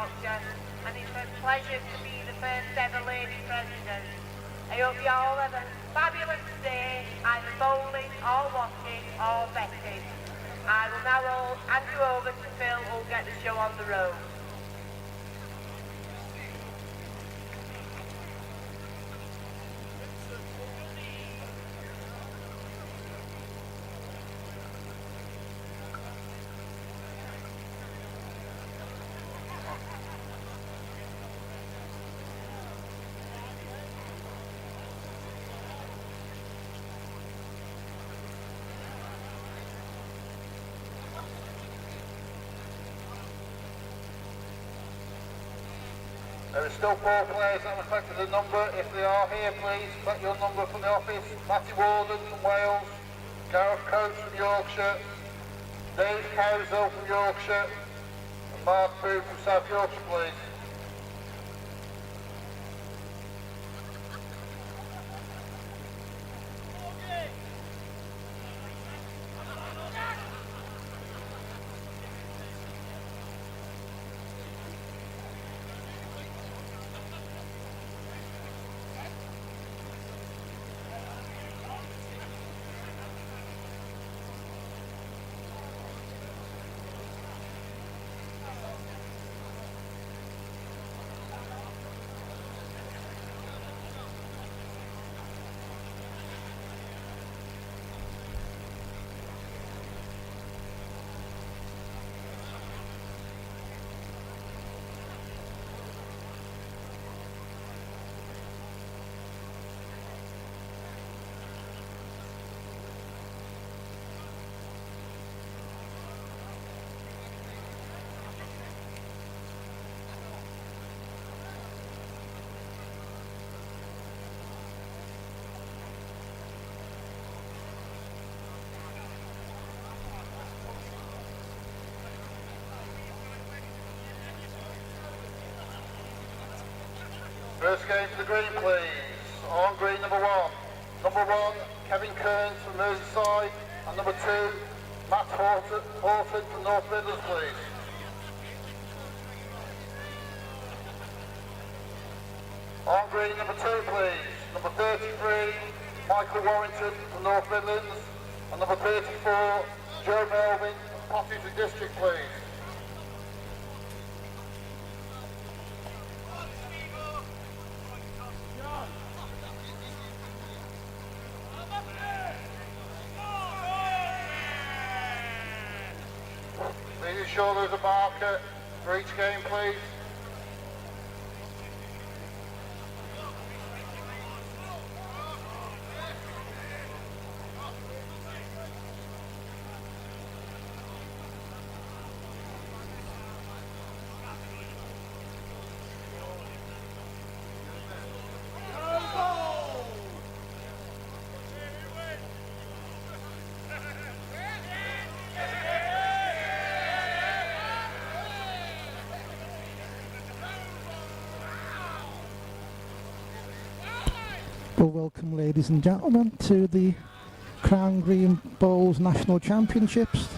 Yorkshire, and it's a pleasure to be the first ever lady president. I hope you all have a fabulous day, either bowling or watching or betting. I will now hand you over to Phil, who'll get the show on the road. There are still 4 players that have affected the number. If they are here, please collect your number from the office. Matthew Warden from Wales, Gareth Coates from Yorkshire, Dave Cowsell from Yorkshire, and Mark Boo from South Yorkshire, please. First game for the green, please. On green, number 1. Number 1, Kevin Kearns from Merseyside. And number 2, Matt Horton from North Midlands, please. On green, number 2, please. Number 33, Michael Warrington from North Midlands. And number 34, Joe Melvin from Pottington District, please. Please ensure there's a marker for each game, please. Well, welcome ladies and gentlemen to the Crown Green Bowls National Championships,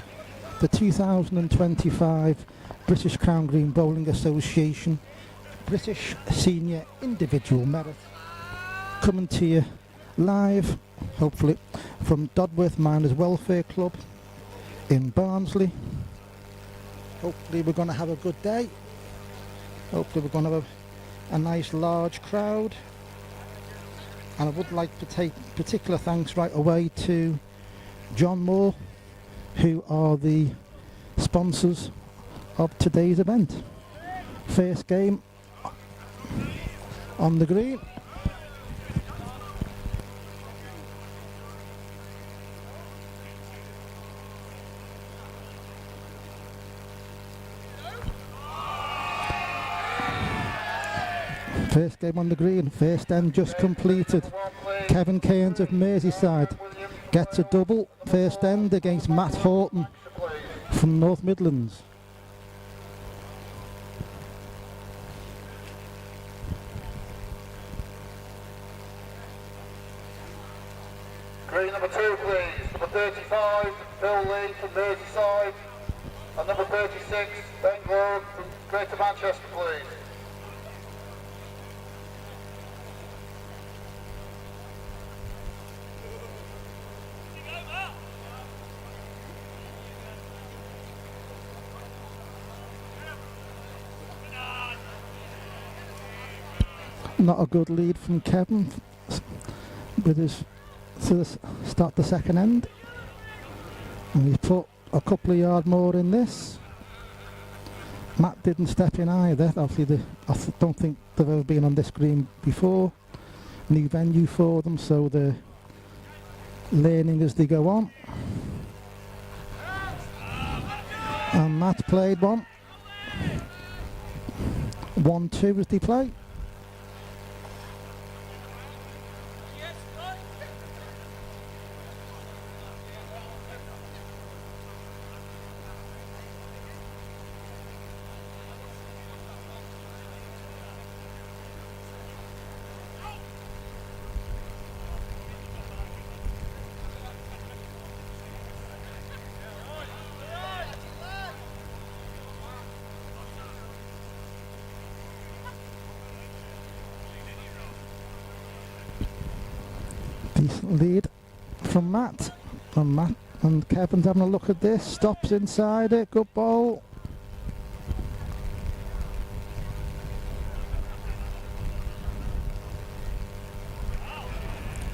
the 2025 British Crown Green Bowling Association British Senior Individual Merit, coming to you live, hopefully, from Dodworth Miners Welfare Club in Barnsley. Hopefully we're going to have a good day. Hopefully we're going to have a nice large crowd. And I would like to take particular thanks right away to John Moore, who are the sponsors of today's event. First game on the green. First game on the green, first end just completed. Kevin Kearns of Merseyside gets a double first end against Matt Horton from North Midlands. Green number 2, please. Number 35, Phil Lee from Merseyside. And number 36, Ben Gordon from Greater Manchester, please. Not a good lead from Kevin with his to start the second end, and he's put a couple of yards more in this. Matt didn't step in either. Obviously, don't think they've ever been on this green before. New venue for them, so they're learning as they go on. And Matt played 1-2 as they play. Decent lead from Matt. And Kevin's having a look at this. Stops inside it. Good ball.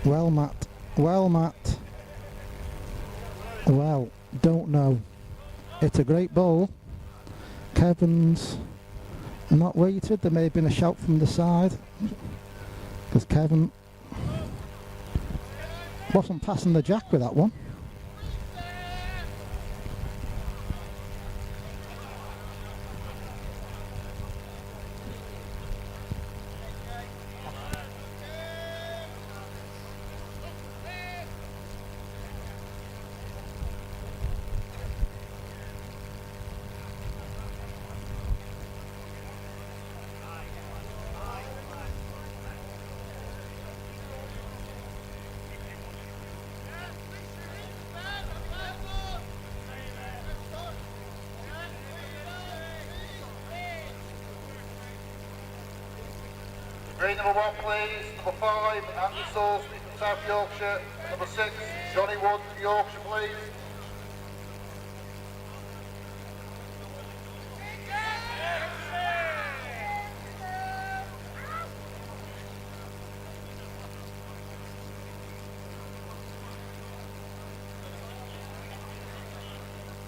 Well, Matt. Well, don't know. It's a great ball. Kevin's not waited. There may have been a shout from the side, because Kevin wasn't passing the jack with that one. Green number 1, please. Number 5, Andy Salisbury from South Yorkshire. Number 6, Johnny Wood from Yorkshire, please.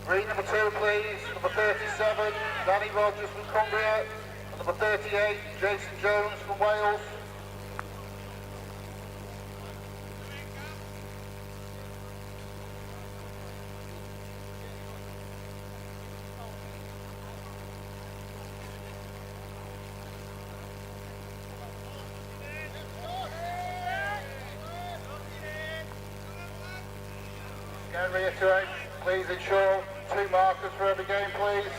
Green number 2, please. Number 37, Danny Rogers from Cumbria. And number 38, Jason Jones from Wales. Again, reiterate, please ensure 2 markers for every game, please.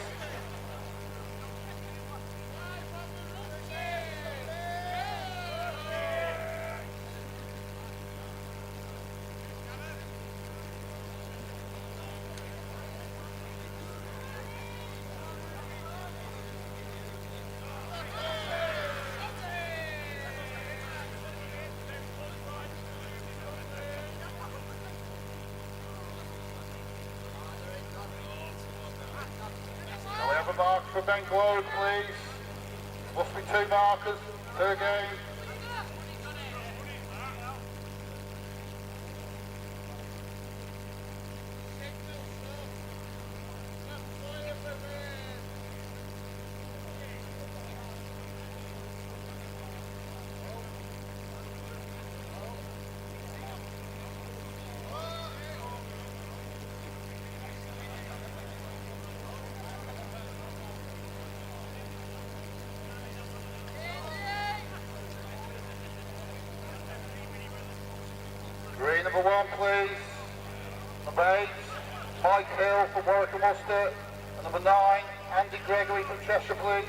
Mark for Ben Globe, please. Must be 2 markers per game. Green number 1, please. Number 8, Mike Hill from Warwick and Worcester. And number 9, Andy Gregory from Cheshire, please.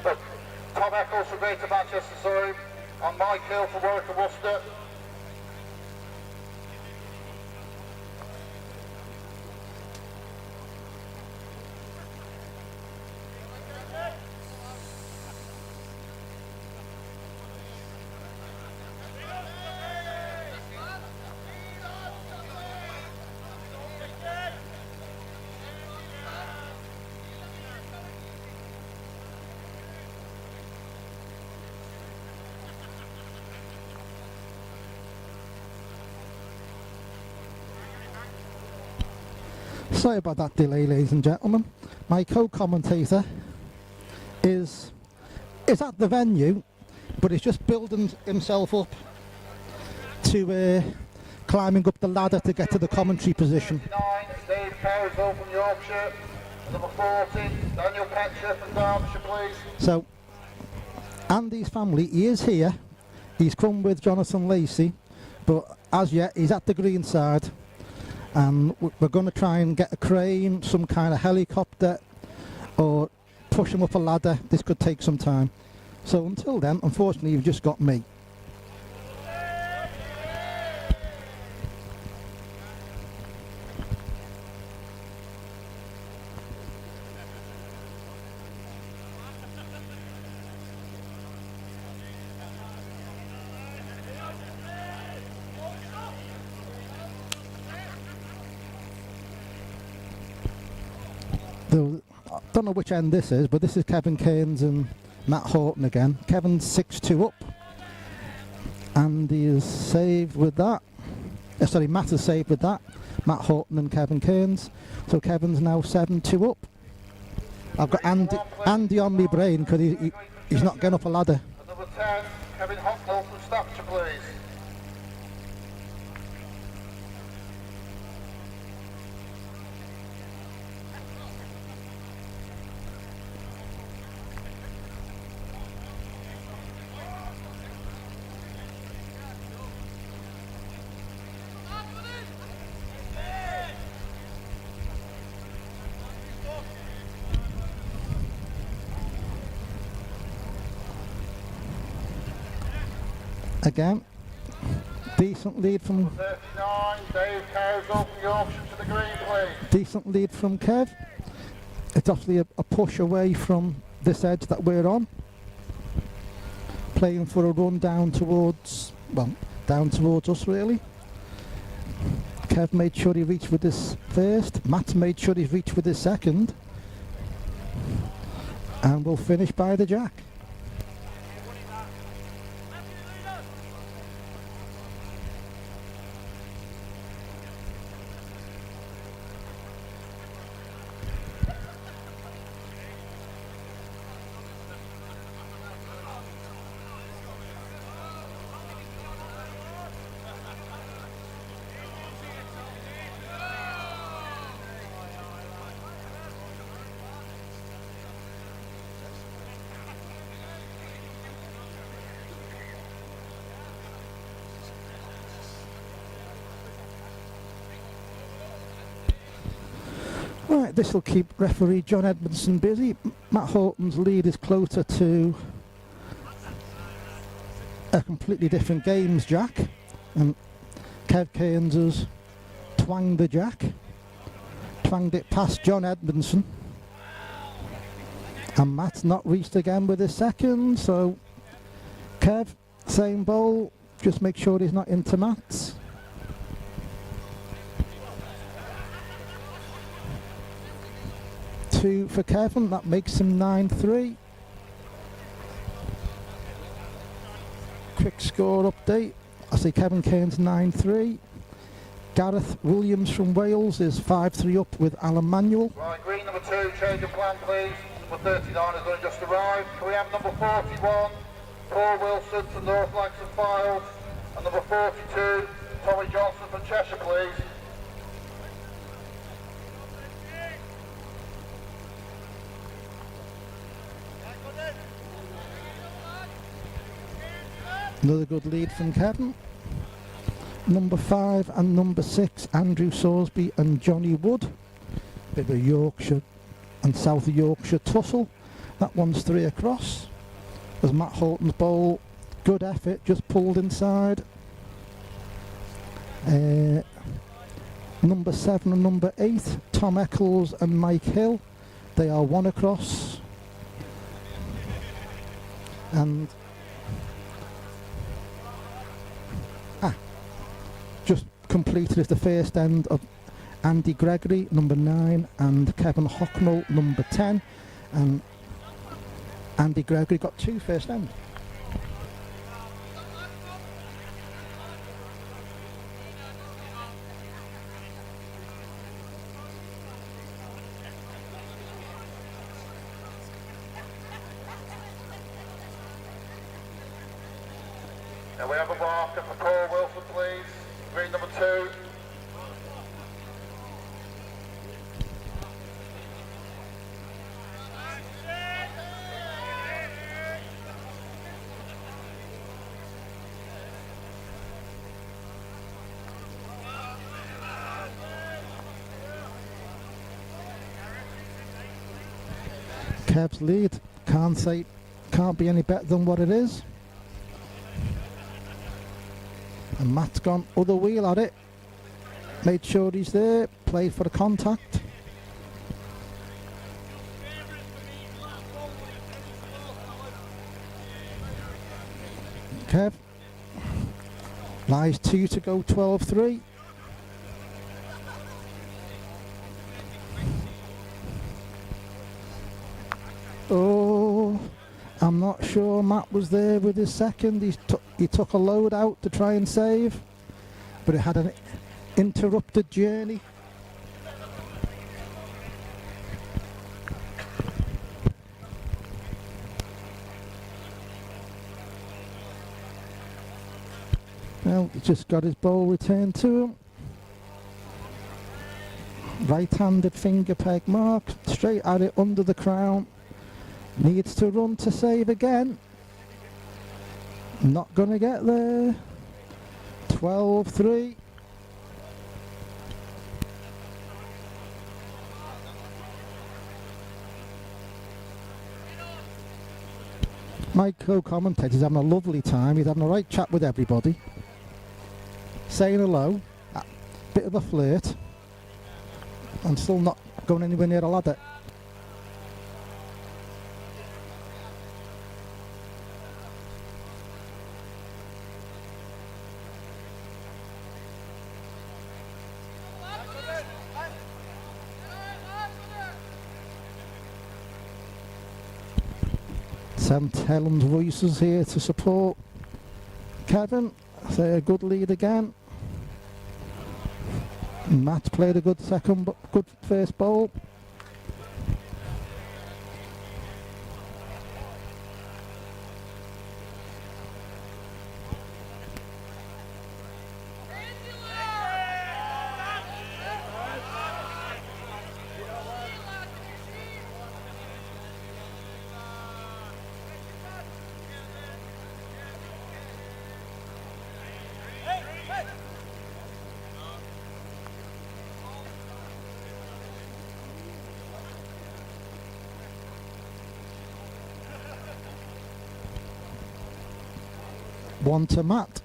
Look, Tom Eccles from Greater Manchester, sorry. And Mike Hill from Warwick and Worcester. Sorry about that delay, ladies and gentlemen. My co-commentator is at the venue, but he's just building himself up to climbing up the ladder to get to the commentary position. 39, Dave Cowsall from Yorkshire. Number 40, Daniel Petcher from Derbyshire, please. So, Andy's family, he is here. He's come with Jonathan Lacey, but as yet he's at the green side. And we're going to try and get a crane, some kind of helicopter, or push him up a ladder. This could take some time. So until then, unfortunately, you've just got me. I don't know which end this is, but this is Kevin Keynes and Matt Horton again. Kevin's 6-2 up, and he is saved with that. Sorry, Matt is saved with that. Matt Horton and Kevin Keynes. So Kevin's now 7-2 up. I've got Andy on my brain because he's not getting up a ladder. Number 10, Kevin Hocknell from Staffordshire, please. Again, decent lead from 39, Dave Cowsall from Yorkshire to the green, please. decent lead from Kev. It's obviously a push away from this edge that we're on. Playing for a run down towards, well, down towards us really. Kev made sure he reached with his first. Matt made sure he reached with his second. And we'll finish by the jack. Right, this will keep referee John Edmondson busy. Matt Horton's lead is closer to a completely different game's jack, and Kev Keynes has twanged the jack, twanged it past John Edmondson, and Matt's not reached again with his second. So Kev, same bowl, just make sure he's not into Matt's. Two for Kevin, that makes him 9-3. Quick score update. I see Kevin Keynes 9-3. Gareth Williams from Wales is 5-3 up with Alan Manuel. Right, green number 2, change of plan please. Number 39 has only just arrived. Can we have number 41, Paul Wilson from North Lancashire Files, and number 42, Tommy Johnson from Cheshire, please. Another good lead from Kevin. Number 5 and number 6, Andrew Sorsby and Johnny Wood. Bit of a Yorkshire and South Yorkshire tussle. That one's 3 across. As Matt Horton's bowl, good effort, just pulled inside. Number 7 and number 8, Tom Eccles and Mike Hill. They are 1 across. And just completed as the first end of Andy Gregory, number 9, and Kevin Hocknell, number 10. And Andy Gregory got 2 first end. Can we have a marker for Paul Wilson, please? Green number 2. Kev's lead, can't be any better than what it is. And Matt's gone other wheel at it, made sure he's there, played for the contact. Kev lies 2 to go, 12-3. Oh, I'm not sure Matt was there with his second. He took a load out to try and save, but it had an interrupted journey. Well, he just got his ball returned to him. Right-handed finger peg mark, straight at it under the crown. Needs to run to save again. Not going to get there. 12-3. My co-commentator's having a lovely time. He's having a right chat with everybody. Saying hello. A bit of a flirt. And still not going anywhere near a ladder. St Helens Voices here to support Kevin. So a good lead again. Matt played a good good first bowl. One to Matt.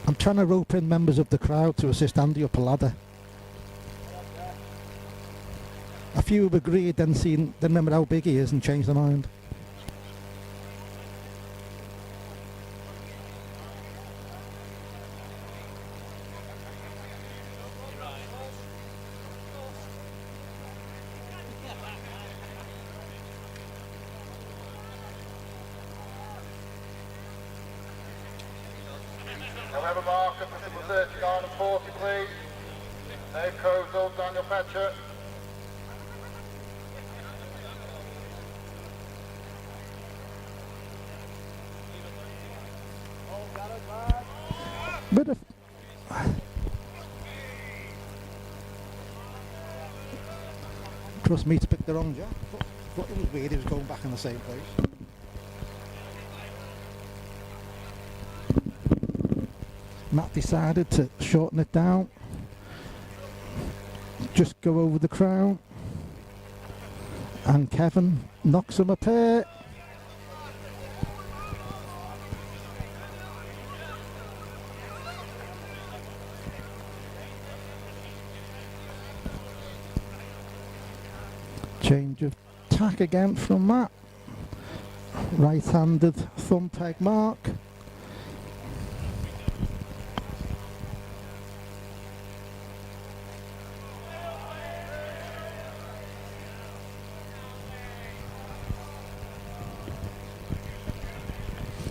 I'm trying to rope in members of the crowd to assist Andy up a ladder. A few have agreed, then remembered how big he is and changed their mind. Can we have a marker for number 39 and 40, please? Dave Crowsall, Daniel Fetcher. Bit of trust me to pick the wrong jack. Thought it was weird he was going back in the same place. Matt decided to shorten it down, just go over the crown, and Kevin knocks him a pair. Change of tack again from Matt. Right-handed thumb peg mark.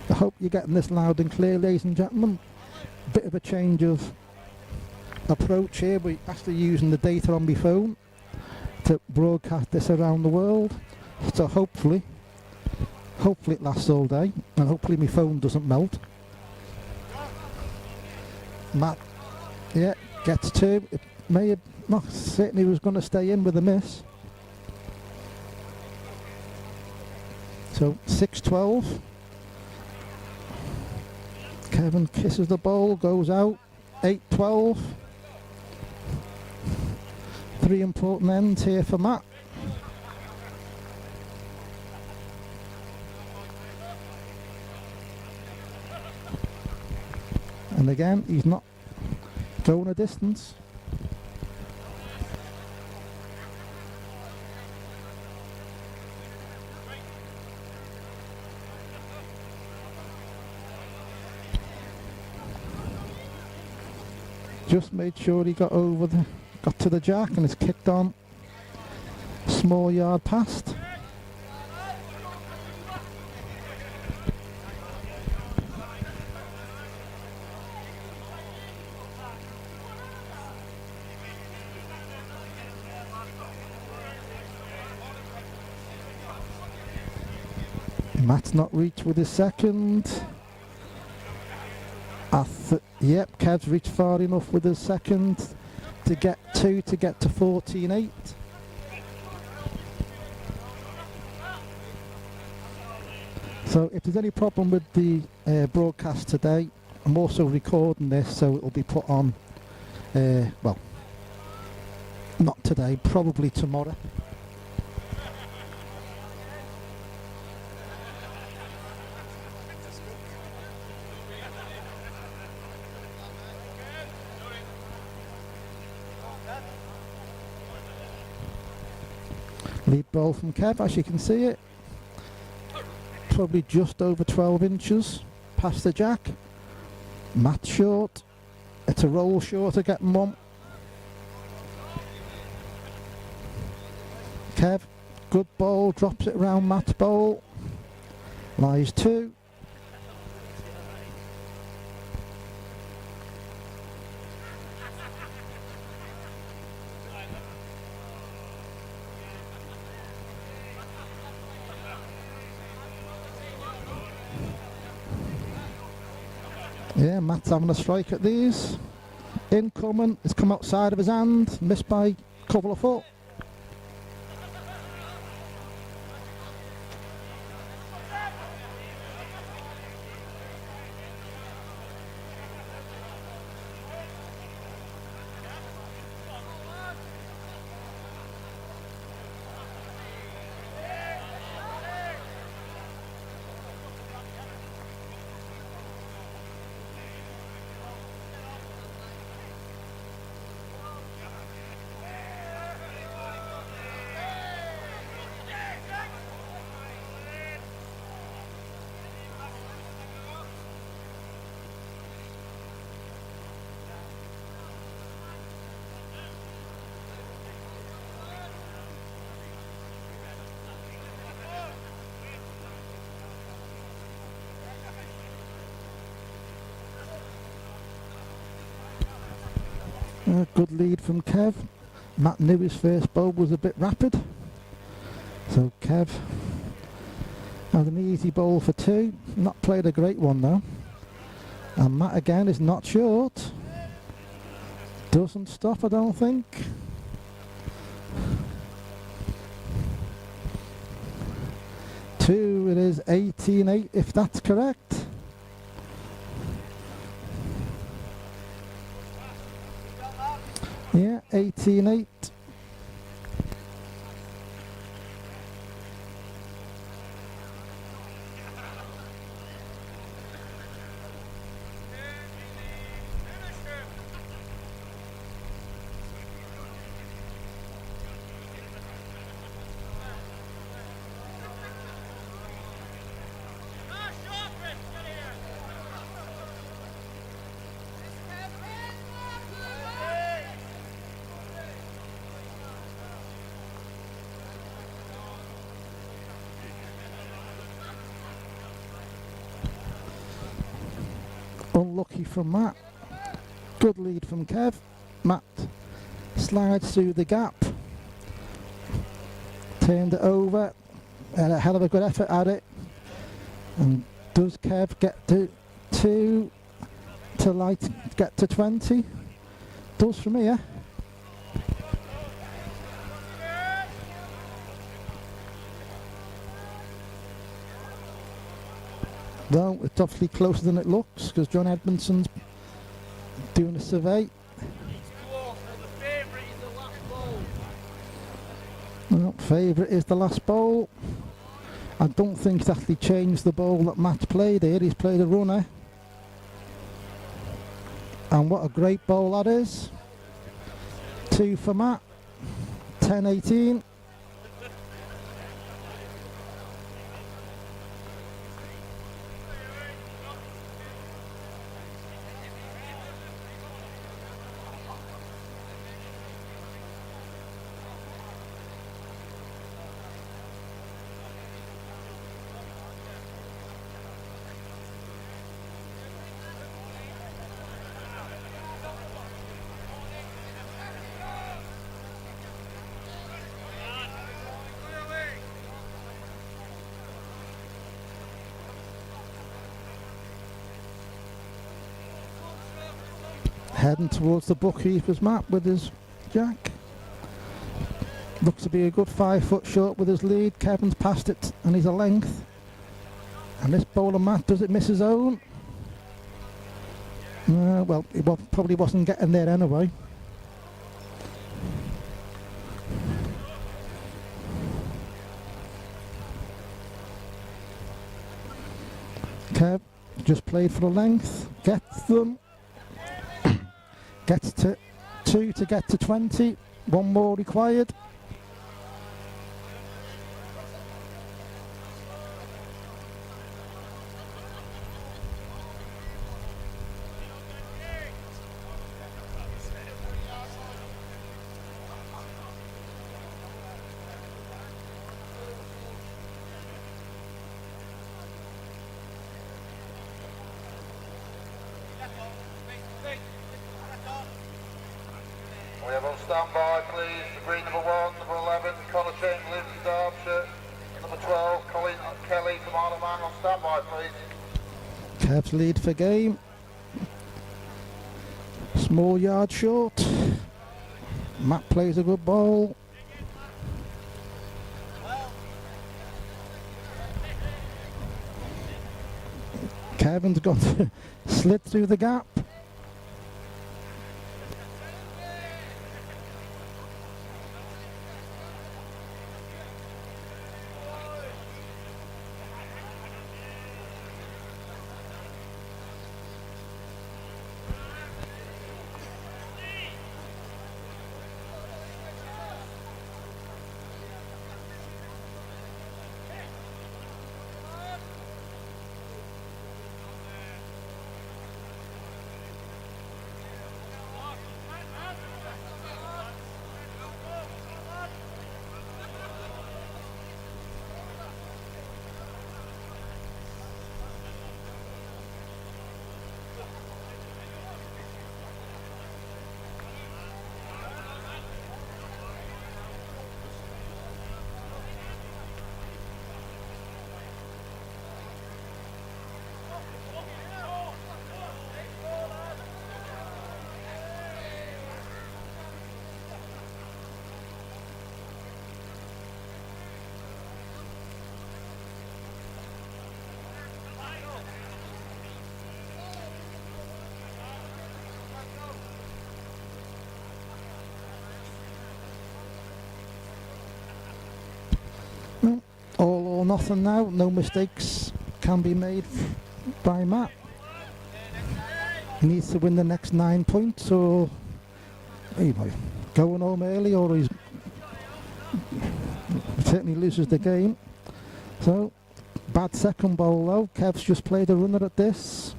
I hope you're getting this loud and clear, ladies and gentlemen. Bit of a change of approach here. We're actually using the data on my phone to broadcast this around the world. So hopefully hopefully it lasts all day, and hopefully my phone doesn't melt. Matt, yeah, gets 2. It may have, not certainly was going to stay in with a miss. So 6-12. Kevin kisses the ball, goes out. 8-12. 3 important ends here for Matt. And again, he's not going a distance. Just made sure he got to the jack, and it's kicked on. Small yard past. Matt's not reached with his second. Yep, Kev's reached far enough with his second to get 2 to get to 14-8. So if there's any problem with the broadcast today, I'm also recording this, so it'll be put on, well, not today, probably tomorrow. Lead ball from Kev, as you can see it. Probably just over 12 inches past the jack. Matt short. It's a roll short of getting 1. Kev, good ball, drops it around Matt's bowl. Lies 2. Yeah, Matt's having a strike at these. Incoming, it's come outside of his hand, missed by a couple of foot. Good lead from Kev. Matt knew his first bowl was a bit rapid, so Kev had an easy bowl for 2. Not played a great one though. And Matt again is not short. Doesn't stop, I don't think. Two, it is 18-8 if that's correct. Yeah, 18-8. Unlucky from Matt. Good lead from Kev. Matt slides through the gap. Turned it over. Had a hell of a good effort at it. And does Kev get get to 20? Does from here. Well, it's obviously closer than it looks because John Edmondson's doing a survey. Well, favourite is the last bowl. I don't think he's actually changed the bowl that Matt's played here. He's played a runner. And what a great bowl that is. 2 for Matt. 10-18. Heading towards the bookkeeper's map with his jack. Looks to be a good 5 foot short with his lead. Kevin's passed it and he's a length. And this bowler Matt, does it miss his own? Well, he probably wasn't getting there anyway. Kev just played for a length, gets them. Gets to 2 to get to 20. 1 more required. We have on standby, please, the green number 1, number 11, Connor Chamberlain from Derbyshire, number 12, Colin Kelly from Isle of Man, on standby, please. Kev's lead for game. Small yard short. Matt plays a good ball. Kevin's got to slid through the gap. All or nothing now, no mistakes can be made by Matt. He needs to win the next 9 points or anyway, going home early or he certainly loses the game. So, bad second bowl though. Kev's just played a runner at this.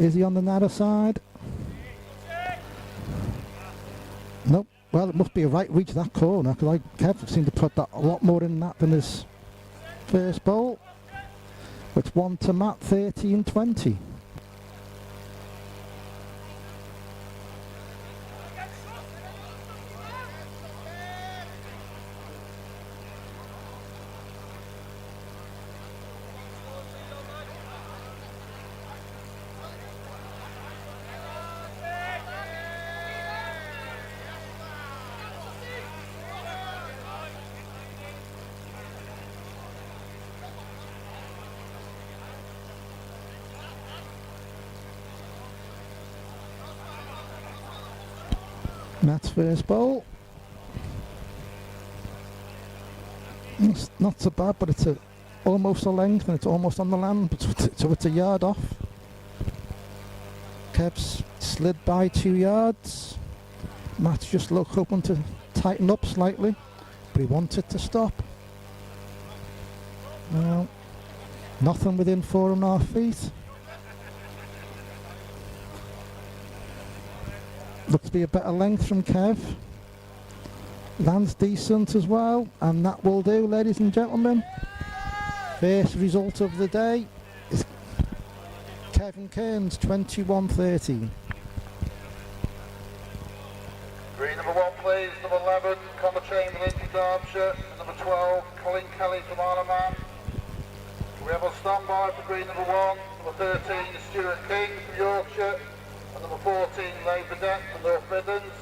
Is he on the narrow side? Nope. Well, it must be a right reach that corner because Kev seemed to put that a lot more in that than his first bowl. It's 1 to Matt, 13-20. Matt's first bowl. It's not so bad, but it's almost a length and it's almost on the land, so it's a yard off. Kev's slid by 2 yards. Matt's just hoping to tighten up slightly, but he wants it to stop. No, nothing within 4.5 feet. Looks to be a better length from Kev. Lands decent as well, and that will do, ladies and gentlemen. First result of the day is Kevin Kearns, 21-13. Green number 1 please, number 11, Connor Chamberlain from Derbyshire, and number 12, Colin Kelly from Isle of Man. We have on standby for green number 1, number 13, Stuart King from Yorkshire, and number 14, Leigh Burdett from North Midlands.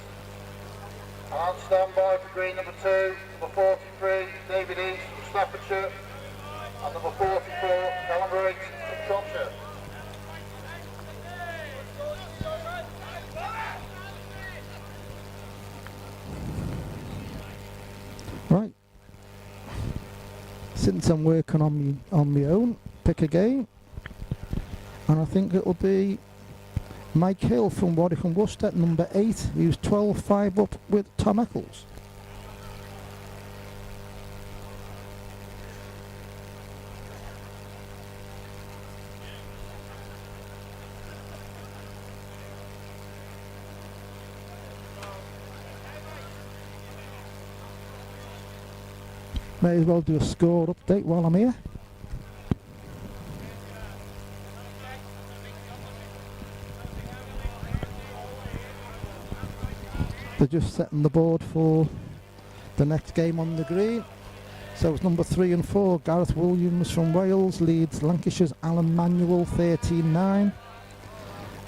And on standby for green number 2, number 43, David East from Staffordshire, and number 44, Callum Wright from Shropshire. Right. Since I'm working on my own, pick a game, and I think it'll be Mike Hill from Warwick and Worcester, number 8. He was 12-5 up with Tom Eccles. May as well do a score update while I'm here. They're just setting the board for the next game on the green. So it's number 3 and 4, Gareth Williams from Wales leads Lancashire's Alan Manuel 13-9.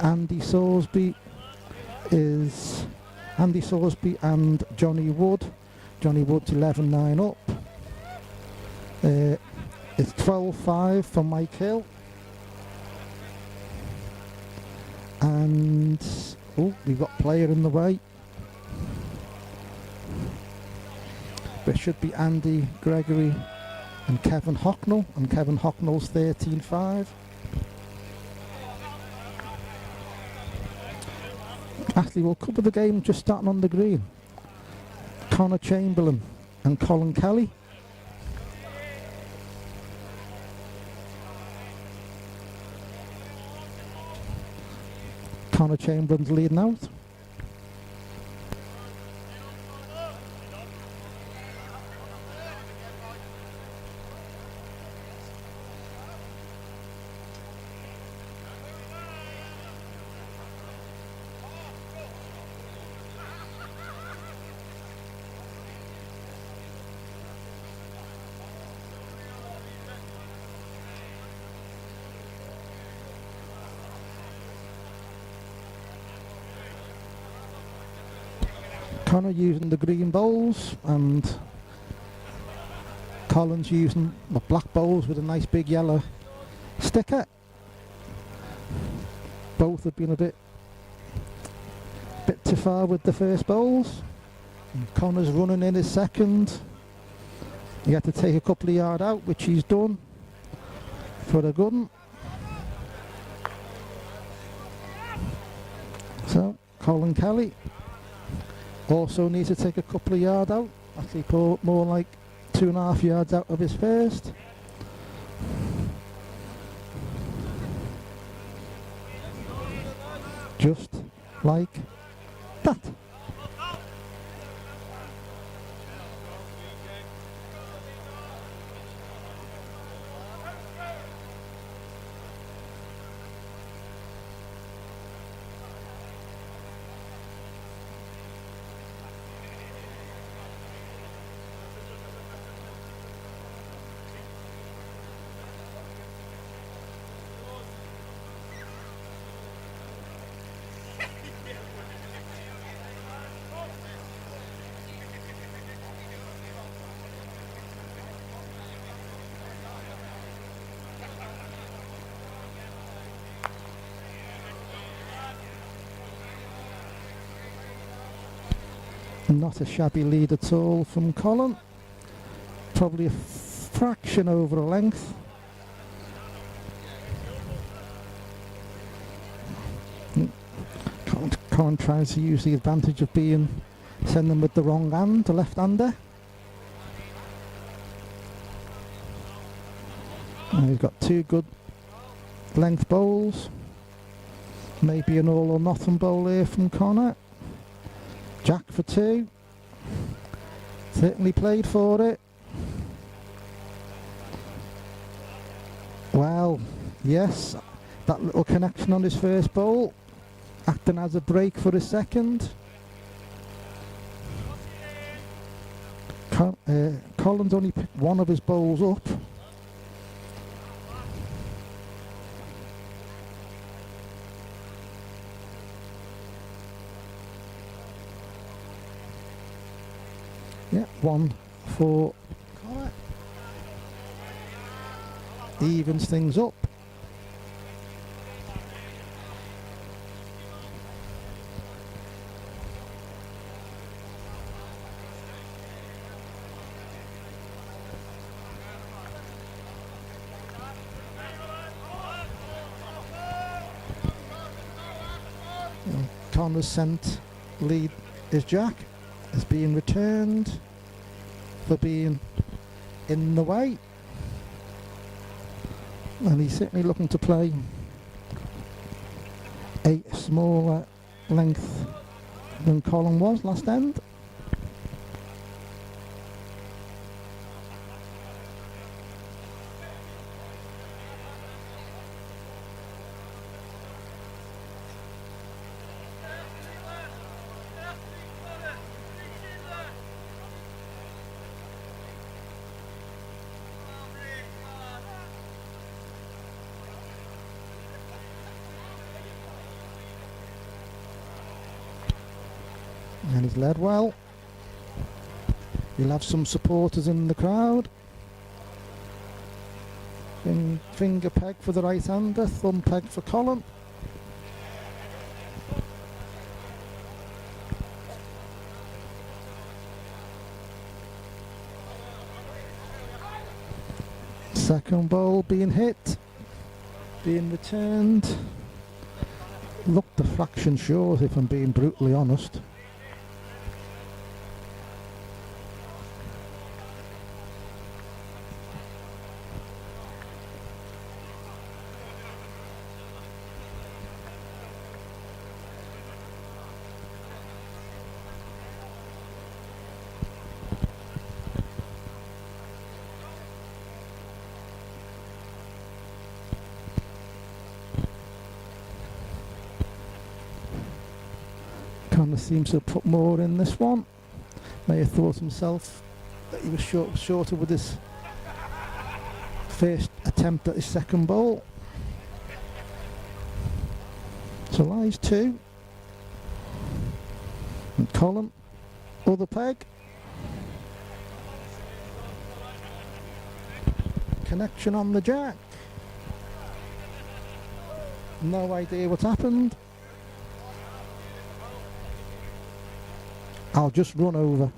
Andy Sorsby and Johnny Wood. Johnny Wood's 11-9 up. It's 12-5 for Mike Hill. And we've got player in the way. There should be Andy Gregory and Kevin Hocknell, and Kevin Hocknell's 13-5. Actually, we'll cover the game just starting on the green. Connor Chamberlain and Colin Kelly. Connor Chamberlain's leading out. Connor using the green bowls and Colin's using the black bowls with a nice big yellow sticker. Both have been a bit too far with the first bowls. And Connor's running in his second. He had to take a couple of yards out, which he's done for a good one. So Colin Kelly also needs to take a couple of yards out. Actually more like 2.5 yards out of his first. Just like that. Not a shabby lead at all from Colin. Probably a fraction over a length. Colin tries to use the advantage of being sending with the wrong hand, the left-hander. And he's got two good length bowls. Maybe an all or nothing bowl here from Connor. Jack for two. Certainly played for it. Well, yes, that little connection on his first bowl, acting as a break for his second. Colin's only picked one of his bowls up. Yeah, 1 for Colin. Evens things up. Connor's sent lead is Jack is being returned for being in the way, and he's certainly looking to play a smaller length than Colin was last end. And he's led well. He'll have some supporters in the crowd. Finger peg for the right-hander, thumb peg for Colin. Second ball being hit, being returned. Looked a fraction short, if I'm being brutally honest. Connor seems to have put more in this one. May have thought himself that he was shorter with his first attempt at his second bowl. So lies two. And Colin, other peg. Connection on the jack. No idea what happened. I'll just run over.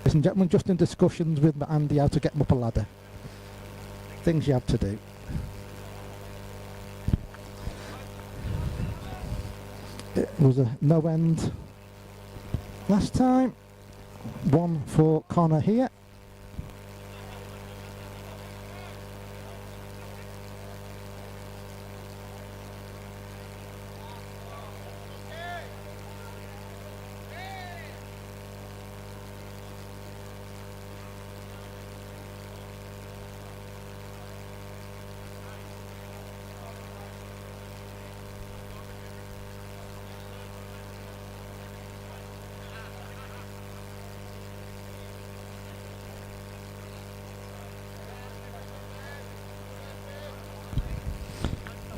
Ladies and gentlemen, just in discussions with Andy how to get him up a ladder. Things you have to do. It was a no end last time. One for Connor here.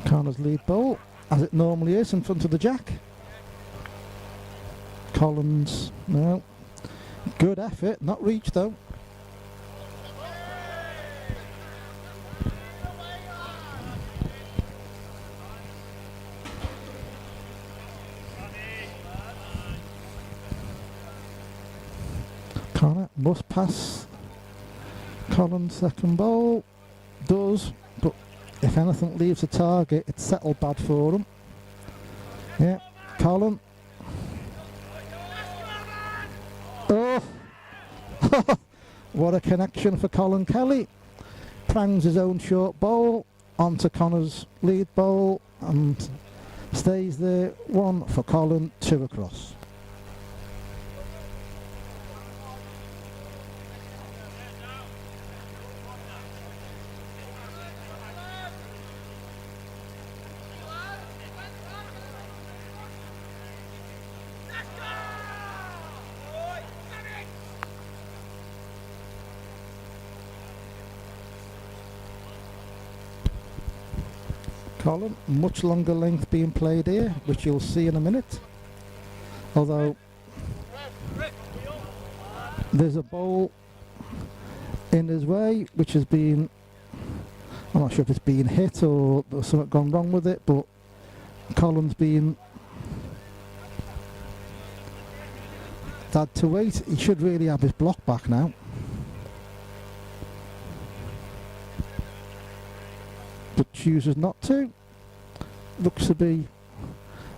Connor's lead bowl, as it normally is, in front of the jack. Collins, no. Good effort, not reached though. Connor must pass Collins' second bowl. Does, but if anything leaves the target, it's settled bad for him. Yeah, Colin. Oh! What a connection for Colin Kelly. Prangs his own short bowl onto Connor's lead bowl and stays there. One for Colin, two across. Colin, much longer length being played here, which you'll see in a minute. Although there's a bowl in his way which has been, I'm not sure if it's been hit or there's something gone wrong with it, but Colin's been had to wait. He should really have his block back now. But chooses not to. Looks to be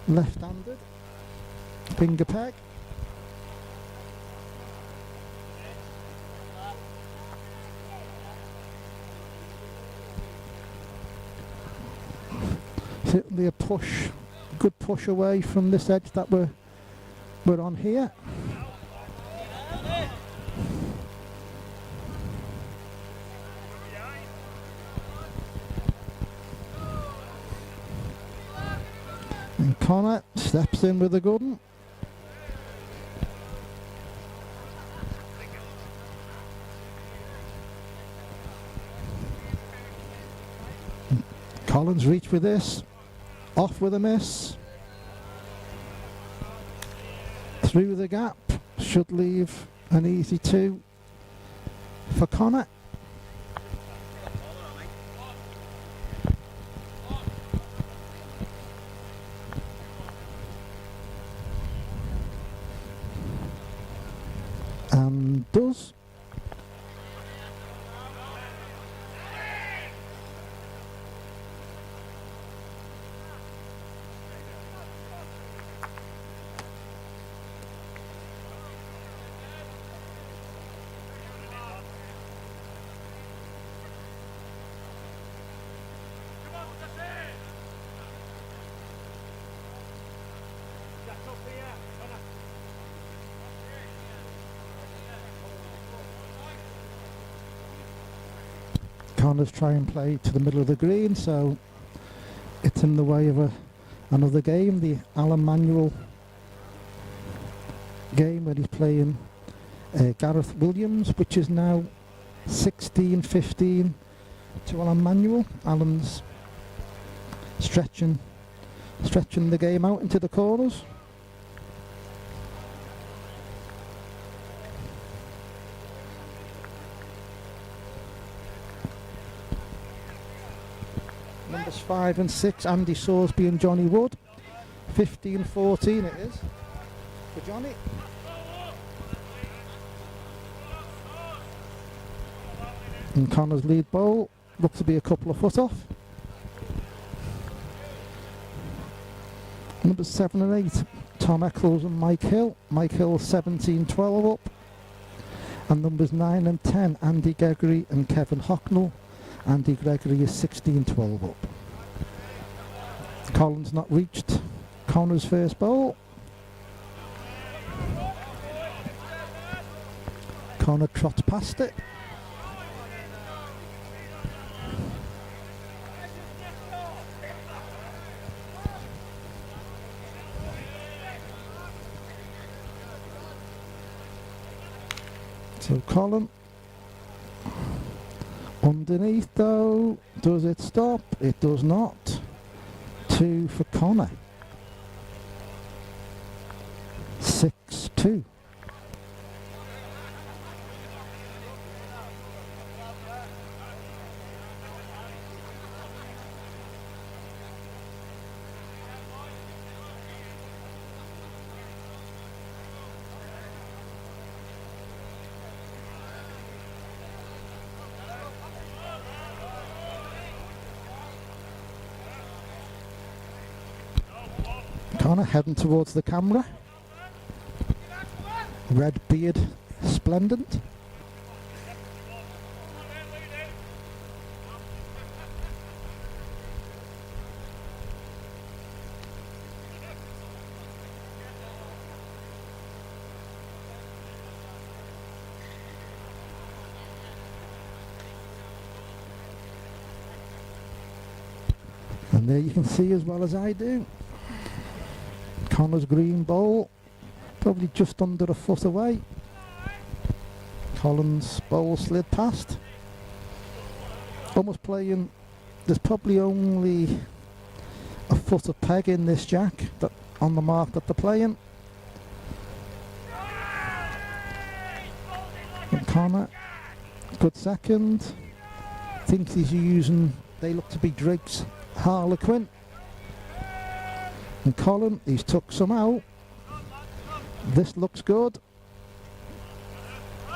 left-handed. Finger peg. Certainly a push, good push away from this edge that we're on here. And Connor steps in with a good one. Collins reach with this, off with a miss. Through the gap, should leave an easy two for Connor. And does. Connors try and play to the middle of the green, so it's in the way of another game, the Alan Manuel game where he's playing Gareth Williams, which is now 16-15 to Alan Manuel. Alan's stretching the game out into the corners. Numbers 5 and 6, Andy Sorsby and Johnny Wood. 15-14 it is for Johnny. And Connor's lead bowl looks to be a couple of foot off. Numbers 7 and 8, Tom Eccles and Mike Hill. Mike Hill 17-12 up. And numbers 9 and 10, Andy Gregory and Kevin Hocknell. Andy Gregory is 16-12 up. Collins not reached Connor's first bowl. Connor trots past it. So Colin underneath though, does it stop? It does not. 2 for Connor. 6-2. Connor heading towards the camera. Red beard splendent. And there you can see as well as I do, Connor's green bowl, probably just under a foot away. Collins' bowl slid past. Almost playing, there's probably only a foot of peg in this jack that on the mark that they're playing. And Connor, good second. Thinks he's using, they look to be Drake's Harlequin. And Colin, he's took some out. This looks good.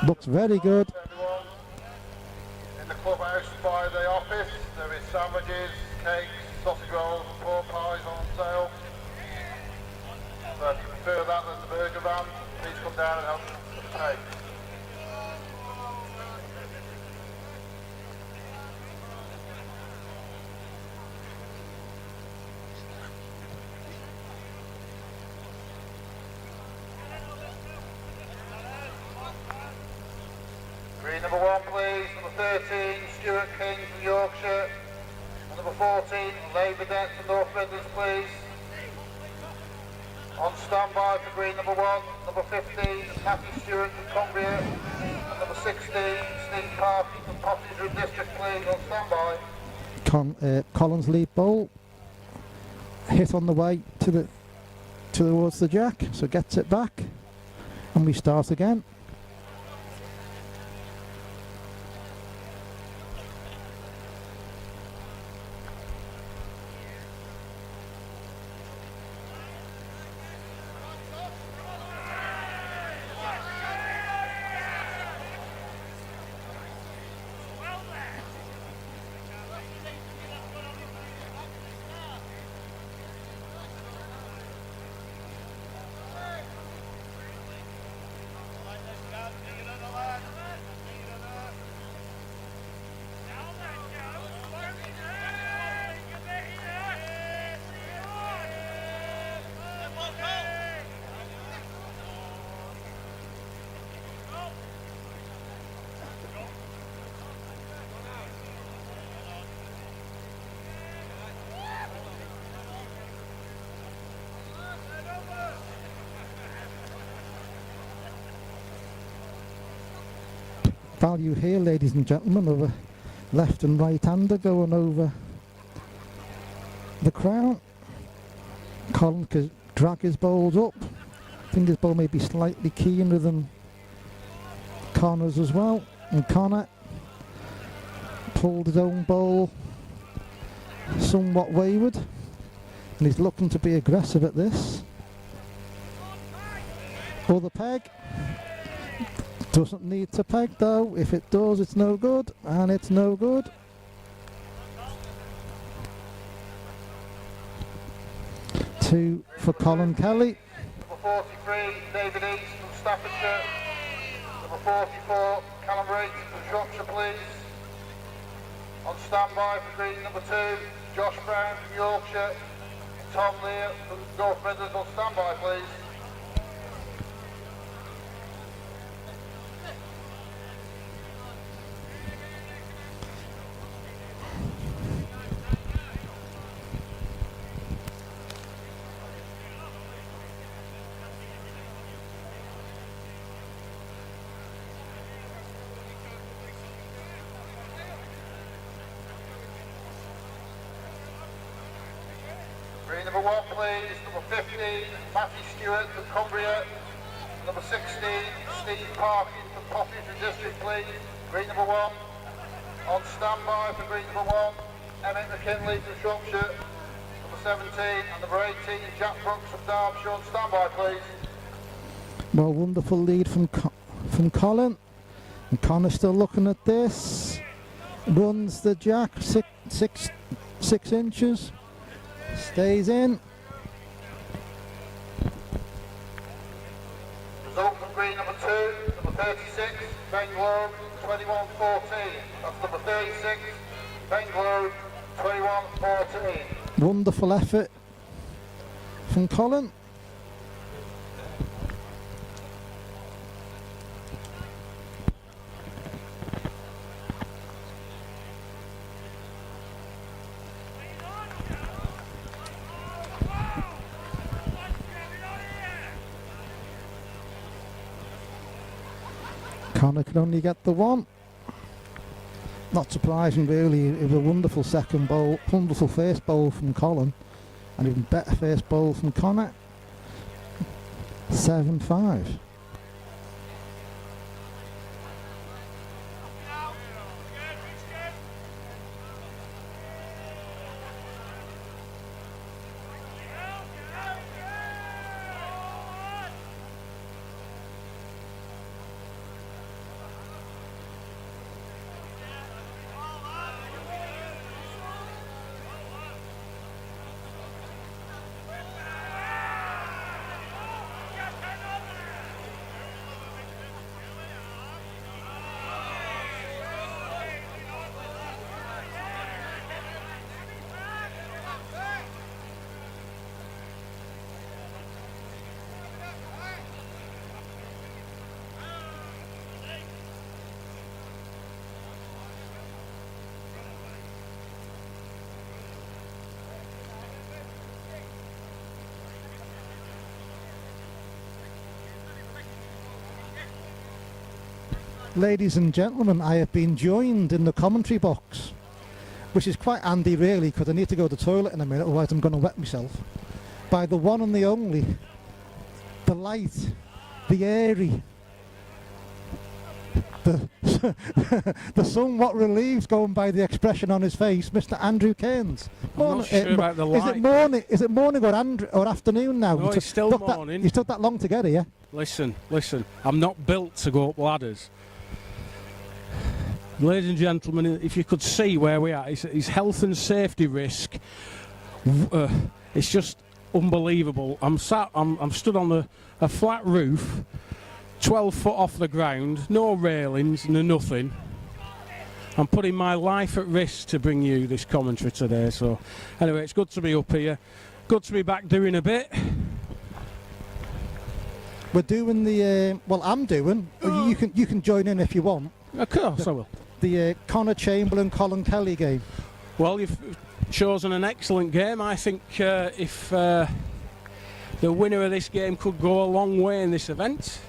Looks very good. In the clubhouse by the office, there is sandwiches, cakes, sausage rolls, pork pies on sale. So if you prefer that than the burger van, please come down and help pay. Green number 1 please, number 13, Stuart King from Yorkshire, and number 14, Labour Deck from North Midlands please. On standby for green number 1, number 15, Matthew Stewart from Cumbria, and number 16, Steve Parky from Pottingswood District please, on standby. Collins' lead bowl, hit on the way towards the jack, so gets it back, and we start again. Value here, ladies and gentlemen, of a left and right hander going over the crown. Colin can drag his bowls up. I think his bowl may be slightly keener than Connor's as well. And Connor pulled his own bowl somewhat wayward, and he's looking to be aggressive at this. Other peg. Doesn't need to peg though. If it does, it's no good, and it's no good. Two for Colin Kelly. Number 43, David East from Staffordshire. Number 44, Callum Reid from Shropshire, please. On standby for green number 2, Josh Brown from Yorkshire. Tom Lear from North Midlands on standby, please. Green number 1, please. Number 15, Matthew Stewart from Cumbria. Number 16, Steve Parkin from Pottinger District, please. Green number 1. On standby for green number 1, Emmett McKinley from Shropshire. Number 17 and number 18, Jack Brooks from Derbyshire on standby, please. Well, wonderful lead from Colin. And Connor's still looking at this. Runs the jack, six inches. Stays in. Result from green number 2, number 36, Ben Globe, 21-14. That's number 36, Ben Globe, 21-14. Wonderful effort from Colin. Connor can only get the one. Not surprising really, it was a wonderful second bowl, wonderful first bowl from Colin, and even better first bowl from Connor. 7-5. Ladies and gentlemen, I have been joined in the commentary box, which is quite handy really, because I need to go to the toilet in a minute, otherwise I'm going to wet myself, by the one and the only, the light, the airy, the somewhat relieved, going by the expression on his face, Mr. Andrew Cairns. I'm not sure about the light. Is it morning or afternoon now? No, it's still morning. You took that long to get here? Listen, I'm not built to go up ladders. Ladies and gentlemen, if you could see where we are, it's health and safety risk. It's just unbelievable. I'm stood on a flat roof, 12 foot off the ground, no railings, no nothing. I'm putting my life at risk to bring you this commentary today. So, anyway, it's good to be up here. Good to be back doing a bit. We're doing the well. I'm doing. You can join in if you want. Of course, I will. The Connor Chamberlain Colin Kelly game. Well, you've chosen an excellent game. I think if the winner of this game could go a long way in this event.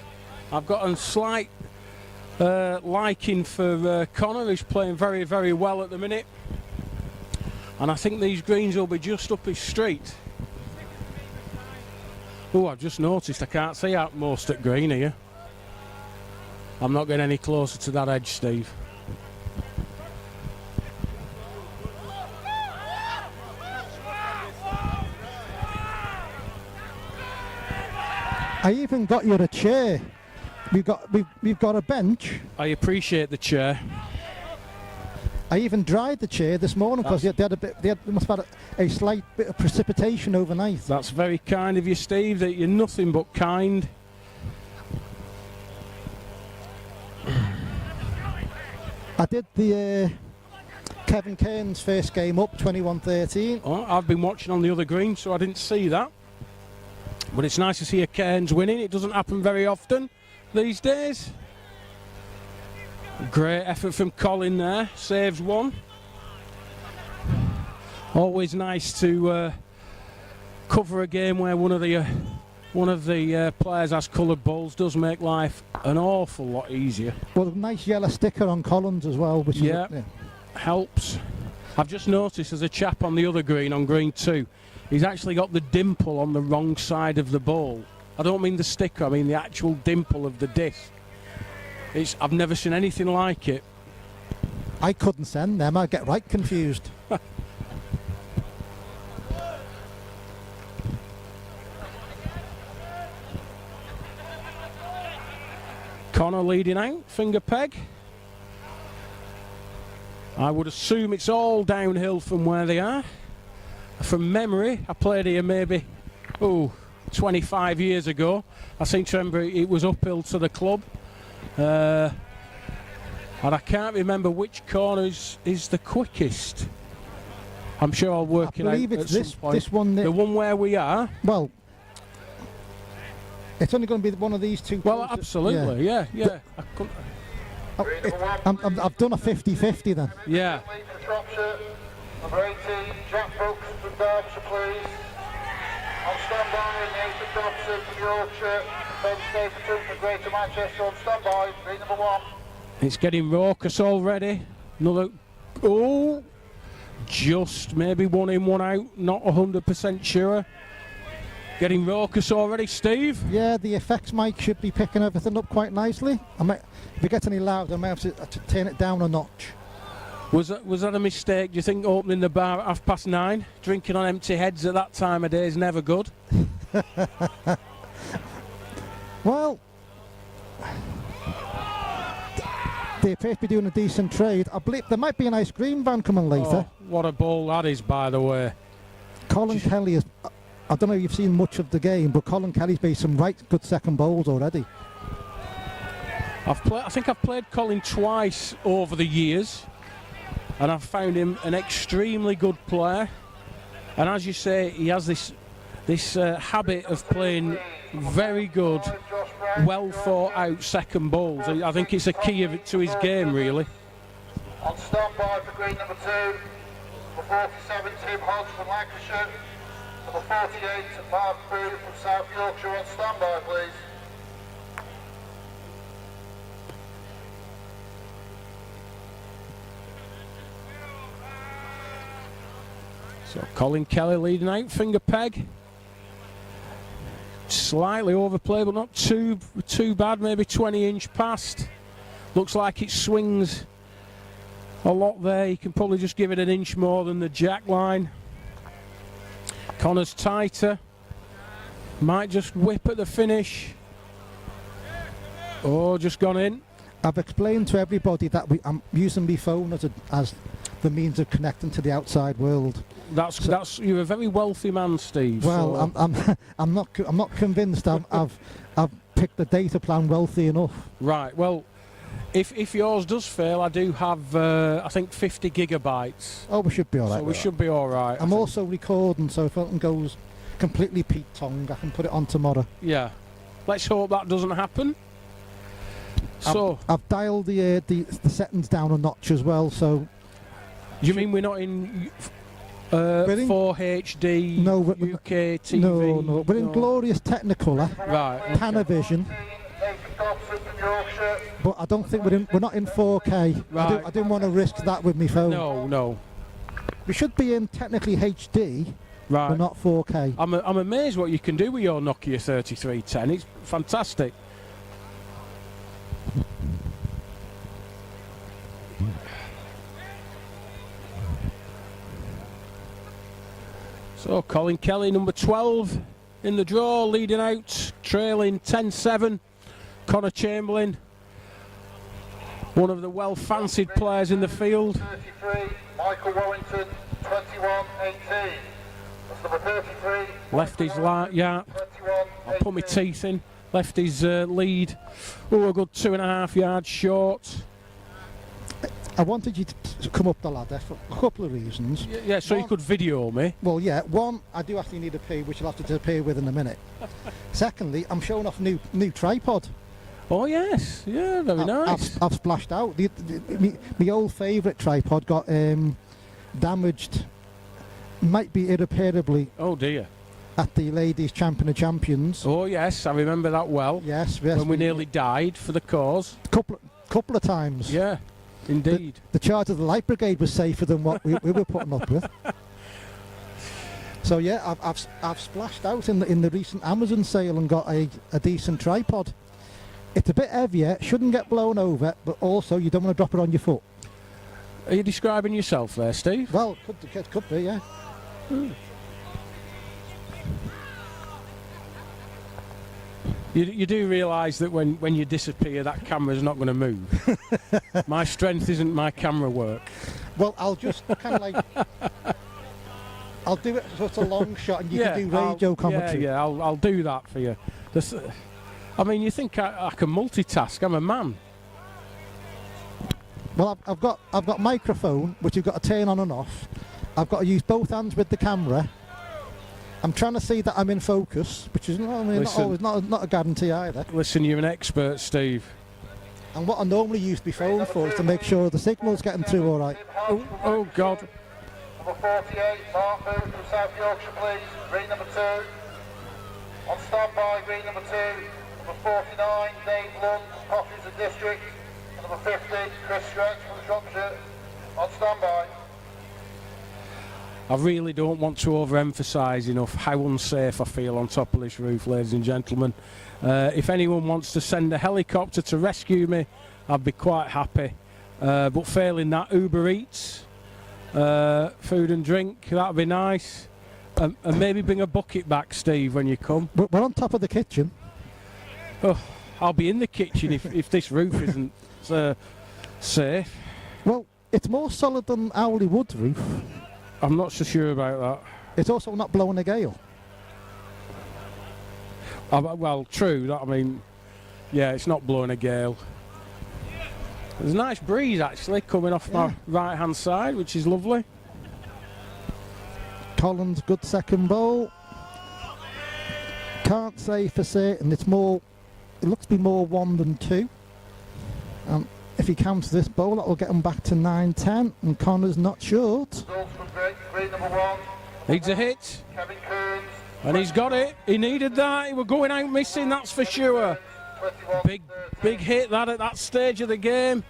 I've got a slight liking for Connor, who's playing very, very well at the minute. And I think these greens will be just up his street. Oh, I've just noticed I can't see out most at green here. I'm not getting any closer to that edge, Steve. I even got you a chair. we've got a bench. I appreciate the chair. I even dried the chair this morning because they must have had a slight bit of precipitation overnight. That's very kind of you, Steve. That you're nothing but kind. I did the Kevin Cairns first game up, 21-13. Oh, I've been watching on the other green, so I didn't see that. But it's nice to see a Cairns winning. It doesn't happen very often these days. Great effort from Colin there. Saves one. Always nice to cover a game where one of the players has coloured balls. Does make life an awful lot easier. Well, a nice yellow sticker on Collins as well, which helps. I've just noticed there's a chap on the other green, on green 2. He's actually got the dimple on the wrong side of the ball. I don't mean the sticker, I mean the actual dimple of the disc. I've never seen anything like it. I couldn't send them, I'd get right confused. Connor leading out, finger peg. I would assume it's all downhill from where they are. From memory, I played here maybe 25 years ago. I seem to remember it was uphill to the club. And I can't remember which corner is the quickest. I'm sure I'll work it out. I believe it's this one. The one where we are. Well, it's only going to be one of these two. Well, absolutely, yeah. I've done a 50-50 then. Yeah. Number 18, Jack Brooks from Derbyshire, please. On standby, Nathan Dobson from Yorkshire. Ben Stapleton from Greater Manchester on standby, green number 1. It's getting raucous already. Another, just maybe one in, one out. Not 100% sure. Getting raucous already, Steve. Yeah, the effects mic should be picking everything up quite nicely. If it gets any louder, I might have to turn it down a notch. Was that a mistake, do you think, opening the bar at 9:30? Drinking on empty heads at that time of day is never good. Well, they appear to be doing a decent trade. I believe there might be an ice cream van coming later. Oh, what a ball that is, by the way. Colin Kelly is... I don't know if you've seen much of the game, but Colin Kelly's made some right good second bowls already. I think I've played Colin twice over the years, and I've found him an extremely good player. And as you say, he has this habit of playing very good, well thought out second bowls. I think it's a key to his game, really. On standby for green number 2, number 47, Tim Hodge from Lancashire. Number 48, Mark Boo from South Yorkshire on standby, please. So Colin Kelly leading out, finger peg. Slightly overplayed, but not too bad, maybe 20-inch past. Looks like it swings a lot there. You can probably just give it an inch more than the jack line. Connor's tighter. Might just whip at the finish. Oh, just gone in. I've explained to everybody that I'm using my phone as the means of connecting to the outside world. You're a very wealthy man, Steve. Well, so. I'm not convinced I've picked the data plan wealthy enough. Right. Well, if yours does fail, I do have I think 50 gigabytes. Oh, we should be all right. So we should be all right. I'm also recording, so if something goes completely Pete-tongue, I can put it on tomorrow. Yeah. Let's hope that doesn't happen. So I've dialed the settings down a notch as well. So. You mean we're not in 4HD UK TV? No. We're in glorious Technicolor. Right. Panavision. But I don't think we're not in 4K. Right. I didn't want to risk that with my phone. No. We should be in technically HD. Right. But not 4K. I'm amazed what you can do with your Nokia 3310. It's fantastic. So Colin Kelly, number 12 in the draw, leading out, trailing 10-7. Connor Chamberlain, one of the well-fancied players in the field. 33, Michael Warrington, 21-18. That's number 33. Left his yeah. I'll put my teeth in. Left his lead. Oh, a good 2.5 yards short. I wanted you to come up the ladder for a couple of reasons. Yeah, so you could video me. Well, yeah. One, I do actually need a poo, which I'll have to disappear with in a minute. Secondly, I'm showing off new tripod. Oh yes, yeah, very nice. I've splashed out. My old favourite tripod got damaged. Might be irreparably. Oh dear. At the Ladies Champion of Champions. Oh yes, I remember that well. Yes, when we nearly died for the cause. Couple of times. Yeah, indeed. The charge of the Light Brigade was safer than what we were putting up with. So yeah, I've splashed out in the recent Amazon sale and got a decent tripod. It's a bit heavier, shouldn't get blown over, but also you don't want to drop it on your foot. Are you describing yourself there, Steve? Well, could be, yeah. You do realise that when you disappear, that camera's not going to move. My strength isn't my camera work. Well, I'll just kind of like... I'll do it so it's a long shot and you can do radio commentary. Yeah, I'll do that for you. I mean, you think I can multitask? I'm a man. Well, I've got microphone, which you've got to turn on and off. I've got to use both hands with the camera. I'm trying to see that I'm in focus, which is not a guarantee either. Listen, you're an expert, Steve. And what I normally use my phone for is to make sure the signal's getting through all right. Oh God. Number 48, Mark Booth from South Yorkshire, please. Green number 2. On standby, green number 2. Number 49, Dave Lund from Coffees and District. And number 50, Chris Stretch from Shropshire. On standby. I really don't want to overemphasise enough how unsafe I feel on top of this roof, ladies and gentlemen. If anyone wants to send a helicopter to rescue me, I'd be quite happy. But failing that, Uber Eats, food and drink, that'd be nice. And maybe bring a bucket back, Steve, when you come. We're on top of the kitchen. Oh, I'll be in the kitchen if this roof isn't safe. Well, it's more solid than Owley Wood's roof. I'm not so sure about that. It's also not blowing a gale. Well, true. I mean, yeah, it's not blowing a gale. There's a nice breeze actually coming off my right-hand side, which is lovely. Collins, good second bowl. Can't say for certain. It looks to be more 1 than 2. If he counts this bowl, that will get him back to 9-10, and Connor's not short. Needs a hit, and he's got it. He needed that. He was going out missing, that's for sure. Big hit that at that stage of the game.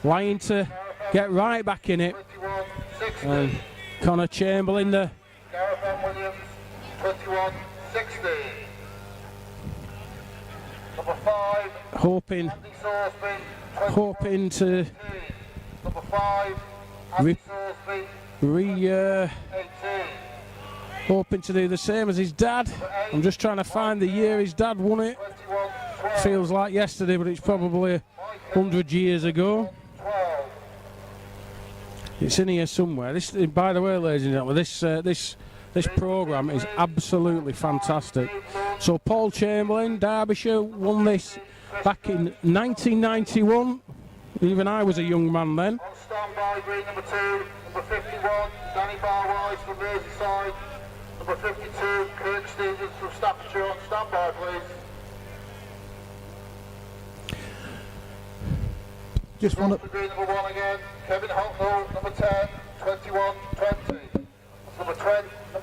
Lying to get right back in it. And Connor Chamberlain there. Williams, 21-16. Number 5, hoping to number 5, hoping to do the same as his dad. I'm just trying to find the year his dad won it. Feels like yesterday, but it's probably 100 years ago. It's in here somewhere. This, by the way, ladies and gentlemen, this programme is absolutely fantastic. So Paul Chamberlain, Derbyshire, won this back in 1991. Even I was a young man then. On standby, green number 2, number 51, Danny Barwise from Merseyside. Number 52, Kirk Stevens from Staffordshire. On standby, please. Just want to... Green number 1 again, Kevin Hocknall, number 10, 21-20. Number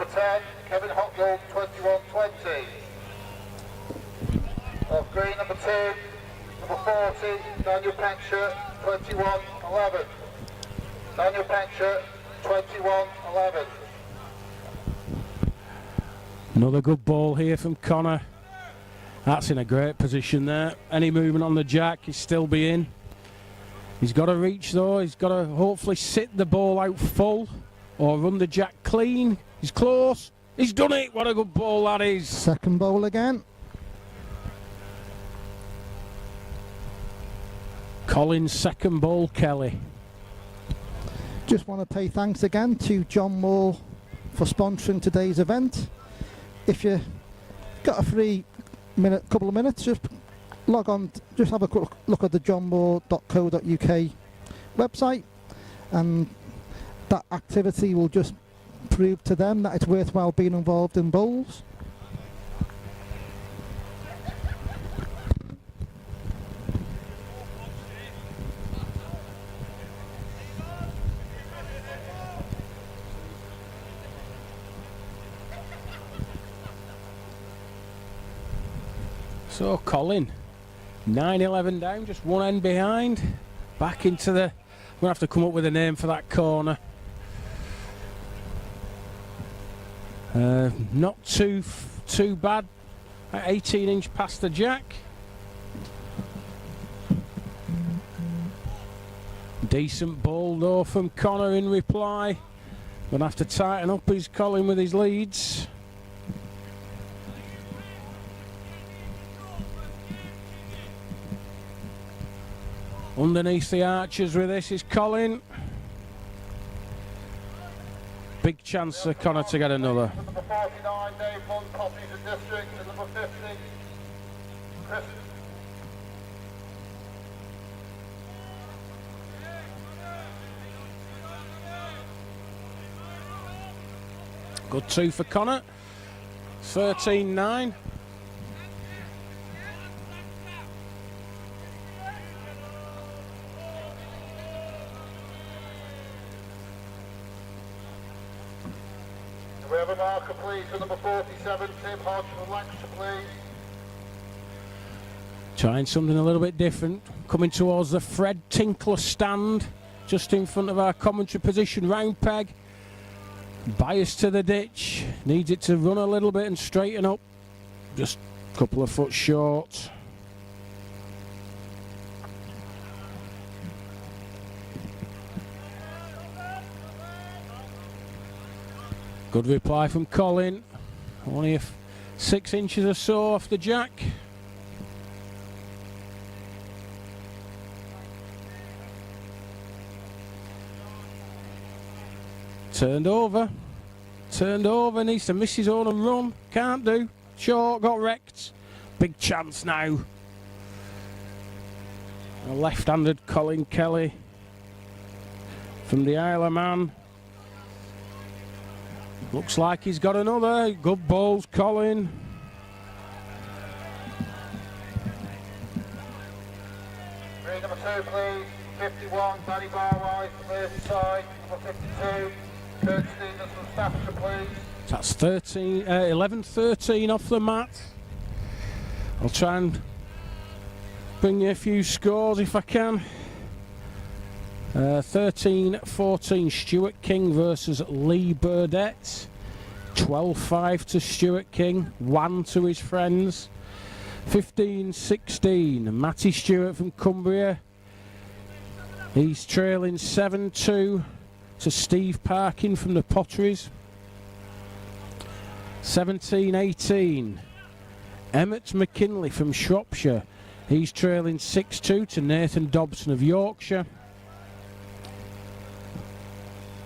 10, Kevin Hocknall, 21-20. Of green number 2, number 40, Daniel Pencher, 21-11. Daniel Pencher, 21-11. Another good ball here from Connor. That's in a great position there. Any movement on the jack, he's still be in. He's got to reach though. He's got to hopefully sit the ball out full or run the jack clean. He's close. He's done it. What a good ball that is. Second bowl again. Colin's second ball, Kelly. Just want to pay thanks again to John Moore for sponsoring today's event. If you got a couple of minutes, just log on, just have a quick look at the johnmoore.co.uk website, and that activity will just prove to them that it's worthwhile being involved in bowls. So Colin, 9-11 down, just one end behind. Back into the... We're going to have to come up with a name for that corner. Not too bad. 18-inch past the jack. Decent ball though from Connor in reply. Going to have to tighten up his Colin with his leads. Underneath the archers with this is Colin. Big chance for Connor to get another. Number 49, Dave Hunt, copies of district, and number 50, Chris. Good two for Connor. 13-9. We have a marker, please, for number 47, Tim Hodge from Lancashire, please. Trying something a little bit different. Coming towards the Fred Tinkler stand, just in front of our commentary position. Round peg. Bias to the ditch. Needs it to run a little bit and straighten up. Just a couple of foot short. Good reply from Colin. Only 6 inches or so off the jack. Turned over, needs to miss his own and run, can't do, short, got wrecked, big chance now. A left-handed Colin Kelly from the Isle of Man. Looks like he's got another, good balls Colin. Green number 2, please, 51, Danny Barwise from Merseyside, number 52. Kurt Stevens from Staffordshire, please. That's 11-13 off the mat. I'll try and bring you a few scores if I can. 13-14 Stuart King versus Lee Burdett. 12-5 to Stuart King, 1 to his friends. 15-16 Matty Stewart from Cumbria. He's trailing 7-2 to Steve Parkin from the Potteries. 17-18 Emmett McKinley from Shropshire. He's trailing 6-2 to Nathan Dobson of Yorkshire.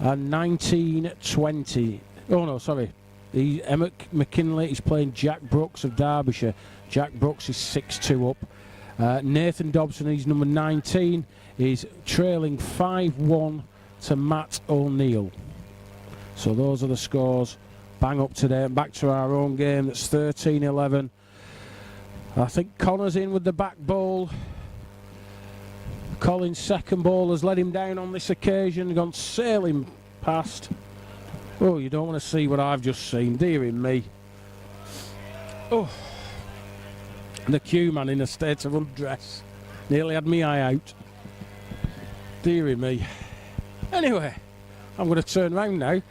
And 19-20. Oh no, sorry. Emmett McKinley is playing Jack Brooks of Derbyshire. Jack Brooks is 6-2 up. Nathan Dobson, he's number 19, is trailing 5-1 to Matt O'Neill. So those are the scores. Bang up today. Back to our own game. That's 13-11. I think Connor's in with the back ball. Colin's second ball has let him down on this occasion. Gone sailing past. Oh, you don't want to see what I've just seen. Dearie me. Oh. The cue man in a state of undress. Nearly had me eye out. Dearie me. Anyway, I'm going to turn round now.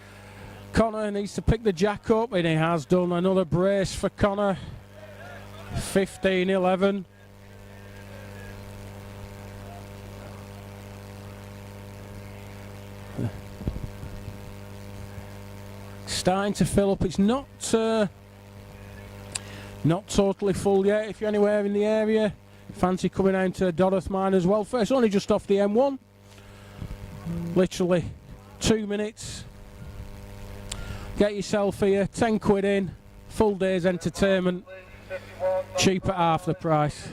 Connor needs to pick the jack up, and he has done. Another brace for Connor. 15-11. Starting to fill up. It's not totally full yet. If you're anywhere in the area, fancy coming down to Dodworth mine as well. First, only just off the M1. Literally 2 minutes. Get yourself here, 10 quid in, full day's entertainment, cheap at half the price.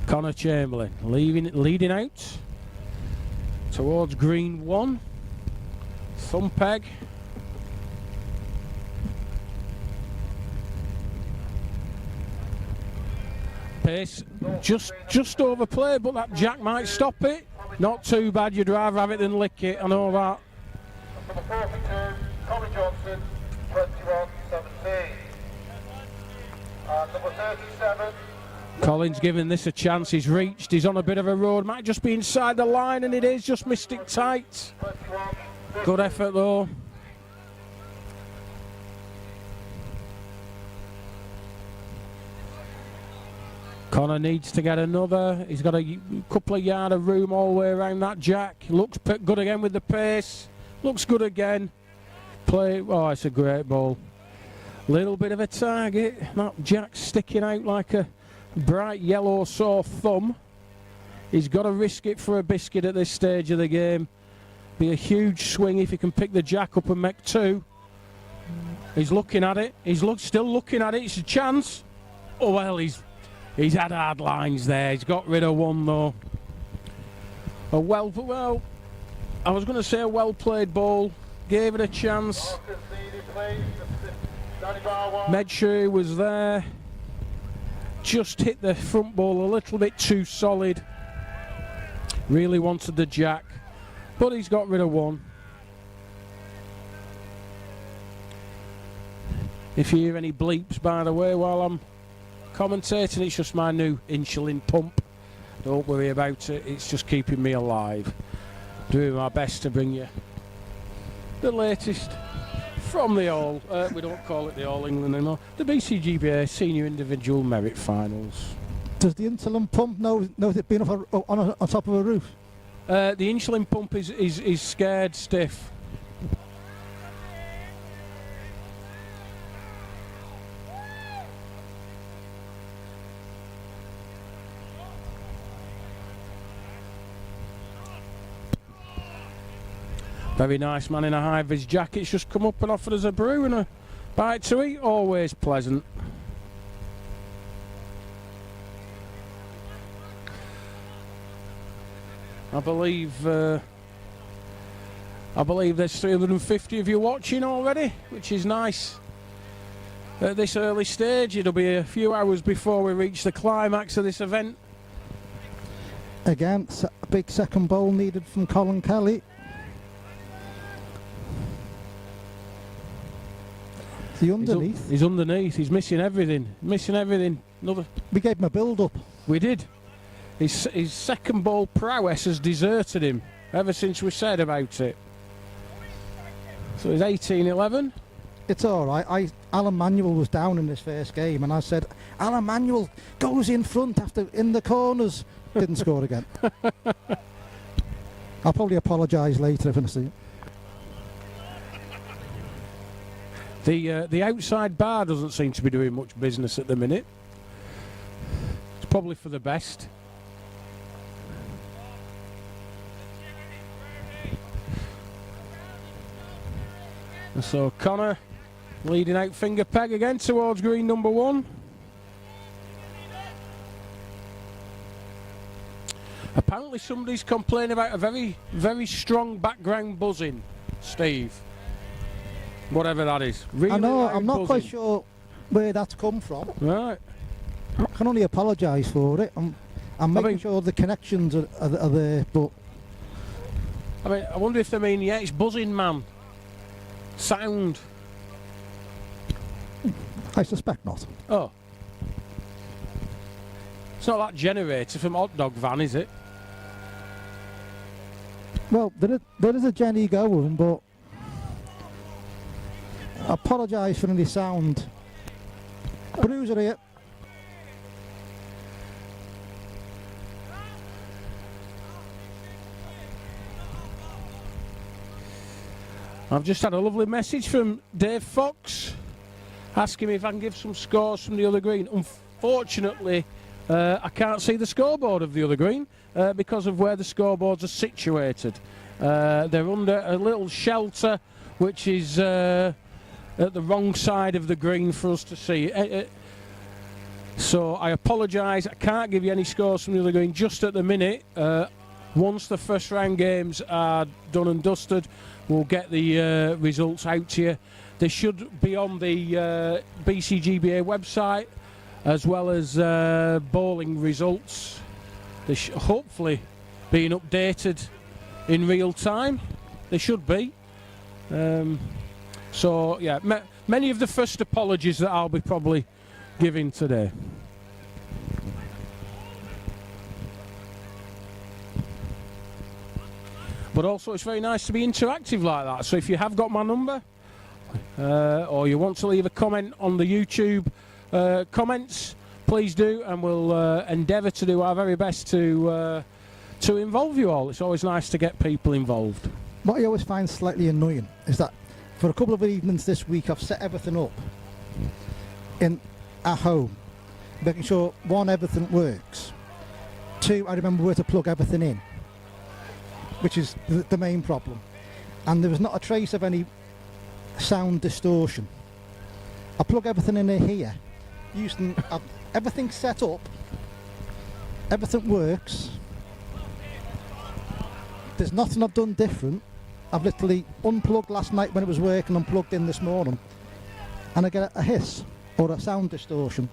Connor Chamberlain leading out towards green 1. Thumb peg. Pace just overplayed, but that jack might stop it. Not too bad, you'd rather have it than lick it, I know that. Number 42, Colin Johnson, 21-17. And number 37. Colin's giving this a chance, he's reached, he's on a bit of a road, might just be inside the line, and it is, just missed it tight. Good effort though. Connor needs to get another. He's got a couple of yard of room all the way around that jack. Looks good again with the pace. Looks good again. Play. Oh, it's a great ball. Little bit of a target. That jack sticking out like a bright yellow sore thumb. He's got to risk it for a biscuit at this stage of the game. Be a huge swing if he can pick the jack up and make 2. He's looking at it. He's still looking at it. It's a chance. Oh well, He's had hard lines there. He's got rid of 1 though. I was going to say a well-played ball. Gave it a chance. Made sure he was there. Just hit the front ball a little bit too solid. Really wanted the jack, but he's got rid of 1. If you hear any bleeps, by the way, while I'm commentating, it's just my new insulin pump. Don't worry about it, it's just keeping me alive. Doing my best to bring you the latest from the All, we don't call it the All England anymore, the BCGBA Senior Individual Merit Finals. Does the insulin pump know it's been on top of a roof? The insulin pump is scared stiff. Very nice man in a high-vis jacket's just come up and offered us a brew and a bite to eat. Always pleasant. I believe there's 350 of you watching already, which is nice. At this early stage, it'll be a few hours before we reach the climax of this event. Again, a big second bowl needed from Colin Kelly. He's underneath. He's underneath. He's missing everything. We gave him a build-up. We did. His second ball prowess has deserted him ever since we said about it. So he's 18-11. It's all right. Alan Manuel was down in this first game, and I said, Alan Manuel goes in front after in the corners. Didn't score again. I'll probably apologise later if I see it. The outside bar doesn't seem to be doing much business at the minute. It's probably for the best. And so Connor leading out finger peg again towards green number 1. Apparently somebody's complaining about a very, very strong background buzzing, Steve. Whatever that is. Really I know, I'm not buzzing. quite sure where that's come from. Right. I can only apologise for it. I'm making sure the connections are there, but... I wonder if they mean, yeah, it's buzzing, man. Sound. I suspect not. Oh. It's not that generator from Hot Dog Van, is it? Well, there is a Jenny going, but... I apologise for any sound. Bruiser here. I've just had a lovely message from Dave Fox. ask him if I can give some scores from the other green. Unfortunately, I can't see the scoreboard of the other green because of where the scoreboards are situated. They're under a little shelter which is at the wrong side of the green for us to see. So I apologise, I can't give you any scores from the other green just at the minute. Once the first round games are done and dusted, we'll get the results out to you. They should be on the BCGBA website, as well as bowling results. They hopefully being updated in real time. They should be. So yeah, many of the first apologies that I'll be probably giving today. But also it's very nice to be interactive like that. So if you have got my number, or you want to leave a comment on the YouTube comments, please do, and we'll endeavour to do our very best to involve you all. It's always nice to get people involved. What I always find slightly annoying is that for a couple of evenings this week I've set everything up at home, making sure, one, everything works, two, I remember where to plug everything in, which is the main problem, and there was not a trace of any sound distortion. I plug everything in here, using everything set up, everything works, there's nothing I've done different. I've literally unplugged last night when it was working and plugged in this morning, and I get a hiss or a sound distortion.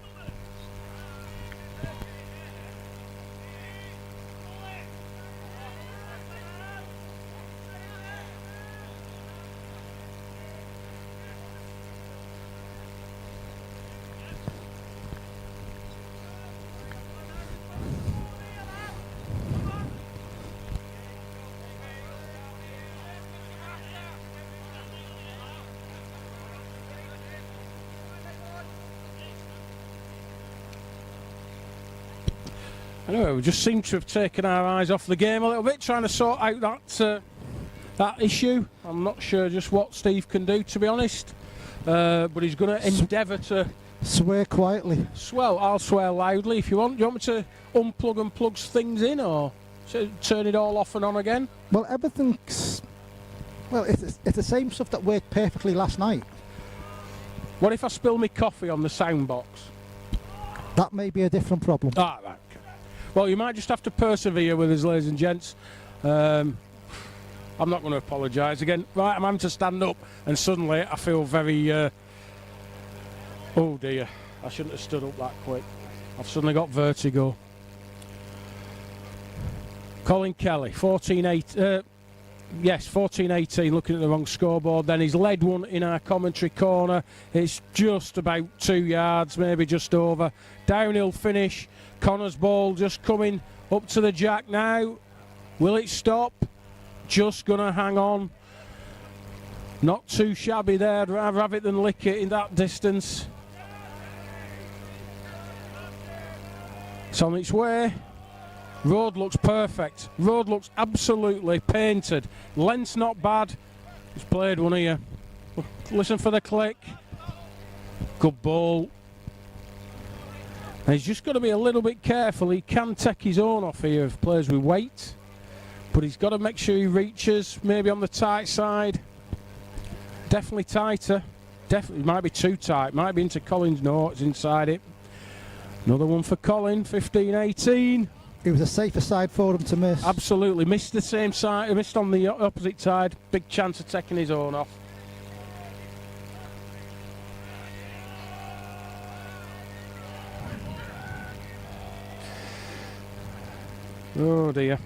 Anyway, we just seem to have taken our eyes off the game a little bit, trying to sort out that issue. I'm not sure just what Steve can do, to be honest, but he's going to endeavour to swear quietly. Well, I'll swear loudly if you want. Do you want me to unplug and plug things in, or turn it all off and on again? Well, everything's... Well, it's the same stuff that worked perfectly last night. What if I spill my coffee on the sound box? That may be a different problem. Ah, right. Well, you might just have to persevere with us, ladies and gents. I'm not going to apologise again. Right, I'm having to stand up, and suddenly I feel very... oh dear, I shouldn't have stood up that quick. I've suddenly got vertigo. Colin Kelly, 14-8... yes, 14-18, looking at the wrong scoreboard. Then he's led one in our commentary corner. It's just about 2 yards, maybe just over. Downhill finish. Connor's ball just coming up to the jack now. Will it stop? Just going to hang on. Not too shabby there. I'd rather have it than lick it in that distance. It's on its way. Road looks perfect. Road looks absolutely painted. Length's not bad. He's played one here. Listen for the click. Good ball. And he's just got to be a little bit careful. He can take his own off here if plays with weight. But he's got to make sure he reaches, maybe on the tight side. Definitely tighter. Definitely, might be too tight. Might be into Colin's. No, it's inside it. Another one for Colin, 15-18. It was a safer side for him to miss. Absolutely. Missed the same side, missed on the opposite side. Big chance of taking his own off. Oh dear.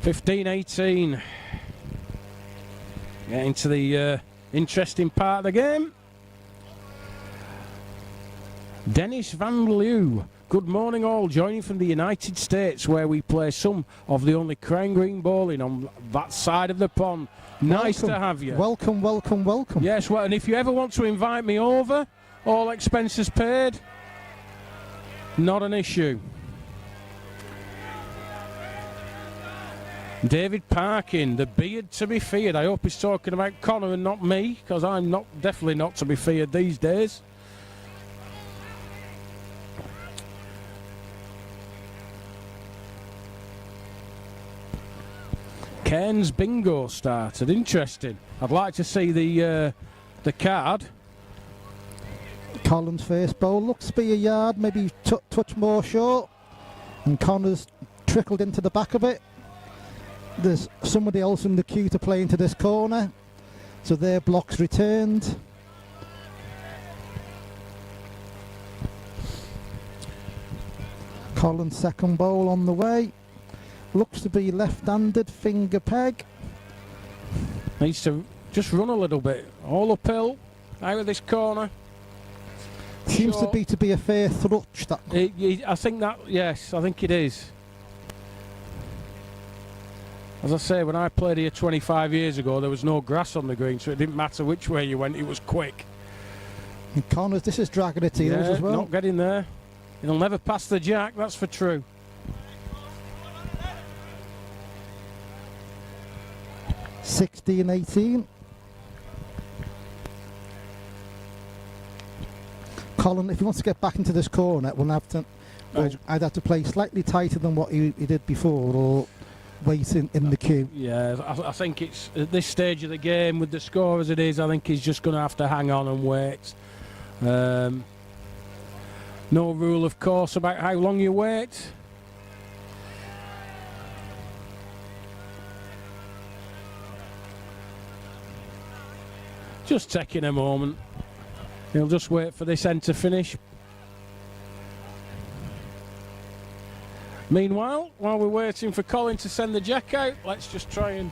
15-18. Getting to the interesting part of the game. Dennis Van Leeuw. Good morning all, joining from the United States, where we play some of the only crown green bowling on that side of the pond. Nice to have you. Welcome, welcome, welcome. Yes, well, and if you ever want to invite me over, all expenses paid, not an issue. David Parkin, the beard to be feared. I hope he's talking about Connor and not me, because I'm definitely not to be feared these days. Cairns bingo started. Interesting. I'd like to see the card. Colin's first bowl looks to be a yard, maybe touch more short, and Connor's trickled into the back of it. There's somebody else in the queue to play into this corner, so their block's returned. Colin's second bowl on the way. Looks to be left-handed finger peg. Needs to just run a little bit. All uphill, out of this corner. Seems to be a fair thrutch. That I think that, yes, I think it is. As I say, when I played here 25 years ago, there was no grass on the green, so it didn't matter which way you went, it was quick. And Connors, this is dragging it heels as well. Not getting there. He'll never pass the jack, that's for true. (16-18). Colin, if he wants to get back into this corner, I'd have to play slightly tighter than what he did before, or wait in the queue. Yeah, I think it's at this stage of the game with the score as it is. I think he's just going to have to hang on and wait. No rule, of course, about how long you wait. Just taking a moment. He'll just wait for this end to finish. Meanwhile, while we're waiting for Colin to send the jack out, let's just try and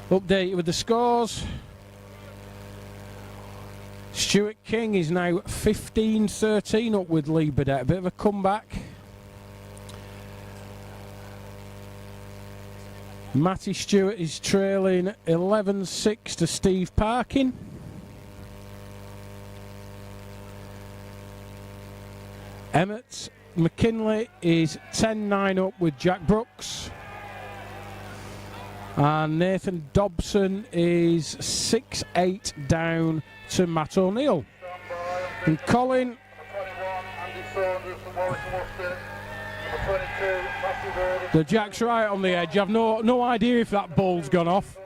update you with the scores. Stuart King is now 15-13 up with Lee Burdett. A bit of a comeback. Matty Stewart is trailing 11-6 to Steve Parkin. Emmett McKinley is 10-9 up with Jack Brooks. And Nathan Dobson is 6-8 down to Matt O'Neill. And Colin. The jack's right on the edge. I've no idea if that ball's gone off.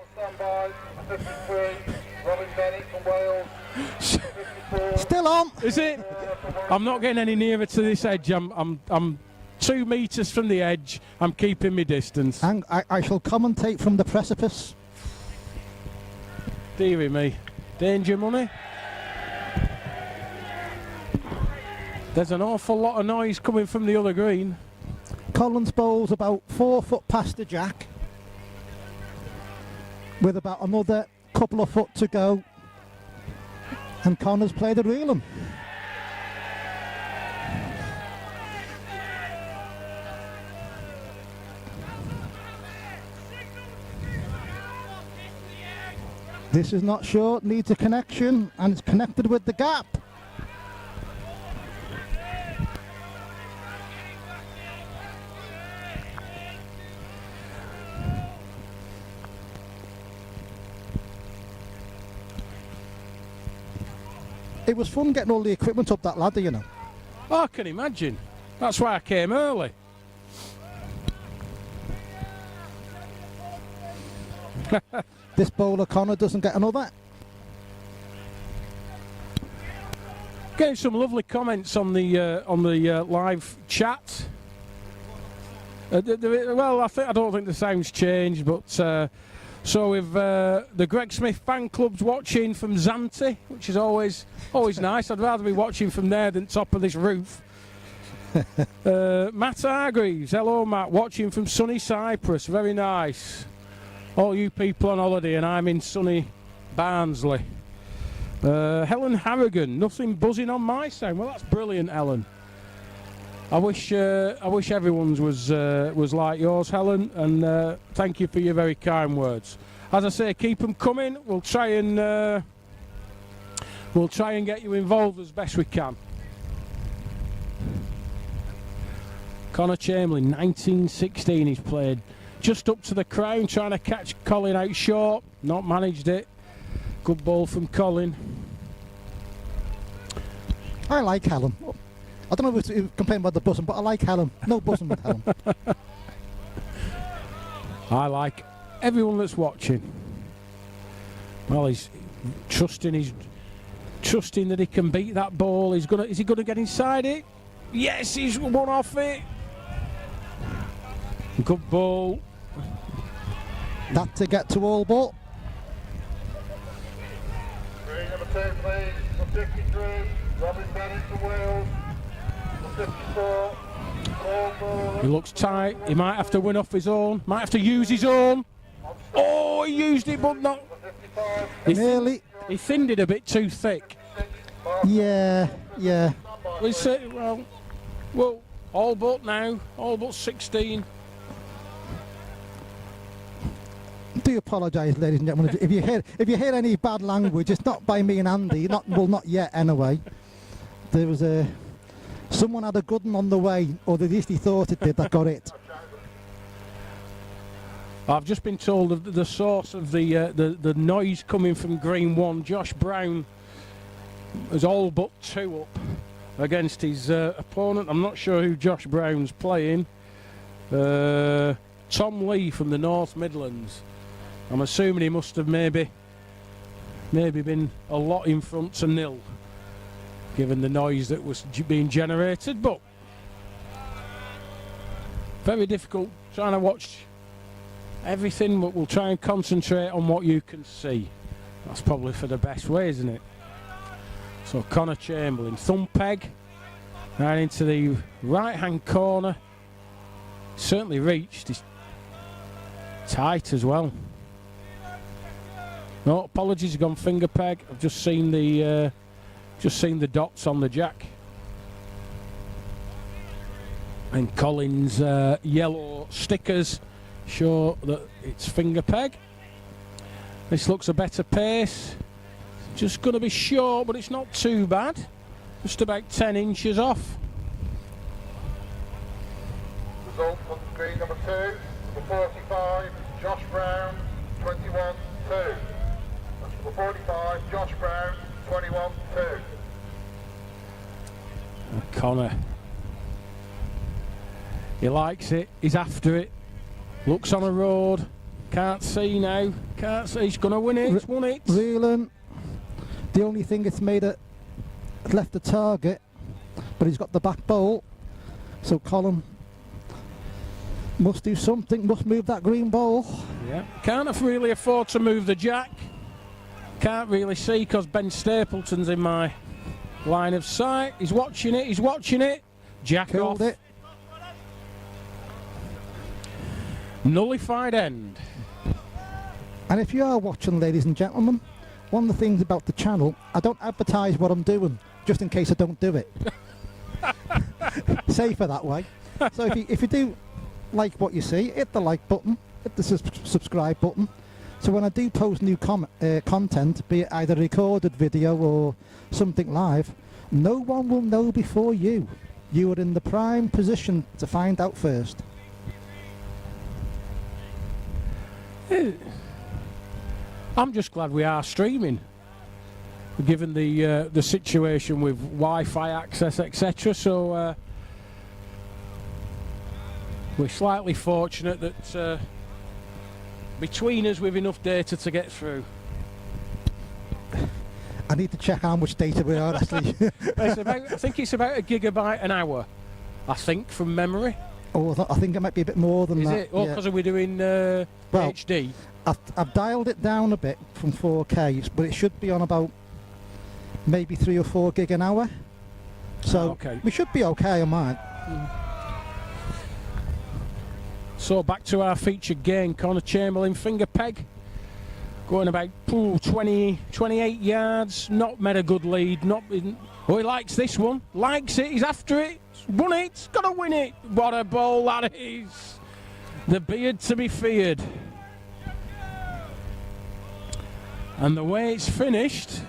Still on. Is it? I'm not getting any nearer to this edge. I'm 2 metres from the edge. I'm keeping my distance. And I shall commentate from the precipice. Dearie me. Danger money. There's an awful lot of noise coming from the other green. Colin's bowl's about 4 foot past the jack, with about another couple of foot to go, and Connor's played a reeling. This is not short, needs a connection, and it's connected with the gap. It was fun getting all the equipment up that ladder, you know. Oh, I can imagine. That's why I came early. This bowler Connor doesn't get another. Getting some lovely comments on the live chat. Well, I don't think the sound's changed, but so with the Greg Smith fan club's watching from Zante, which is always nice. I'd rather be watching from there than top of this roof. Matt Hargreaves, hello Matt, watching from sunny Cyprus, very nice. All you people on holiday and I'm in sunny Barnsley. Helen Harrigan, nothing buzzing on my sound. Well, that's brilliant, Helen. I wish everyone's was like yours, Helen, and thank you for your very kind words. As I say, keep them coming. We'll try and get you involved as best we can. Connor Chamberlain, 1916, he's played just up to the crown, trying to catch Colin out short. Not managed it. Good ball from Colin. I like Helen. I don't know if you complain about the buzzing, but I like Helen. No buzzing with Helen. I like everyone that's watching. Well, he's trusting that he can beat that ball. Is he gonna get inside it? Yes, he's one off it. Good ball. That to get to all but. Green number 2, please. Number 53, Robin Bennett from Wales. Number 54, Paul Moore. He looks tight. He might have to win off his own. Might have to use his own. Oh, he used it, but not. Nearly. He thinned it a bit too thick. Yeah. We say, well, all but now. All but 16. Do apologise, ladies and gentlemen, if you hear any bad language. It's not by me and Andy. Not yet anyway. There was someone had a good one on the way, or at least he thought it did. That got it. I've just been told of the source of the noise coming from Green 1. Josh Brown is all but 2 up against his opponent. I'm not sure who Josh Brown's playing. Tom Lee from the North Midlands. I'm assuming he must have maybe been a lot in front to 0, given the noise that was being generated. But very difficult trying to watch everything, but we'll try and concentrate on what you can see. That's probably for the best way, isn't it? So Connor Chamberlain, thumb peg right into the right hand corner. Certainly reached. He's tight as well. No apologies, he's gone finger peg. I've just seen the dots on the jack. And Colin's yellow stickers show that it's finger peg. This looks a better pace. Just going to be short, but it's not too bad. Just about 10 inches off. Result on screen number 2, number 45, Josh Brown, 21-2. That's number 45, Josh Brown, 21-2. Connor. He likes it. He's after it. Looks on a road. Can't see now. Can't see. He's going to win it. He's won it. Reeling. The only thing it's made it left the target, but he's got the back bowl. So Colin must do something. Must move that green ball. Yeah. Can't really afford to move the jack. Can't really see because Ben Stapleton's in my line of sight. He's watching it. He's watching it. Jack Killed off. it. Nullified end. And if you are watching, ladies and gentlemen, one of the things about the channel, I don't advertise what I'm doing, just in case I don't do it. Safer that way. So if you do like what you see, hit the like button, hit the subscribe button. So when I do post new content, be it either a recorded video or something live, no one will know before you. You are in the prime position to find out first. I'm just glad we are streaming, given the situation with Wi-Fi access, etc. So we're slightly fortunate that between us we've enough data to get through. I need to check how much data we are actually. I think it's about a gigabyte an hour, I think, from memory. Oh, I think it might be a bit more than that. Is it? Oh, because we're doing HD? I've dialed it down a bit from 4K, but it should be on about maybe 3 or 4 gig an hour. So okay. We should be okay on mine. So back to our featured game, Connor Chamberlain finger peg. Going about 28 yards, not made a good lead, oh, he likes this one, likes it, he's after it, he's won it, he's got to win it. What a ball that is. The beard to be feared. And the way it's finished,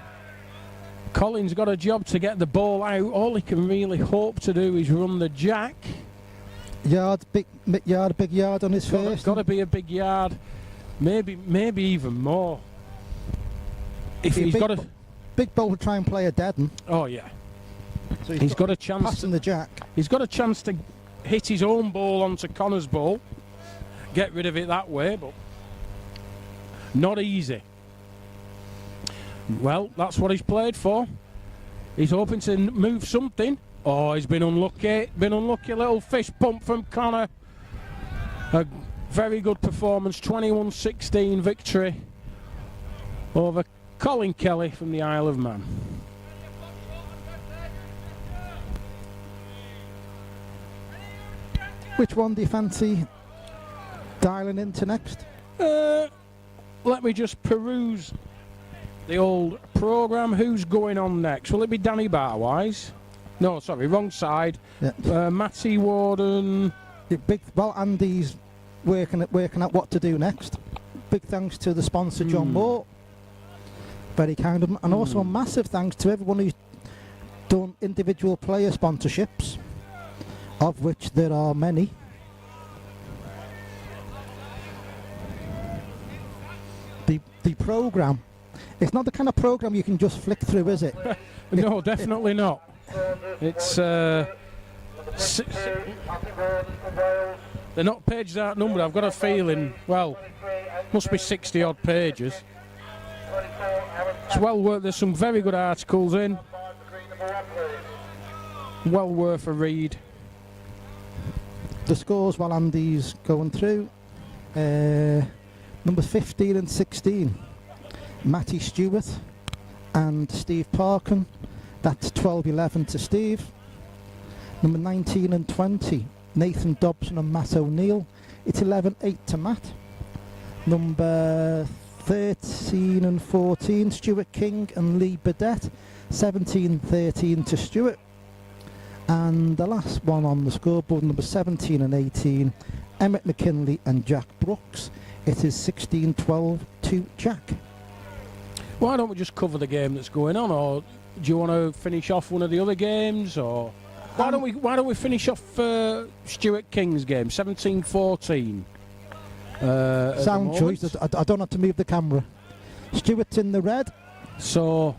Colin's got a job to get the ball out. All he can really hope to do is run the jack. big yard on his face. Got to be a big yard, maybe even more. If he's got a big ball to try and play a dead one. Oh yeah. So he's got a chance. Passing the jack. He's got a chance to hit his own ball onto Connor's ball, get rid of it that way, but not easy. Well, that's what he's played for. He's hoping to move something. Oh, he's been unlucky. Little fist pump from Connor. A very good performance. 21-16 victory over Colin Kelly from the Isle of Man. Which one do you fancy dialing into next? Let me just peruse the old programme. Who's going on next? Will it be Danny Barwise? No, sorry, wrong side. Yeah. Matty Warden. Well, Andy's working out what to do next. Big thanks to the sponsor, John Moore. Very kind of him. And also a massive thanks to everyone who's done individual player sponsorships, of which there are many. The programme, it's not the kind of programme you can just flick through, is it? No, definitely not. It's they're not pages outnumbered. I've got a feeling, well, must be 60 odd pages. It's well worth. There's some very good articles in. Well worth a read. The scores while Andy's going through. Numbers 15 and 16, Matty Stewart and Steve Parkin. That's 12-11 to Steve. Number 19 and 20, Nathan Dobson and Matt O'Neill. It's 11-8 to Matt. Number 13 and 14, Stuart King and Lee Burdett. 17-13 to Stuart. And the last one on the scoreboard, number 17 and 18, Emmett McKinley and Jack Brooks. It is 16-12 to Jack. Why don't we just cover the game that's going on, or do you want to finish off one of the other games, or why don't we finish off Stuart King's game, 17-14? Sound choice. I don't have to move the camera. Stuart's in the red. So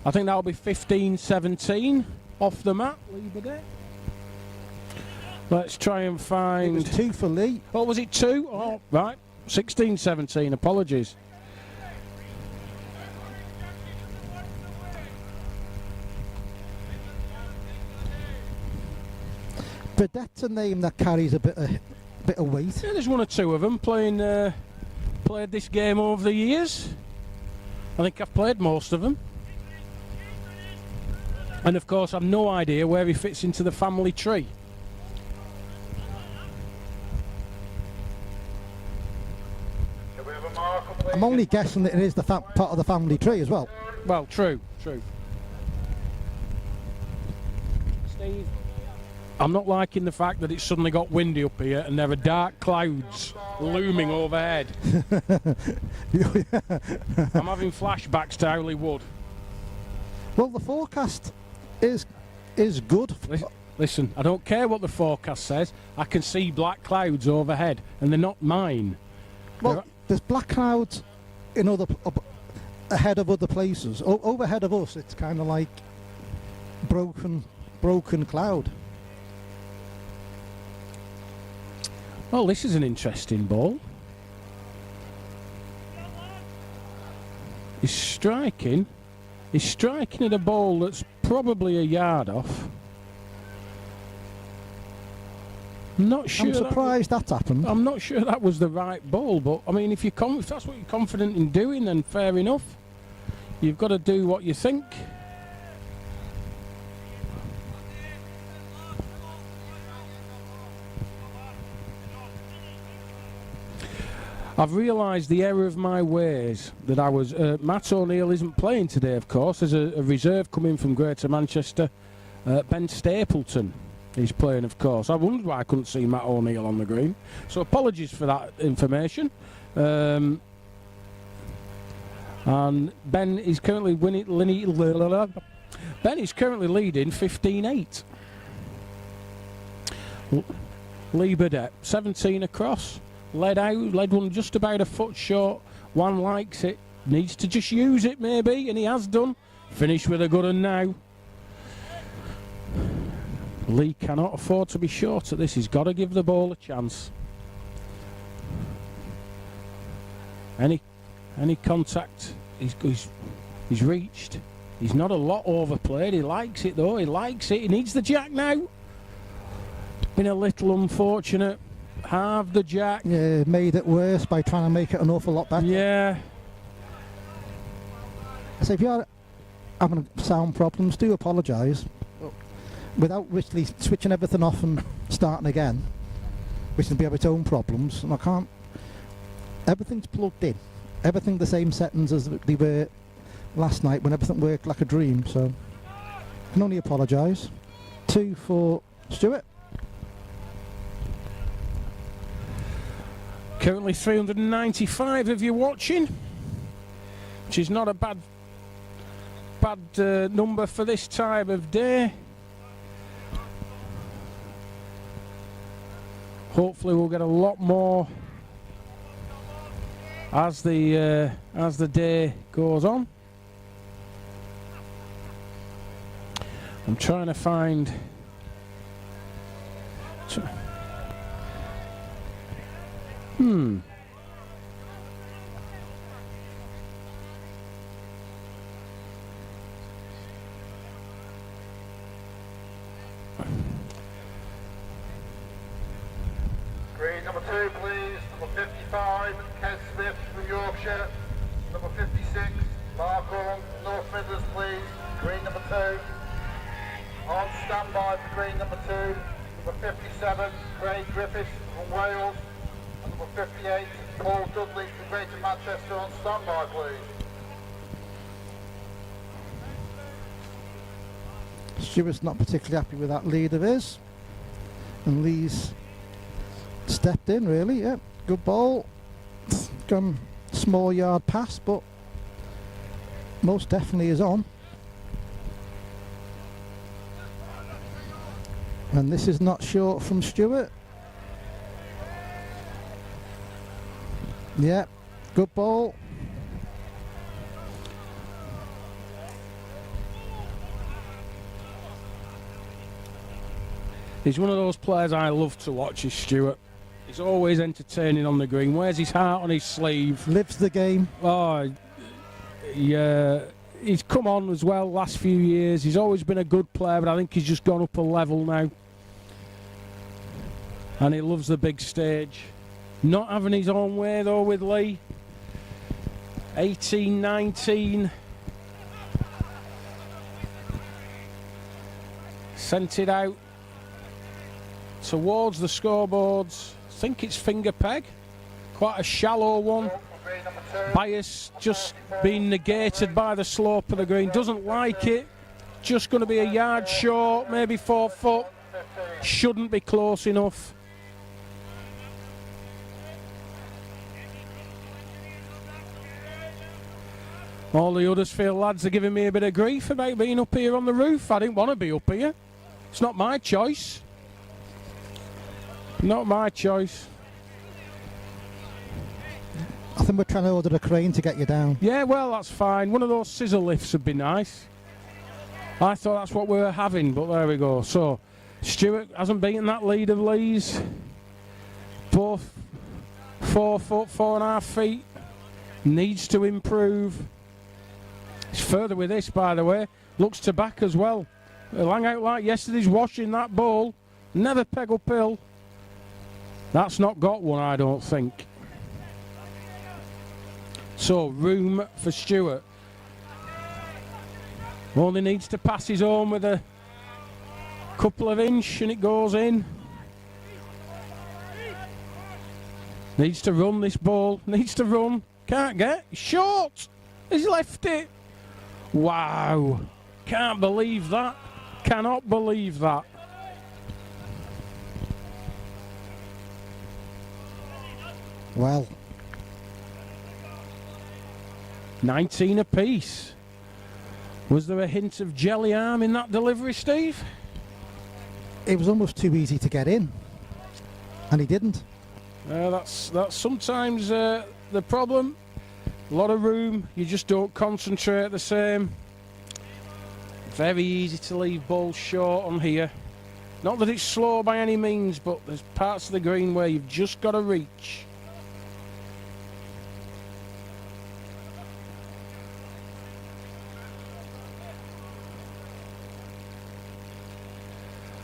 I think that'll be 15-17 off the mat. Let's try and find. It was 2 for Lee. Oh, was it 2? Oh, right. 16-17. Apologies. Burdett's a name that carries a bit of weight. Yeah, there's one or two of them played this game over the years. I think I've played most of them. And of course, I've no idea where he fits into the family tree. I'm only guessing that it is the part of the family tree as well. Well, true. Steve, I'm not liking the fact that it's suddenly got windy up here and there are dark clouds looming overhead. I'm having flashbacks to Howley Wood. Well, the forecast is good. Listen, I don't care what the forecast says. I can see black clouds overhead, and they're not mine. Well, there's black clouds in ahead of other places. Overhead of us, it's kind of like broken cloud. Well, this is an interesting ball. He's striking at a ball that's probably a yard off. I'm surprised that's happened. I'm not sure that was the right ball, but I mean, if that's what you're confident in doing, then fair enough. You've got to do what you think. I've realised the error of my ways, that I was... Matt O'Neill isn't playing today, of course. There's a reserve coming from Greater Manchester. Ben Stapleton is playing, of course. I wondered why I couldn't see Matt O'Neill on the green. So apologies for that information. And Ben is currently leading 15-8. Lee Burdett, 17 across. Led one just about a foot short. One likes it. Needs to just use it maybe, and he has done. Finished with a good one now. Lee cannot afford to be short at this. He's got to give the ball a chance. Any contact, he's reached. He's not a lot overplayed. He likes it though. He likes it. He needs the jack now. Been a little unfortunate. Halve the jack. Yeah, made it worse by trying to make it an awful lot better. Yeah. So if you're having sound problems, do apologise. Without literally switching everything off and starting again, which will be have its own problems, and I can't. Everything's plugged in. Everything the same settings as they were last night when everything worked like a dream. So I can only apologise. 2 for Stuart. Currently 395 of you watching, which is not a bad number for this time of day. Hopefully we'll get a lot more as the day goes on. I'm trying to find. Green number 2, please. Number 55, Kes Smith from Yorkshire. Number 56, Mark Owen from North Midlands, please. Green number 2. On standby for green number 2. Number 57, Craig Griffiths from Wales. And number 58, Paul Dudley from Greater Manchester on standby, please. Stuart's not particularly happy with that lead of his. And Lee's stepped in really, yeah. Good ball. Gone small yard pass, but most definitely is on. And this is not short from Stuart. Yeah, good ball. He's one of those players I love to watch, is Stuart. He's always entertaining on the green. Wears his heart on his sleeve. Lives the game. Oh, yeah. He's come on as well last few years. He's always been a good player, but I think he's just gone up a level now. And he loves the big stage. Not having his own way though with Lee. 18-19. Sent it out towards the scoreboards. I think it's finger peg. Quite a shallow one. Bias just being negated by the slope of the green. Doesn't like it. Just going to be a yard short, maybe 4 foot. Shouldn't be close enough. All the Huddersfield lads are giving me a bit of grief about being up here on the roof. I didn't want to be up here. It's not my choice. Not my choice. I think we're trying to order a crane to get you down. Yeah, well, that's fine. One of those scissor lifts would be nice. I thought that's what we were having, but there we go. So, Stuart hasn't beaten that lead of Lee's. Both 4 foot, 4.5 feet. Needs to improve. He's further with this, by the way. Looks to back as well. Lang out like yesterday's washing that ball. Never peg uphill. That's not got one, I don't think. So, room for Stuart. Only needs to pass his own with a couple of inch and it goes in. Needs to run this ball. Needs to run. Can't get. Short. He's left it. Wow. Can't believe that. Cannot believe that. Well. 19 apiece. Was there a hint of jelly arm in that delivery, Steve? It was almost too easy to get in. And he didn't. That's sometimes the problem. A lot of room, you just don't concentrate the same. Very easy to leave balls short on here. Not that it's slow by any means, but there's parts of the green where you've just got to reach.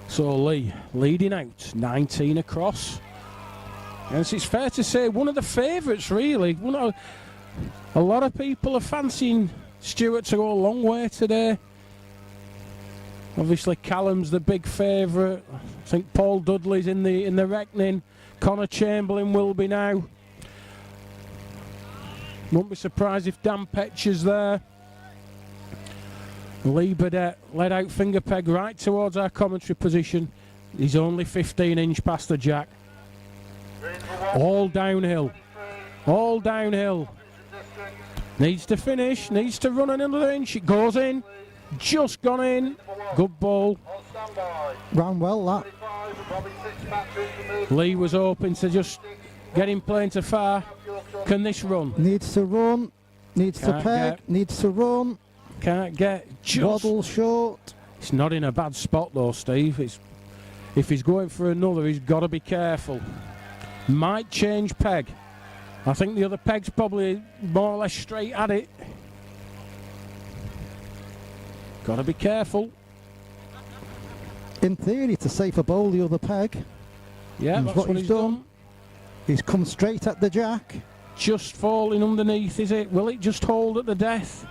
So Lee leading out, 19 across. And it's fair to say one of the favourites really. A lot of people are fancying Stewart to go a long way today. Obviously Callum's the big favourite. I think Paul Dudley's in the reckoning. Connor Chamberlain will be now. Won't be surprised if Dan Petcher's there. Lee Burdett led out finger peg right towards our commentary position. He's only 15 inch past the jack. All downhill. All downhill. Needs to finish. Needs to run another inch. It goes in. Just gone in. Good ball. Ran well, that. Lee was hoping to just get him playing to far. Can this run? Needs to run. Needs to peg. Needs to run. Can't get. Just Waddle short. It's not in a bad spot though, Steve. If he's going for another, he's got to be careful. Might change peg. I think the other peg's probably more or less straight at it. Got to be careful. In theory, it's a safer bowl, the other peg. Yeah, that's what he's done. He's come straight at the jack. Just falling underneath, is it? Will it just hold at the death?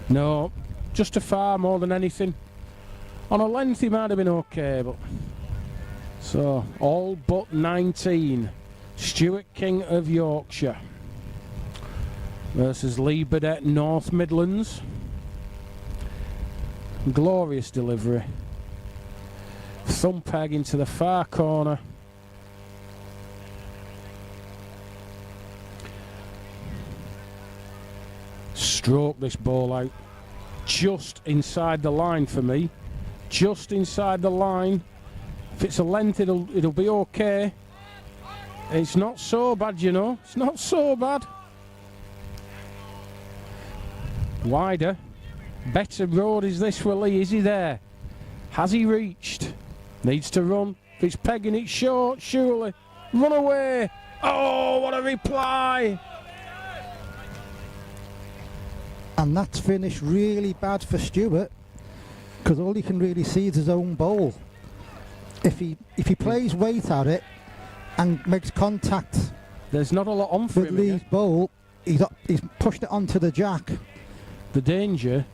No, just a far more than anything. On a length, he might have been okay, but... So, all but 19. Stuart King of Yorkshire versus Lee Burdett, North Midlands. Glorious delivery. Thumb peg into the far corner. Stroke this ball out. Just inside the line for me. Just inside the line. If it's a length, it'll be okay. It's not so bad, you know. It's not so bad. Wider. Better road is this for Lee. Is he there? Has he reached? Needs to run. If it's pegging it short, surely. Run away. Oh, what a reply. And that's finished really bad for Stewart, because all he can really see is his own bowl. If he plays weight at it and makes contact, there's not a lot on for with him. Lee's bowl, he's pushed it onto the jack. The danger,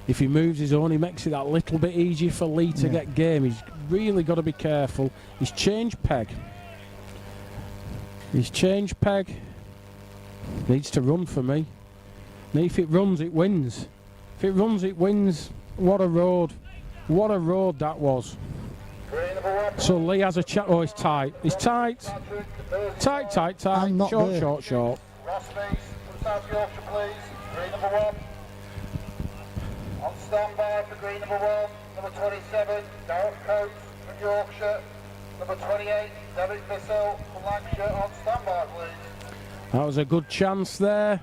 if he moves his own, he makes it that little bit easier for Lee to get game. He's really got to be careful. He's changed peg. He's changed peg. Needs to run for me. And if it runs, it wins. If it runs, it wins. What a road. What a road that was. So Lee has a chat. Oh, it's tight. It's tight. Tight, tight, tight. Short, there. short, short. Ross Mees from South Yorkshire, please. Green number 1. On standby for green number 1. Number 27, Darren Coates from Yorkshire. Number 28, Derek Bissell from Lancashire. On standby, please. That was a good chance there.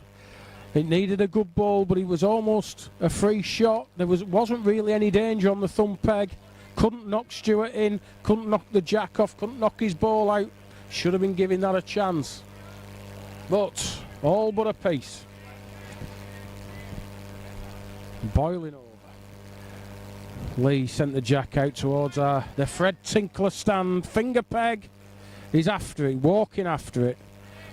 It needed a good ball, but it was almost a free shot. There wasn't really any danger on the thumb peg. Couldn't knock Stewart in, couldn't knock the jack off, couldn't knock his ball out. Should have been giving that a chance. But all but a piece. Boiling over. Lee sent the jack out towards the Fred Tinkler stand. Finger peg. He's after it, walking after it.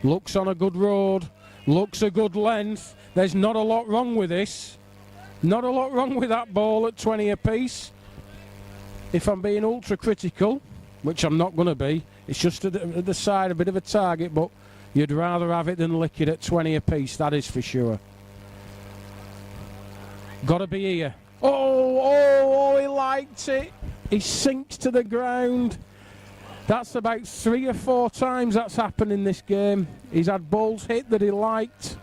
Looks on a good road. Looks a good length. There's not a lot wrong with this. Not a lot wrong with that ball at 20 apiece. If I'm being ultra critical, which I'm not going to be, it's just at the side, a bit of a target, but you'd rather have it than lick it at 20 apiece, that is for sure. Got to be here. Oh, he liked it. He sinks to the ground. That's about 3 or 4 times that's happened in this game. He's had balls hit that he liked.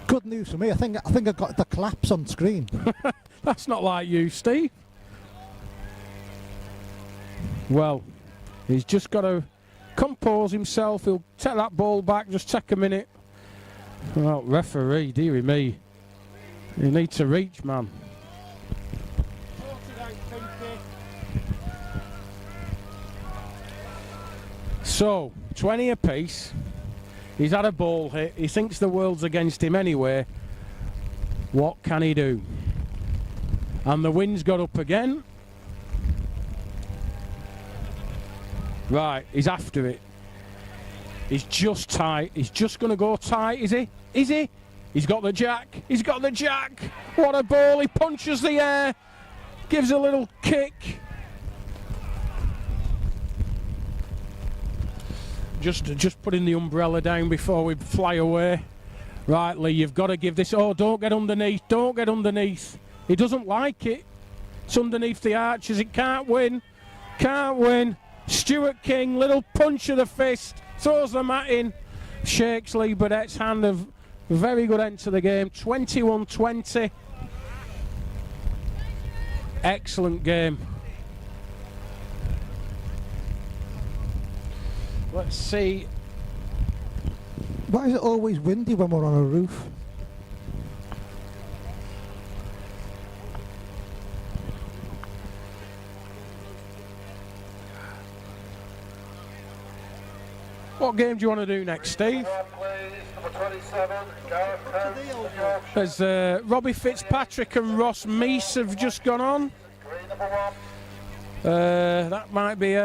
Good news for me. I think I got the collapse on screen. That's not like you, Steve. Well, he's just got to compose himself. He'll take that ball back. Just take a minute. Well, referee, dearie me. You need to reach, man. So, 20 apiece. He's had a ball hit. He thinks the world's against him anyway. What can he do? And the wind's got up again. Right, he's after it. He's just tight. He's just going to go tight, is he? Is he? He's got the jack. He's got the jack. What a ball. He punches the air. Gives a little kick. Just putting the umbrella down before we fly away. Right, Lee, you've got to give this. Oh, don't get underneath. Don't get underneath. He doesn't like it. It's underneath the arches. It can't win. Can't win. Stuart King, little punch of the fist. Throws the mat in. Shakes Lee Burdett's hand. A very good end to the game. 21-20. Excellent game. Let's see. Why is it always windy when we're on a roof? What game do you want to do next, Steve? There's Robbie Fitzpatrick and Ross Meese have just gone on. That might be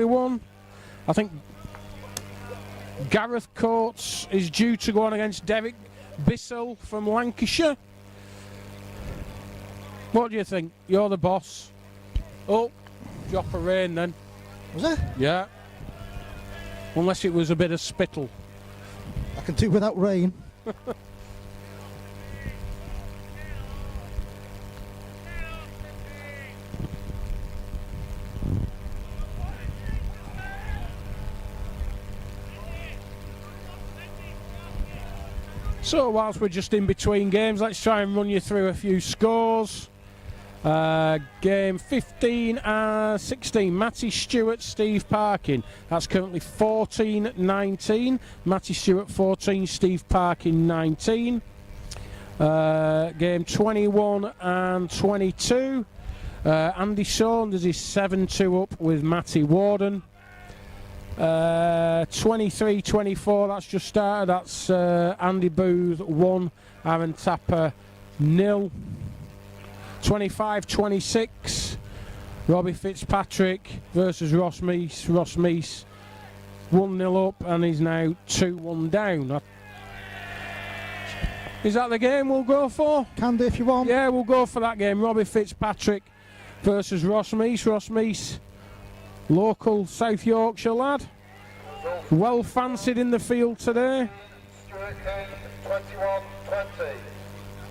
one. I think Gareth Coates is due to go on against Derek Bissell from Lancashire. What do you think? You're the boss. Oh, drop of rain then. Was it? Yeah. Unless it was a bit of spittle. I can do without rain. So whilst we're just in between games, let's try and run you through a few scores. Game 15 and 16, Matty Stewart, Steve Parkin. That's currently 14-19. Matty Stewart 14, Steve Parkin 19. Game 21 and 22. Andy Saunders is 7-2 up with Matty Warden. 23-24, that's just started. That's Andy Booth 1, Aaron Tapper 0. 25-26, Robbie Fitzpatrick versus Ross Meese. Ross Meese 1-0 up and he's now 2-1 down. Is that the game we'll go for? Can do if you want. Yeah, we'll go for that game. Robbie Fitzpatrick versus Ross Meese. Ross Meese, local South Yorkshire lad. Well fancied in the field today. Stuart King, 21-20.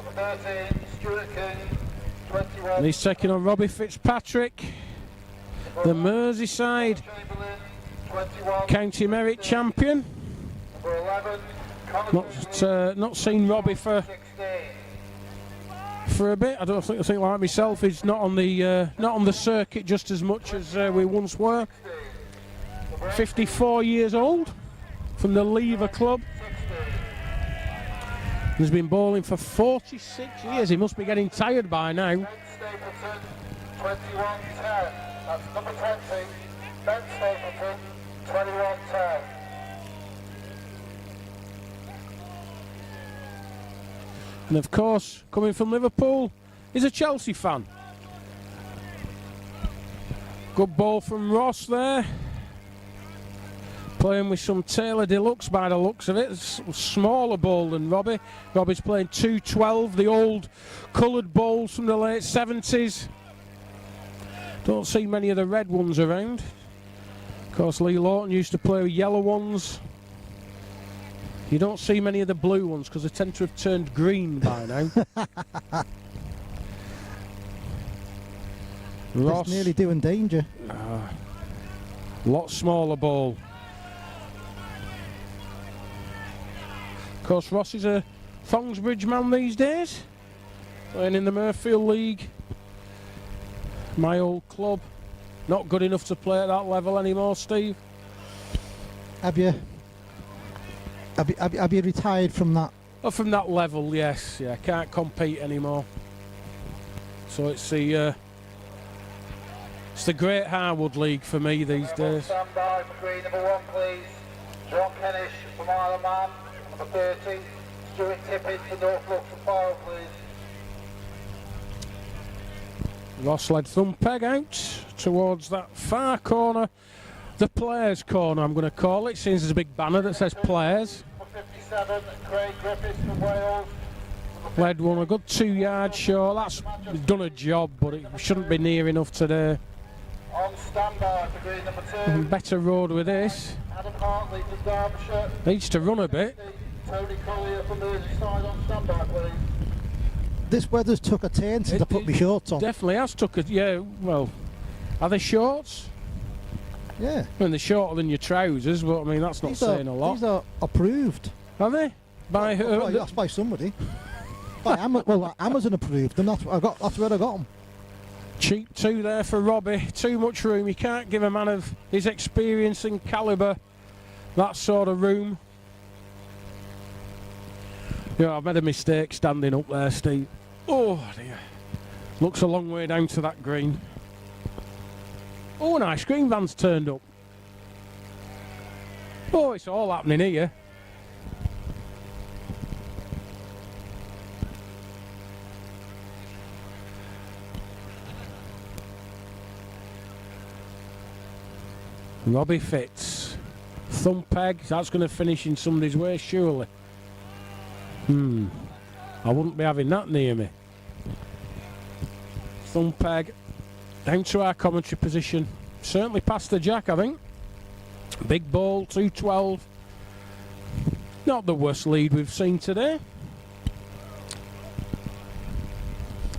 Number 13, Stuart King, 21. And he's taking on Robbie Fitzpatrick, the Merseyside County Merit champion. Number 11, Not seen Robbie for a bit. I think like myself, he's not on the circuit just as much as we once were. 54 years old, from the Lever Club. He's been bowling for 46 years. He must be getting tired by now. Ben Stapleton, 21-10. That's number 20, Ben Stapleton, 21-10. And of course, coming from Liverpool, he's a Chelsea fan. Good ball from Ross there. Playing with some Taylor Deluxe by the looks of it. It's a smaller ball than Robbie. Robbie's playing 212, the old coloured balls from the late 70s. Don't see many of the red ones around. Of course, Lee Lawton used to play with yellow ones. You don't see many of the blue ones because they tend to have turned green by now. Ross, it's nearly doing danger. Lot smaller ball. Of course, Ross is a Thongsbridge man these days, playing in the Murfield League. My old club. Not good enough to play at that level anymore, Steve. Have you retired from that? Oh, from that level, yes. Yeah, I can't compete anymore. So it's the Great Harwood League for me these days. Stand by for green number 1, please. John Kennish from Isle of Man, number 30. Stuart Tippett for North Luxon File, please. Ross led Thumpeg out towards that far corner. The players' corner, I'm going to call it, since there's a big banner that says players. Number 57, Craig Griffiths from Wales. Led one a good 2 yard short. That's done a job, but it shouldn't be near enough today. On standby for green number 2. Better road with this. Adam Hartley from Derbyshire. Needs to run a bit. Tony Collier from Merseyside on standby, please. This weather's took a turn since I put my shorts on. Definitely has took a, yeah, well, are they shorts? Yeah. I mean, they're shorter than your trousers, but I mean, that's not saying a lot. These are approved. Are they? By well, that's by somebody. By Amazon approved them. That's where I got them. Cheap 2 there for Robbie. Too much room. You can't give a man of his experience and calibre that sort of room. Yeah, I've made a mistake standing up there, Steve. Oh dear. Looks a long way down to that green. Oh, an ice cream van's turned up. Oh, it's all happening here. Robbie Fitz. Thumpeg, that's going to finish in somebody's way, surely. I wouldn't be having that near me. Thumpeg down to our commentary position. Certainly past the jack, I think. Big ball, 212. Not the worst lead we've seen today.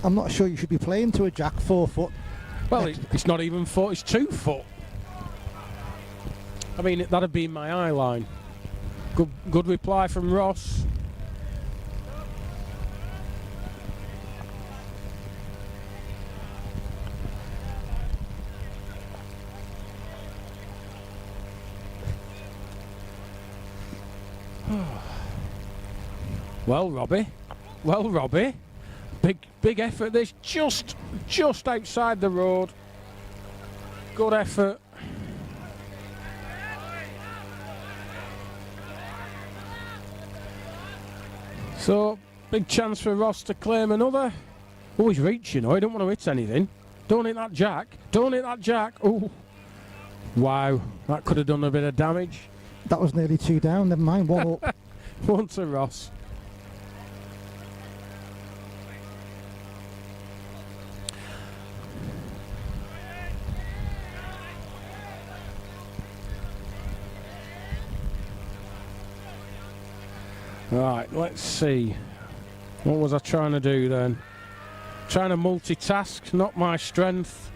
I'm not sure you should be playing to a jack 4 foot. Well, it's not even 4, it's 2 foot. I mean, that'd be my eye line. Good reply from Ross. Well, Robbie. Big effort. This just outside the road. Good effort. So, big chance for Ross to claim another. Oh, he's reaching. Oh, he don't want to hit anything. Don't hit that jack. Don't hit that jack. Oh, wow. That could have done a bit of damage. That was nearly 2 down. Never mind. 1 up. 1 to Ross. Right, let's see. What was I trying to do then? Trying to multitask, not my strength.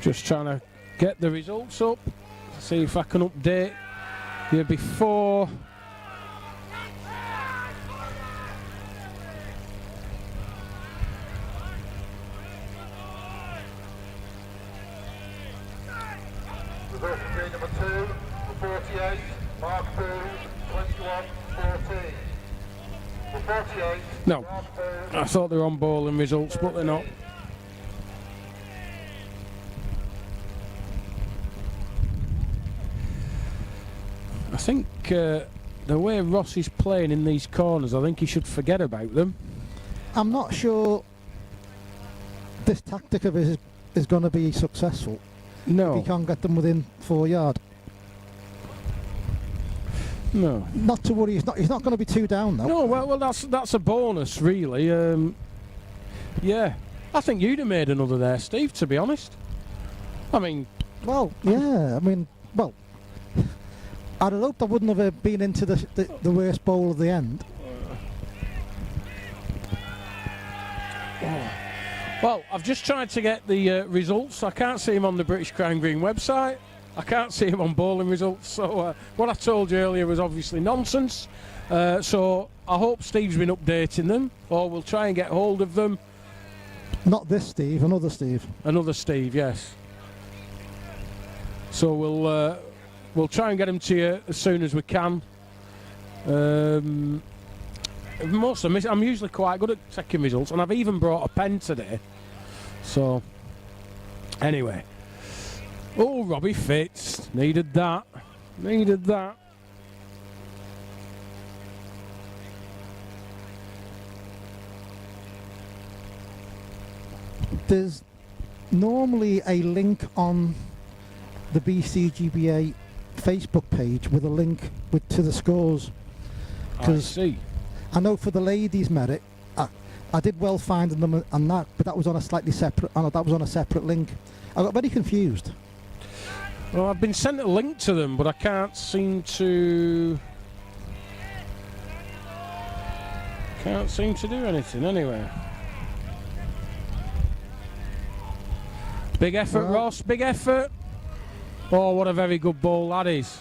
Just trying to get the results up. See if I can update you before. Reverse green number 2, number 48, Mark Boone, 21-14. Number 48, No, Mark Boone. I thought they were on bowling results, but they're not. I think the way Ross is playing in these corners, I think he should forget about them. I'm not sure this tactic of his is going to be successful. No. If he can't get them within 4 yards. No. Not to worry. He's not going to be 2 down though. No. Well, that's a bonus, really. Yeah. I think you'd have made another there, Steve. To be honest. I mean. Well, yeah. I mean, well. I'd have hoped I wouldn't have been into the worst bowl of the end. Well, I've just tried to get the results. I can't see him on the British Crown Green website. I can't see him on bowling results. So what I told you earlier was obviously nonsense. So I hope Steve's been updating them, or we'll try and get hold of them. Not this Steve, another Steve. Another Steve, yes. So we'll try and get him to you as soon as we can. I'm usually quite good at taking results, and I've even brought a pen today. So, anyway. Oh, Robbie Fitz. Needed that. Needed that. There's normally a link on the BCGBA Facebook page with a link to the scores. I see. I know for the ladies' merit, I did well finding them and that, but that was on a slightly separate. That was on a separate link. I got very confused. Well, I've been sent a link to them, but I can't seem to do anything anyway. Big effort, Well, Ross. Big effort. Oh, what a very good ball that is.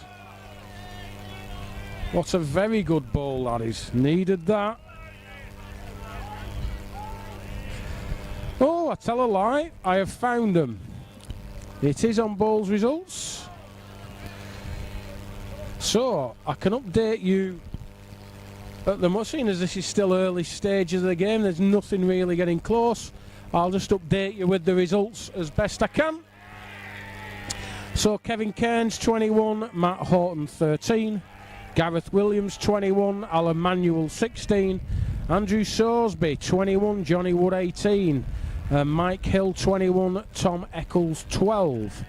What a very good ball that is. Needed that. Oh, I tell a lie. I have found them. It is on Bowls results. So, I can update you at the seeing as this is still early stages of the game, there's nothing really getting close. I'll just update you with the results as best I can. So, Kevin Cairns 21, Matt Horton 13, Gareth Williams 21, Alan Manuel 16, Andrew Sorsby 21, Johnny Wood 18, Mike Hill 21, Tom Eccles 12,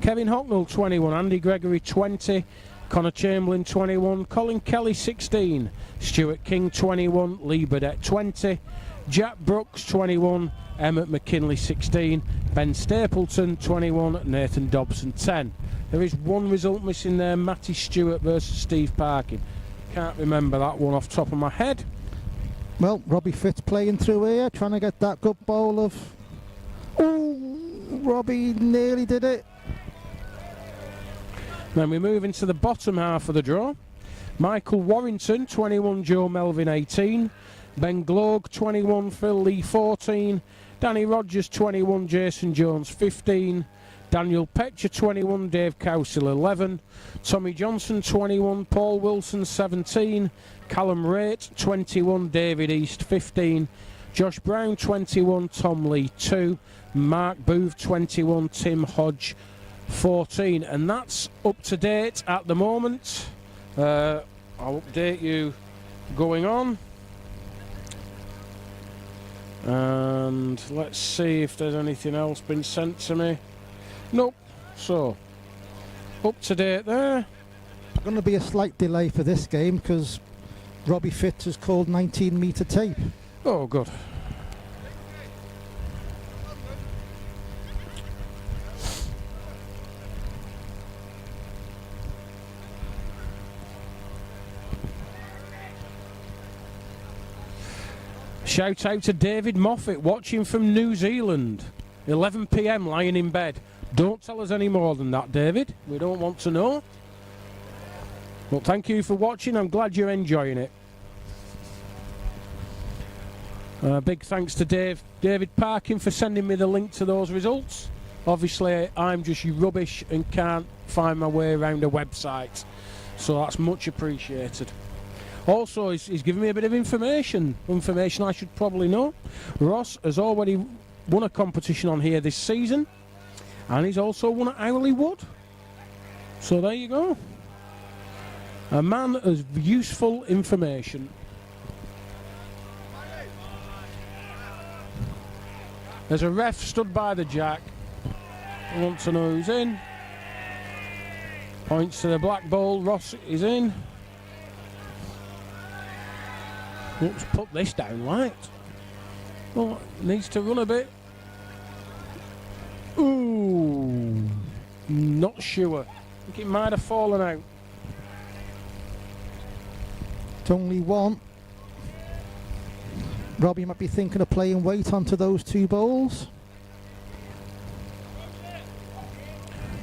Kevin Hocknell 21, Andy Gregory 20, Connor Chamberlain 21, Colin Kelly 16, Stuart King 21, Lee Burdett 20, Jack Brooks 21, Emmett McKinley 16, Ben Stapleton 21, Nathan Dobson 10. There is one result missing there, Matty Stewart versus Steve Parkin. Can't remember that one off the top of my head. Well, Robbie Fitz playing through here, trying to get that good bowl of... Oh, Robbie nearly did it. Then we move into the bottom half of the draw. Michael Warrington, 21, Joe Melvin 18, Ben Gloag 21, Phil Lee 14, Danny Rogers 21, Jason Jones 15, Daniel Petcher 21, Dave Cowsill 11, Tommy Johnson 21, Paul Wilson 17, Callum Raitt 21, David East 15, Josh Brown 21, Tom Lee 2, Mark Booth 21, Tim Hodge 14, and that's up to date at the moment. I'll update you going on, and let's see if there's anything else been sent to me. Nope. So up to date there. Going to be a slight delay for this game because Robbie Fitz has called 19-metre tape. Oh, good. Shout out to David Moffat watching from New Zealand. 11 PM lying in bed. Don't tell us any more than that, David. We don't want to know. Well, thank you for watching. I'm glad you're enjoying it. Big thanks to David Parkin for sending me the link to those results. Obviously, I'm just rubbish and can't find my way around a website. So that's much appreciated. Also, he's given me a bit of information I should probably know. Ross has already won a competition on here this season, and he's also won at Owley Wood. So there you go. A man of useful information. There's a ref stood by the jack. I want to know who's in. Points to the black ball. Ross is in. Let's put this down light. Oh, needs to run a bit. Ooh, not sure. I think it might have fallen out. It's only one. Robbie might be thinking of playing weight onto those two bowls.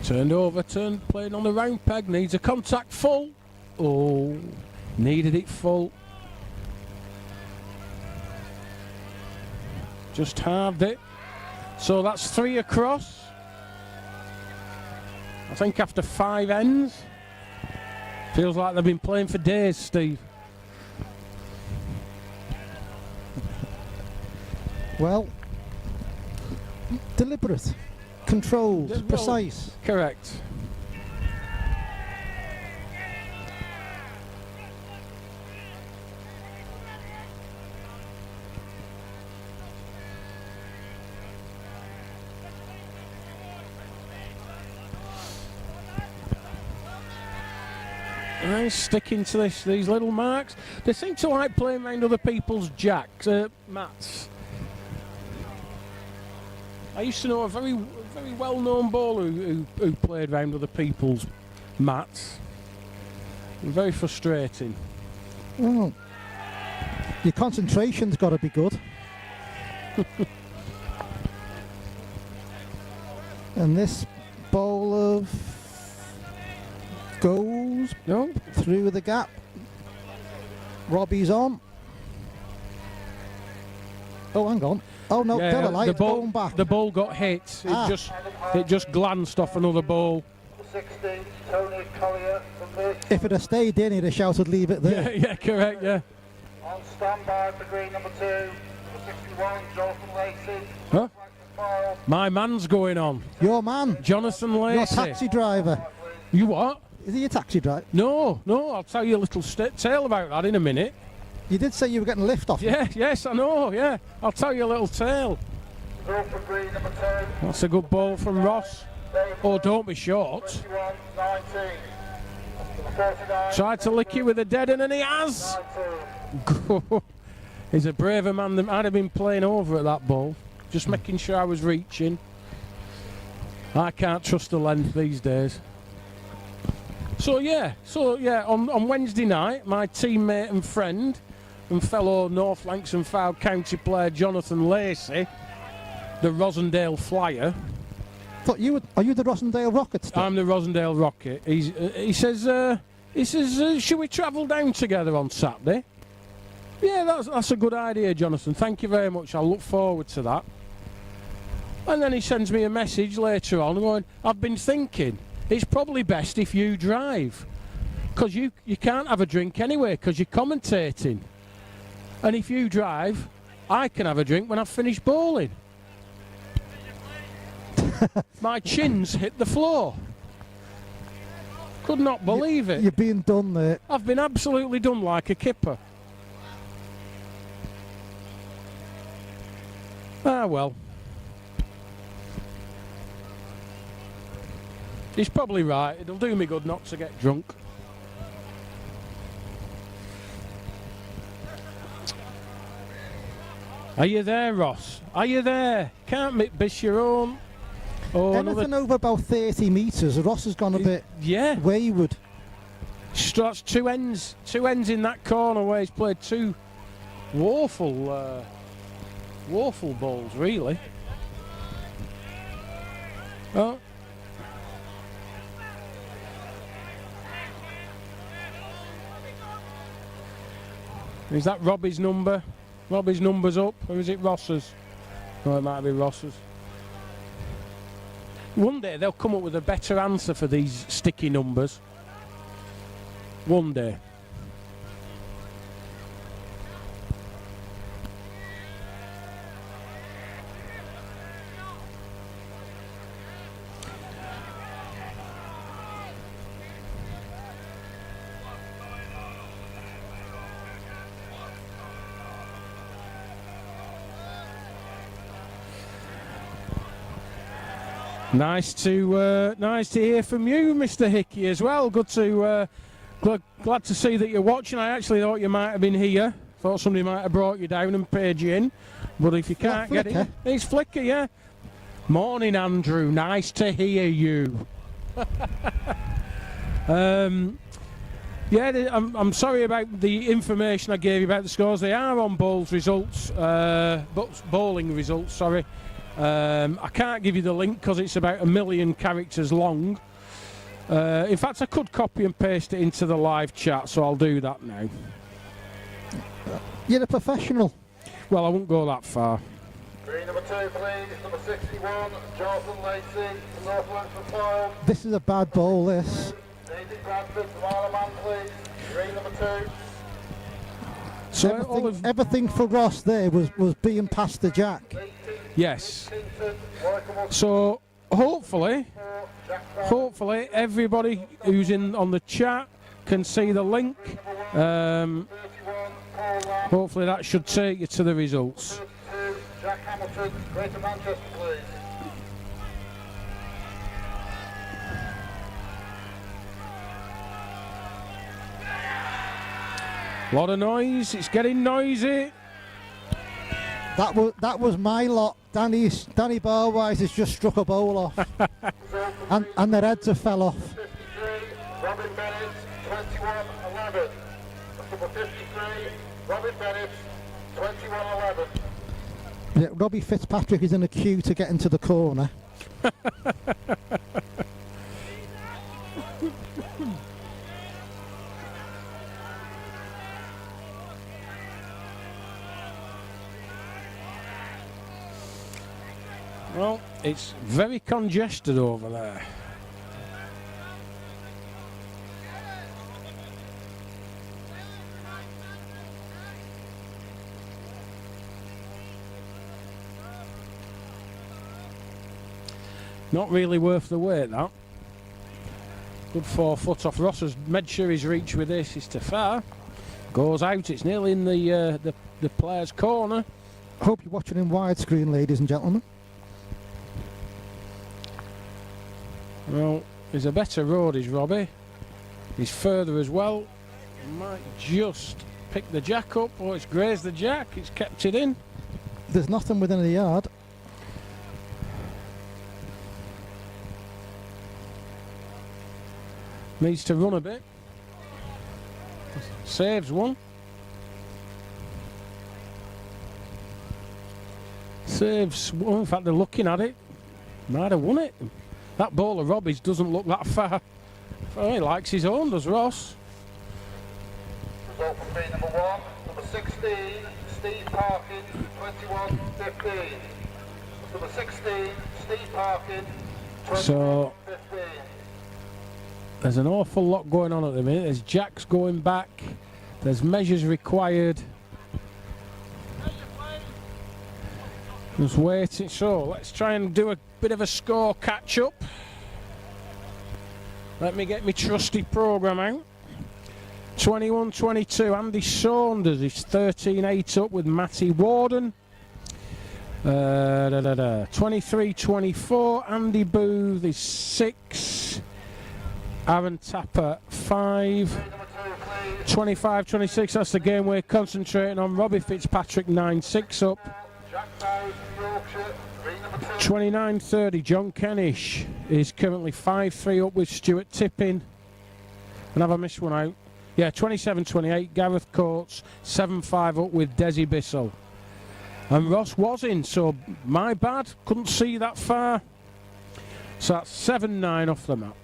Turned over, playing on the round peg. Needs a contact full. Oh, needed it full. Just halved it. So that's 3 across. I think after 5 ends. Feels like they've been playing for days, Steve. Well, deliberate, controlled, precise. Correct. Nice, sticking to these little marks. They seem to like playing around other people's jacks, mats. I used to know a very well-known bowler who played around other people's mats. Very frustrating. Well, your concentration's got to be good. And this bowler goes through the gap. Robbie's on. Oh, hang on. Oh no, yeah, Della Light going back. The ball got hit. It just glanced off another ball. 16, Tony Collier from this. If it had stayed in, he'd have shouted, "Leave it there." Yeah, correct. Yeah. On standby for green number 2, number 61, Jonathan Lacey. Huh? My man's going on. Your man, Jonathan Lacey. your taxi driver. You what? Is he a taxi driver? No. I'll tell you a little tale about that in a minute. You did say you were getting a lift off. Yeah, yes, I know. Yeah, I'll tell you a little tale. Go for green number 2. That's a good ball from Ross. Oh, don't be short. 21, 19. 49. Tried to lick you with a dead one, and he has. 19. He's a braver man than I'd have been playing over at that ball. Just making sure I was reaching. I can't trust the length these days. So yeah, on Wednesday night, my teammate and friend and fellow North Lancs and Fylde County player Jonathan Lacey, the Rosendale Flyer. Are you the Rosendale Rocket still? I'm the Rosendale Rocket. He says, should we travel down together on Saturday? Yeah, that's a good idea, Jonathan. Thank you very much. I'll look forward to that. And then he sends me a message later on going, I've been thinking, it's probably best if you drive. Because you can't have a drink anyway because you're commentating. And if you drive, I can have a drink when I've finished bowling. My chin's hit the floor. Could not believe it. You're being done there. I've been absolutely done like a kipper. Ah, well. He's probably right. It'll do me good not to get drunk. Are you there, Ross? Are you there? Can't miss your own. Oh, anything over about 30 metres, Ross has gone a bit wayward. That's two ends in that corner where he's played two woeful balls, really. Oh. Is that Robbie's number? Robbie's number's up, or is it Ross's? Oh, it might be Ross's. One day they'll come up with a better answer for these sticky numbers. One day. Nice to hear from you, Mr. Hickey, as well. Good to glad to see that you're watching. I actually thought you might have been here. Thought somebody might have brought you down and paid you in. But if you can't get it, it's Flicker, yeah. Morning, Andrew. Nice to hear you. Yeah, I'm sorry about the information I gave you about the scores. They are on bowling results. Sorry. I can't give you the link because it's about 1 million characters long. In fact, I could copy and paste it into the live chat, so I'll do that now. You're a professional. Well, I won't go that far. Green number 2, please. Number 61, Jonathan Lacey from North Lanarkshire Fylde. This is a bad bowl, this. David Bradford from Isle of Man, please. Green number 2. So Everything for Ross there was being past the jack. yes. So hopefully everybody who's in on the chat can see the link. Hopefully that should take you to the results. Jack Hamilton, Greater Manchester, please. A lot of noise, it's getting noisy. That was my lot. Danny Barwise has just struck a bowl off. and their heads have fell off. 53, Robin Bennett, 21-11. Number 53, Robin Bennett, 21-11. Yeah, Robbie Fitzpatrick is in a queue to get into the corner. Well, it's very congested over there. Not really worth the wait, that. Good 4 foot off. Ross has made sure his reach with this is too far. Goes out, it's nearly in the player's corner. Hope you're watching in widescreen, ladies and gentlemen. Well, he's a better road, is Robbie. He's further as well. Might just pick the jack up. Oh, it's grazed the jack. It's kept it in. There's nothing within a yard. Needs to run a bit. Saves one. Saves one. In fact, they're looking at it. Might have won it. That ball of Robbie's doesn't look that far. Oh, he likes his own, does Ross? Result from green number 1, number 16, Steve Parkin, 21-15. Number 16, Steve Parkin, 21-15. So there's an awful lot going on at the minute. There's jacks going back. There's measures required. Just waiting. So let's try and do a bit of a score catch up. Let me get my trusty programme out. 21-22. Andy Saunders is 13-8 up with Matty Warden. 23-24. Andy Booth is 6. Aaron Tapper 5. 25-26. That's the game we're concentrating on. Robbie Fitzpatrick 9-6 up. 29-30, John Kennish is currently 5-3 up with Stuart Tippin. And have I missed one out? Yeah, 27-28, Gareth Coates 7-5 up with Desi Bissell. And Ross was in, so my bad, couldn't see that far. So that's 7-9 off the map.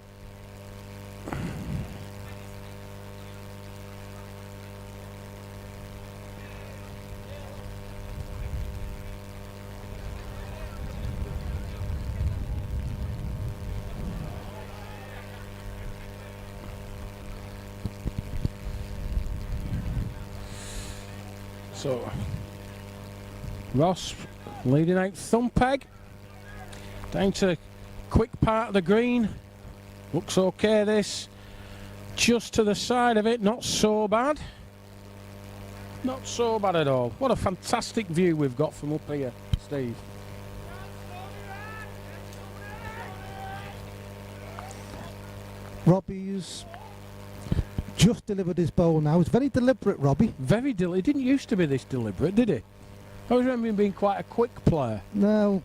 So, Ross leading out Thumpeg. Down to quick part of the green. Looks okay, this. Just to the side of it, not so bad. Not so bad at all. What a fantastic view we've got from up here, Steve. Robbie's just delivered his bowl now. It's very deliberate, Robbie. Very deliberate. He didn't used to be this deliberate, did he? I always remember him being quite a quick player. No,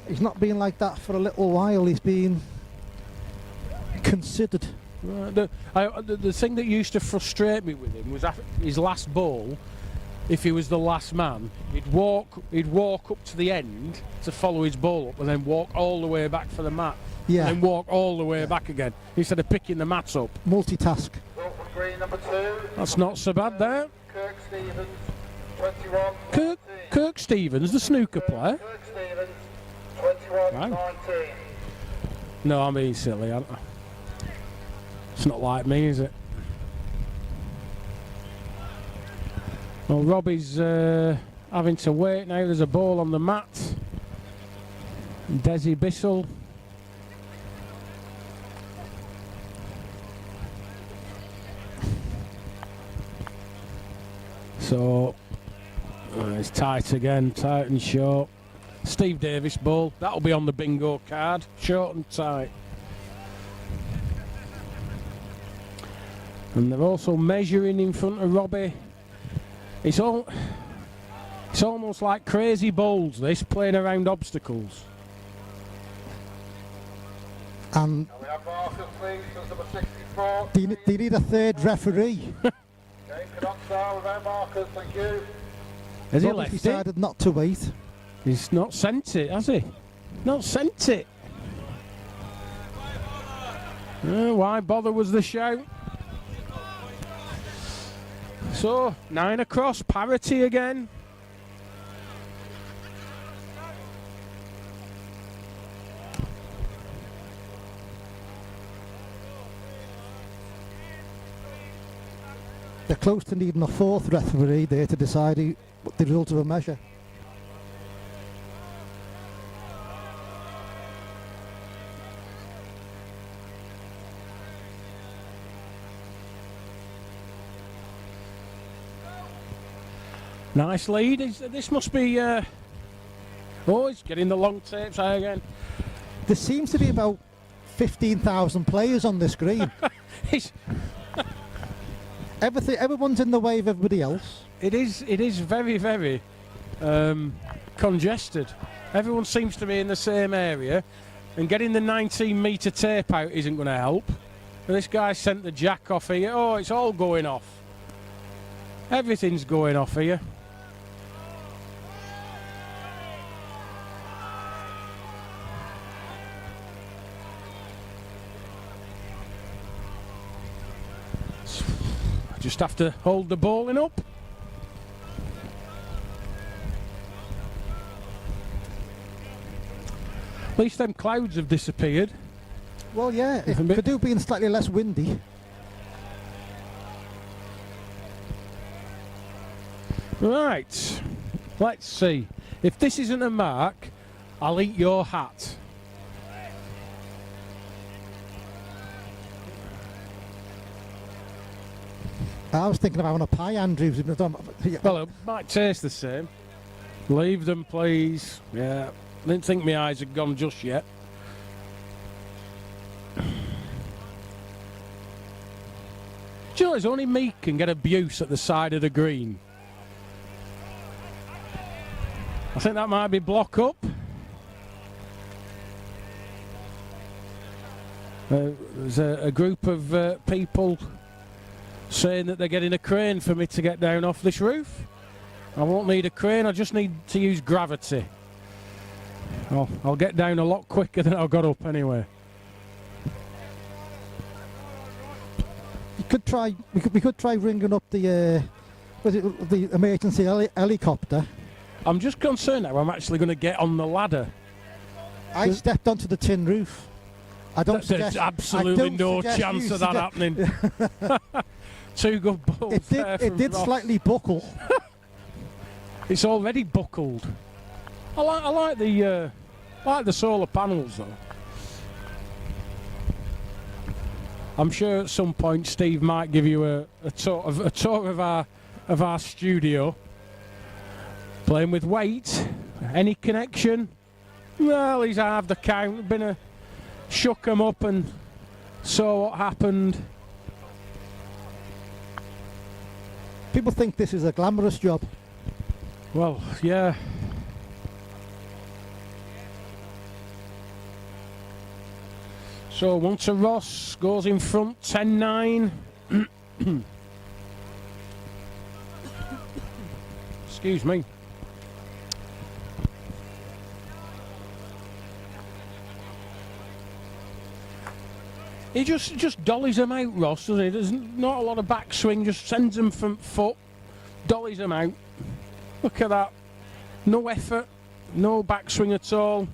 he's not been like that for a little while. He's been considered. The thing that used to frustrate me with him was after his last ball. If he was the last man, he'd walk up to the end to follow his ball up, and then walk all the way back for the mat. Yeah. And then walk all the way back again instead of picking the mats up. Multitask. Green number 2. That's not so bad there. Kirk Stevens, 21. Kirk Kirk Stevens, the snooker player. Kirk Stevens, 21-19. No, I'm being silly. It's not like me, is it? Well, Robbie's having to wait now. There's a ball on the mat. Desi Bissell. So it's tight again, tight and short. Steve Davis ball. That'll be on the bingo card. Short and tight. And they're also measuring in front of Robbie. It's almost like crazy bowls, this, playing around obstacles. And we have markers, please, so number 64. do you need a third referee? Okay, cannot start without markers, thank you. Has he Robbie left it? decided not to wait. He's not sent it, has he? Not sent it. Why bother was the shout. So, 9 across, parity again. They're close to needing a fourth referee there to decide the result of a measure. Nice lead. This must be... oh, he's getting the long tapes out again. There seems to be about 15,000 players on this green. Everyone's in the way of everybody else. It is very, very congested. Everyone seems to be in the same area, and getting the 19-metre tape out isn't going to help. And this guy sent the jack off here. Oh, it's all going off. Everything's going off here. Just have to hold the bowling up. At least them clouds have disappeared. Well, yeah, it could do being slightly less windy. Right, let's see. If this isn't a mark, I'll eat your hat. I was thinking of having a pie, Andrew. Well, it might taste the same. Leave them, please. Yeah, didn't think my eyes had gone just yet. Do you know, it's only me can get abuse at the side of the green. I think that might be block up. There's a group of people saying that they're getting a crane for me to get down off this roof. I won't need a crane, I just need to use gravity. I'll get down a lot quicker than I got up anyway. You could try. We could try ringing up the emergency helicopter. I'm just concerned now I'm actually going to get on the ladder. I stepped onto the tin roof. There's absolutely no chance of that happening. Two good balls. It did slightly buckle. It's already buckled. I like the solar panels though. I'm sure at some point Steve might give you a tour of our studio. Playing with weight. Any connection? Well, he's halved the count. Shook him up and saw what happened. People think this is a glamorous job. Well, yeah. So Walter Ross goes in front, 10-9. Excuse me. He just dollies them out, Ross, doesn't he? There's not a lot of backswing, just sends them from foot, dollies them out. Look at that. No effort, no backswing at all.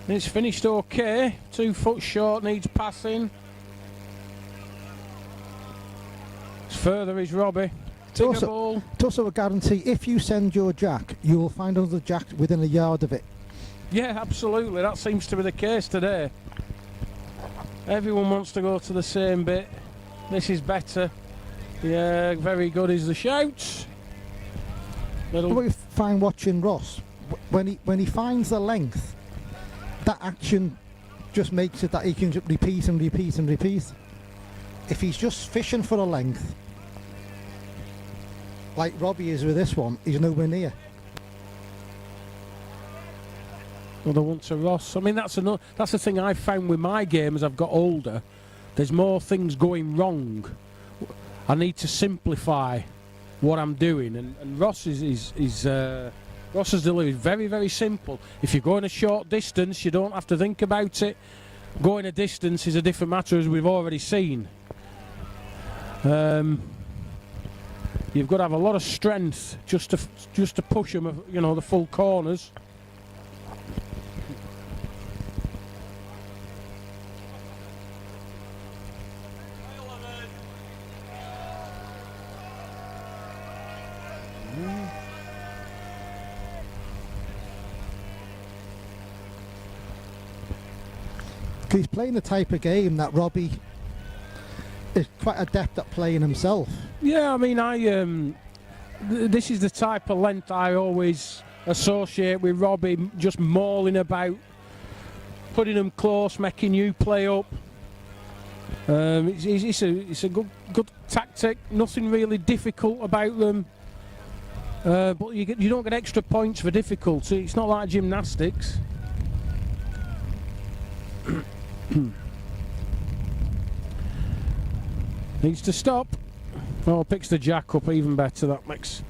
It's finished okay. 2 foot short, needs passing. Further is Robbie. It's also a guarantee. If you send your jack, you will find another jack within a yard of it. Yeah, absolutely. That seems to be the case today. Everyone wants to go to the same bit. This is better. Yeah, very good is the shouts. What we find watching Ross, when he finds the length, that action just makes it that he can repeat and repeat and repeat. If he's just fishing for a length, like Robbie is with this one, he's nowhere near. Another one to Ross. I mean, that's the thing I've found with my game as I've got older. There's more things going wrong. I need to simplify what I'm doing, and Ross Ross's delivery is very, very simple. If you're going a short distance, you don't have to think about it. Going a distance is a different matter, as we've already seen. You've got to have a lot of strength just to push them, you know, the full corners. He's playing the type of game that Robbie is quite adept at playing himself. Yeah, I mean, this is the type of length I always associate with Robbie, just mauling about, putting them close, making you play up. It's a good tactic, nothing really difficult about them. But you don't get extra points for difficulty. It's not like gymnastics. Needs to stop. Oh, picks the jack up, even better. That makes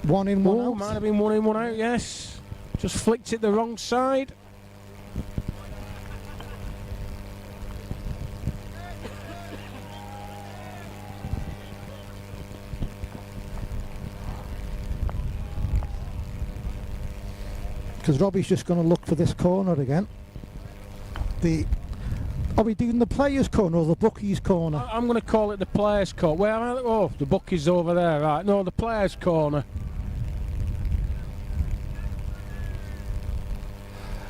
one in, one out. Might have been 1 in, 1 out. Yes, just flicked it the wrong side. Because Robbie's just going to look for this corner again. Are we doing the players' corner or the bookies' corner? I'm going to call it the players' corner. Where am I? Oh, the bookies over there, right? No, the players' corner.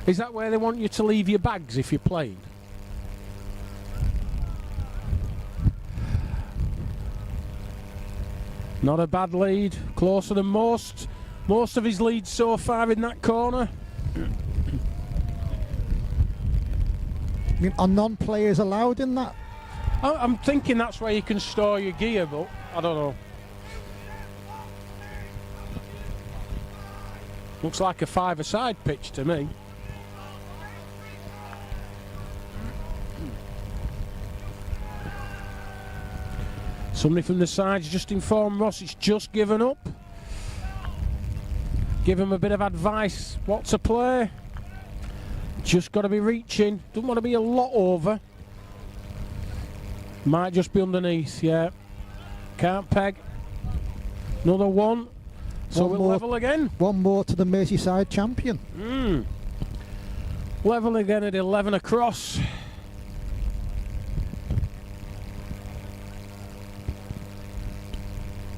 Is that where they want you to leave your bags if you're playing? Not a bad lead. Closer than most of his leads so far in that corner. I mean, are non-players allowed in that? I'm thinking that's where you can store your gear, but I don't know. Looks like a five-a-side pitch to me. Somebody from the side's just informed Ross it's just given up. Give him a bit of advice what to play. Just got to be reaching. Don't want to be a lot over. Might just be underneath, yeah. Can't peg. Another one. So we'll level again. One more to the Merseyside champion. Level again at 11 across.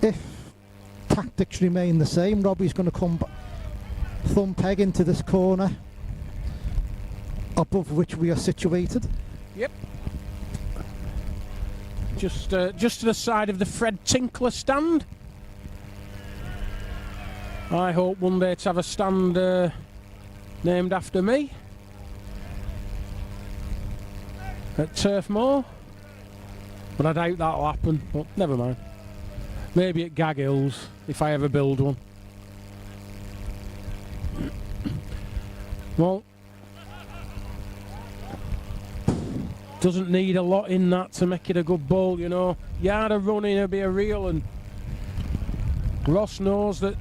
If tactics remain the same, Robbie's going to come thumb peg into this corner above which we are situated. Yep. Just to the side of the Fred Tinkler stand. I hope one day to have a stand named after me at Turf Moor, but I doubt that'll happen. But never mind. Maybe at Gag Hills if I ever build one. Well, doesn't need a lot in that to make it a good bowl, you know. Yard of running will be a reel, and Ross knows that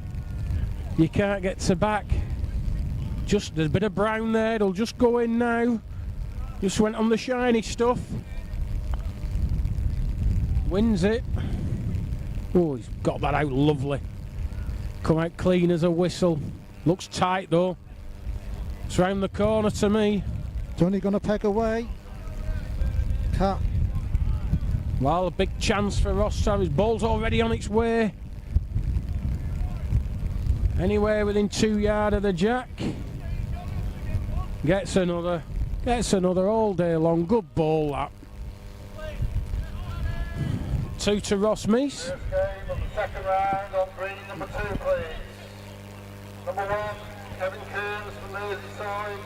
you can't get to back. Just there's a bit of brown there, it'll just go in now. Just went on the shiny stuff. Wins it. Oh, he's got that out lovely. Come out clean as a whistle. Looks tight though. It's round the corner to me. It's only going to peg away. Cat. Well, a big chance for Ross to have his ball's already on its way. Anywhere within 2 yards of the jack. Gets another all day long. Good ball that. 2 to Ross Meese. First game of the second round on green number 2, please. Number 1, Kevin Kearns from Merseyside.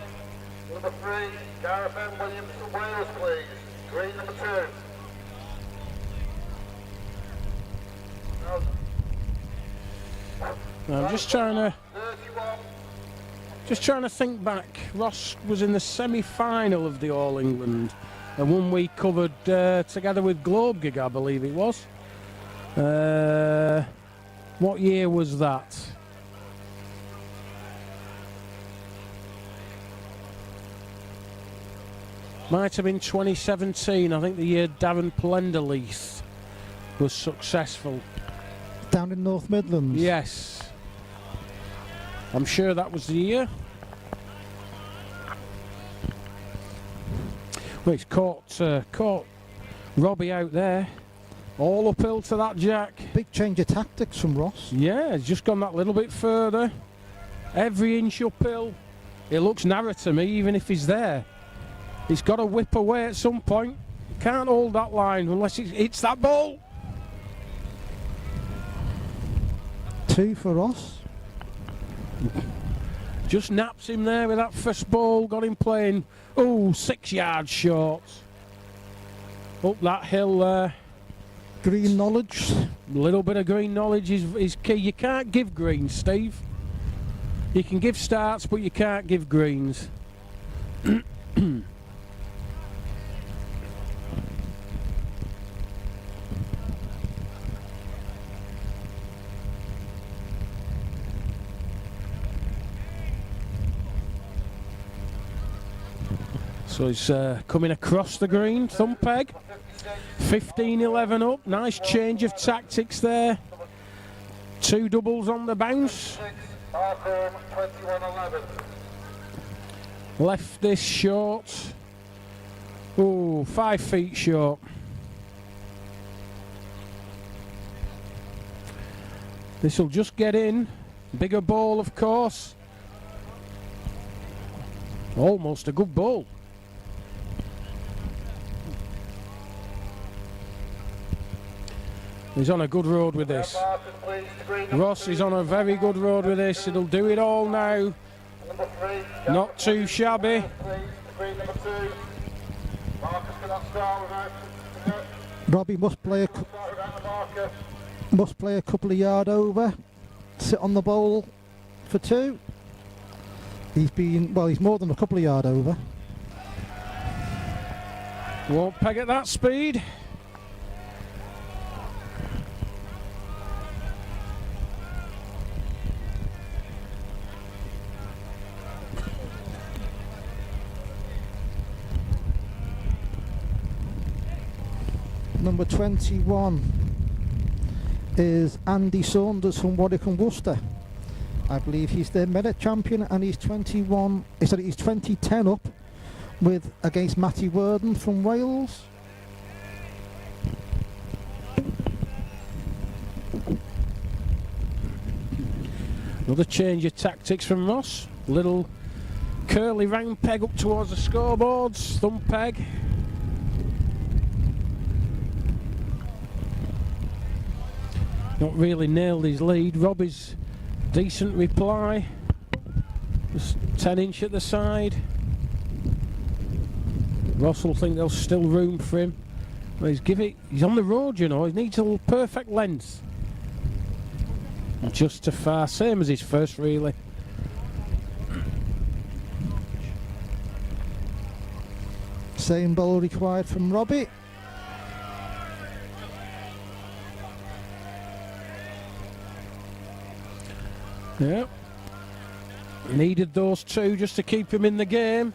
Number 3, Gareth M. Williams from Wales, please. Green number 2. I'm just trying to think back. Ross was in the semi-final of the All England, the one we covered together with Globe Gig, I believe it was. What year was that? Might have been 2017. I think the year Darren Plenderleith was successful. Down in North Midlands? Yes. I'm sure that was the year. Well, he's caught Robbie out there. All uphill to that jack. Big change of tactics from Ross. Yeah, he's just gone that little bit further. Every inch uphill. It looks narrow to me, even if he's there. He's got to whip away at some point. Can't hold that line unless it hits that ball. 2 for Ross. Just naps him there with that first ball. Got him playing, 6 yards short. Up that hill there. Green knowledge. A little bit of green knowledge is key. You can't give greens, Steve. You can give starts, but you can't give greens. So he's coming across the green, thumb peg. 15-11 up, nice change of tactics there. 2 doubles on the bounce. Left this short. 5 feet short. This will just get in. Bigger ball, of course. Almost a good ball. He's on a good road with this. Ross is on a very good road with this. It'll do it all now. Not too shabby. Robbie must play a couple of yards over. Sit on the bowl for 2. He's more than a couple of yards over. Won't peg at that speed. Number 21 is Andy Saunders from Warwick and Worcester. I believe he's the Merit champion, and he's 2010 up against Matty Worden from Wales. Another change of tactics from Ross. Little curly round peg up towards the scoreboards. Thumb peg. Not really nailed his lead. Robbie's decent reply. Just 10 inch at the side. Ross will think there's still room for him. Well, he's on the road, you know. He needs a perfect length. Just too far. Same as his first, really. Same ball required from Robbie. Yeah. Needed those 2 just to keep him in the game.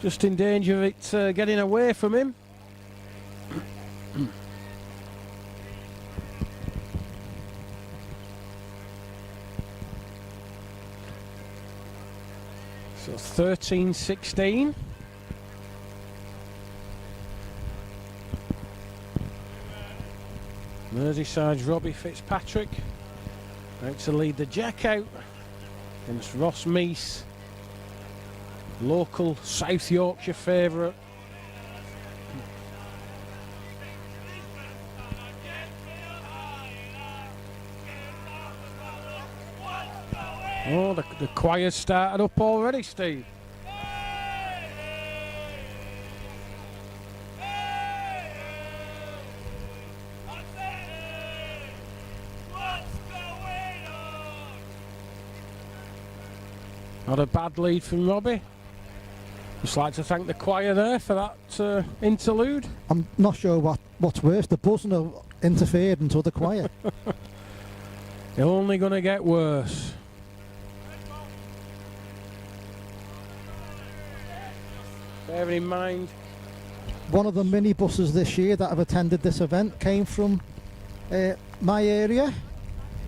Just in danger of it getting away from him. So 13-16. Merseyside's Robbie Fitzpatrick out to lead the jack out against Ross Meese, local South Yorkshire favourite. Oh, the choir's started up already, Steve. Not a bad lead from Robbie. Just like to thank the choir there for that interlude. I'm not sure what's worse, the buzzing or interference or the choir. They're only going to get worse. Bearing in mind, one of the minibuses this year that have attended this event came from my area.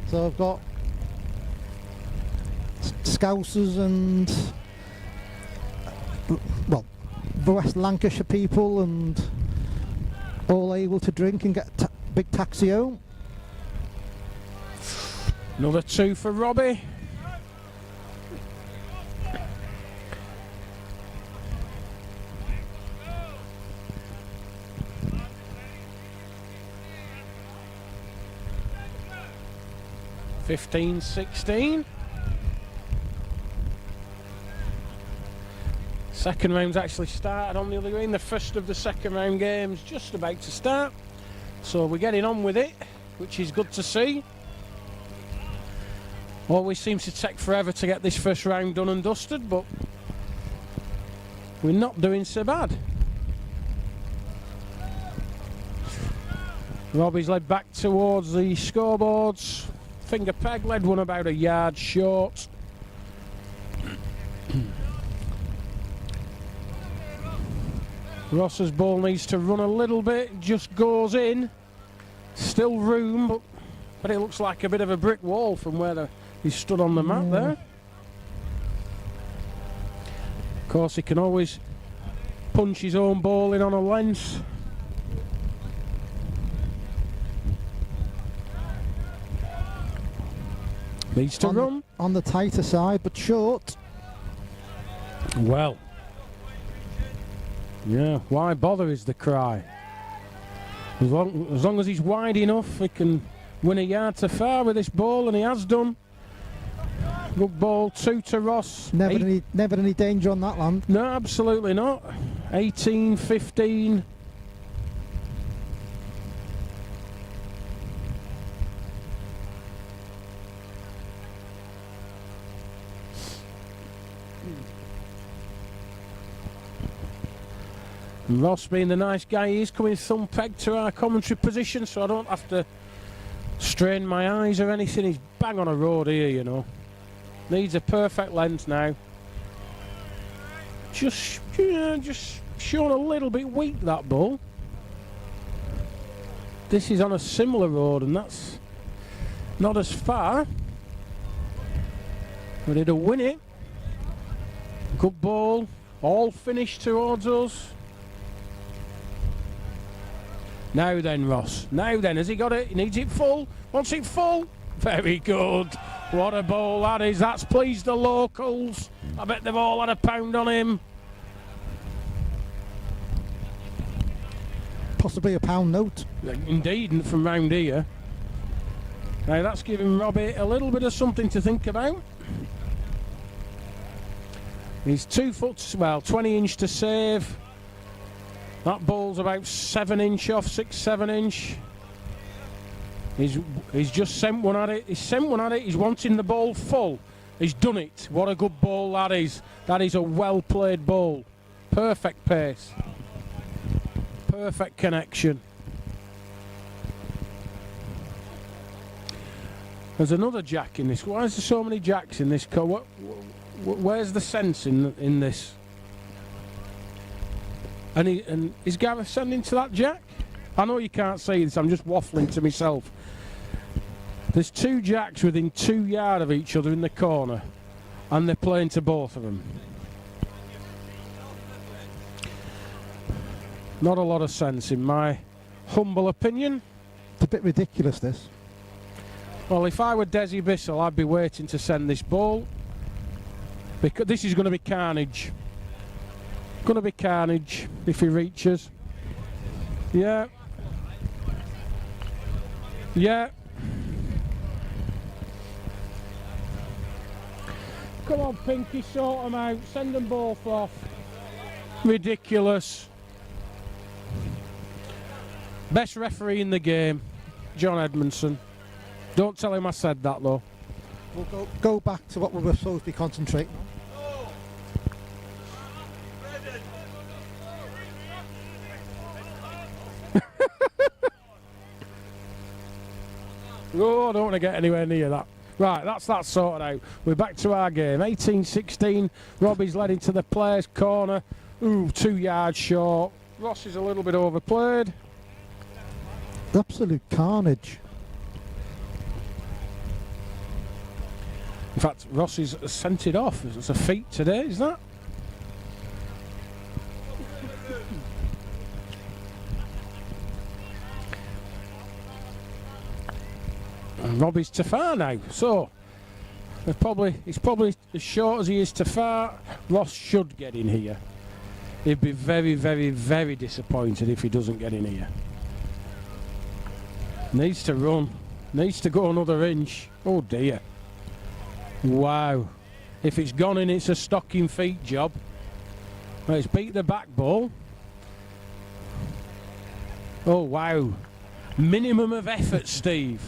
So I've got Scousers and, well, the West Lancashire people, and all able to drink and get big taxi home. Another 2 for Robbie. (15-16). Second round's actually started on the other green. The first of the second round games just about to start. So we're getting on with it, which is good to see. Always seems to take forever to get this first round done and dusted, but we're not doing so bad. Robbie's led back towards the scoreboards. Finger peg led one about a yard short. Ross's ball needs to run a little bit, just goes in. Still room, but it looks like a bit of a brick wall from where he stood on the mat there. Of course, he can always punch his own ball in on a length. Needs to run. On the tighter side, but short. Well. Yeah, why bother is the cry. As long as he's wide enough, he can win a yard to far with this ball, and he has done. Good ball, 2 to Ross. Never any danger on that land. No, absolutely not. 18-15. Ross, being the nice guy he is, coming thumb peg to our commentary position, so I don't have to strain my eyes or anything. He's bang on a road here, you know. Needs a perfect length now. Just showing a little bit weak, that ball. This is on a similar road, and that's not as far. But it'll win it. Good ball, all finished towards us. Now then, Ross. Now then, has he got it? He needs it full. Wants it full. Very good. What a ball that is. That's pleased the locals. I bet they've all had a pound on him. Possibly a pound note. Indeed, from round here. Now that's giving Robbie a little bit of something to think about. He's 2 foot, well, 20 inch to save. That ball's about 7 inch off, 6-7 inch. He's just sent one at it. He's sent one at it. He's wanting the ball full. He's done it. What a good ball that is. That is a well played ball. Perfect pace. Perfect connection. There's another jack in this. Why is there so many jacks in this car? Where's the sense in this? And is Gareth sending to that jack? I know you can't see this, I'm just waffling to myself. There's 2 jacks within 2 yards of each other in the corner, and they're playing to both of them. Not a lot of sense, in my humble opinion. It's a bit ridiculous, this. Well, if I were Desi Bissell, I'd be waiting to send this ball, because this is going to be carnage. Going to be carnage if he reaches. Yeah. Yeah. Come on, Pinky, sort them out. Send them both off. Ridiculous. Best referee in the game, John Edmondson. Don't tell him I said that, though. We'll go back to what we were supposed to be concentrating on. Oh, I don't want to get anywhere near that. Right, that's that sorted out. We're back to our game. 18-16. Robbie's led into the players' corner. Ooh, 2 yards short. Ross is a little bit overplayed. Absolute carnage. In fact, Ross is sent it off. It's a feat today, is that? And Robbie's too far now, so he's probably as short as he is too far. Ross should get in here. He'd be very, very, very disappointed if he doesn't get in here. Needs to run. Needs to go another inch. Oh dear. Wow. If it's gone in, it's a stocking feet job. Well, it's beat the back ball. Oh wow. Minimum of effort, Steve.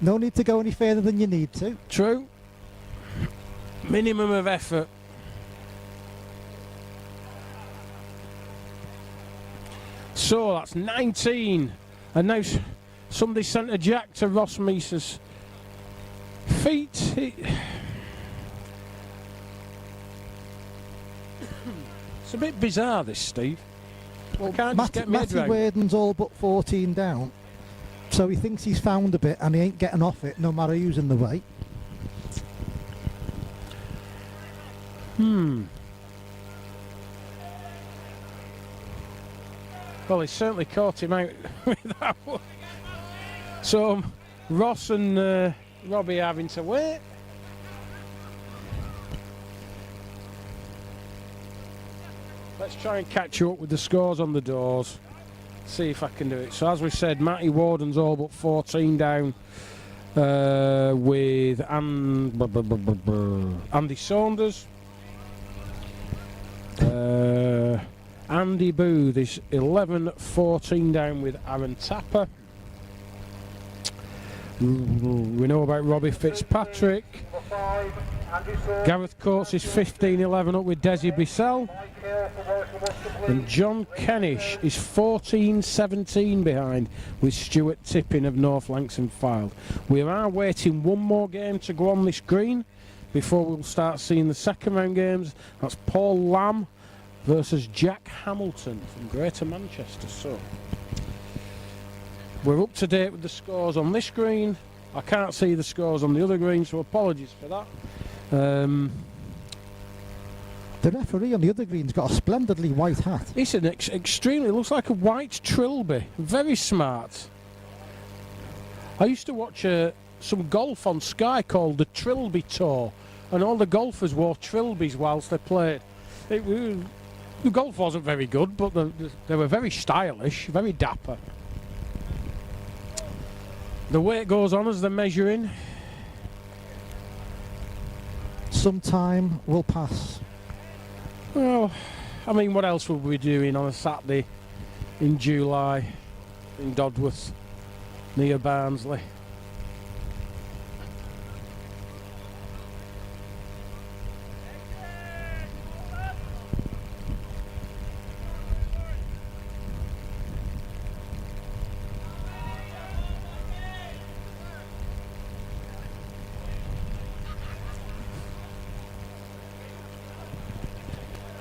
No need to go any further than you need to. True. Minimum of effort. So that's 19. And now somebody sent a jack to Ross Meese's feet. It's a bit bizarre, this, Steve. Well, can't just get Matty Worden's all but 14 down, so he thinks he's found a bit and he ain't getting off it no matter who's in the way. Well, he certainly caught him out with that one. So Ross and Robbie are having to wait. Let's try and catch up with the scores on the doors. See if I can do it. So as we said, Matty Warden's all but 14 down with Andy Saunders. Andy Booth is 11-14 down with Aaron Tapper. We know about Robbie Fitzpatrick. Gareth Coates is 15-11 up with Desi Bissell. And John Kennish is 14-17 behind with Stuart Tippin of North Lancs Fylde. We are waiting one more game to go on this green before we'll start seeing the second round games. That's Paul Lamb versus Jack Hamilton from Greater Manchester. So we're up to date with the scores on this green. I can't see the scores on the other green, so apologies for that. The referee on the other green's got a splendidly white hat. It's an extremely, looks like a white trilby. Very smart. I used to watch some golf on Sky called the Trilby Tour, and all the golfers wore trilbies whilst they played. The golf wasn't very good, but they were very stylish, very dapper. The weight goes on as they're measuring. Some time will pass. Well, I mean, what else will we be doing on a Saturday in July in Dodworth, near Barnsley?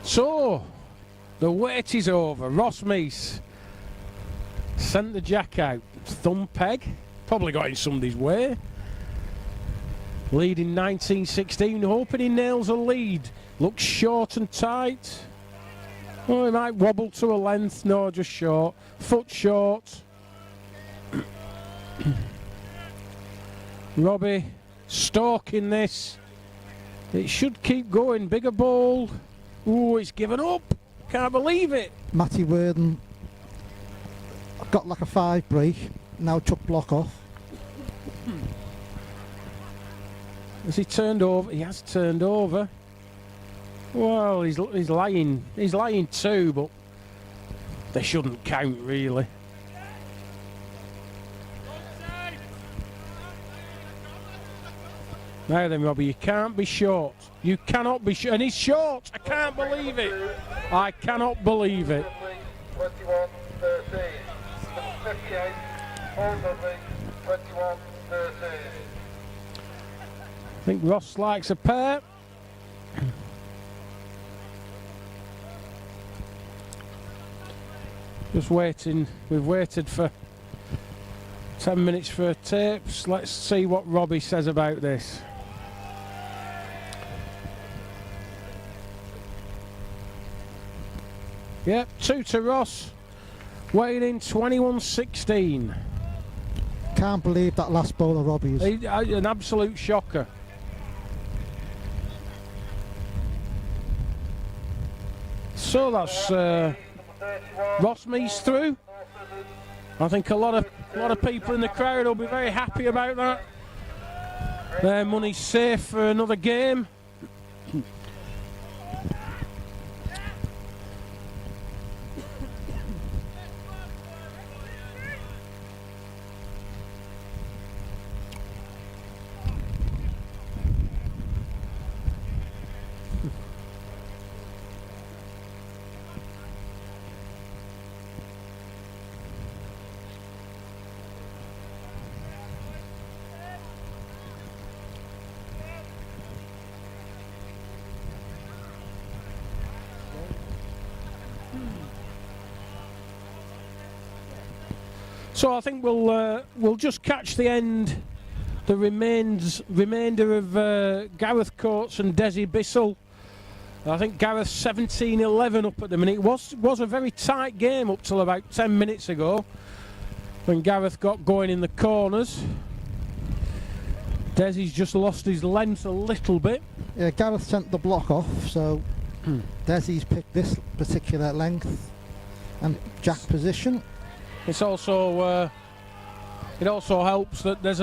So, the wait is over. Ross Meese sent the jack out. Thumb peg. Probably got in somebody's way. Leading 19-16. Hoping he nails a lead. Looks short and tight. Oh, he might wobble to a length. No, just short. Foot short. Robbie stalking this. It should keep going. Bigger ball. Ooh, it's given up. Can't believe it. Matty Worden got like a 5 break. Now took block off. Has he turned over? He has turned over. Well, he's lying. He's lying too, but they shouldn't count really. Now then, Robbie, you can't be short. You cannot be short. And he's short. I can't believe it. I cannot believe it. 21-13. 58. Hold lovely. 21-13. I think Ross likes a pair. Just waiting. We've waited for 10 minutes for tapes. Let's see what Robbie says about this. Yep, 2 to Ross. Weighed in 21-16. Can't believe that last ball of Robbie's. An absolute shocker. So that's Ross Mees through. I think a lot of people in the crowd will be very happy about that. Their money's safe for another game. So I think we'll just catch the end, the remainder of Gareth Coates and Desi Bissell. I think Gareth 17-11 up at the minute. It was a very tight game up till about 10 minutes ago when Gareth got going in the corners. Desi's just lost his length a little bit. Yeah, Gareth sent the block off, so Desi's picked this particular length and jack position. It's also it also helps that there's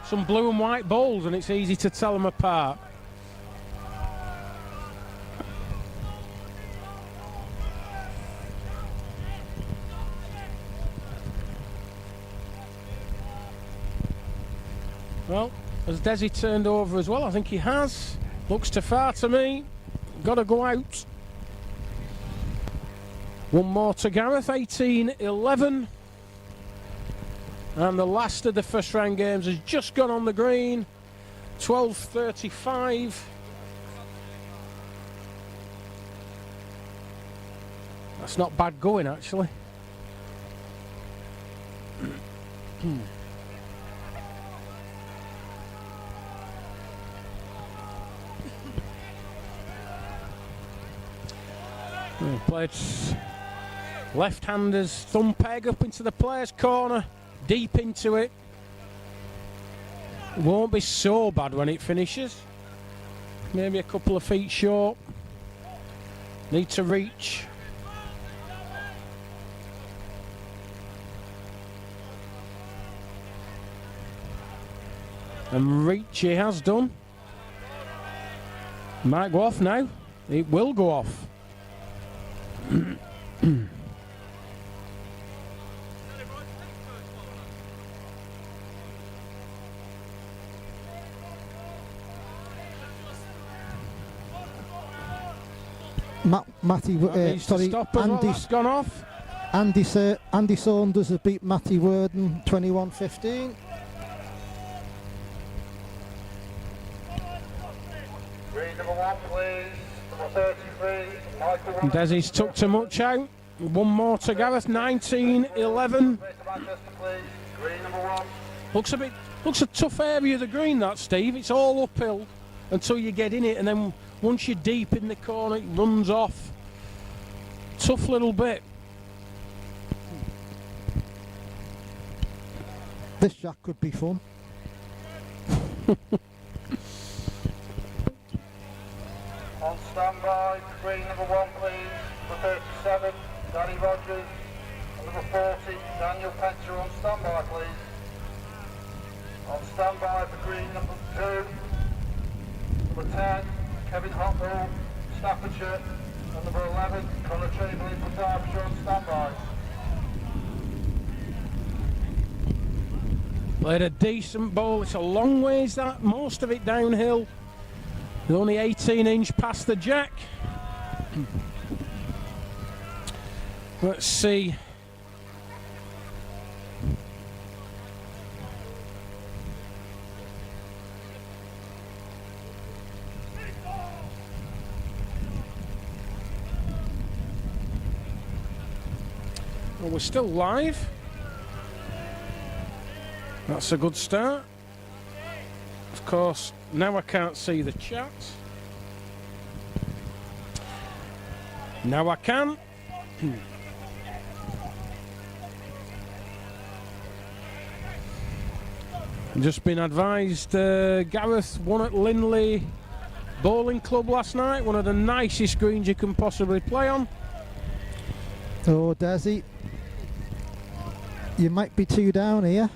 some blue and white balls and it's easy to tell them apart. Well, has Desi turned over as well? I think he has. Looks too far to me. Got to go out. One more to Gareth, 18-11. And the last of the first round games has just gone on the green, 12:35. That's not bad going, actually. Played left-hander's thumb peg up into the player's corner. Deep into it. Won't be so bad when it finishes. Maybe a couple of feet short. Need to reach. And reach he has done. Might go off now. It will go off. Andy's gone off. Andy Saunders has beat Matty Worden 21-15. Green number 1, please. Number 33, Michael. Desi's took too much out. One more to Gareth, 19-11. Green number 1. Looks a tough area of the green, that, Steve. It's all uphill until you get in it, and then once you're deep in the corner, it runs off. tough little bit. This jack could be fun. On standby, green number 1 please, number 37, Danny Rogers, and number 40, Daniel Petcher on standby please. On standby for green number 2, number 10, Kevin Hotwell, Staffordshire, and number 11, Conor Chamberlain from Derbyshire on standby. Played a decent bowl. It's a long ways, that, most of it downhill. There's only 18-inch past the jack. Let's see. Well, we're still live. That's a good start. Of course, now I can't see the chat. Now I can. I've just been advised Gareth won at Lindley Bowling Club last night. One of the nicest greens you can possibly play on. Oh, Desi, you might be 2 down here.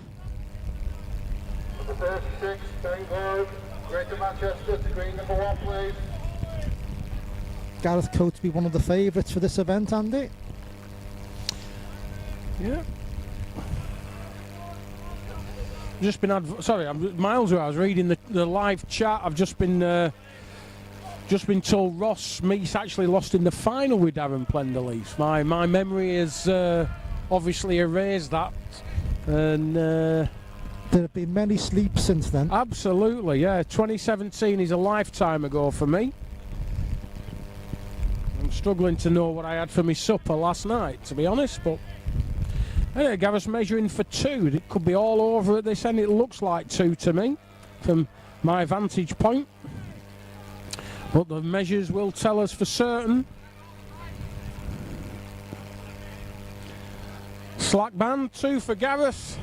Number 36, Ben Grove, Greater Manchester to green number 1 please. Gareth Coates be one of the favourites for this event, Andy. Yeah. Just been sorry, I'm miles away. I was reading the live chat. I've just been told Ross Meese actually lost in the final with Darren Plenderleaf. My memory has obviously erased that, and there have been many sleeps since then. Absolutely, yeah. 2017 is a lifetime ago for me. I'm struggling to know what I had for my supper last night, to be honest, but anyway, Gareth's measuring for 2. It could be all over at this end. It looks like 2 to me from my vantage point, but the measures will tell us for certain. Slack band 2 for Gareth,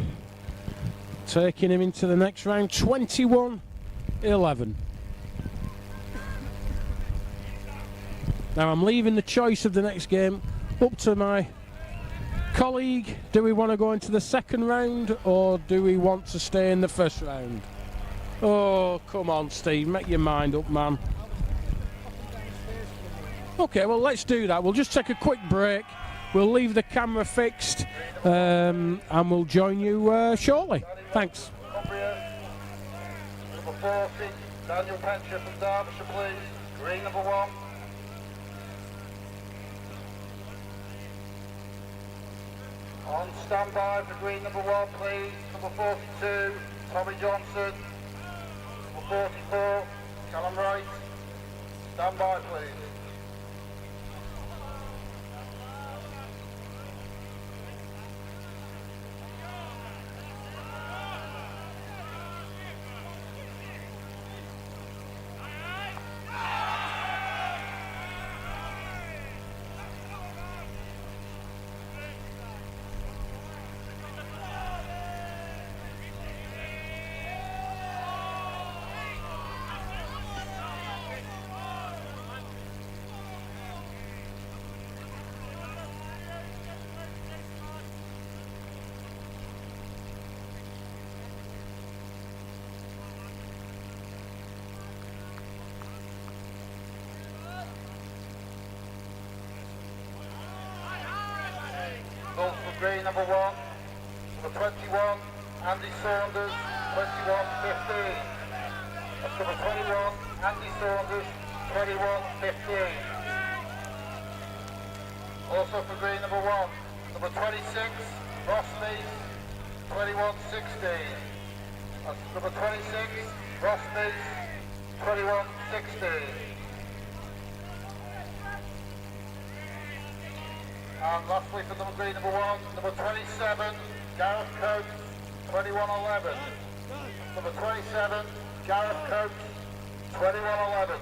taking him into the next round. 21-11. Now I'm leaving the choice of the next game up to my colleague. Do we want to go into the second round or do we want to stay in the first round? Oh, come on, Steve, make your mind up, man. Okay, well, let's do that. We'll just take a quick break. We'll leave the camera fixed and we'll join you shortly. Thanks. Number 40, Daniel Petcher from Derbyshire, please. Green number 1. On standby for green number 1, please. Number 42, Tommy Johnson. Number 44, Callum Wright. Standby, please. Goals for green number 1, number 21, Andy Saunders, 21-15. That's number 21, Andy Saunders, 21-15. Also for green number 1, number 26, Ross Meese, 21-16. That's number 26, Ross Meese, 21-16. And lastly for number green number 1, number 27, Gareth Coates, 21-11. Number 27, Gareth Coates, 21-11.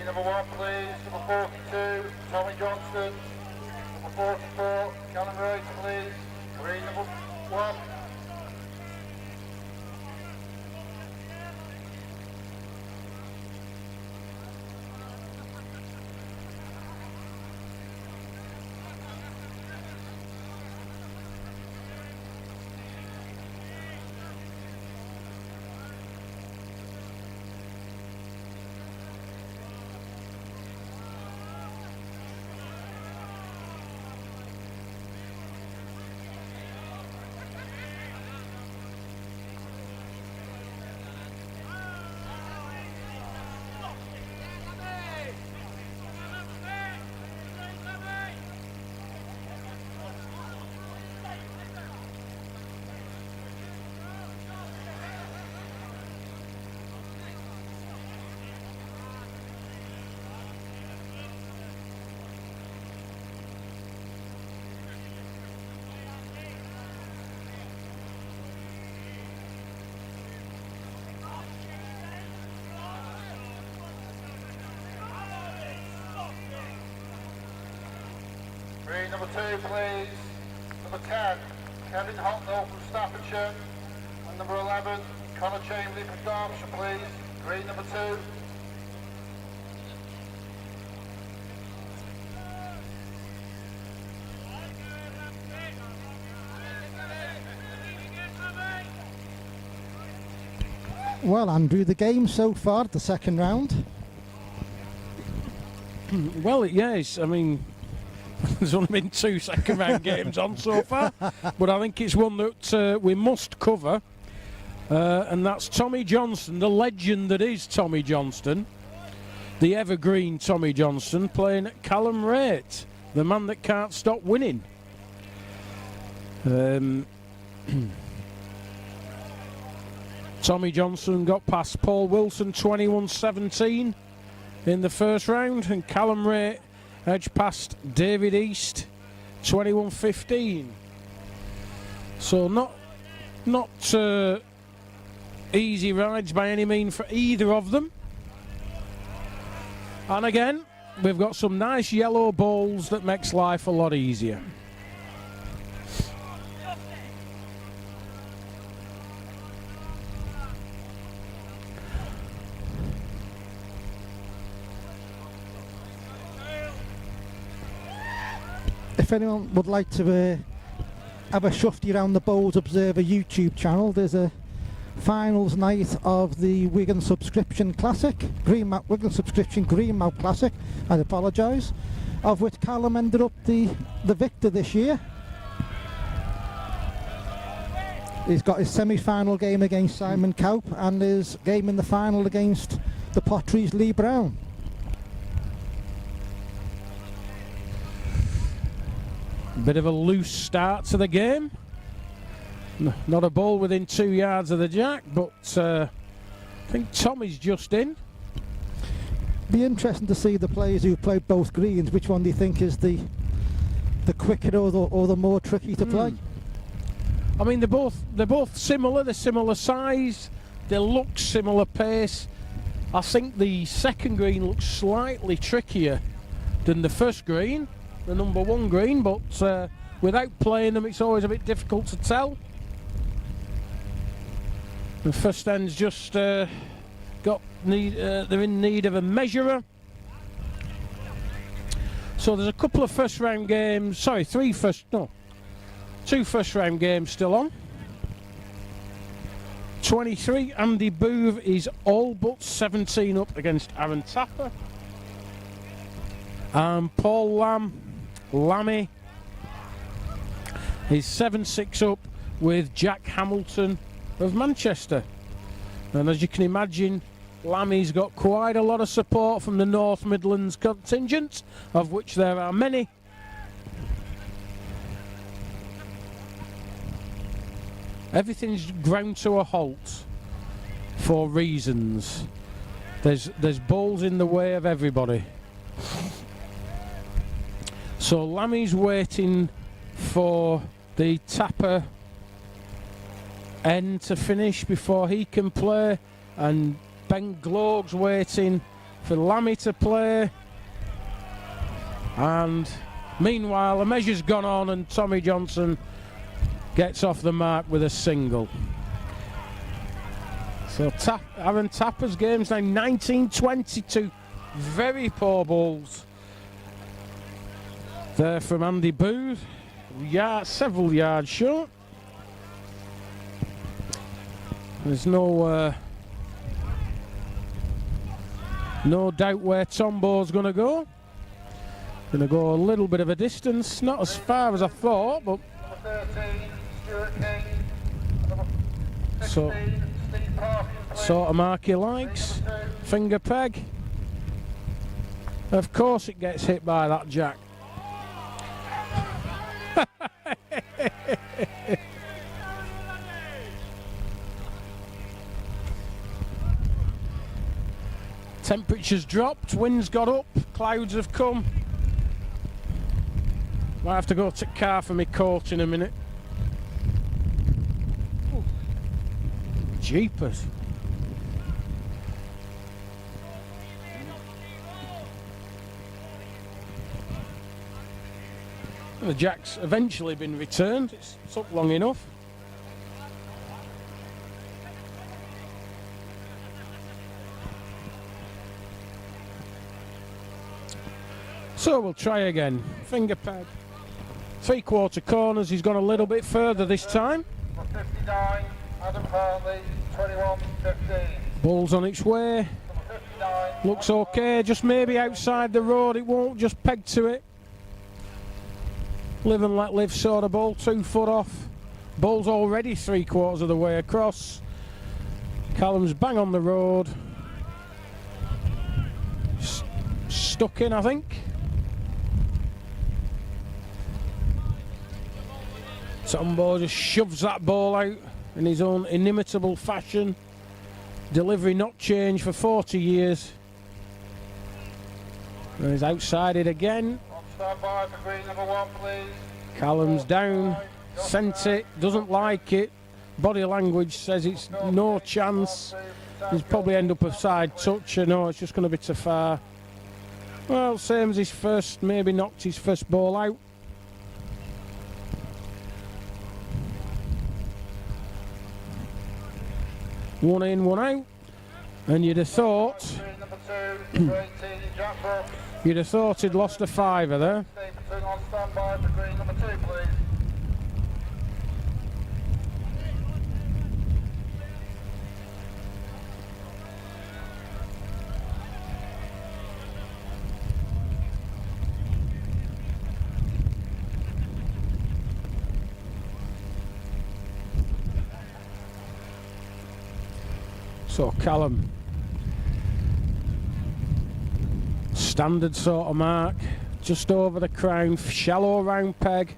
Green number 1, please. Number 42, Tommy Johnston. Number 44, Callum Wright, please. Green number 1. Green number 2, please. Number 10, Kevin Hotnell from Staffordshire. And number 11, Connor Chamberlain from Derbyshire, please. Green number 2. Well, Andrew, the game so far, the second round. Well, yes. I mean, there's only been 2 second round games on so far, but I think it's one that we must cover, and that's Tommy Johnston, the legend that is Tommy Johnston, the evergreen Tommy Johnston, playing Callum Wright, the man that can't stop winning. Tommy Johnston got past Paul Wilson 21-17 in the first round, and Callum Wright edged past David East 21-15. So not easy rides by any means for either of them. And again, we've got some nice yellow balls that makes life a lot easier. If anyone would like to have a shufty around the Bowls Observer YouTube channel, there's a finals night of the Wigan Subscription Classic, Wigan Subscription Greenmouth Classic, I apologise, of which Callum ended up the victor this year. He's got his semi-final game against Simon Cowp and his game in the final against the Potteries' Lee Brown. Bit of a loose start to the game. Not a ball within 2 yards of the jack, but I think Tommy's just in. Be interesting to see the players who played both greens, which one do you think is the quicker or the more tricky to play? I mean, they're both similar. They're similar size. They look similar pace. I think the second green looks slightly trickier than the first green, the number 1 green, but without playing them, it's always a bit difficult to tell. The first end's just they're in need of a measurer. So there's a couple of first round games. Sorry, 2 first round games still on. 23, Andy Booth is all but 17 up against Aaron Tapper. And Paul Lammy is 7-6 up with Jack Hamilton of Manchester. And as you can imagine, Lammy's got quite a lot of support from the North Midlands contingent, of which there are many. Everything's ground to a halt for reasons. There's balls in the way of everybody. So Lammy's waiting for the Tapper end to finish before he can play, and Ben Gloag's waiting for Lammy to play. And meanwhile, a measure's gone on and Tommy Johnson gets off the mark with a single. So Aaron Tapper's game's now 19-22. Very poor balls there from Andy Booth. Several yards short. There's no doubt where Tombo's going to go. Going to go a little bit of a distance, not as far as I thought, but Number 13, Stuart King. Number 16, Steve Parkinson. sort of mark he likes. Finger peg. Of course it gets hit by that jack. Temperature's dropped, wind's got up, clouds have come. Might have to go to car for me coat in a minute. Ooh. Jeepers. The jack's eventually been returned. It's took long enough. So we'll try again. Finger peg. 3/4 corners. He's gone a little bit further this time. Number 59, Adam Hartley, 21-15. Ball's on its way. Number 59. Looks okay. Just maybe outside the road. It won't just peg to it. Live and let live sort of ball. 2 foot off. Ball's already 3/4 of the way across. Callum's bang on the road. Stuck in, I think. Tombo just shoves that ball out in his own inimitable fashion. Delivery not changed for 40 years. And he's outside it again. On standby for green number 1, please. Callum's down, sent it, doesn't like it. Body language says it's no chance. He's probably end up a side touch. No, it's just going to be too far. Well, same as his first, maybe knocked his first ball out. One in, one out. And you'd have thought, Green number 2, number 18, Jack Brooks. you'd have thought he'd lost a fiver there. Stapleton on standby for green number 2, please. So Callum, standard sort of mark, just over the crown, shallow round peg.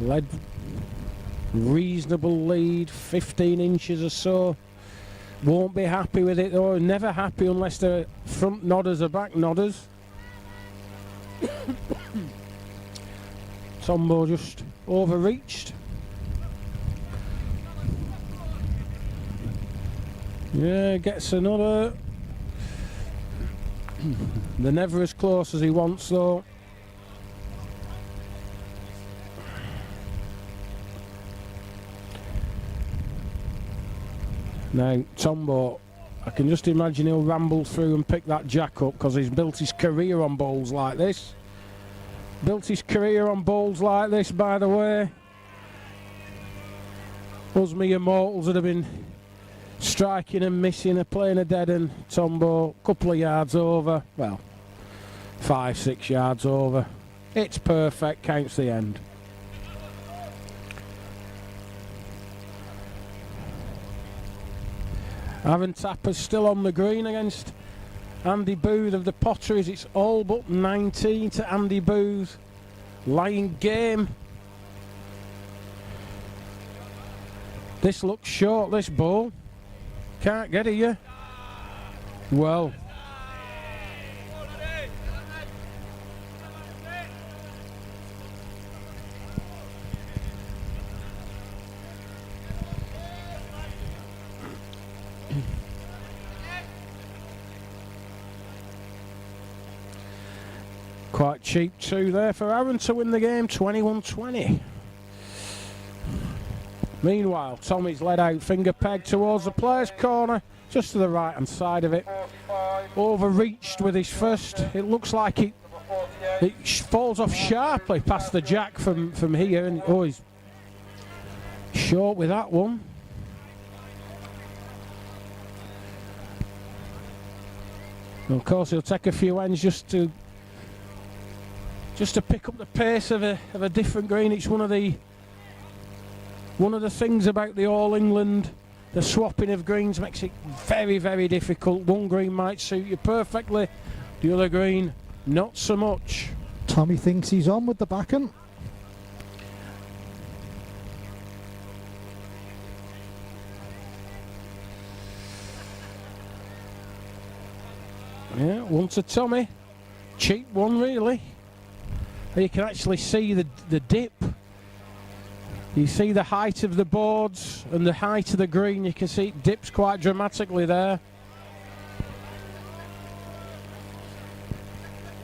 Led reasonable lead, 15 inches or so. Won't be happy with it though, never happy unless the front nodders are back nodders. Tombo just overreached. Yeah, gets another. They're never as close as he wants though. Now, Tombo, I can just imagine he'll ramble through and pick that jack up because he's built his career on bowls like this. Built his career on bowls like this, by the way. Us me immortals would have been striking and missing, playing a dead and Tombo a couple of yards over, well, 5-6 yards over. It's perfect, counts the end. Aaron Tapper's still on the green against Andy Booth of the Potteries. It's all but 19 to Andy Booth. Lying game. This looks short, this ball. Can't get it, yeah? Well. Quite cheap too there for Aaron to win the game, 21-20. Meanwhile, Tommy's led out, finger peg towards the player's corner, just to the right hand side of it. Overreached with his first. It looks like it falls off sharply past the jack from here, and oh, he's short with that one. And of course, he'll take a few ends just to pick up the pace of a different green. It's one of the things about the All England. The swapping of greens makes it very, very difficult. One green might suit you perfectly, the other green not so much. Tommy thinks he's on with the backhand. Yeah, one to Tommy. Cheap one, really. You can actually see the dip. You see the height of the boards and the height of the green. You can see it dips quite dramatically there.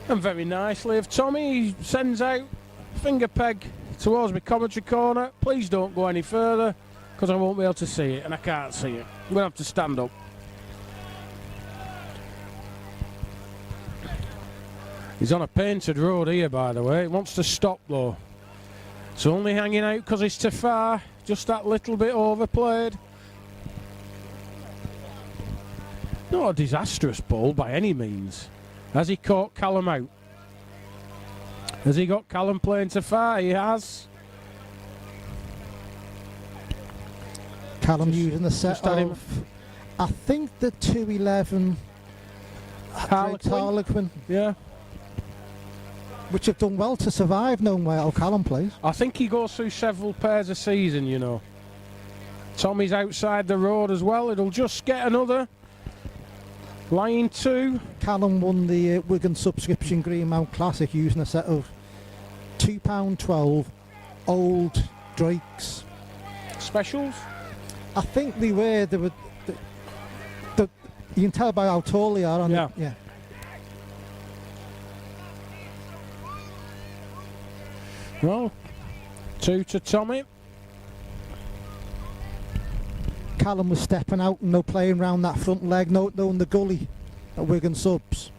And very nicely of Tommy, he sends out finger peg towards my commentary corner. Please don't go any further, because I won't be able to see it, and I can't see it. I'm going to have to stand up. He's on a painted road here, by the way. He wants to stop, though. It's only hanging out because it's too far. Just that little bit overplayed. Not a disastrous ball by any means. Has he caught Callum out? Has he got Callum playing too far? He has. Callum using the set of, I think, the 211 Harlequin. Yeah. Which have done well to survive, knowing how Callum plays. I think he goes through several pairs a season, you know. Tommy's outside the road as well. It'll just get another. Line 2. Callum won the Wigan Subscription Green Mount Classic using a set of £2.12 old Drakes. Specials? I think they were. You can tell by how tall they are. On yeah. Yeah. Well, 2 to Tommy. Callum was stepping out and playing round that front leg, knowing the gully at Wigan Subs.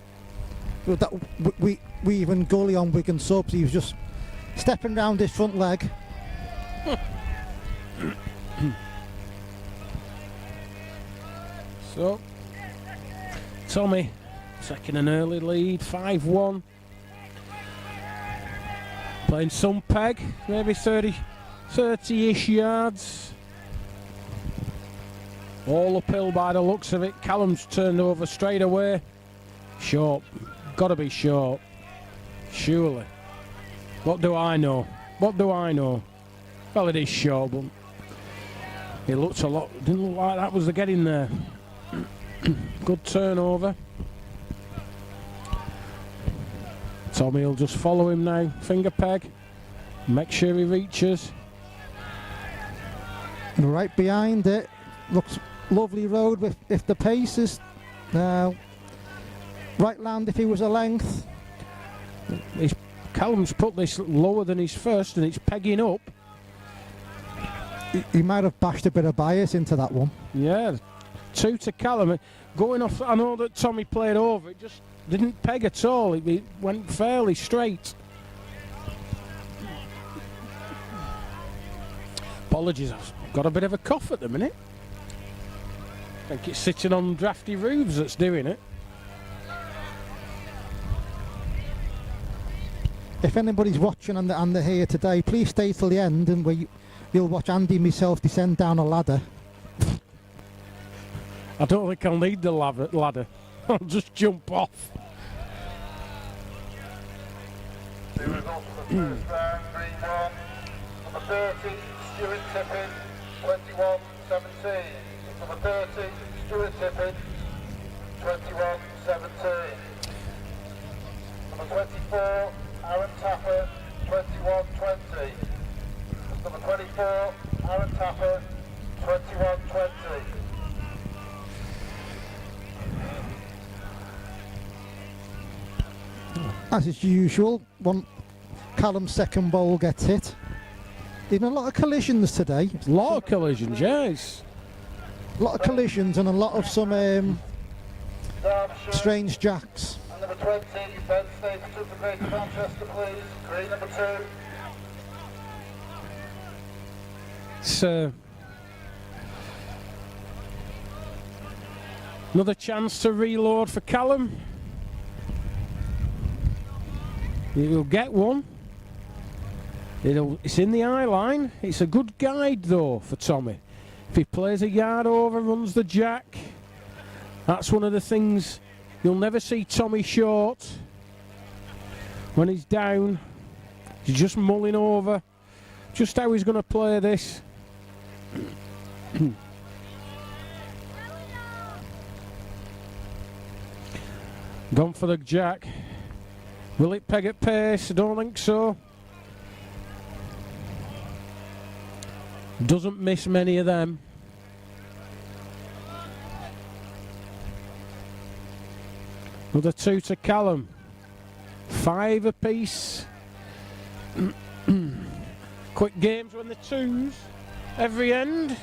We even gully on Wigan Subs. He was just stepping round his front leg. So, Tommy taking an early lead, 5-1. Playing some peg, maybe 30-ish yards. All uphill by the looks of it. Callum's turned over straight away. Short. Got to be short. Surely. What do I know? What do I know? Well, it is short, but it looks a lot. Didn't look like that was the getting there. Good turnover. Tommy will just follow him now. Finger peg. Make sure he reaches. Right behind it. Looks lovely road with if the pace is now. Right land if he was a length. Callum's put this lower than his first and it's pegging up. He might have bashed a bit of bias into that one. Yeah. 2 to Callum. Going off, I know that Tommy played over. It just didn't peg at all. It went fairly straight. Apologies, I've got a bit of a cough at the minute. I think it's sitting on drafty roofs that's doing it. If anybody's watching and they're here today, please stay till the end and you'll watch Andy and myself descend down a ladder. I don't think I'll need the ladder. I'll just jump off. The results of the first round, 3-1. Number 30, Stuart Tippin, 21-17. Number 30, Stuart Tippin, 21-17. Number 24, Aaron Tapper, 21-20. Number 24, Aaron Tapper, 21-20. As is usual, Callum's second bowl gets hit. In a lot of collisions today. A lot of collisions, yes. A lot of collisions and a lot of some strange jacks. And number 20, Ben States, Super Greater Manchester, please. Green number 2. It's another chance to reload for Callum. He will get one. It's in the eye line. It's a good guide though for Tommy. If he plays a yard over, runs the jack, that's one of the things you'll never see Tommy short. When he's down, he's just mulling over just how he's going to play this. Gone for the jack. Will it peg at pace? I don't think so. Doesn't miss many of them. Another 2 to Callum. 5 apiece. Quick games when the 2s every end.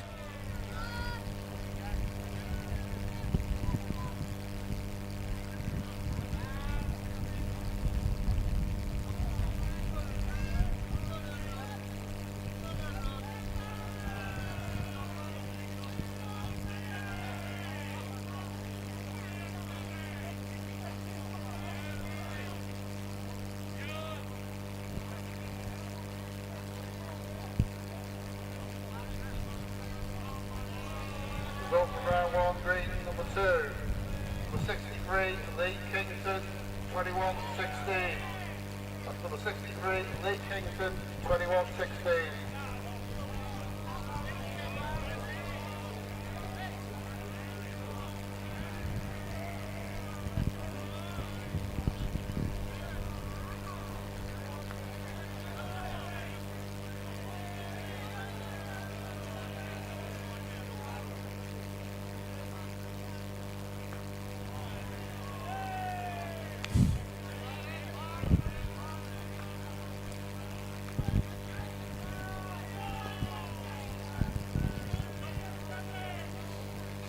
Result from round 1, green number 2. Number 63, Lee Kingston, 21-16. That's number 63, Lee Kingston, 21-16.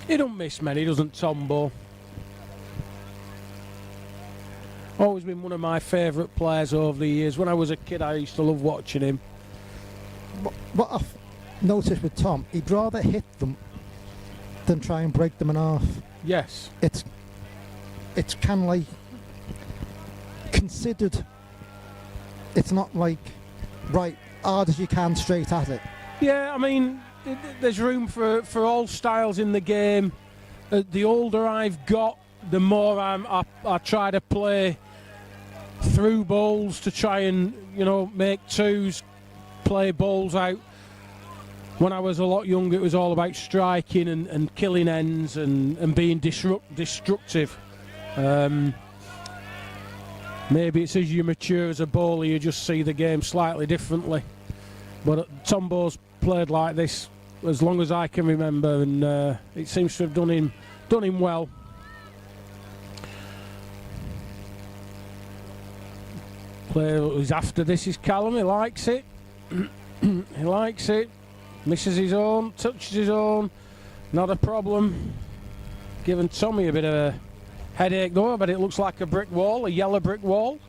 He don't miss many, doesn't Tombo? Always been one of my favourite players over the years. When I was a kid, I used to love watching him. What I've noticed with Tom, he'd rather hit them than try and break them in half. Yes. It's kind of like considered. It's not like right hard as you can straight at it. Yeah, I mean, there's room for all styles in the game. The older I've got, the more I try to play through bowls to try and, you know, make 2s, play bowls out. When I was a lot younger, it was all about striking and killing ends and being destructive. Maybe it's as you mature as a bowler, you just see the game slightly differently. But Tombo's played like this as long as I can remember, and it seems to have done him well. Player who's after this is Callum. He likes it. He likes it. Misses his own, touches his own. Not a problem. Giving Tommy a bit of a headache though, but it looks like a brick wall, a yellow brick wall.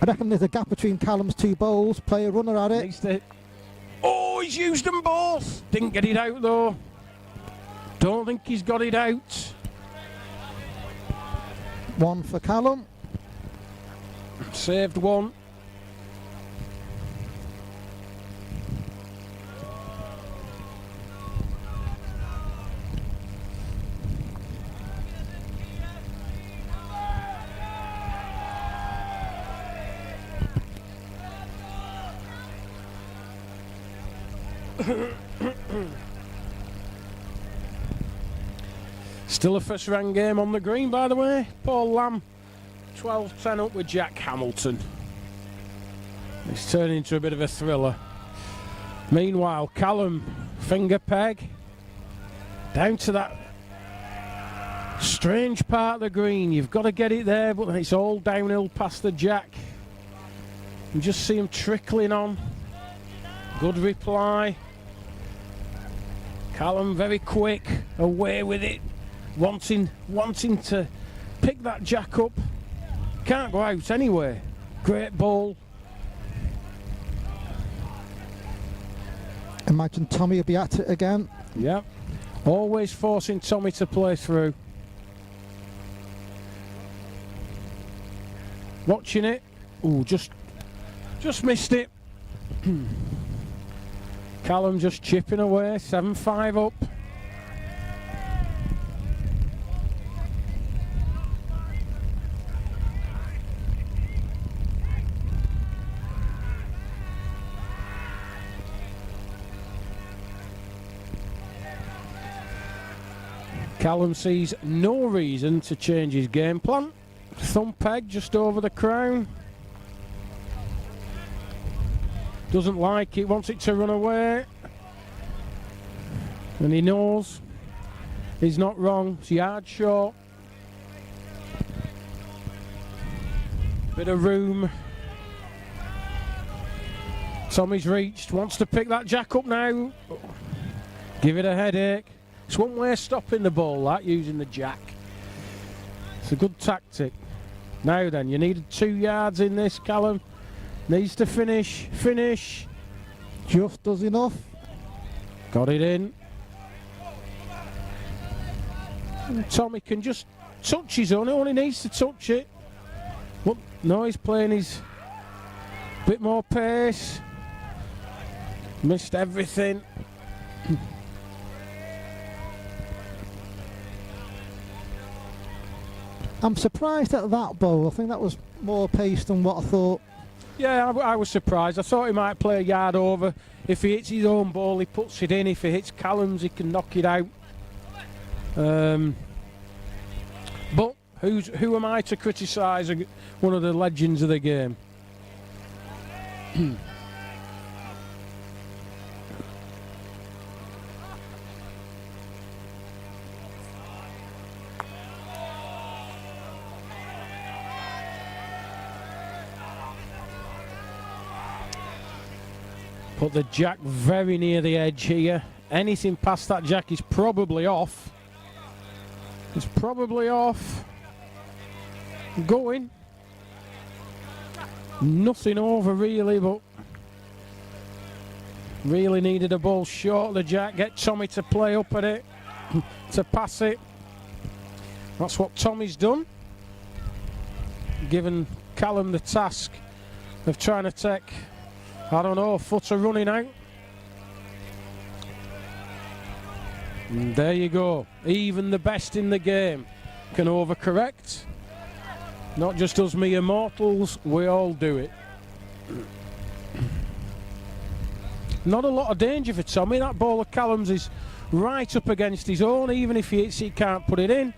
I reckon there's a gap between Callum's 2 bowls. Play a runner at it. Oh, he's used them both. Didn't get it out though. Don't think he's got it out. 1 for Callum. Saved 1. Still a first round game on the green, by the way. Paul Lamb 12-10 up with Jack Hamilton. It's turning into a bit of a thriller. Meanwhile, Callum, finger peg down to that Strange part of the green. You've got to get it there, but it's all downhill past the jack. You just see him trickling on. Good reply. Callum very quick, away with it, wanting to pick that jack up. Can't go out anyway. Great ball. Imagine Tommy will be at it again. Yep. Always forcing Tommy to play through. Watching it. Ooh, just missed it. Callum just chipping away, 7-5 up. Callum sees no reason to change his game plan. Thumb peg just over the crown. Doesn't like it, wants it to run away. And he knows he's not wrong. It's yard short. Bit of room. Tommy's reached, wants to pick that jack up now. Give it a headache. It's one way of stopping the ball, that, using the jack. It's a good tactic. Now then, you needed 2 yards in this, Callum. Needs to finish. Just does enough. Got it in. And Tommy can just touch his own, he only needs to touch it. Well, no, he's playing his bit more pace. Missed everything. I'm surprised at that bowl. I think that was more pace than what I thought. Yeah, I was surprised. I thought he might play a yard over. If he hits his own ball, he puts it in. If he hits Callum's, he can knock it out. But who am I to criticise one of the legends of the game? Put the jack very near the edge here. Anything past that jack is probably off. It's probably off. Going. Nothing over really, but really needed a ball short of the jack. Get Tommy to play up at it, to pass it. That's what Tommy's done. Given Callum the task of trying to take, I don't know, a footer running out. And there you go. Even the best in the game can overcorrect. Not just us mere mortals, we all do it. Not a lot of danger for Tommy. That ball of Callum's is right up against his own. Even if he hits it, he can't put it in.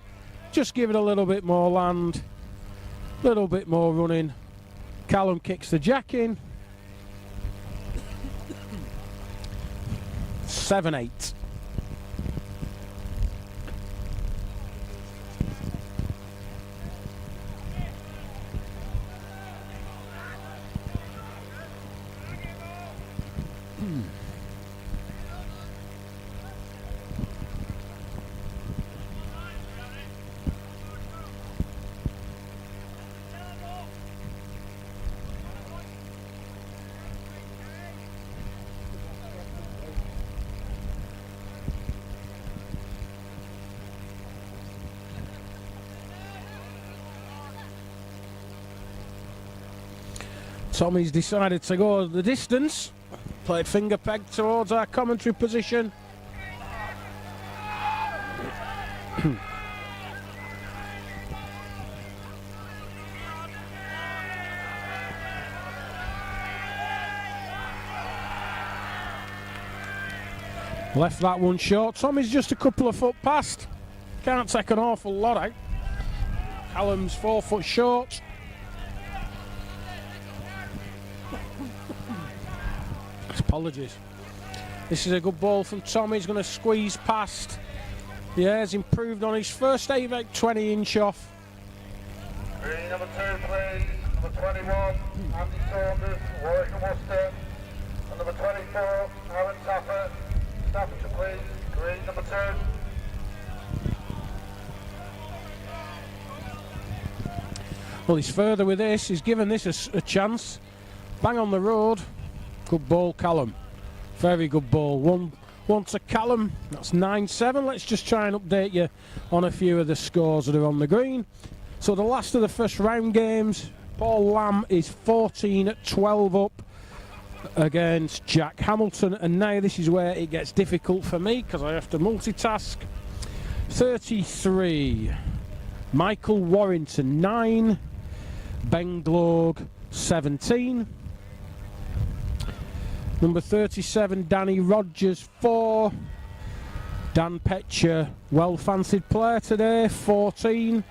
Just give it a little bit more land, a little bit more running. Callum kicks the jack in. 7-8. Tommy's decided to go the distance. Played finger peg towards our commentary position. Left that one short. Tommy's just a couple of foot past. Can't take an awful lot out. Callum's 4 foot short. Apologies. This is a good ball from Tommy. He's going to squeeze past. Yeah, he's improved on his first 20-inch off. Green number 2, please. Number 21, Andy Saunders, Warwick and Worcester. And number 24, Aaron Tapper, Staffordshire, please. Green number 2. Well, he's further with this. He's given this a chance. Bang on the road. Good ball, Callum. Very good ball. One to Callum. That's 9-7. Let's just try and update you on a few of the scores that are on the green. So the last of the first round games, Paul Lamb is 14-12 up against Jack Hamilton. And now this is where it gets difficult for me because I have to multitask. 33. Michael Warrington, 9. Ben Glorg, 17. Number 37, Danny Rogers, 4. Dan Petcher, well-fancied player today, 14.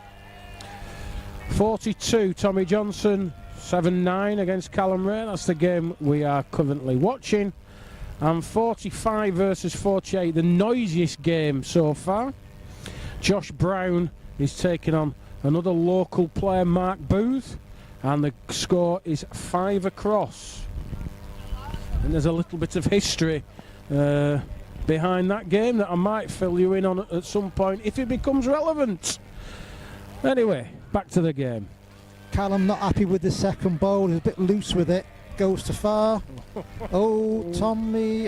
42, Tommy Johnson, 7-9 against Callum Ray. That's the game we are currently watching. And 45 versus 48, the noisiest game so far. Josh Brown is taking on another local player, Mark Booth. And the score is 5 across. And there's a little bit of history behind that game that I might fill you in on at some point if it becomes relevant. Anyway, back to the game. Callum not happy with the second bowl. He's a bit loose with it. Goes too far. Oh, Tommy.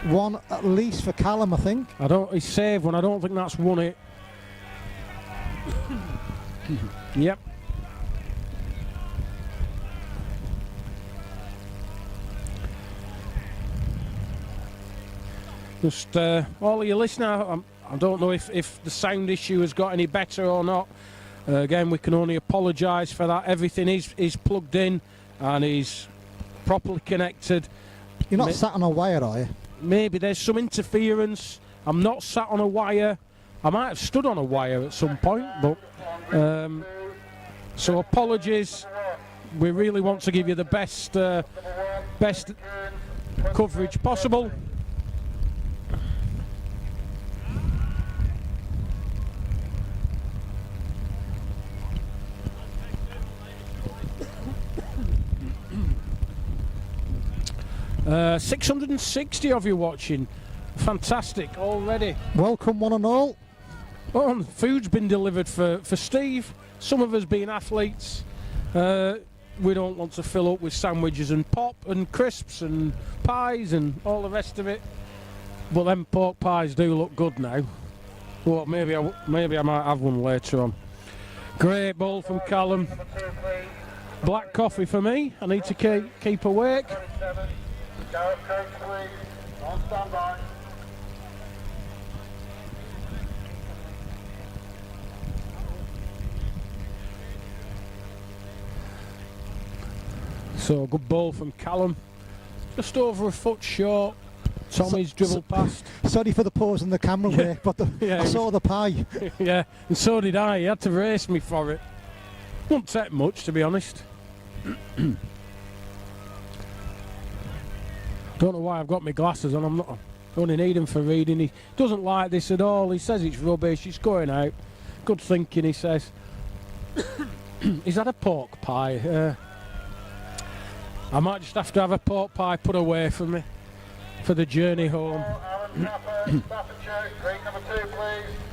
One at least for Callum, I think. He saved one. I don't think that's won it. Yep. Just all of you listeners, I don't know if the sound issue has got any better or not. Again, we can only apologise for that. Everything is plugged in and is properly connected. You're not sat on a wire, are you? Maybe there's some interference. I'm not sat on a wire. I might have stood on a wire at some point, but so apologies. We really want to give you the best coverage possible. Uh, 660 of you watching. Fantastic already. Welcome one and all. Oh, and food's been delivered for Steve. Some of us being athletes, we don't want to fill up with sandwiches and pop and crisps and pies and all the rest of it. But them pork pies do look good now. Well, maybe I might have one later on. Great ball from Callum. Black coffee for me. I need to keep awake. Gareth Coates, please. On standby. So, good ball from Callum. Just over a foot short. Tommy's dribbled past. Sorry for the pause in the camera work, but I saw the pie. Yeah, and so did I. He had to race me for it. Won't take much, to be honest. Don't know why I've got my glasses on. I only need them for reading. He doesn't like this at all. He says it's rubbish. It's going out. Good thinking, he says. Is that a pork pie? I might just have to have a pork pie put away for me for the journey home.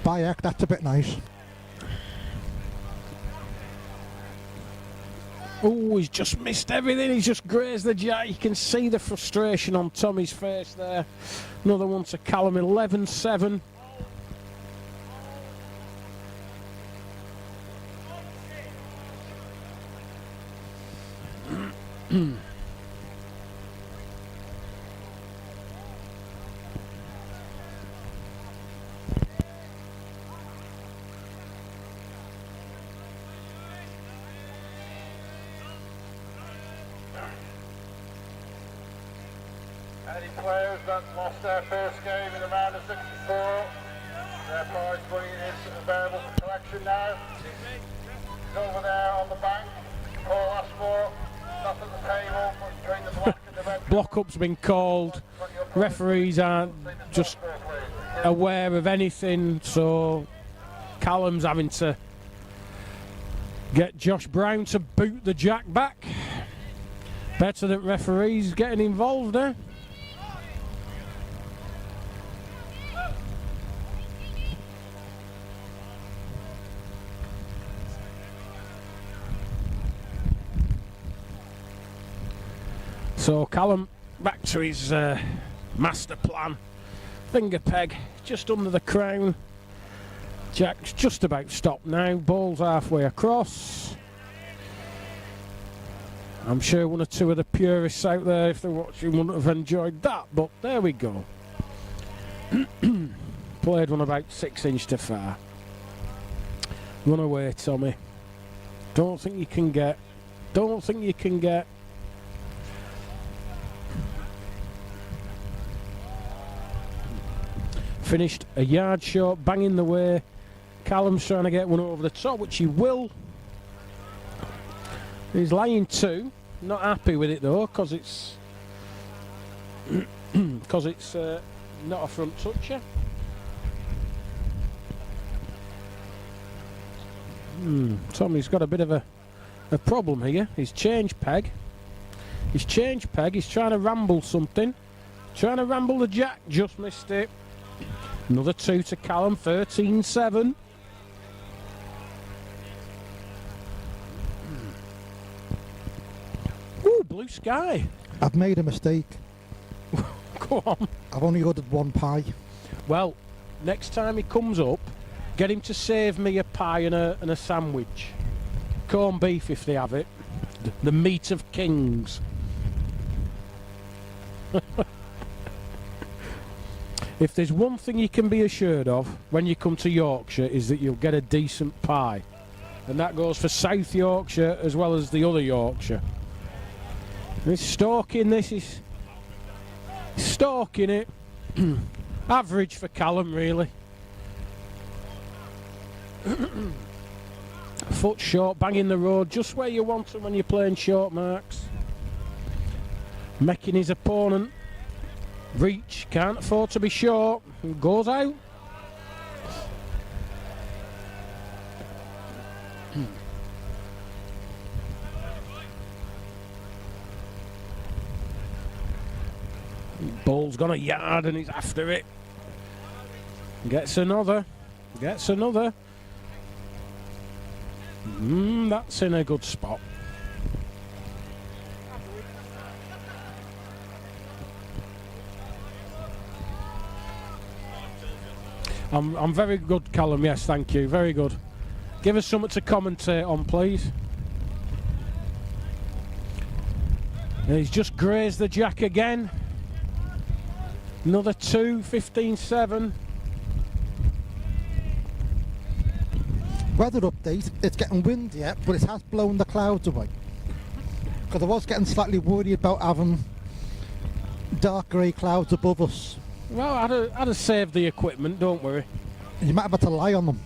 Bayek, that's a bit nice. Oh, he's just missed everything. He's just grazed the jack. You can see the frustration on Tommy's face there. Another one to Callum, 11-7. Any players that lost their first game in the round of 64, their prize money is available for collection now. It's over there on the bank. Paul Ashmore, not at the table, but between the black and the red. Block-up's been called. Referees aren't just aware of anything, so Callum's having to get Josh Brown to boot the jack back. Better that referees getting involved there. So Callum back to his master plan. Finger peg just under the crown. Jack's just about stopped now. Ball's halfway across. I'm sure one or two of the purists out there, if they're watching, wouldn't have enjoyed that, but there we go. Played one about 6 inches too far. Run away, Tommy. Don't think you can get. Don't think you can get. Finished a yard short, banging the way. Callum's trying to get one over the top, which he will. He's lying 2. Not happy with it though, because it's not a front toucher. Tommy's got a bit of a problem here. His change peg. He's trying to ramble something. Trying to ramble the jack, just missed it. Another 2 to Callum, 13-7. Ooh, blue sky. I've made a mistake. Go on. I've only ordered 1 pie. Well, next time he comes up, get him to save me a pie and a sandwich. Corned beef if they have it. The meat of kings. If there's one thing you can be assured of when you come to Yorkshire is that you'll get a decent pie. And that goes for South Yorkshire as well as the other Yorkshire. He's stalking this, he's stalking it. Average for Callum, really. Foot short, banging the road, just where you want them when you're playing short marks. Making his opponent reach, can't afford to be short, goes out. Ball's gone a yard and he's after it. Gets another. That's in a good spot. I'm very good, Callum, yes, thank you, very good. Give us something to commentate on, please. And he's just grazed the jack again. Another 2, 15-7. Weather update, it's getting windy yet, but it has blown the clouds away. Because I was getting slightly worried about having dark grey clouds above us. Well, I'd have saved the equipment, don't worry. You might have had to lie on them.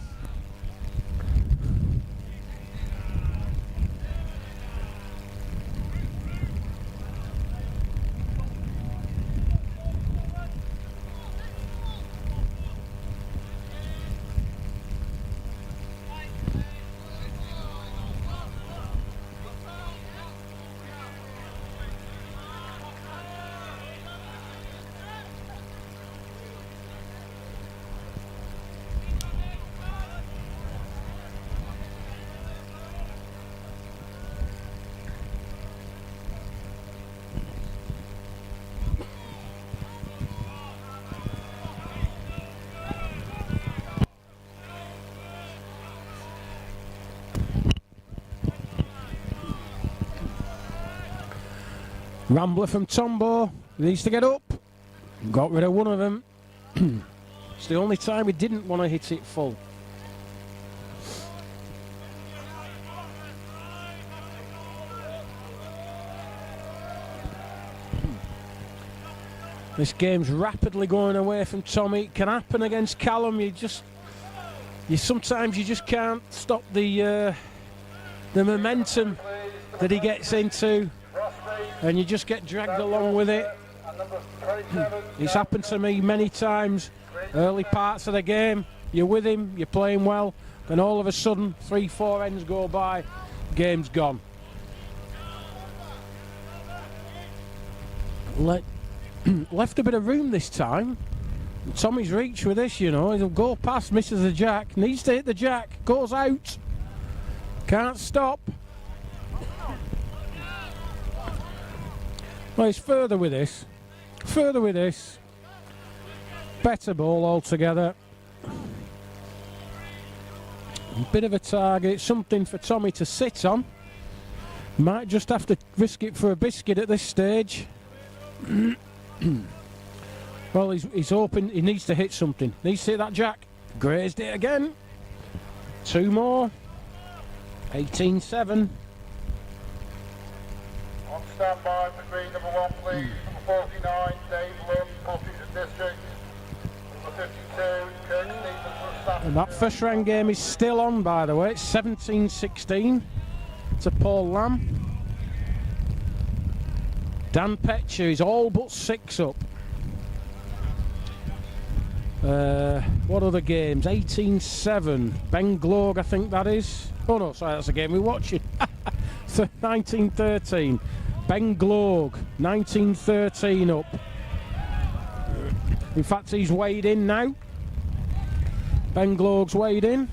Rambler from Tombo, needs to get up. Got rid of one of them. It's the only time he didn't want to hit it full. This game's rapidly going away from Tommy. It can happen against Callum. Sometimes you just can't stop the momentum that he gets into. And you just get dragged along with it. And number 27. It's happened to me many times. Early parts of the game, you're with him, you're playing well, then all of a sudden, 3-4 ends go by, game's gone. Left a bit of room this time. Tommy's reach with this, you know. He'll go past, misses the jack, needs to hit the jack, goes out, can't stop. Well, he's further with this, better ball altogether. A bit of a target, something for Tommy to sit on. Might just have to risk it for a biscuit at this stage. Well, he's hoping he needs to hit something. Needs to hit that jack. Grazed it again. Two more. 18-7. On standby for green number 1, please. Number 49, Dave Lund, Portuguese District. Number 52, Kurt Stevens. And that first round game is still on, by the way. It's 17-16 to Paul Lamb. Dan Petcher is all but 6 up. What other games? 18-7. Ben Glog, I think that is. Oh no, sorry, that's a game we're watching. 19-13. Ben Glog, 19-13 up. In fact, he's weighed in now. Ben Glog's weighed in.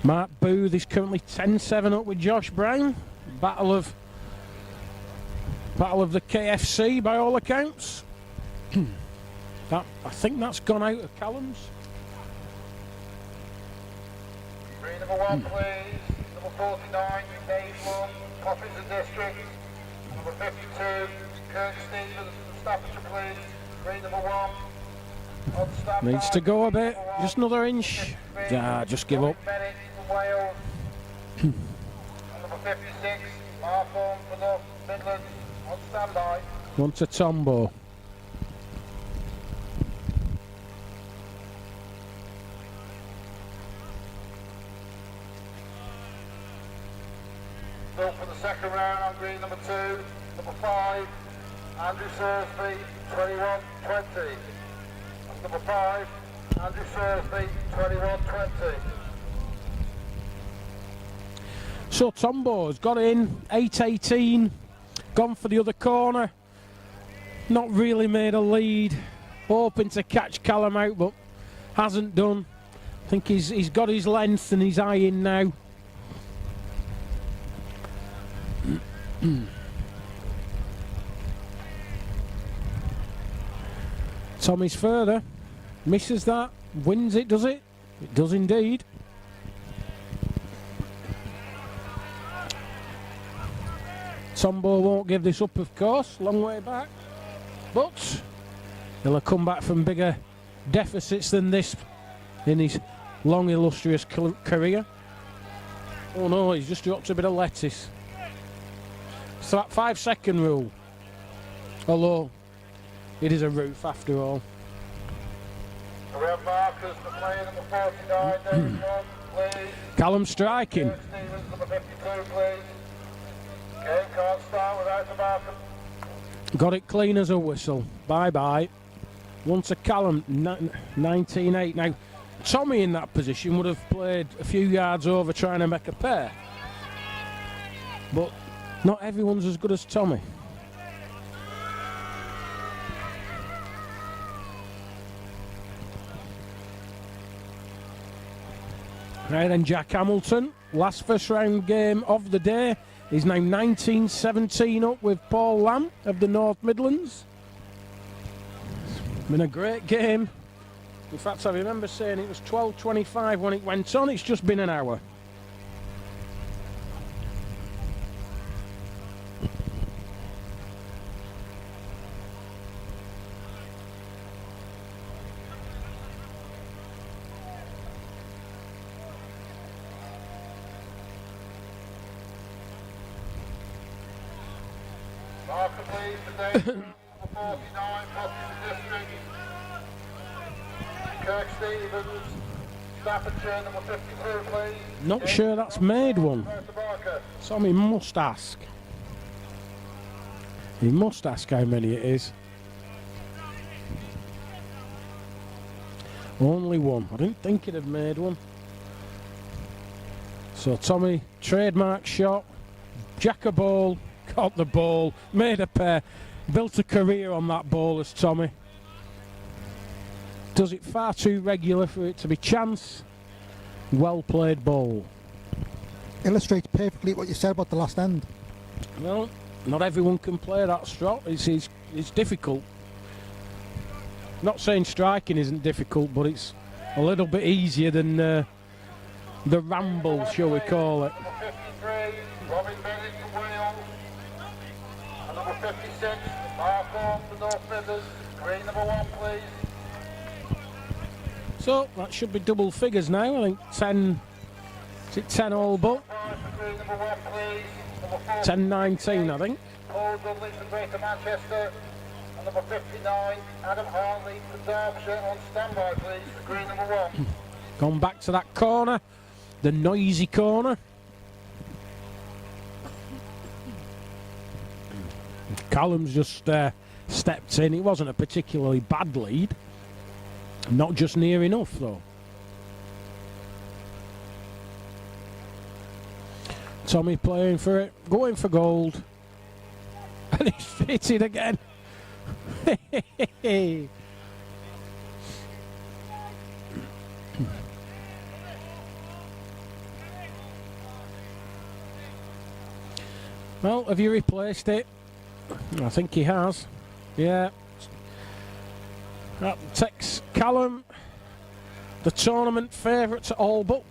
Mark Booth is currently 10-7 up with Josh Brown. Battle of the KFC by all accounts. I think that's gone out of Callum's. Green number 1, please. Number 49, Dave Lund, Portuguese District. Number 52, Kurt Stevens, Staffordshire, please. Green number 1. On standby. Needs to go a bit, just another inch. Just give up. Wales. Number 56, Marthorne for North Midlands. On standby. One to Tombo. Go for the second round on green number 2. Number 5, Andrew Sursby, 21-20. That's number 5, Andrew Sursby, 21-20. So Tombo's got in, 8-18, gone for the other corner. Not really made a lead, hoping to catch Callum out, but hasn't done. I think he's got his length and he's eyeing now. Tommy's further, misses that, wins it, does it? It does indeed. Tombo won't give this up, of course, long way back, but he'll have come back from bigger deficits than this in his long illustrious career. Oh no, he's just dropped a bit of lettuce. So that 5-second rule, although it is a roof after all. We have markers for player number 49, David Lund, please. Callum striking. Kurt Stevens, number 52, please. Game can't start without the marker. Got it clean as a whistle. Bye-bye. One to Callum, 19-8. Now, Tommy in that position would have played a few yards over trying to make a pair. But not everyone's as good as Tommy. Right then, Jack Hamilton, last first round game of the day. He's now 19-17 up with Paul Lamb of the North Midlands. It's been a great game. In fact, I remember saying it was 12:25 when it went on. It's just been an hour. Marker, please, for Dave. Number 49, Boston District. Kirk Stevens, Staffordshire, number 52, please. Not sure that's made one. Tommy must ask. He must ask how many it is. Only one. I didn't think it had made one. So Tommy, trademark shot, jack a ball, caught the ball, made a pair, built a career on that ball as Tommy. Does it far too regular for it to be chance. Well played ball. Illustrates perfectly what you said about the last end. Well, not everyone can play that stroke. It's difficult. Not saying striking isn't difficult, but it's a little bit easier than the ramble, shall we call it. Number 53, Robin Bennett from Wales. And number 56, Mark Orme from North Midlands. Green number 1, please. So that should be double figures now. I think 10. Is it 10 all but? Green number 1, please. Number 10-19, I think. Paul Dudley from Greater Manchester. And number 59, Adam Harley from Derbyshire. On standby, please, for green number 1. Gone back to that corner, the noisy corner. Callum's just stepped in. It wasn't a particularly bad lead. Not just near enough, though. Tommy playing for it, going for gold. And he's fitted again. Well, have you replaced it? I think he has. Yeah. That takes Callum, the tournament favourite to all but.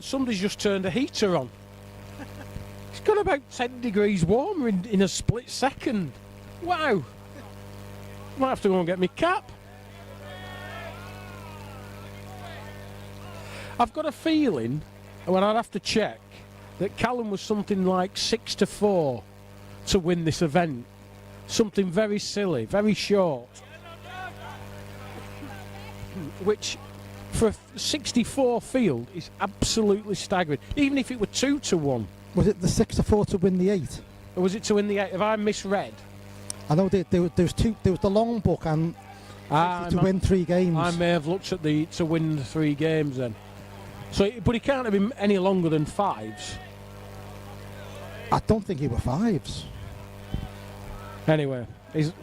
Somebody's just turned a heater on. It's got about 10 degrees warmer in a split second. Wow. Might have to go and get my cap. I've got a feeling, when I'd have to check, that Callum was something like 6-4 to win this event. Something very silly, very short. Which, for a 64 field, is absolutely staggering. Even if it were 2-1. Was it the 6-4 to win the 8? Or was it to win the 8? Have I misread? I know there was two. There was the long book and to win 3 games. I may have looked at the to win the 3 games then. So, but he can't have been any longer than 5s. I don't think he were 5s. Anyway, he's.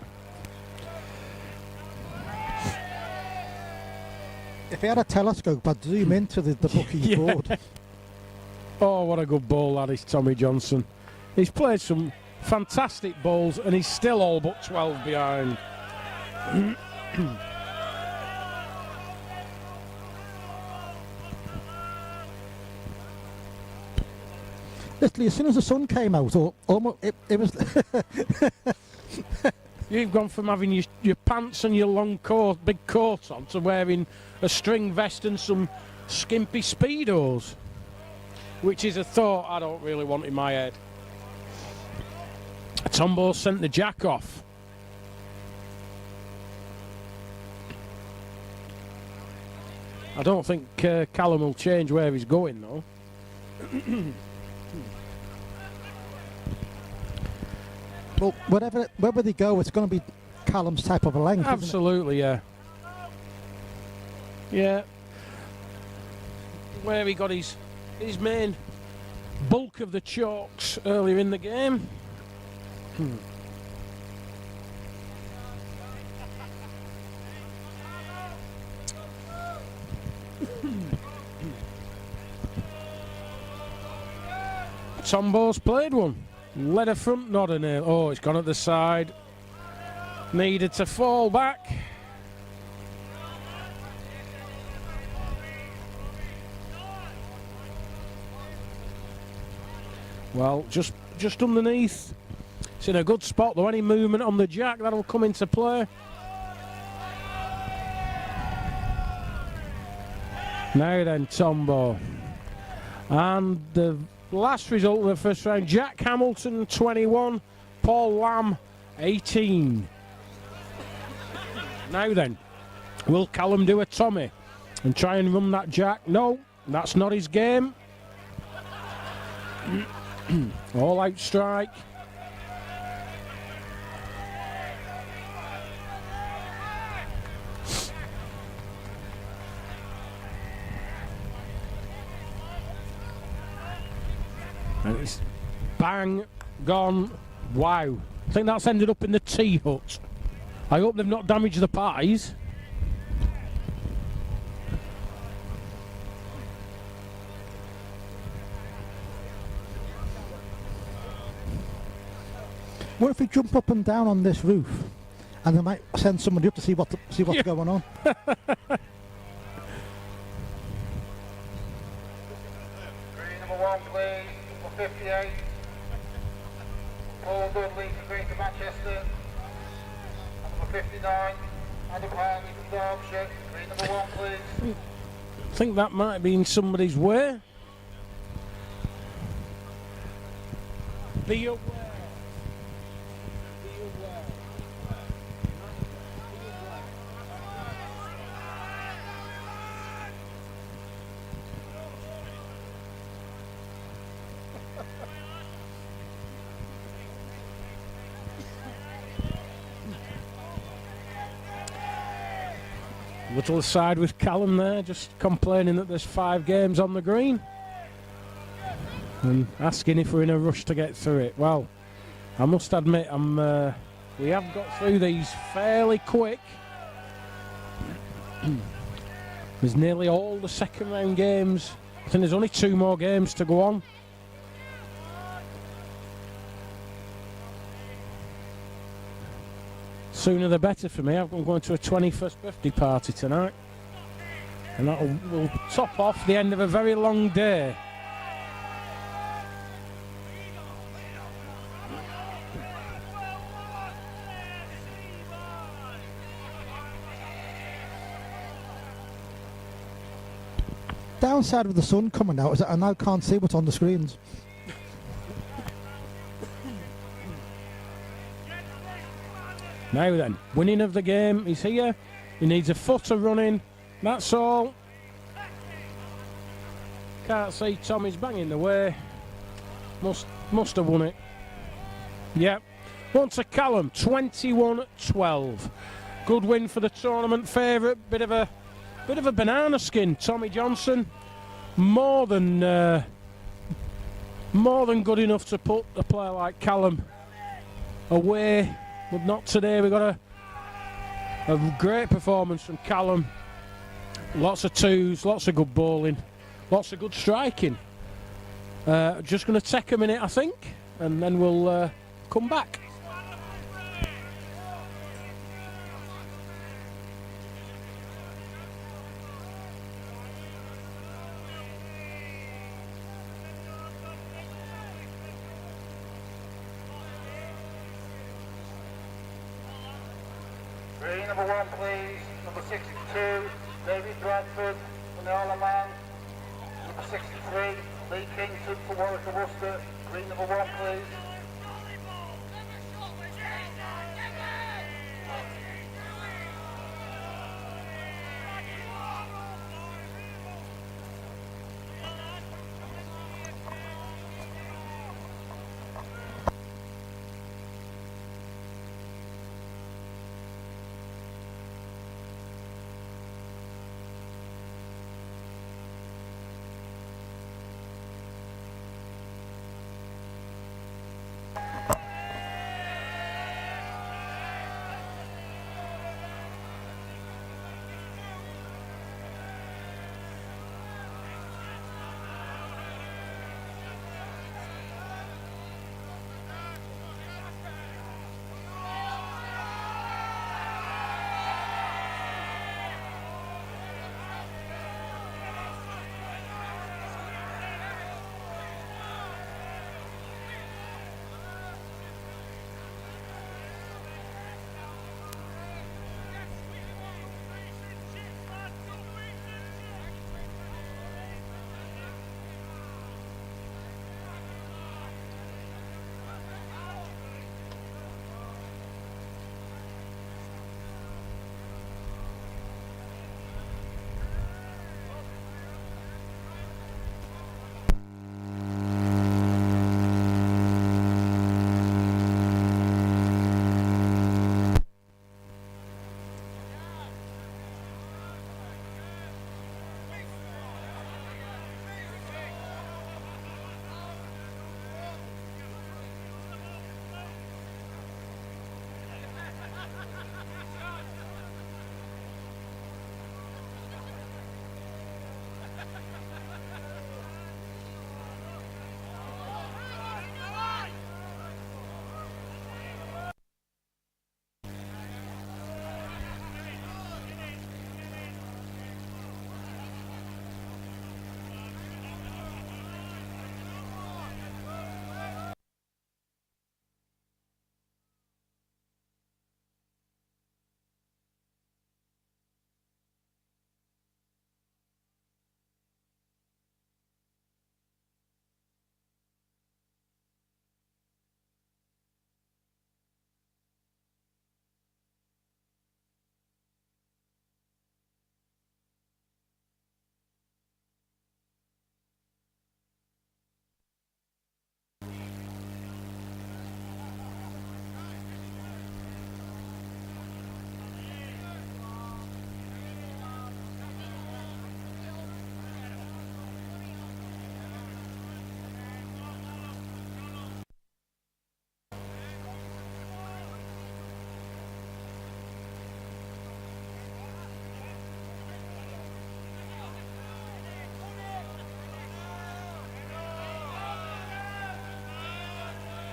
If he had a telescope, I'd zoom into the bookie board. Oh, what a good ball that is, Tommy Johnson. He's played some fantastic balls and he's still all but 12 behind. Literally, as soon as the sun came out, or almost it was. You've gone from having your pants and your long coat, big coat on, to wearing a string vest and some skimpy Speedos, which is a thought I don't really want in my head. Tombo sent the jack off. I don't think Callum will change where he's going, though. Well, wherever they go, it's going to be Callum's type of a length. Absolutely, yeah. Yeah. Where he got his main bulk of the chalks earlier in the game. Tombo's played one. Led a front nod in here. Oh, it's gone at the side. Needed to fall back. Well, just underneath. It's in a good spot though. Any movement on the jack, that'll come into play. Now then, Tombo. And the last result of the first round, Jack Hamilton 21, Paul Lamb 18. Now then, will Callum do a Tommy and try and run that jack? No, that's not his game. All out strike. And it's bang, gone, wow. I think that's ended up in the tea hut. I hope they've not damaged the pies. What if we jump up and down on this roof, and they might send somebody up to see what's going on? Green number 1, please. Number 58. Paul Dudley from Green to Manchester. And number 59. Adam Hartley from Derbyshire. Green number 1, please. I think that might be in somebody's way. Be aware. Little aside with Callum there, just complaining that there's 5 games on the green and asking if we're in a rush to get through it. Well, I must admit, we have got through these fairly quick. There's nearly all the second round games. I think there's only 2 more games to go on. Sooner the better for me. I'm going to a 21st birthday party tonight, and that will top off the end of a very long day. Downside of the sun coming out is that I now can't see what's on the screens. Now then, winning of the game is here. He needs a footer running. That's all. Can't see Tommy's banging the way. Must have won it. Yep. On to Callum, 21-12. Good win for the tournament favourite. Bit of a banana skin. Tommy Johnson, more than good enough to put a player like Callum away. But not today. We got a great performance from Callum. Lots of twos, lots of good bowling, lots of good striking. Just going to take a minute, I think, and then we'll come back. Green number 1, please. Number 62, David Bradford from the Isle of Man. Number 63, Lee Kingston for Warwick and Worcester. Green number 1, please.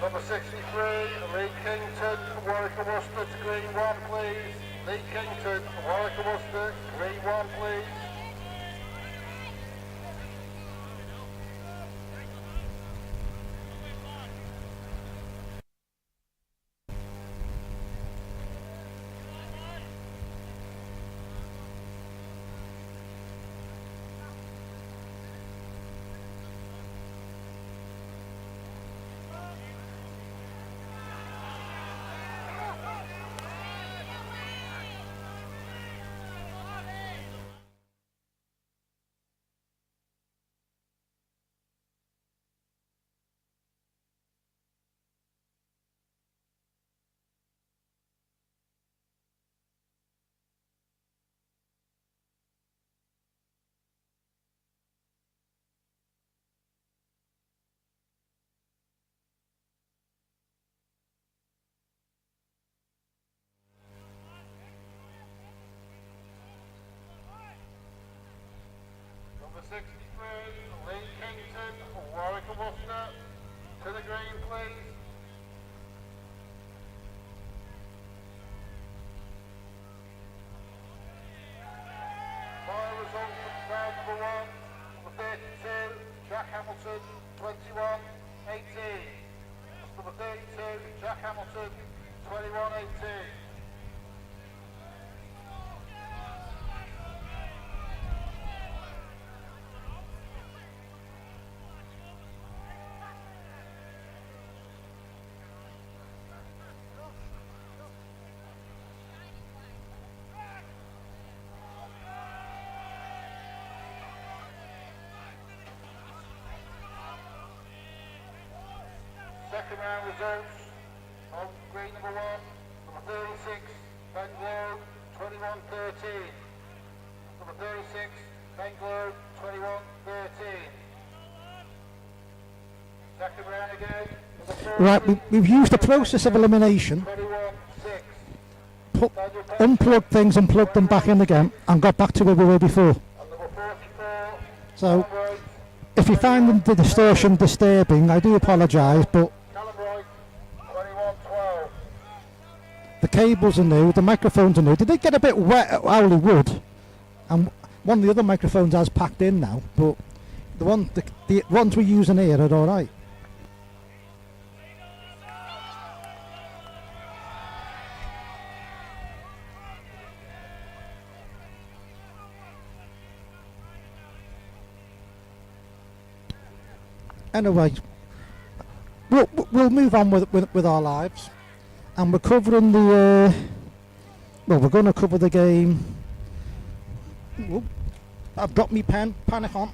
Number 63, Lee Kington from Warwick and Worcester to green 1, please. Lee Kington from Warwick and Worcester, green 1, please. Number 63, Lee Kington from Warwick and Worcester to the green, please. Final result from round number 1, number 32, Jack Hamilton, 21-18. Number 32, Jack Hamilton, 21-18. Second round results on green number 1, number 36, Bangor, 21-13. Number 36, Bangor, 21-13. Second round again. Right, we've used the process of elimination, 21-6. unplugged things and plugged them back in again, and got back to where we were before. And number 44, So, if you find the distortion disturbing, I do apologise, but Callum Wright, 21-12. the cables are new, the microphones are new. Did they get a bit wet at Howley Wood? And one of the other microphones has packed in now, but the ones we're using here are alright. Anyway, we'll move on with our lives, and we're covering the we're going to cover the game. Whoop, I've dropped me pen, panic on.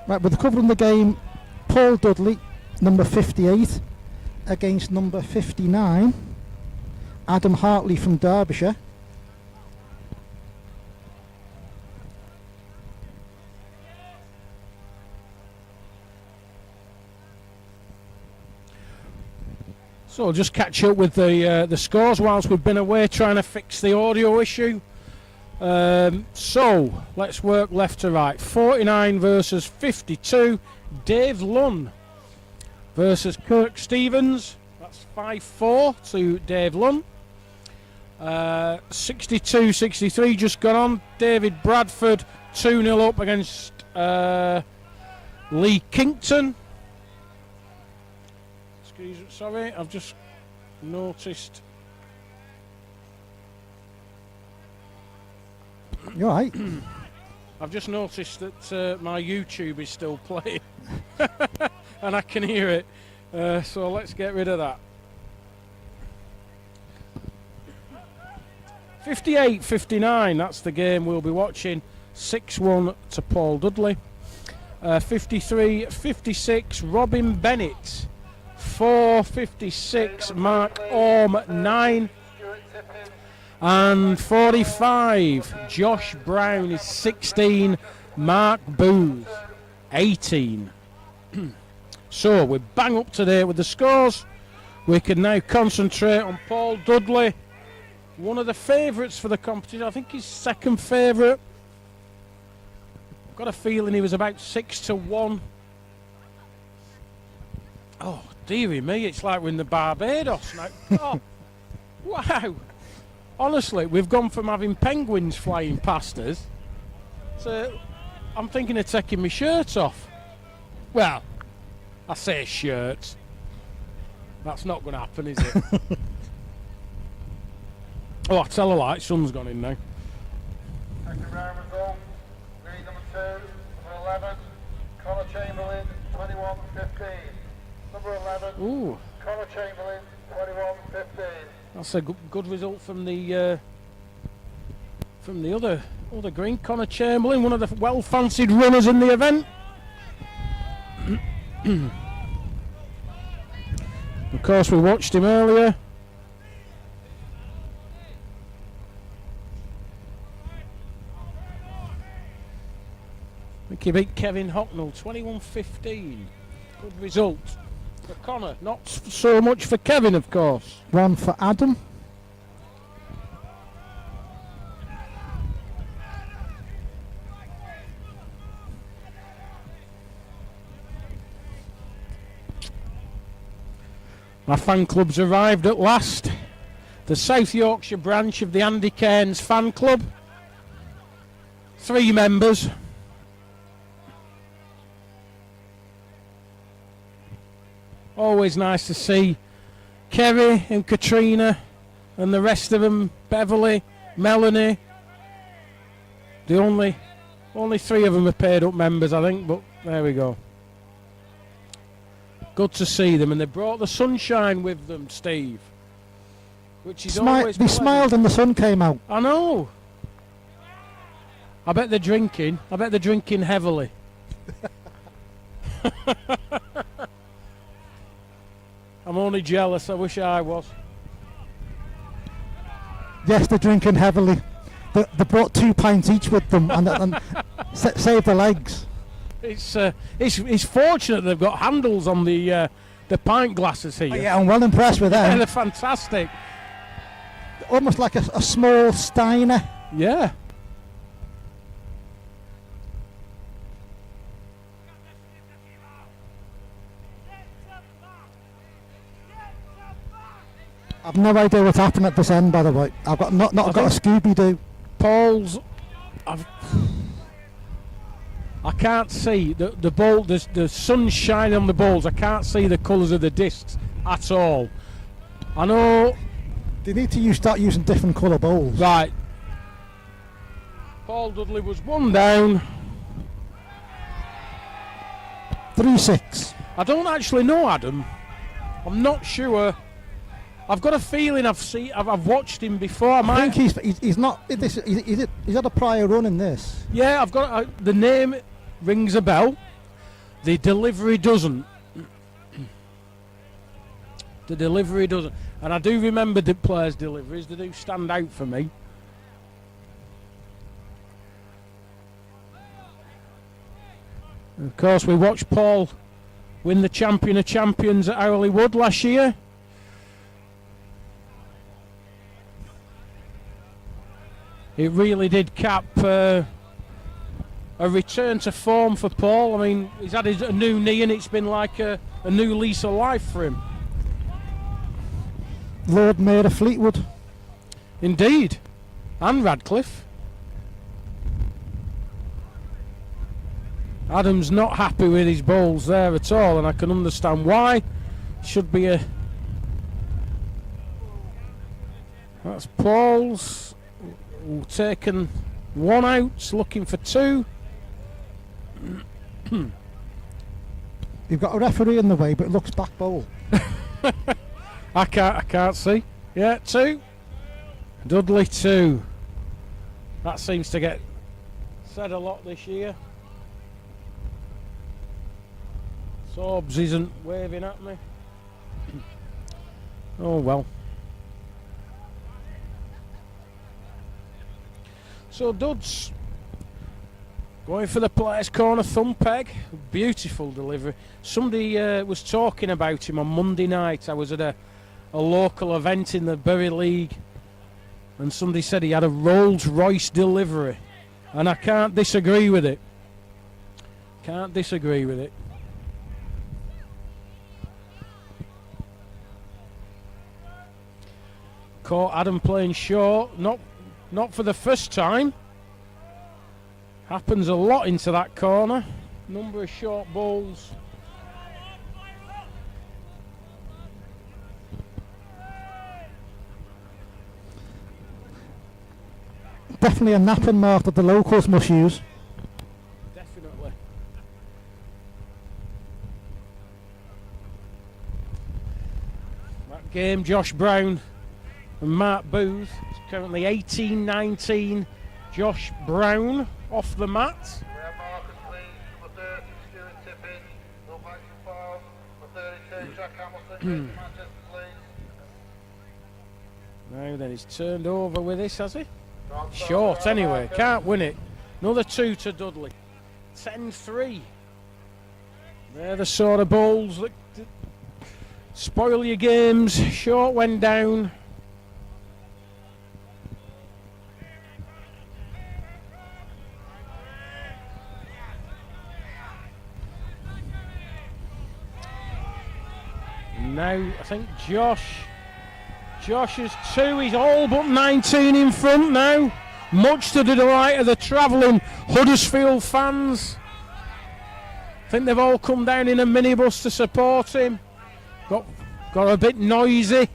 Right, we're covering the game. Paul Dudley, number 58, against number 59, Adam Hartley from Derbyshire. So I'll just catch up with the scores whilst we've been away trying to fix the audio issue. So let's work left to right. 49 versus 52. Dave Lunn versus Kirk Stevens. That's 5-4 to Dave Lunn. 62-63 just gone on. David Bradford 2-0 up against Lee Kington. Sorry, I've just noticed. You're right. I've just noticed that my YouTube is still playing and I can hear it. So let's get rid of that. 58-59, that's the game we'll be watching. 6-1 to Paul Dudley. 53-56, Robin Bennett 4:56, Mark Orme 9. And 45, Josh Brown is 16, Mark Booth 18. So we're bang up to date with the scores. We can now concentrate on Paul Dudley, one of the favourites for the competition. I think he's second favourite. Got a feeling he was about 6-1. Oh, dearie me, it's like we're in the Barbados now. Oh, wow. Honestly, we've gone from having penguins flying past us, so I'm thinking of taking my shirt off. Well, I say shirt. That's not going to happen, is it? Oh, I tell a lie, sun's gone in now. Second round result, green number 2, number 11, Connor Chamberlain, 21-15. Number 11, Ooh, Connor Chamberlain, 21-15. that's a good result from the other green, Connor Chamberlain, one of the well-fancied runners in the event. Of course, we watched him earlier. I think he beat Kevin Hocknell, 21-15. Good result for Connor, not so much for Kevin, of course. One for Adam. My fan club's arrived at last. The South Yorkshire branch of the Andy Cairns fan club. 3 members. Always nice to see Kerry and Katrina and the rest of them, Beverly, Melanie. The only 3 of them are paid up members, I think, but there we go. Good to see them, and they brought the sunshine with them, Steve. Which is always They pleasant. smiled and the sun came out. I know. I bet they're drinking. I bet they're drinking heavily. I'm only jealous. I wish I was. Yes, they're drinking heavily. They brought 2 pints each with them and saved their legs. It's fortunate they've got handles on the pint glasses here. Oh, yeah, I'm well impressed with Yeah, them. they're fantastic. Almost like a small Steiner. Yeah. I've no idea what's happened at this end, by the way. I've got not got a Scooby-Doo. Paul's. I can't see the ball. The sun's shining on the balls. I can't see the colours of the discs at all. I know. They need to start using different colour bowls. Right. Paul Dudley was 1 down. 3-6. I don't actually know Adam. I'm not sure. I've got a feeling I've watched him before. I think he's not. He's had a prior run in this. Yeah, I've got the name rings a bell. The delivery doesn't. The delivery doesn't. And I do remember the players' deliveries. They do stand out for me. Of course, we watched Paul win the Champion of Champions at Howley Wood last year. It really did cap a return to form for Paul. I mean, he's had a new knee and it's been like a new lease of life for him. Lord Mayor of Fleetwood. Indeed. And Radcliffe. Adam's not happy with his bowls there at all, and I can understand why. Should be a... That's Paul's. Taken 1 out, looking for 2. You've got a referee in the way, but it looks back bowl. I can't see. Yeah, 2. Dudley 2. That seems to get said a lot this year. Sorbs isn't waving at me. Oh well. So Duds going for the player's corner, thumb peg. Beautiful delivery. Somebody was talking about him on Monday night. I was at a local event in the Bury League, and somebody said he had a Rolls Royce delivery, and I can't disagree with it. Can't disagree with it. Caught Adam playing short, not for the first time. Happens a lot into that corner. Number of short balls. Definitely a napping mark that the locals must use. Definitely. That game, Josh Brown and Mark Booth. It's currently 18-19. Josh Brown off the mat. We have Marcus Lee for 30, Stuart Tippin, Will Maxwell Farm for 32, Jack Hamilton, Manchester please. Now then, he's turned over with this, has he? Short anyway, can't win it. Another 2 to Dudley. 10-3. They're the sort of balls that spoil your games. Short went down. Now I think Josh is 2, he's all but 19 in front now. Much to the delight of the travelling Huddersfield fans. I think they've all come down in a minibus to support him. Got a bit noisy.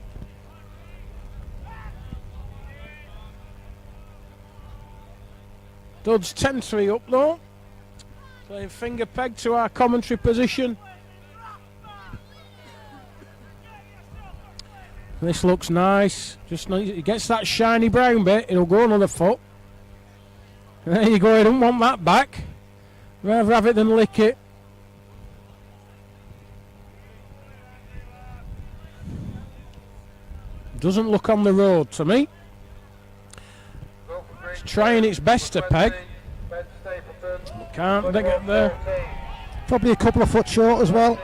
Duds 10-3 up though. Playing finger peg to our commentary position. This looks nice. Just nice. He gets that shiny brown bit, it'll go another foot. There you go, he don't want that back. Rather have it than lick it. Doesn't look on the road to me. It's trying its best to peg. Can't get there. Probably a couple of foot short as well.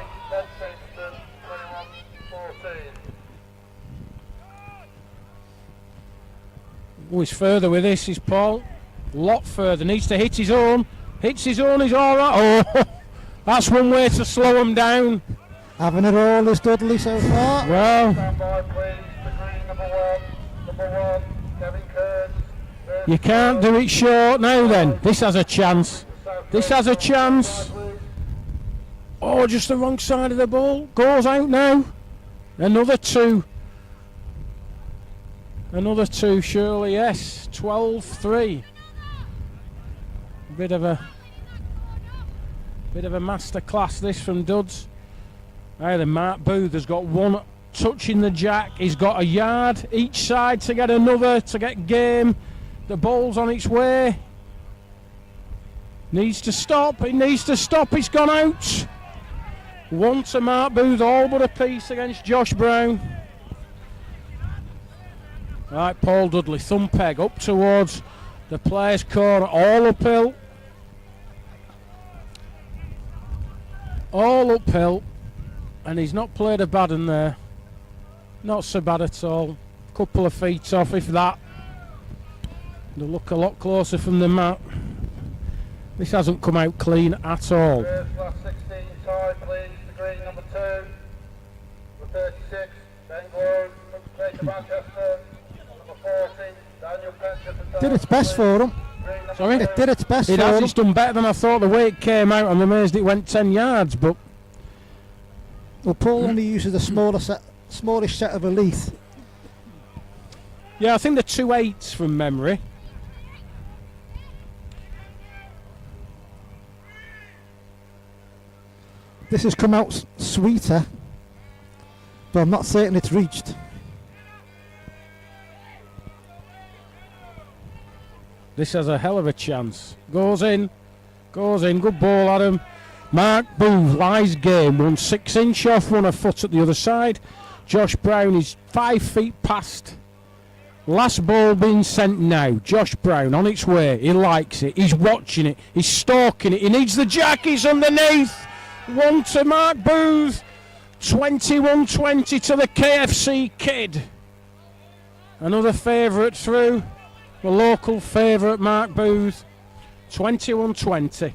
Oh, he's further with this, is Paul. A lot further. Needs to hit his own. Hits his own, he's all right. Oh, that's one way to slow him down. Having it all is Dudley so far. Well, you can't do it short now then. This has a chance. This has a chance. Oh, just the wrong side of the ball. Goes out now. Another 2. Another 2 surely, yes. 12-3. Bit of a masterclass this from Duds. Either Mark Booth has got one touch in the jack. He's got a yard each side to get another, to get game. The ball's on its way. Needs to stop. It needs to stop. It's gone out. 1 to Mark Booth, all but a piece against Josh Brown. Right, Paul Dudley, thumb peg up towards the player's corner, all uphill. All uphill, and he's not played a bad one there. Not so bad at all. Couple of feet off, if that. They'll look a lot closer from the mat. This hasn't come out clean at all. Last 16 side, please. The green number 2, number 36, Ben Glow from Greater Manchester. Did its best for him. Sorry? It did its best It for has. him. It's done better than I thought. The way it came out, I'm amazed it went 10 yards. But Well, Paul only uses a smallish set of elite. yeah, I think the 2.8s from memory. This has come out sweeter, but I'm not certain it's reached. This has a hell of a chance. Goes in. Good ball, Adam. Mark Booth lies game. 1 6-inch off, 1 a foot at the other side. Josh Brown is 5 feet past. Last ball being sent now. Josh Brown on its way. He likes it. He's watching it. He's stalking it. He needs the jack. He's underneath. 1 to Mark Booth. 21-20 to the KFC kid. Another favourite through. The local favourite, Mark Booth. 21-20.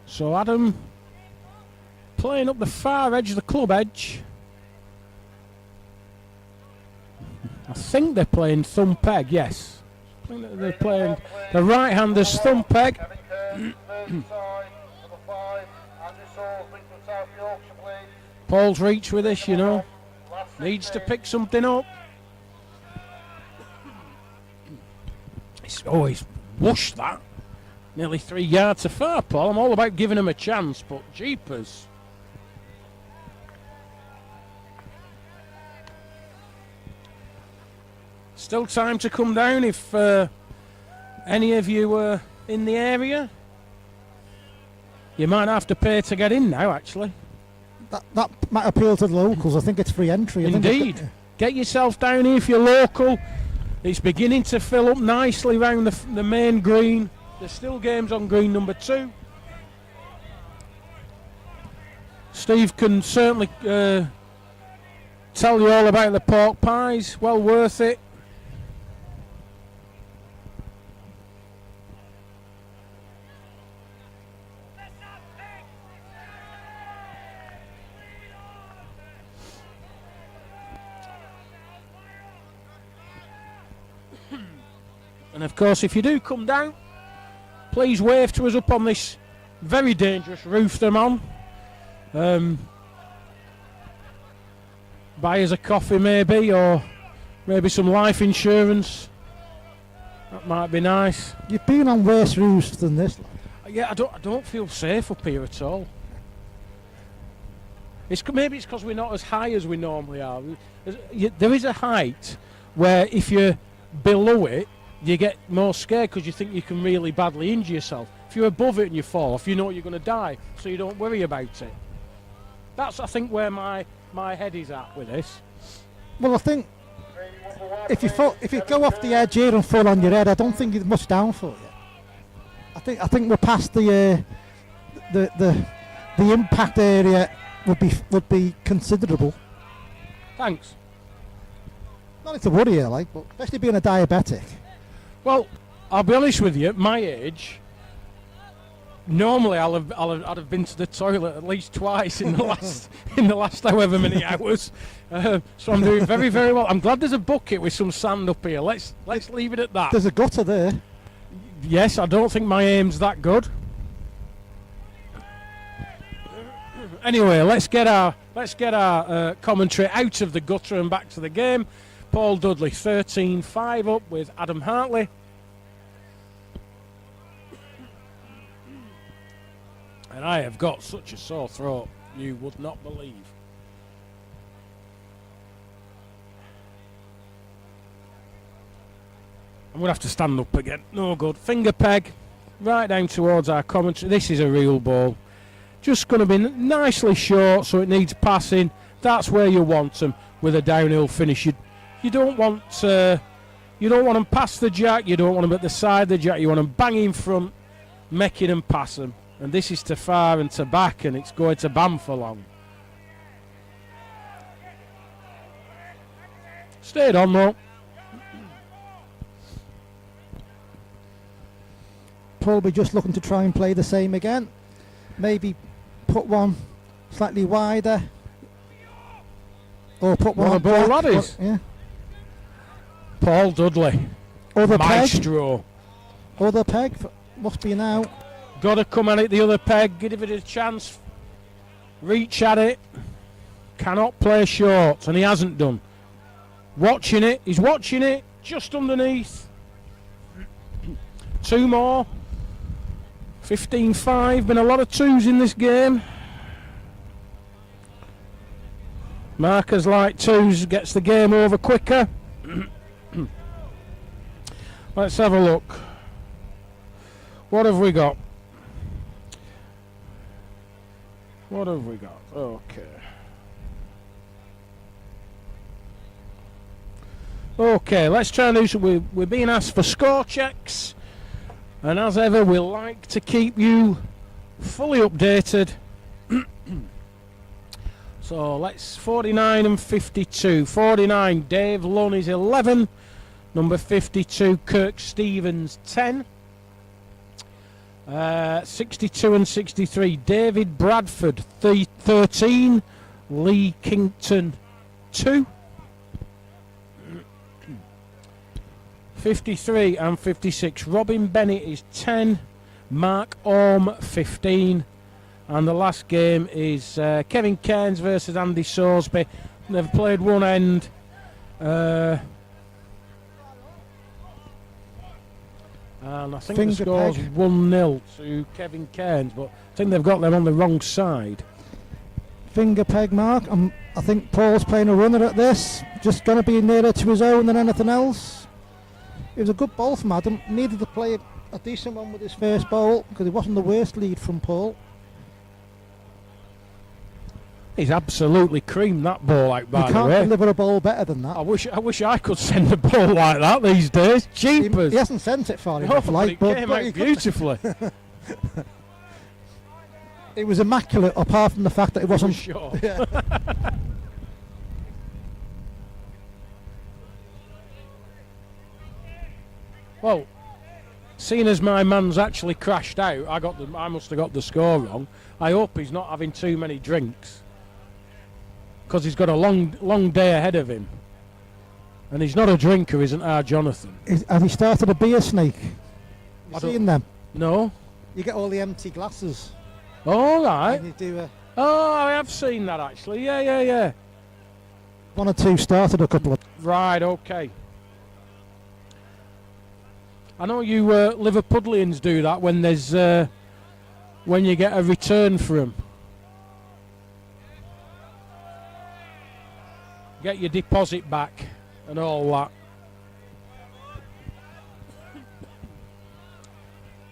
So Adam playing up the far edge of the club edge. I think they're playing thumb peg, yes. I think they're playing the right-hander's thumb peg. Paul's reach with this, you know. Needs to pick something up. He's whooshed that. Nearly 3 yards to far, Paul. I'm all about giving him a chance, but jeepers. Still time to come down if any of you were in the area. You might have to pay to get in now, actually. That might appeal to the locals. I think it's free entry. Indeed. Get yourself down here if you're local. It's beginning to fill up nicely round the main green. There's still games on green number 2. Steve can certainly tell you all about the pork pies. Well worth it. And of course, if you do come down, please wave to us up on this very dangerous roof they're on. Buy us a coffee maybe, or maybe some life insurance. That might be nice. You've been on worse roofs than this. Yeah, I don't feel safe up here at all. Maybe it's because we're not as high as we normally are. There is a height where if you're below it, you get more scared because you think you can really badly injure yourself. If you're above it and you fall off, you know you're going to die, so you don't worry about it. That's, I think, where my head is at with this. Well, I think if you go off the edge here and fall on your head, I don't think there's much down for you. I think we're past the impact area would be considerable. Thanks. Not to worry you, but especially being a diabetic. Well, I'll be honest with you. At my age, normally I'd have been to the toilet at least twice in the last however many hours. So I'm doing very, very well. I'm glad there's a bucket with some sand up here. Let's leave it at that. There's a gutter there. Yes, I don't think my aim's that good. Anyway, let's get our commentary out of the gutter and back to the game. Paul Dudley 13-5 up with Adam Hartley. And I have got such a sore throat you would not believe. I'm going to have to stand up again. No good. Finger peg right down towards our commentary. This is a real ball. Just going to be nicely short, so it needs passing. That's where you want them with a downhill finish. You don't want them past the jack. You don't want them at the side of the jack. You want them bang in front, making them pass them. And this is to far and to back, and it's going to bam for long. Stayed on though. Probably just looking to try and play the same again. Maybe put one slightly wider. Or put one on on ball back, that is. Yeah. Paul Dudley. Other Maestro. Peg. Other peg. Must be now. Got to come at it the other peg. Give it a chance. Reach at it. Cannot play short. And he hasn't done. Watching it. He's watching it. Just underneath. 2 more. 15-5. Been a lot of 2s in this game. Markers like 2s. Gets the game over quicker. Let's have a look. What have we got? What have we got? Okay. Okay, let's try and do some. We're being asked for score checks, and as ever, we'll like to keep you fully updated. So let's 49 and 52. 49, Dave Lunn is 11. Number 52, Kirk Stevens, 10. 62 and 63, David Bradford, 13. Lee Kington, 2. 53 and 56, Robin Bennett is 10. Mark Orme, 15. And the last game is Kevin Cairns versus Andy Sorsby. They've played one end. And I think the score's 1-0 to Kevin Cairns, but I think they've got them on the wrong side. Finger peg mark. I think Paul's playing a runner at this. Just going to be nearer to his own than anything else. It was a good ball from Adam. Needed to play a decent one with his first bowl because it wasn't the worst lead from Paul. He's absolutely creamed that ball out, by the way. You can't deliver a ball better than that. I wish I could send a ball like that these days. Jeepers. He hasn't sent it far enough, but it came out beautifully. It was immaculate, apart from the fact that it wasn't sure. Yeah. Well, seeing as my man's actually crashed out, I must have got the score wrong. I hope he's not having too many drinks, because he's got a long day ahead of him. And he's not a drinker, isn't our Jonathan? Have you started a beer snake? You seen them? No. You get all the empty glasses. All right. And you do a... Oh, I have seen that actually. Yeah. One or two started a couple of... Right, okay. I know you Liverpudlians do that when there's when you get a return for them. Get your deposit back and all that.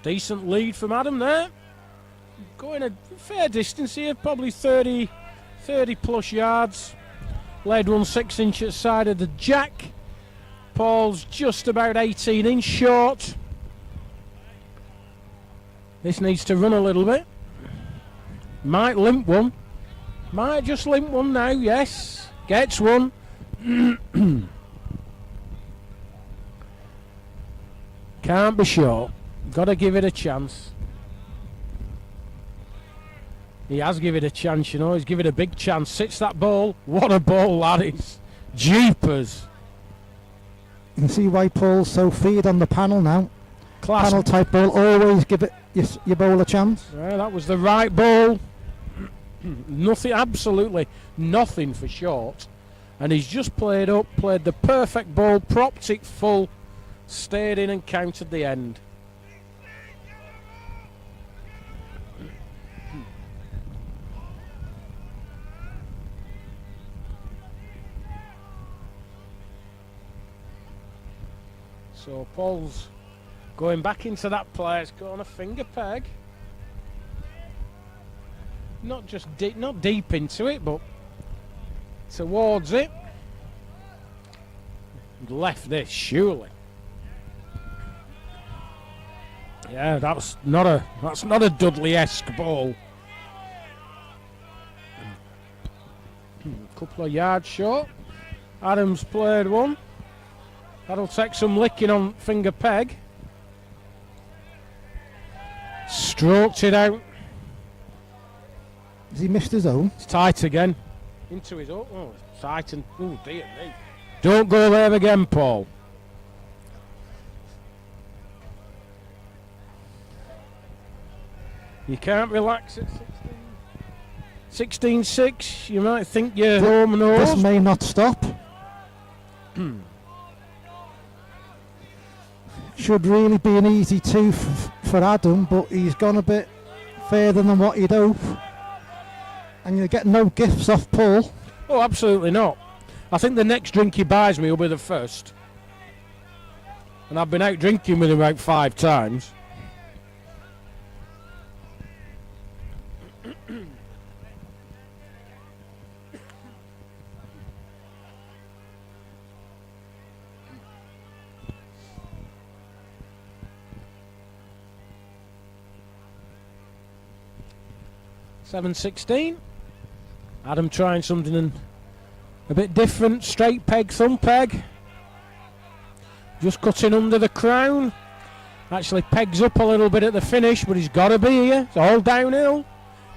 Decent lead from Adam there. Going a fair distance here, probably 30 plus yards. Led 1 6 inches side of the jack. Paul's just about 18 inch short. This needs to run a little bit. Might limp one. Might just limp one now, yes. Gets one. Can't be short. Got to give it a chance. He has given it a chance, you know. He's given it a big chance. Sits that ball. What a ball that is. Jeepers. You can see why Paul's so feared on the panel now. Class. Panel type ball, always give it your bowl a chance. Yeah, that was the right ball. Nothing, absolutely nothing for short. And he's just played the perfect ball, propped it full, stayed in and counted the end. So Paul's going back into that play. It's going a finger peg. Not just not deep into it, but towards it. Left this, surely. Yeah, that's not a Dudley-esque ball. Couple of yards short. Adams played one. That'll take some licking on finger peg. Stroked it out. Has he missed his own? It's tight again. Into his own. Oh, it's tight and... Oh, dear me. Don't go there again, Paul. You can't relax at 16-6. You might think you're home and This may not stop. Should really be an easy 2 for Adam, but he's gone a bit further than what you'd hope. And you get no gifts off Paul. Oh, absolutely not. I think the next drink he buys me will be the first. And I've been out drinking with him about 5 times. $7.16. Adam trying something a bit different. Straight peg, thumb peg. Just cutting under the crown. Actually pegs up a little bit at the finish, but he's got to be here. It's all downhill.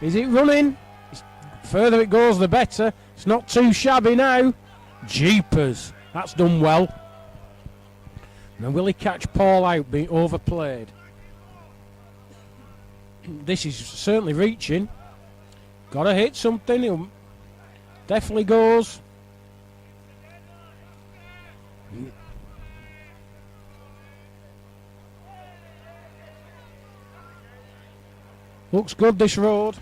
Is it running? Further it goes, the better. It's not too shabby now. Jeepers. That's done well. Now will he catch Paul out being overplayed? This is certainly reaching. Got to hit something. He'll definitely goes. Looks good, this road.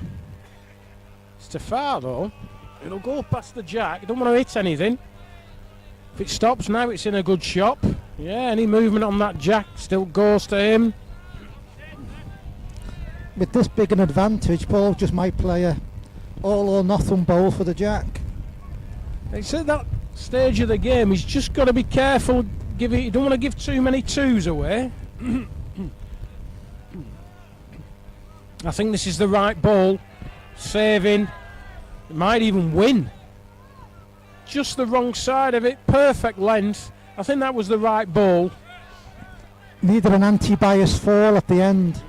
It's too far though. It'll go past the jack. Don't want to hit anything. If it stops now, it's in a good shop. Yeah, any movement on that jack still goes to him. With this big an advantage, Paul just might play a all or nothing bowl for the jack. It's at that stage of the game, he's just got to be careful. You don't want to give too many twos away. I think this is the right ball. Saving. It might even win. Just the wrong side of it. Perfect length. I think that was the right ball. Needed an anti-bias fall at the end.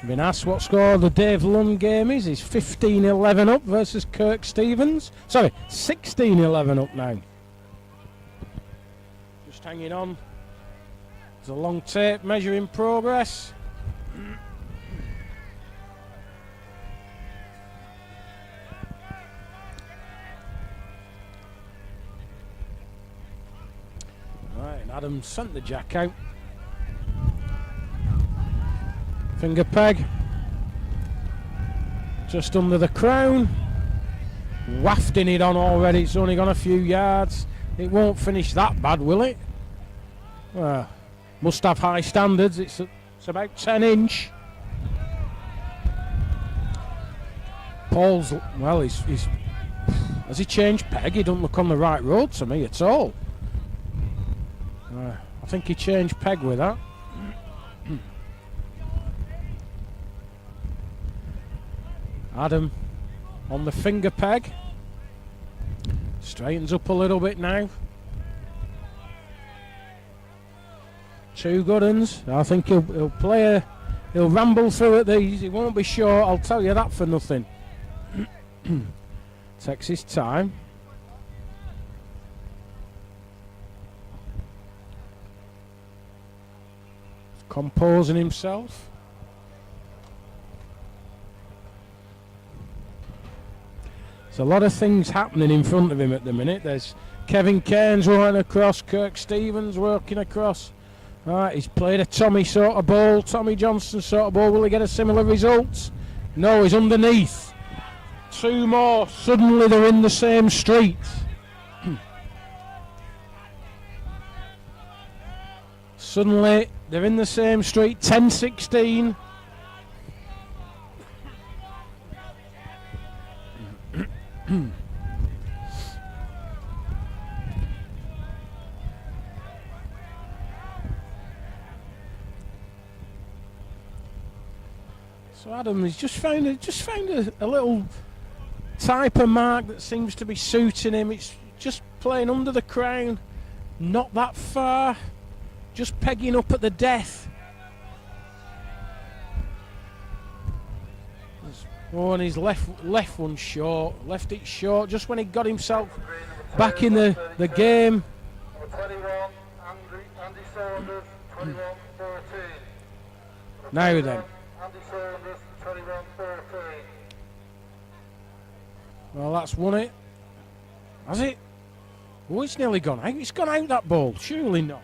Been asked what score the Dave Lund game is. He's 15-11 up versus Kirk Stevens. Sorry, 16-11 up now. Just hanging on. There's a long tape measure in progress. Right, Adam sent the jack out. Finger peg, just under the crown, wafting it on already. It's only gone a few yards. It won't finish that bad, will it? Well, must have high standards. It's about 10 inch. Paul's, well, he's has he changed peg? He doesn't look on the right road to me at all. I think he changed peg with that. Adam on the finger peg. Straightens up a little bit now. Two good uns. I think he'll play he'll ramble through at these. He won't be short, I'll tell you that for nothing. Takes his time. Composing himself. There's a lot of things happening in front of him at the minute. There's Kevin Cairns working across, Kirk Stevens working across. Right, he's played a Tommy sort of ball, Tommy Johnson sort of ball. Will he get a similar result? No, he's underneath. Two more. Suddenly they're in the same street. Suddenly they're in the same street. 10-16. So Adam has just found a little type of mark that seems to be suiting him. It's just playing under the crown, not that far, just pegging up at the death. Oh, and his left one short, left it short just when he got himself back in the game. Number 21, Andy Saunders, 21-13. Now then. Andy Saunders, 21-13. Well, that's won it. Has it? Oh, it's nearly gone out. It's gone out, that ball. Surely not.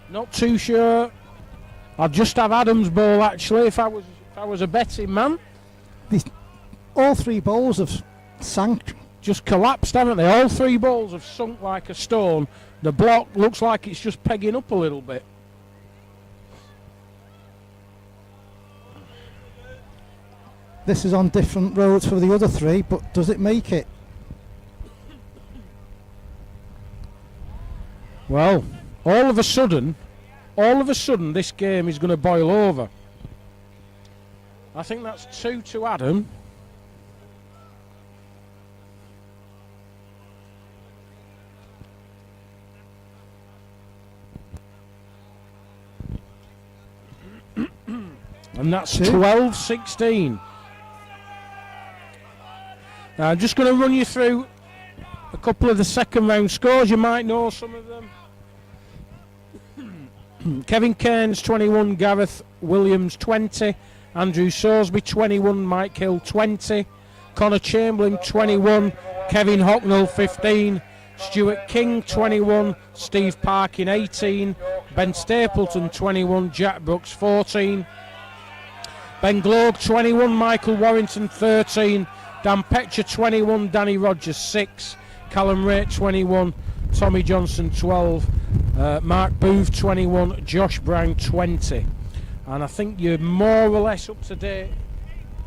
Not too sure. I'd just have Adam's ball, actually, if I was a betting man. All 3 balls have sank. Just collapsed, haven't they? All 3 balls have sunk like a stone. The block looks like it's just pegging up a little bit. This is on different roads for the other 3, but does it make it? Well, all of a sudden, this game is going to boil over. I think that's 2 to Adam. And that's 12-16. Now I'm just going to run you through a couple of the second round scores. You might know some of them. Kevin Cairns 21, Gareth Williams 20, Andrew Sorsby 21, Mike Hill 20, Connor Chamberlain 21, Kevin Hocknell 15, Stuart King 21, Steve Parkin 18, Ben Stapleton 21, Jack Brooks 14, Ben Gloag 21, Michael Warrington 13, Dan Petcher 21, Danny Rogers 6, Callum Raitt 21, Tommy Johnson 12, Mark Booth 21, Josh Brown 20. And I think you're more or less up to date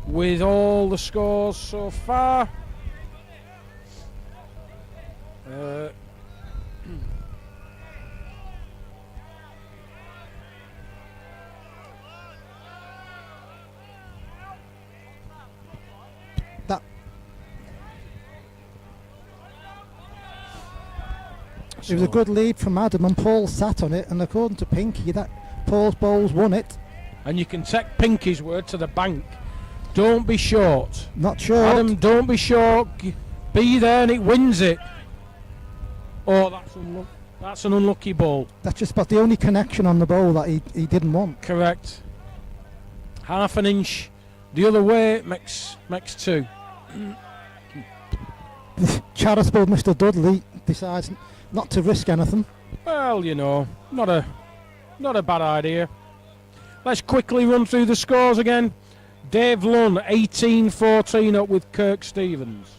with all the scores so far. It was a good lead from Adam, and Paul sat on it, and according to Pinky, that Paul's bowls won it. And you can take Pinky's word to the bank. Don't be short. Not short. Adam, don't be short. Be there and it wins it. Oh, that's an unlucky ball. That's just about the only connection on the bowl that he didn't want. Correct. Half an inch the other way makes 2. Charitable Mr. Dudley decides not to risk anything. Well, you know, not a bad idea. Let's quickly run through the scores again. Dave Lunn 18-14 up with Kirk Stevens.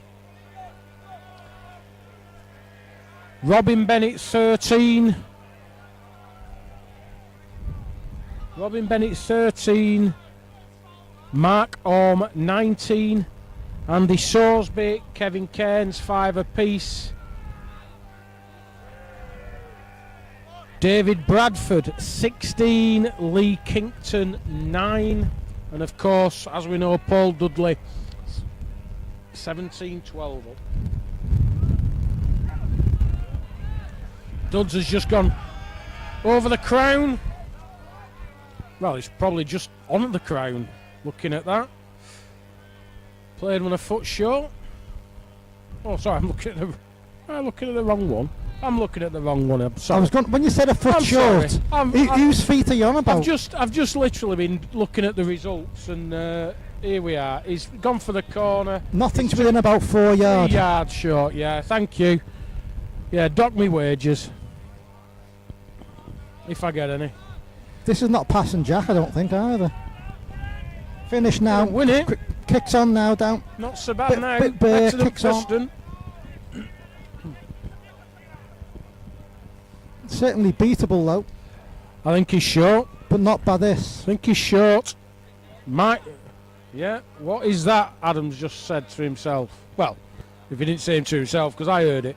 Robin Bennett 13. Mark Orme 19. Andy Sorsby, Kevin Cairns 5 apiece. David Bradford 16, Lee Kinkton 9, and of course, as we know, Paul Dudley 17-12 up. Duds has just gone over the crown. Well, he's probably just on the crown, looking at that. Played one a foot short. Oh, sorry, I'm looking at the wrong one. I'm looking at the wrong one. I'm sorry. When you said a foot short, whose feet are you on about? I've just literally been looking at the results, and here we are. He's gone for the corner. Nothing's within about 4 yards. 3 yards short, yeah. Thank you. Yeah, dock me wages. If I get any. This is not passing Jack, I don't think, either. Finish now. Win it. Kicks on now, down. Not so bad now. Bit bare, Better than kicks on. Preston. Certainly beatable though. I think he's short. But not by this. I think he's short. Yeah, what is that? Adams just said to himself. Well, if he didn't say it to himself, because I heard it.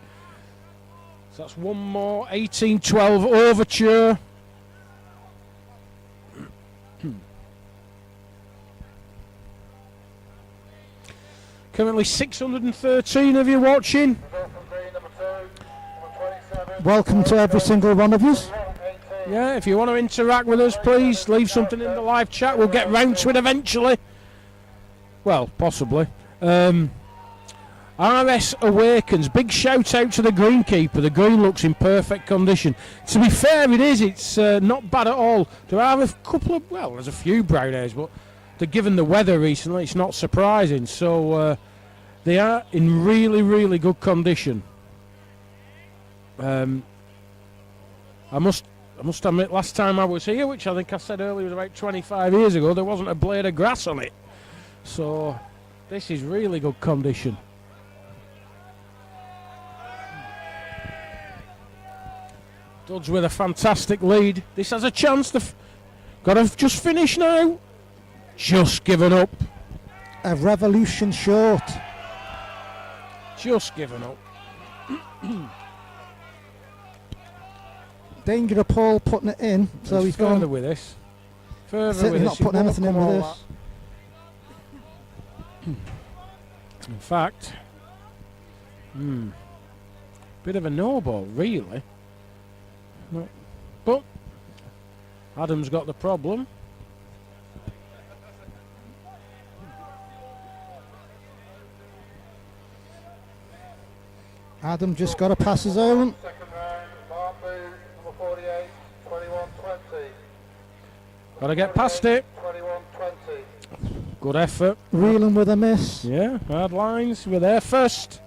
So that's one more. 18-12 overture. Currently 613 of you watching. Welcome to every single one of us. Yeah, if you want to interact with us, please leave something in the live chat. We'll get round to it eventually. Well, possibly. RS Awakens. Big shout out to the greenkeeper. The green looks in perfect condition. To be fair, it is. It's not bad at all. There are a couple of, well, there's a few brown hairs, but given the weather recently, it's not surprising. So they are in really, really good condition. I must admit, last time I was here, which I think I said earlier was about 25 years ago, there wasn't a blade of grass on it. So this is really good condition. Duds with a fantastic lead. This has a chance to... got to just finish now. Just given up. A revolution short. Just given up. Danger of Paul putting it in, so he's further going with this. Further with he's this. not putting anything in with this. In fact, bit of a no ball, really. No. But Adam's got the problem. Adam just got to pass his own. Second round, Barnsley, number 48, 21-20. Got to get past it. 21-20. Good effort. Reeling with a miss. Yeah, hard lines. We're there first.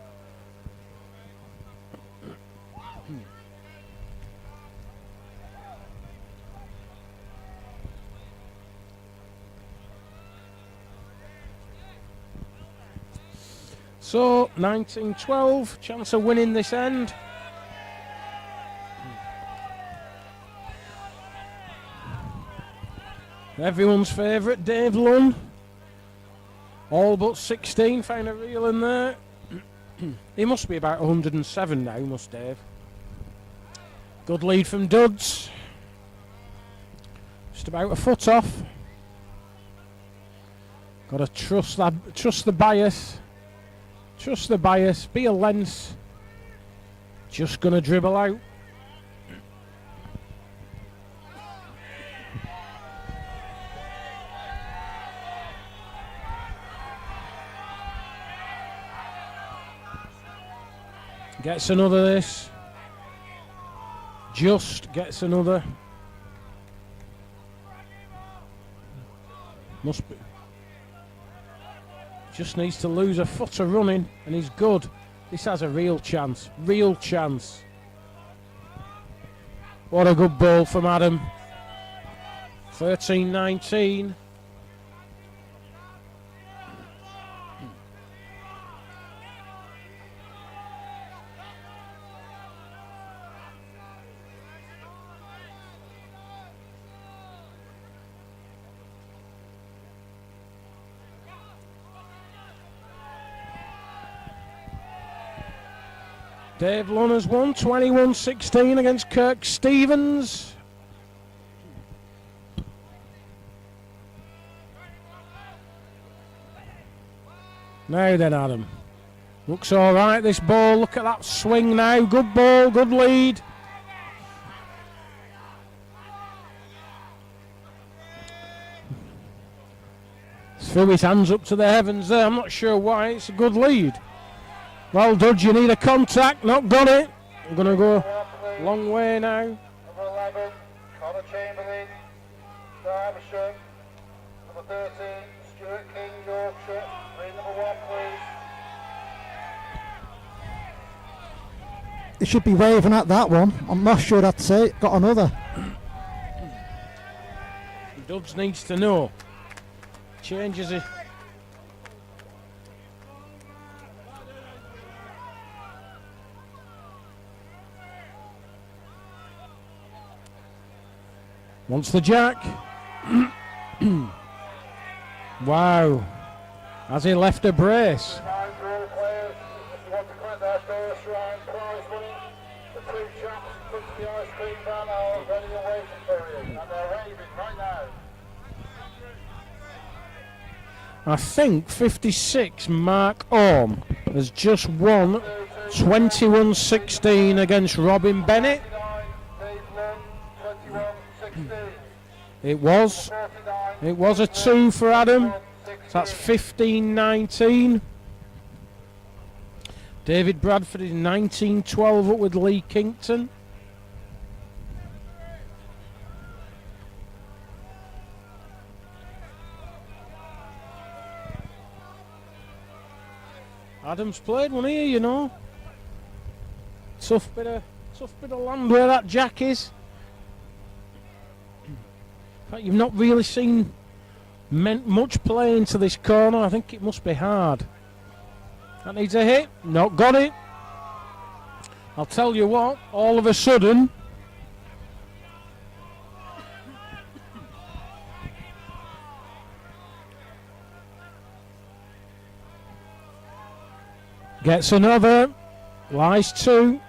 So, 19-12, chance of winning this end. Everyone's favourite, Dave Lunn. All but 16, found a reel in there. He must be about 107 now, must Dave. Good lead from Duds. Just about a foot off. Got to trust the bias. Trust the bias, be a lens. Just gonna dribble out. Gets another this. Just gets another. Must be. Just needs to lose a foot of running and he's good. This has a real chance. Real chance. What a good ball from Adam. 13-19. Dave Lunn has won 21-16 against Kirk Stevens. Now then, Adam. Looks all right, this ball. Look at that swing now. Good ball, good lead. Threw his hands up to the heavens there. I'm not sure why. It's a good lead. Well, Dodge, you need a contact. Not got it. I'm going to go a long way now. Number 11, Connor Chamberlain, Derbyshire. Number 13, Stuart King, Yorkshire. Green number 1, please. He should be waving at that one. I'm not sure that's it. Got another. Dubs needs to know. Changes it. Wants the jack. Wow. Has he left a brace? I think 56 Mark Orme has just won 21-16 against Robin Bennett. It was a 2 for Adam. So that's 15-19. David Bradford in 1912 up with Lee Kinkton. Adams played one here, you know. Tough bit of land where that jack is. In fact, you've not really seen much play into this corner. I think it must be hard. That needs a hit. Not got it. I'll tell you what, all of a sudden, gets another. Lies two.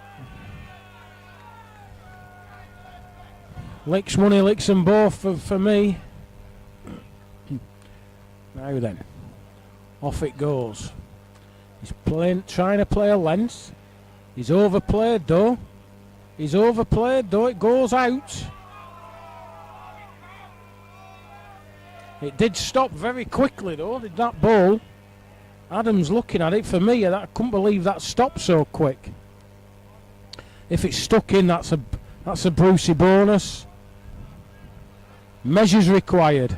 Licks money, licks them both for me. Now then, off it goes. He's trying to play a length. He's overplayed though. It goes out. It did stop very quickly though, did that ball. Adams looking at it. For me, I couldn't believe that stopped so quick. If it's stuck in, that's a Brucey bonus. Measures required.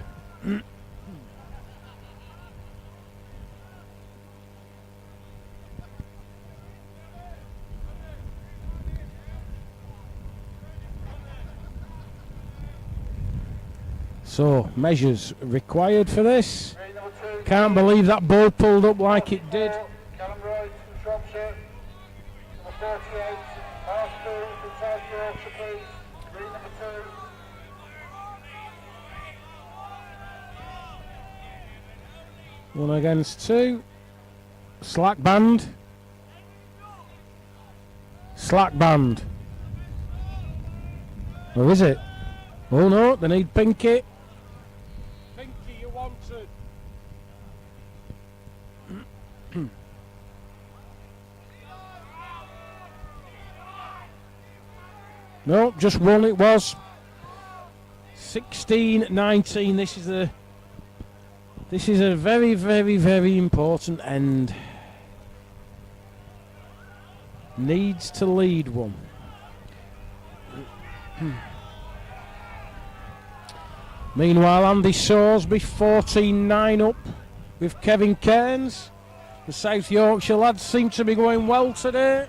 So, measures required for this. Can't believe that ball pulled up like it did. Callum Roy from Shropshire. Number 48, Barnsley from South Yorkshire, please. Green number 2. 1 against 2. Slack band. Slack band. Or is it? Oh no, they need Pinky. Pinky, you wanted. No, just one it was. 16-19. This is a very, very, very important end. Needs to lead one. Meanwhile, Andy Soresby 14-9 up with Kevin Cairns. The South Yorkshire lads seem to be going well today.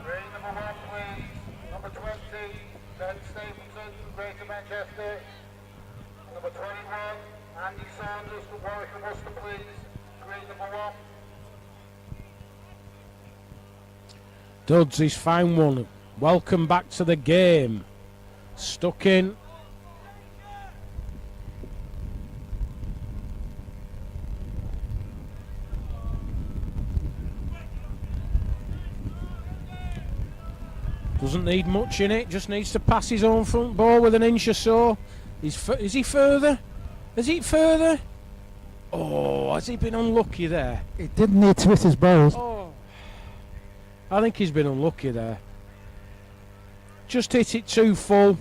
Green number 1, please. Number 20, Ben Stapleton from Greater Manchester. Number 21, Andy Saunders from Warwick and Worcester, please. Green number 1. Duds, he's found one. Welcome back to the game. Stuck in. Doesn't need much in it, just needs to pass his own front ball with an inch or so. Is he further? Is he further? Oh, has he been unlucky there? He didn't need to hit his balls. Oh, I think he's been unlucky there. Just hit it too full.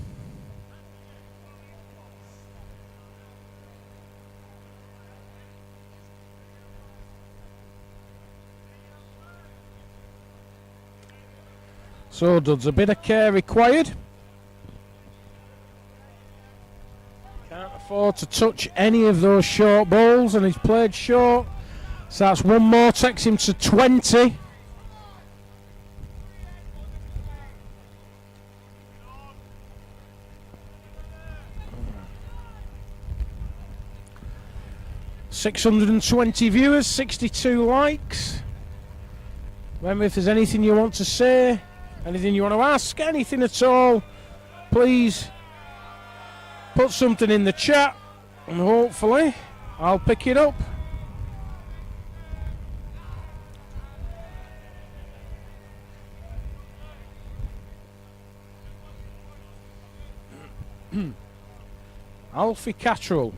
So, Duds, a bit of care required. Can't afford to touch any of those short balls, and he's played short. So that's one more, takes him to 20. ...620 viewers, 62 likes. Remember, if there's anything you want to say, anything you want to ask, anything at all, please put something in the chat and hopefully I'll pick it up. Alfie Cattrall,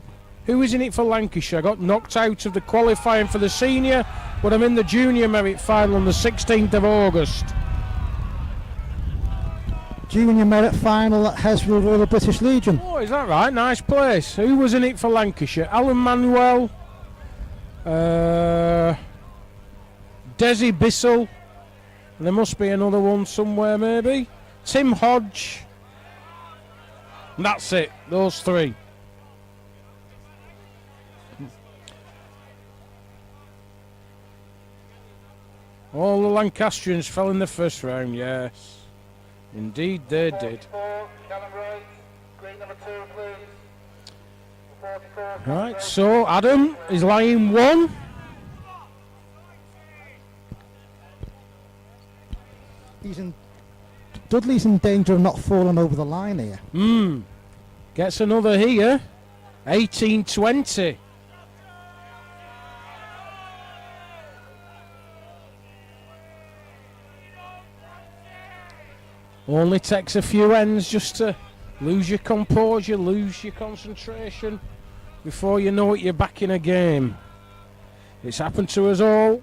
who is in it for Lancashire? I got knocked out of the qualifying for the senior, but I'm in the junior merit final on the 16th of August. Junior Merit final at Hesfield Royal British Legion. Oh, is that right? Nice place. Who was in it for Lancashire? Alan Manuel, Desi Bissell, There must be another one somewhere, maybe. Tim Hodge. And that's it, those three. All the Lancastrians fell in the first round, yes. Indeed they did. Right, so Adam is line 1. Dudley's in danger of not falling over the line here. Gets another here. 18-20. Only takes a few ends just to lose your composure, lose your concentration. Before you know it, you're back in a game. It's happened to us all.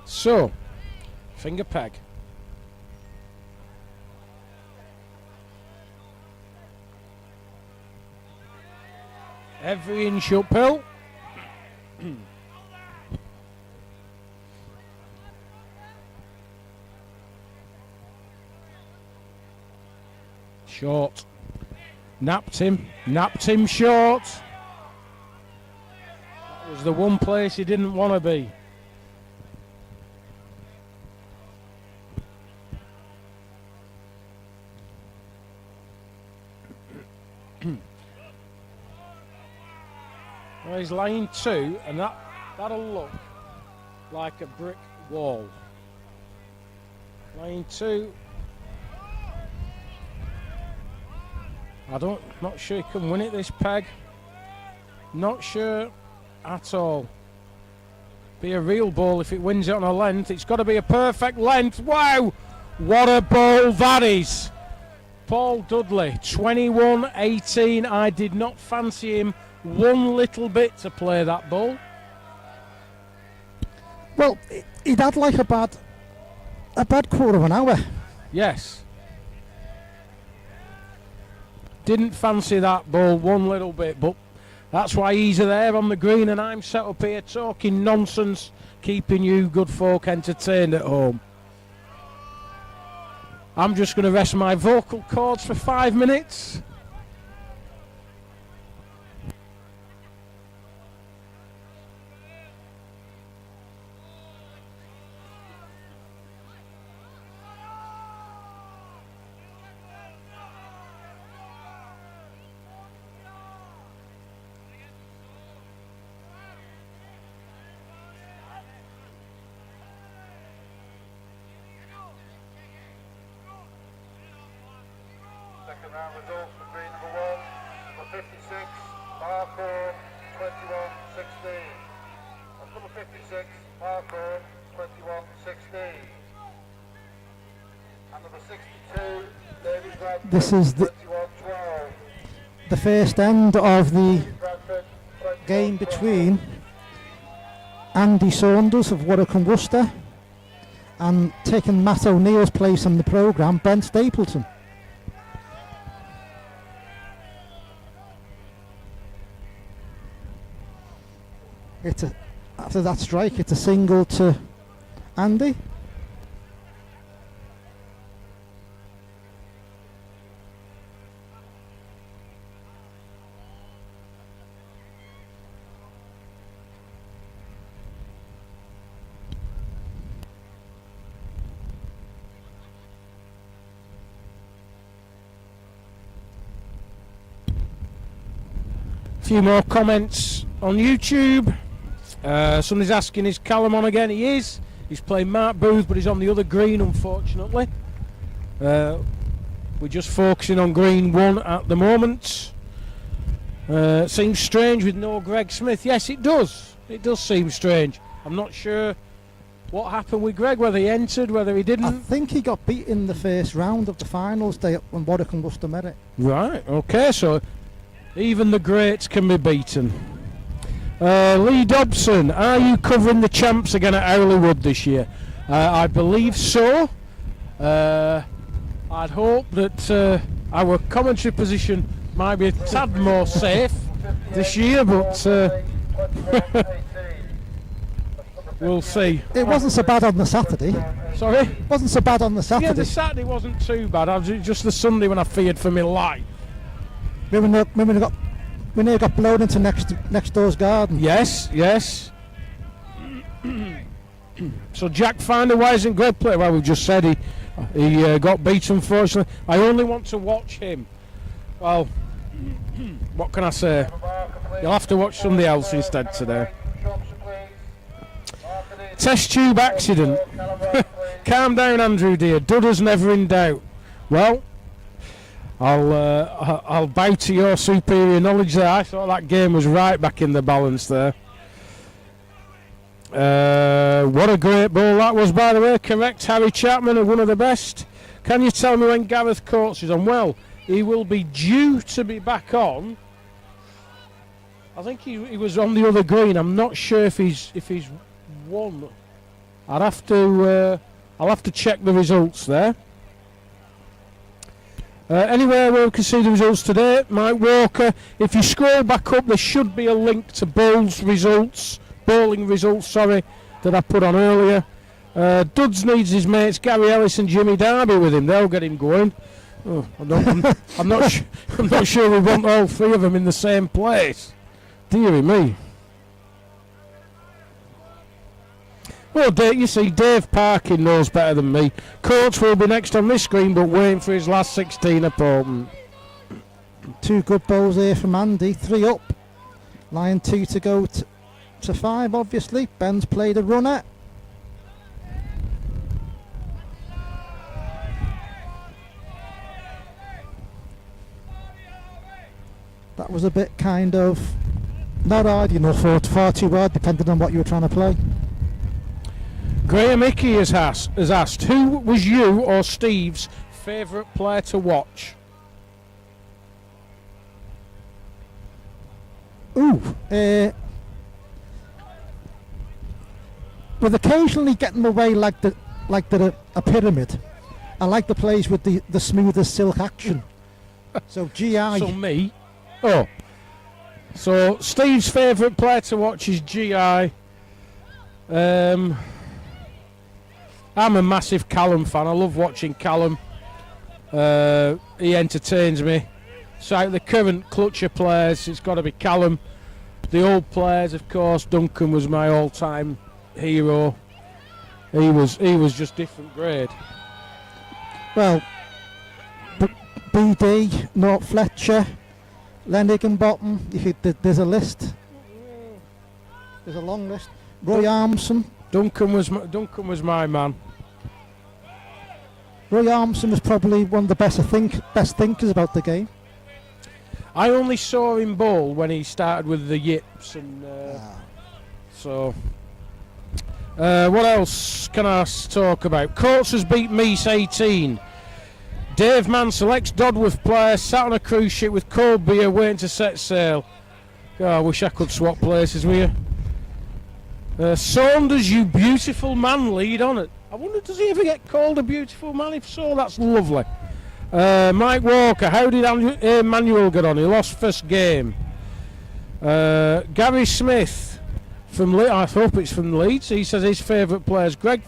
So, finger peg. Every inch uphill. Short. Napped him short. That was the one place he didn't want to be. Well, he's line 2, and that'll look like a brick wall. Line 2. Not sure he can win it, this peg. Not sure at all. Be a real ball if it wins it on a length. It's got to be a perfect length. Wow! What a ball that is! Paul Dudley, 21-18. I did not fancy him one little bit to play that ball. Well, he'd had like a bad quarter of an hour. Yes. Didn't fancy that ball one little bit, but that's why he's there on the green and I'm set up here talking nonsense, keeping you good folk entertained at home. I'm just going to rest my vocal cords for 5 minutes. Second round results for green number 1, number 56, Markhorn, 21-16. And number 56, Markhorn, 21-16. And number 62, David Bradford, This is 21-12. the first end of the game between Andy Saunders of Warwick and Worcester and taking Matt O'Neill's place on the programme, Ben Stapleton. After that strike, it's a single to Andy. A few more comments on YouTube. Somebody's asking, is Callum on again? He is. He's playing Mark Booth, but he's on the other green, unfortunately. We're just focusing on green 1 at the moment. Seems strange with no Greg Smith. Yes, it does. It does seem strange. I'm not sure what happened with Greg, whether he entered, whether he didn't. I think he got beat in the first round of the finals day up on Warwick and Worcester Merit. Right, okay, so even the greats can be beaten. Lee Dobson, are you covering the champs again at Howley this year? I believe so. I'd hope that our commentary position might be a tad more safe this year, but we'll see. It wasn't so bad on the Saturday. Sorry? It wasn't so bad on the Saturday. Yeah, the Saturday wasn't too bad. I was just the Sunday when I feared for my life. We nearly got blown into next door's garden. Yes, yes. So Jack Finder isn't great player. Well, we've just said he got beat, unfortunately. I only want to watch him. Well, what can I say? You'll have to watch somebody else instead today. Test tube accident. Calm down, Andrew dear. Dudder's never in doubt. Well, I'll bow to your superior knowledge there. I thought that game was right back in the balance there. What a great ball that was, by the way. Correct, Harry Chapman, one of the best. Can you tell me when Gareth Coates is on? Well, he will be due to be back on. I think he was on the other green. I'm not sure if he's won. I'll have to check the results there. Anyway, we can see the results today. Mike Walker, if you scroll back up, there should be a link to bowling results, that I put on earlier. Duds needs his mates Gary Ellis and Jimmy Darby with him. They'll get him going. Oh, I'm not sure we want all three of them in the same place. Deary me. Well, you see, Dave Parkin knows better than me. Coates will be next on this screen, but waiting for his last 16 opponent. 2 good bowls here from Andy. 3 up. Line 2 to go to 5, obviously. Ben's played a runner. That was a bit kind of not hard enough or far too hard, depending on what you were trying to play. Graham Hickey has asked, who was you or Steve's favourite player to watch? With occasionally getting away like a pyramid. I like the plays with the smoothest silk action. So GI. So me. Oh. So Steve's favourite player to watch is GI. I'm a massive Callum fan. I love watching Callum. He entertains me. So the current clutcher players, it's got to be Callum. The old players, of course, Duncan was my all-time hero. He was just different grade. Well, BD, Nort Fletcher, Len Higginbottom. There's a list. There's a long list. Roy Armson. Duncan was my man. Roy Armson was probably one of the best thinkers about the game. I only saw him bowl when he started with the yips, and so. What else can I talk about? Coates has beat Meese 18. Dave Mann selects Dodworth player, sat on a cruise ship with cold beer waiting to set sail. Oh, I wish I could swap places with you. Saunders, you beautiful man, lead on it. I wonder, does he ever get called a beautiful man? If so, that's lovely. Mike Walker, how did Emmanuel get on? He lost first game. Gary Smith from Leeds. I hope it's from Leeds. He says his favourite players Greg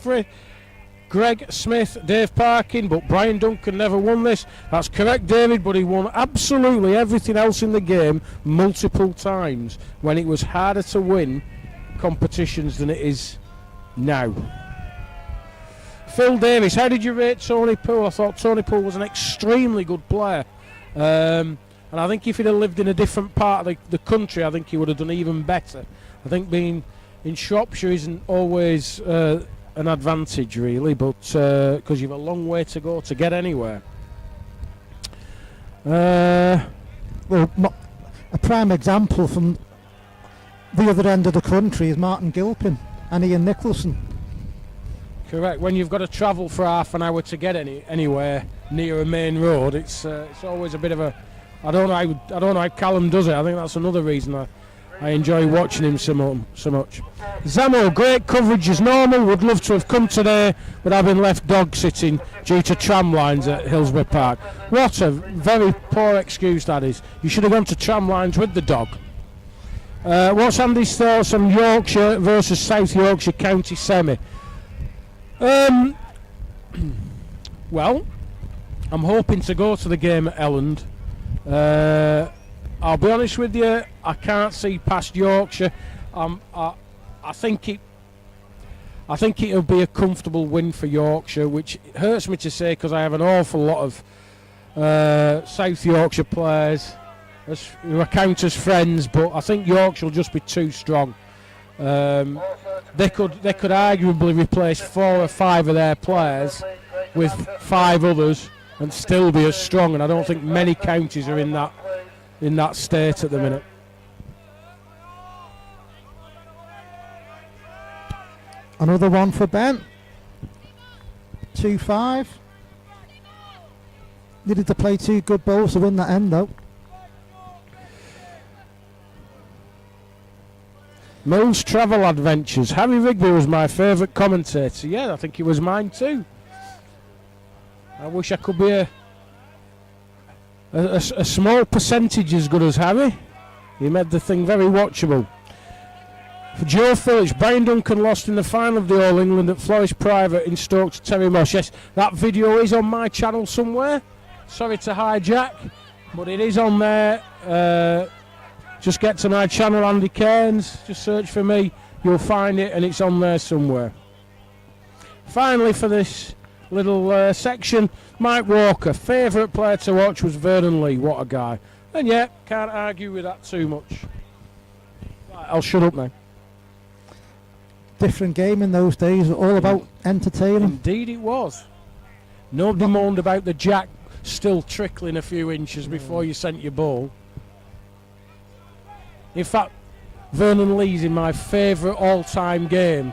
Smith, Dave Parkin, but Brian Duncan never won this. That's correct, David, but he won absolutely everything else in the game multiple times when it was harder to win competitions than it is now. Phil Davis, how did you rate Tony Poole? I thought Tony Poole was an extremely good player, and I think if he'd have lived in a different part of the country, I think he would have done even better. I think being in Shropshire isn't always an advantage, really, but because you've a long way to go to get anywhere. Well, a prime example from the other end of the country is Martin Gilpin and Ian Nicholson. Correct. When you've got to travel for half an hour to get anywhere near a main road, it's always a bit of a. I don't know how Callum does it. I think that's another reason I enjoy watching him so much. Zamo, great coverage as normal. Would love to have come today, but I've been left dog sitting due to tram lines at Hillsborough Park. What a very poor excuse that is. You should have gone to tram lines with the dog. What's Andy's thoughts on Yorkshire versus South Yorkshire County Semi? Well, I'm hoping to go to the game at Elland. I'll be honest with you, I can't see past Yorkshire. I think it'll be a comfortable win for Yorkshire, which hurts me to say because I have an awful lot of South Yorkshire players who I count as friends, but I think Yorkshire will just be too strong. They could arguably replace 4 or 5 of their players with 5 others and still be as strong, and I don't think many counties are in that state at the minute. Another one for Ben. 2-5. Needed to play 2 good bowls to win that end though. Mill's Travel Adventures. Harry Rigby was my favourite commentator. Yeah, I think he was mine too. I wish I could be a small percentage as good as Harry. He made the thing very watchable. For Joe Phillips, Brian Duncan lost in the final of the All England at Flourish Private in Stoke to Terry Moss. Yes, that video is on my channel somewhere. Sorry to hijack, but it is on there. Just get to my channel, Andy Cairns. Just search for me. You'll find it, and it's on there somewhere. Finally, for this little section, Mike Walker. Favourite player to watch was Vernon Lee. What a guy. And yeah, can't argue with that too much. Right, I'll shut up now. Different game in those days, all about entertaining. Indeed it was. Nobody moaned about the jack still trickling a few inches before you sent your ball. In fact, Vernon Lee's in my favourite all-time game,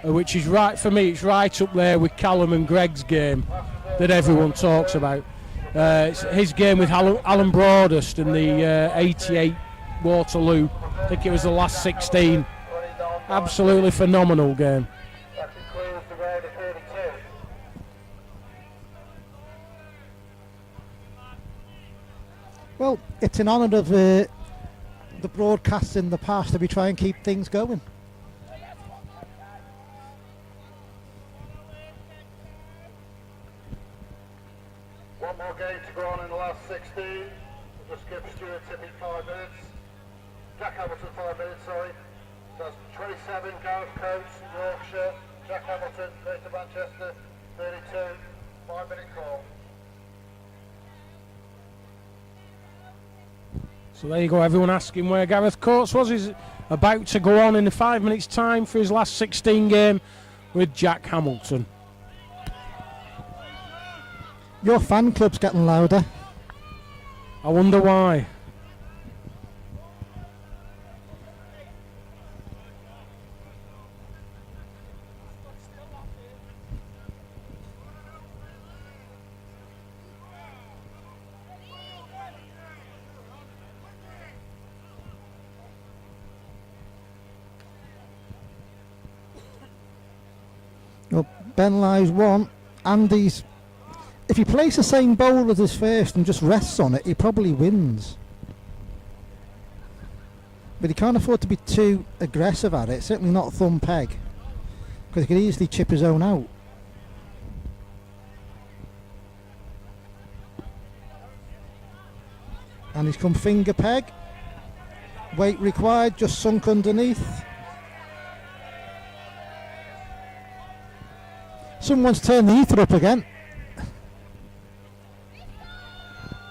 which is right for me, it's right up there with Callum and Greg's game that everyone talks about. It's his game with Alan Broadhurst in the 88 Waterloo. I think it was the last 16. Absolutely phenomenal game. That concludes the round of 32. Well, it's in honour of the broadcasts in the past that we try and keep things going. One more game to go on in the last 16. We'll just give Stuart Tippett 5 minutes. Jack Hamilton 5 minutes, sorry. That's 27, Gareth Coates, Yorkshire. Jack Hamilton, Greater Manchester, 32. 5-minute call. So there you go, everyone asking where Gareth Coates was. He's about to go on in 5 minutes' time for his last 16 game with Jack Hamilton. Your fan club's getting louder. I wonder why. Well, Ben lies 1. Andy's... If he plays the same bowl as his first and just rests on it, he probably wins. But he can't afford to be too aggressive at it, certainly not thumb peg, because he could easily chip his own out. And he's come finger peg. Weight required, just sunk underneath. Someone's turned the ether up again.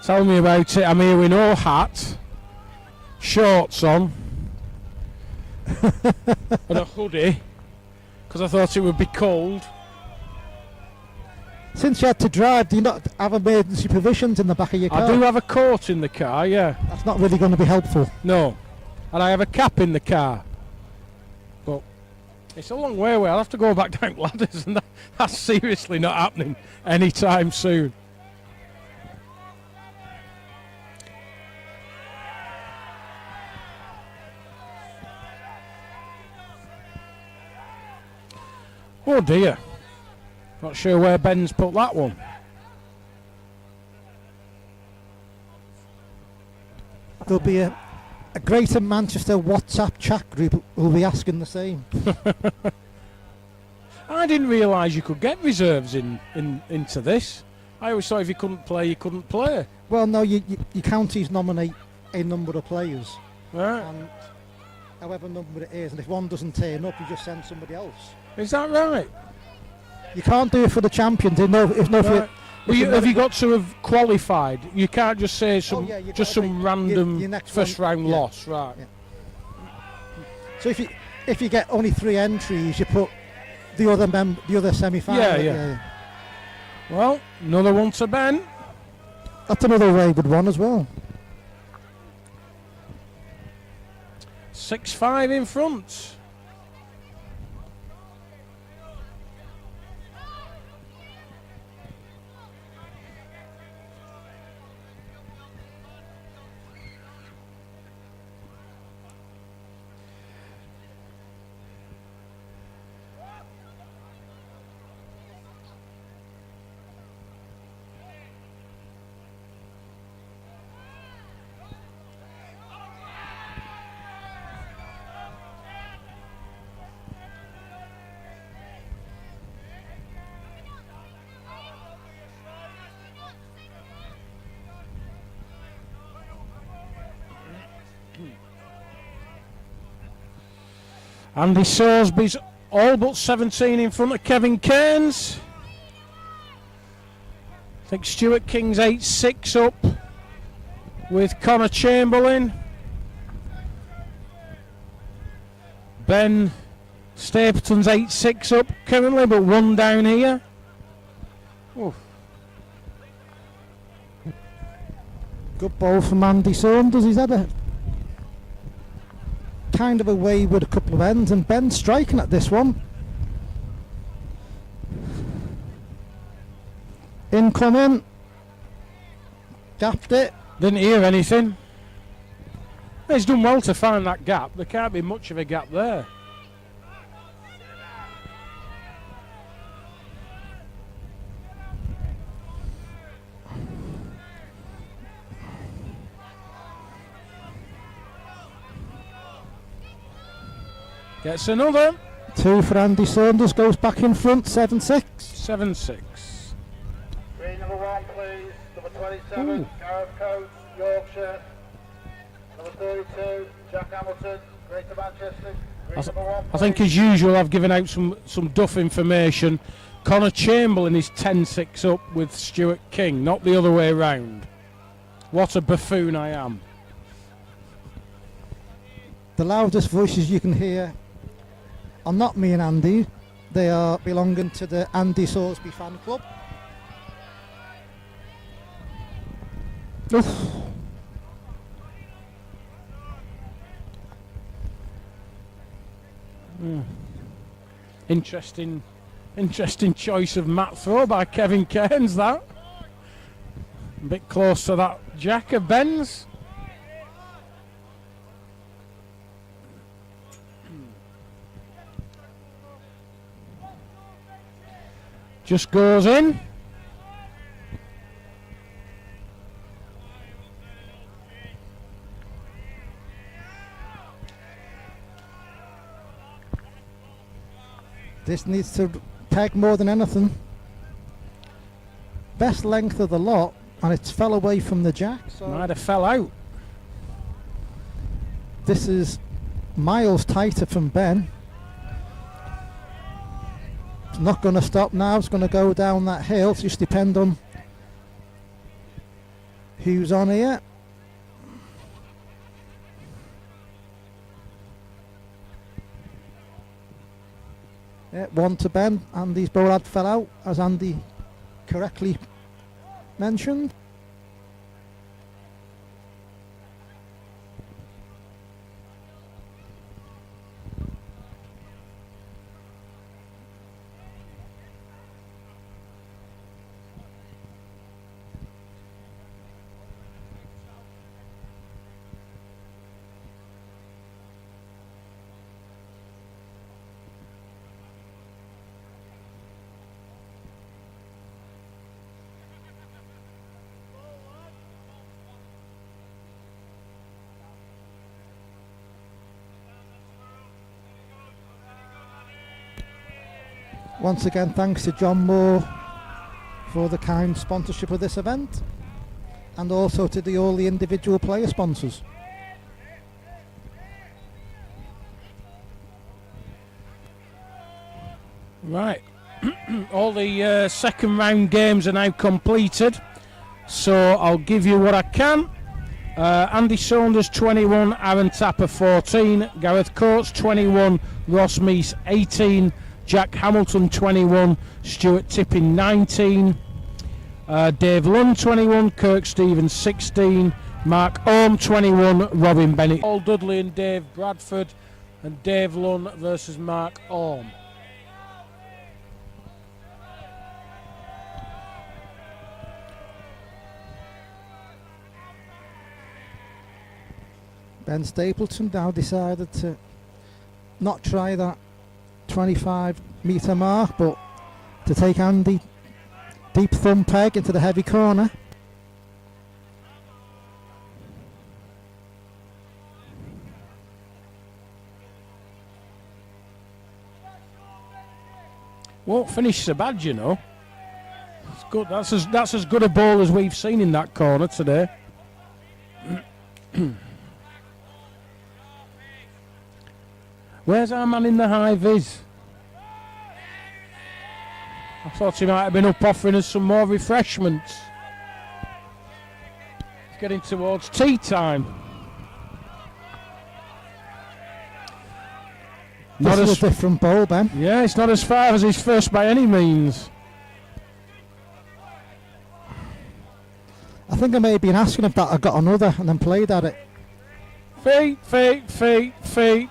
Tell me about it. I'm here with no hat, shorts on, and a hoodie, because I thought it would be cold. Since you had to drive, do you not have emergency provisions in the back of your car? I do have a coat in the car, yeah. That's not really going to be helpful. No. And I have a cap in the car. But it's a long way away. I'll have to go back down ladders, and that's seriously not happening anytime soon. Oh dear. Not sure where Ben's put that one. There'll be a Greater Manchester WhatsApp chat group who'll be asking the same. I didn't realise you could get reserves into this. I always thought if you couldn't play, you couldn't play. Well, no, your counties nominate a number of players. Right. And however number it is, and if one doesn't turn up, you just send somebody else. Is that right? You can't do it for the champions. Right. Have you got to have qualified? You can't just say some random your next first round loss, right? Yeah. So if you get only 3 entries, you put the other semi-final. Yeah. Well, another one to Ben. That's another very good one as well. 6-5 in front. Andy Sorsby's all but 17 in front of Kevin Cairns. I think Stuart King's 8-6 up with Connor Chamberlain. Ben Stapleton's 8-6 up currently, but 1 down here. Oof. Good ball from Andy Saunders. He's had a kind of a wayward a couple of ends, and Ben's striking at this one. Incoming. Gapped it. Didn't hear anything. He's done well to find that gap. There can't be much of a gap there. Gets another. 2 for Andy Saunders, goes back in front, 7-6. 7-6. Green number 1, please. Number 27, Gareth Coates, Yorkshire. Number 32, Jack Hamilton, Greater Manchester. Green number 1, I think as usual I've given out some duff information. Connor Chamberlain is 10-6 up with Stuart King, not the other way round. What a buffoon I am. The loudest voices you can hear are not me and Andy. They are belonging to the Andy Sorsby fan club. Oof. Interesting choice of mat throw by Kevin Cairns, that. A bit close to that jack of Ben's. Just goes in. This needs to peg more than anything. Best length of the lot, and it's fell away from the jack. So Might have fell out. this is miles tighter from Ben. It's not going to stop now. It's going to go down that hill. It's just depend on who's on here. Yeah, 1 to Ben. Andy's ball had fell out, as Andy correctly mentioned. Once again, thanks to John Moore for the kind sponsorship of this event, and also to all the individual player sponsors. Right, all the second round games are now completed, so I'll give you what I can. Andy Saunders 21, Aaron Tapper 14, Gareth Coates 21, Ross Meese 18, Jack Hamilton 21, Stuart Tipping 19, Dave Lund 21, Kirk Stevens 16, Mark Orme 21, Robin Bennett. Paul Dudley and Dave Bradford, and Dave Lund versus Mark Orme. Ben Stapleton now decided to not try that 25 metre mark, but to take Andy deep thumb peg into the heavy corner. Won't finish so bad, you know. It's good. That's as good a ball as we've seen in that corner today. Where's our man in the high vis? I thought he might have been up offering us some more refreshments. It's getting towards tea time. This is a different bowl, Ben. Yeah, it's not as far as his first by any means. I think I may have been asking if that I got another and then played at it. Feet, feet, feet, feet.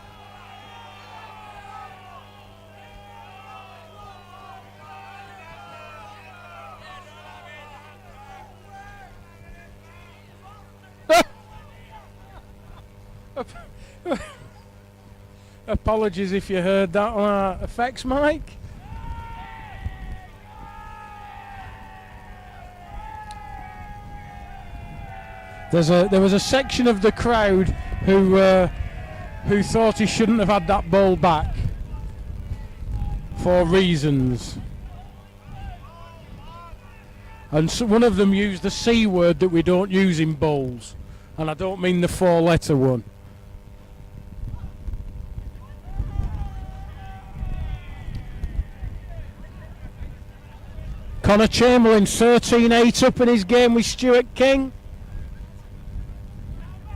Apologies if you heard that on our effects mic. There was a section of the crowd who thought he shouldn't have had that ball back for reasons, and so one of them used the C word that we don't use in bowls, and I don't mean the four-letter one. Connor Chamberlain 13-8 up in his game with Stuart King.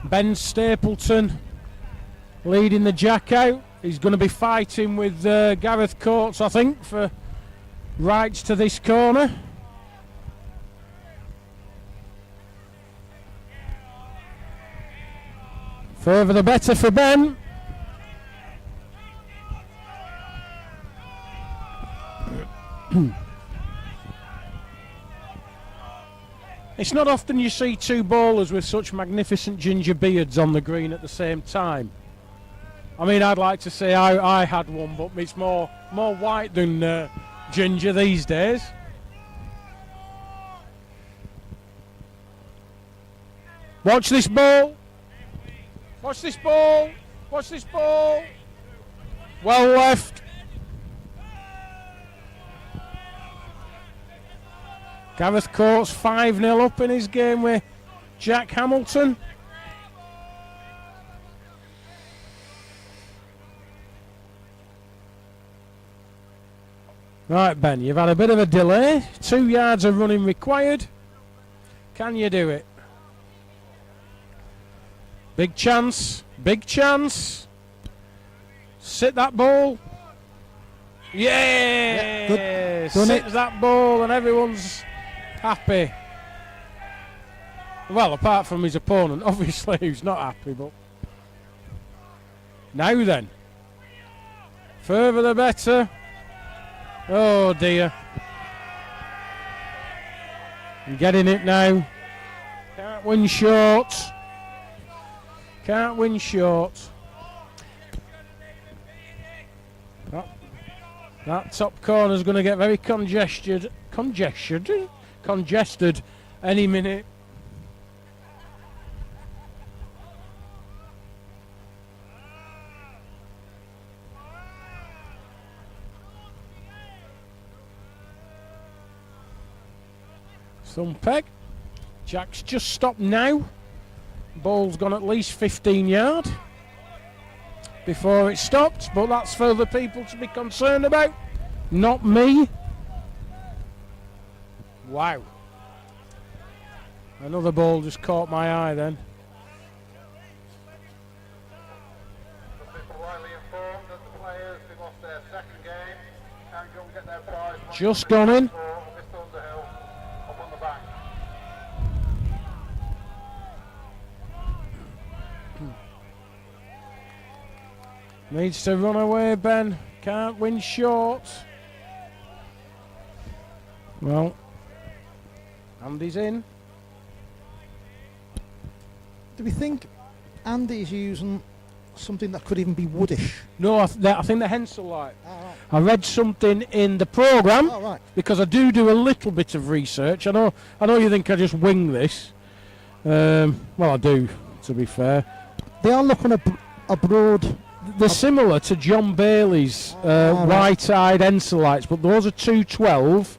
Ben Stapleton leading the jack out. He's going to be fighting with Gareth Coates, I think, for rights to this corner. Further the better for Ben. It's not often you see two bowlers with such magnificent ginger beards on the green at the same time. I mean, I'd like to say I had one, but it's more white than ginger these days. Watch this ball. Watch this ball. Watch this ball. Well left. Gareth Coates 5-0 up in his game with Jack Hamilton. Right, Ben, you've had a bit of a delay. 2 yards of running required. Can you do it? Big chance. Big chance. Sit that ball. Yeah! Good. Sit that ball and everyone's happy. Well, apart from his opponent, obviously, who's not happy, but... Now then. Further the better. Oh dear. I'm getting it now. Can't win short. Can't win short. That top corner's going to get very congested any minute. Thumb peg. Jack's just stopped now. Ball's gone at least 15 yard before it stopped, but that's for other people to be concerned about, not me. Wow. Another ball just caught my eye then. Just gone in. Needs to run away, Ben. Can't win short. Well, Andy's in. Do we think Andy's using something that could even be woodish? No, I think the Hensel light. Oh, right. I read something in the programme, Oh, right. because I do a little bit of research. I know you think I just wing this. Well, I do, to be fair. They are looking abroad. They're similar to John Bailey's right. white-eyed Enselites, but those are 212,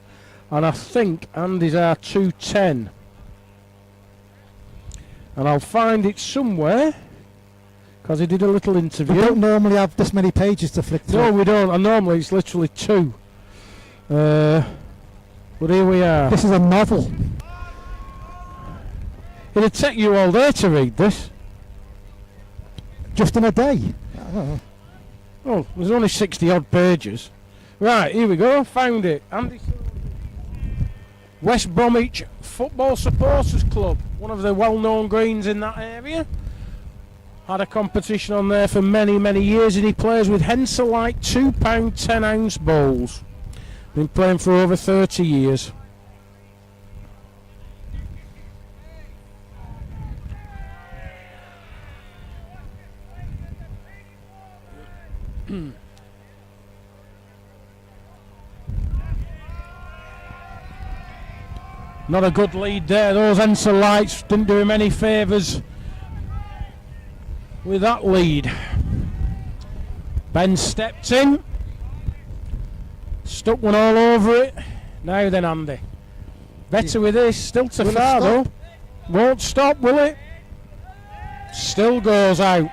and I think Andy's are 210. And I'll find it somewhere, because he did a little interview. We don't normally have this many pages to flick through. No, we don't. And normally it's literally 2. But here we are. This is a novel. It'd take you all day to read this. Just in a day. Oh. Oh, there's only 60-odd pages. Right, here we go. Found it. Andy, West Bromwich Football Supporters Club, one of the well-known greens in that area. Had a competition on there for many, many years, and he plays with Henselite 2 pound 10 ounce bowls. Been playing for over 30 years. Not a good lead there. Those Enselites didn't do him any favours with that lead. Ben stepped in, stuck one all over it. Now then, Andy. Better with this. Still to far though. Won't stop, will it? Still goes out.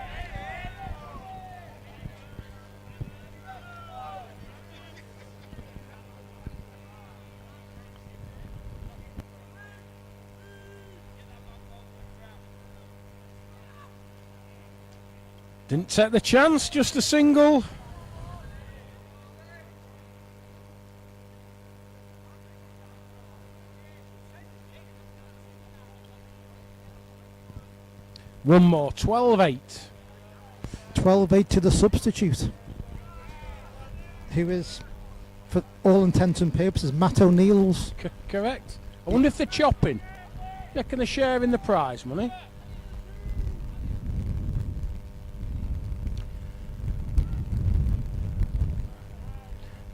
Didn't take the chance, just a single. One more, 12-8. 12-8 to the substitute, who is, for all intents and purposes, Matt O'Neill's. Correct. I wonder if they're chopping. Yeah, can they share in the prize money?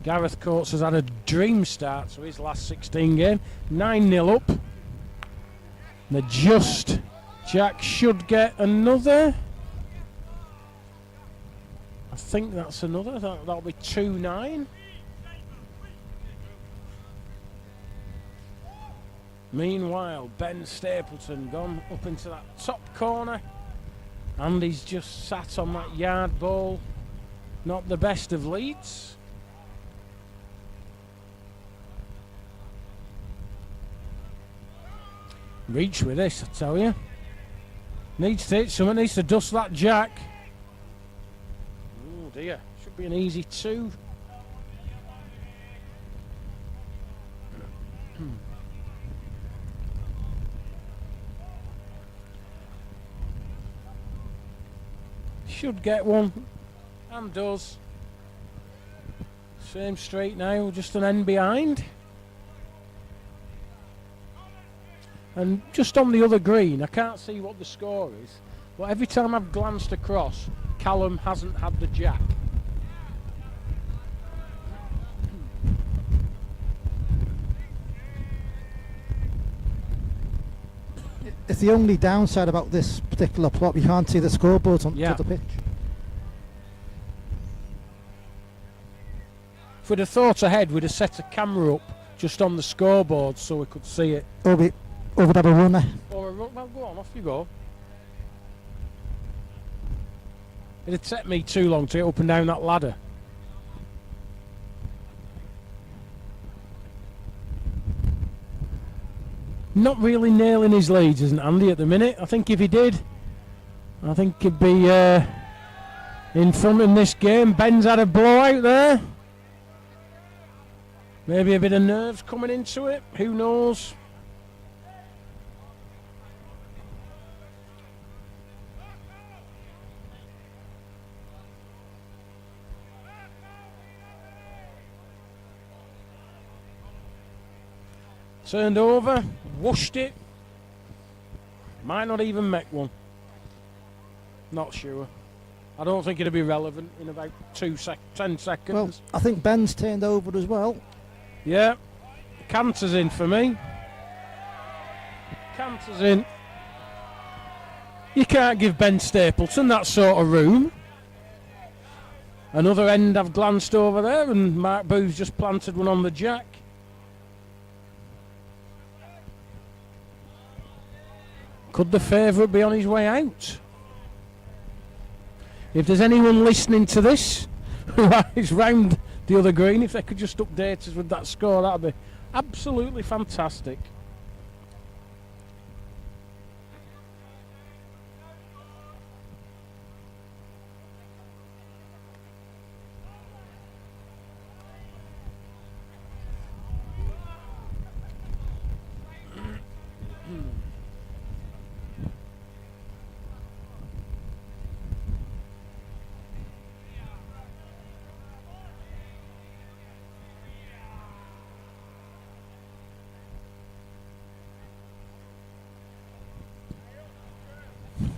Gareth Coates has had a dream start to his last 16 game. 9-0 up. They're just. Jack should get another. I think that's another. That'll be 2-9. Meanwhile, Ben Stapleton gone up into that top corner. And he's just sat on that yard ball. Not the best of leads. Reach with this, I tell you. Needs to hit someone, needs to dust that Jack. Oh dear, should be an easy 2. Should get one, and does. Same straight now, just an end behind. And just on the other green, I can't see what the score is, but every time I've glanced across, Callum hasn't had the Jack. It's the only downside about this particular plot. You can't see the scoreboard on the pitch. If we'd have thought ahead, we'd have set a camera up just on the scoreboard so we could see it. Over that a runner. Or well, go on, off you go. It'd take me too long to get up and down that ladder. Not really nailing his leads, isn't Andy, at the minute? I think if he did, I think he'd be in front in this game. Ben's had a blowout there. Maybe a bit of nerves coming into it. Who knows? Turned over, whooshed it. Might not even make one. Not sure. I don't think it'll be relevant in about 10 seconds. Well, I think Ben's turned over as well. Yeah. Canter's in for me. Canter's in. You can't give Ben Stapleton that sort of room. Another end I've glanced over there, and Mark Booth's just planted one on the jack. Could the favourite be on his way out? If there's anyone listening to this who is round the other green, if they could just update us with that score, that'd be absolutely fantastic.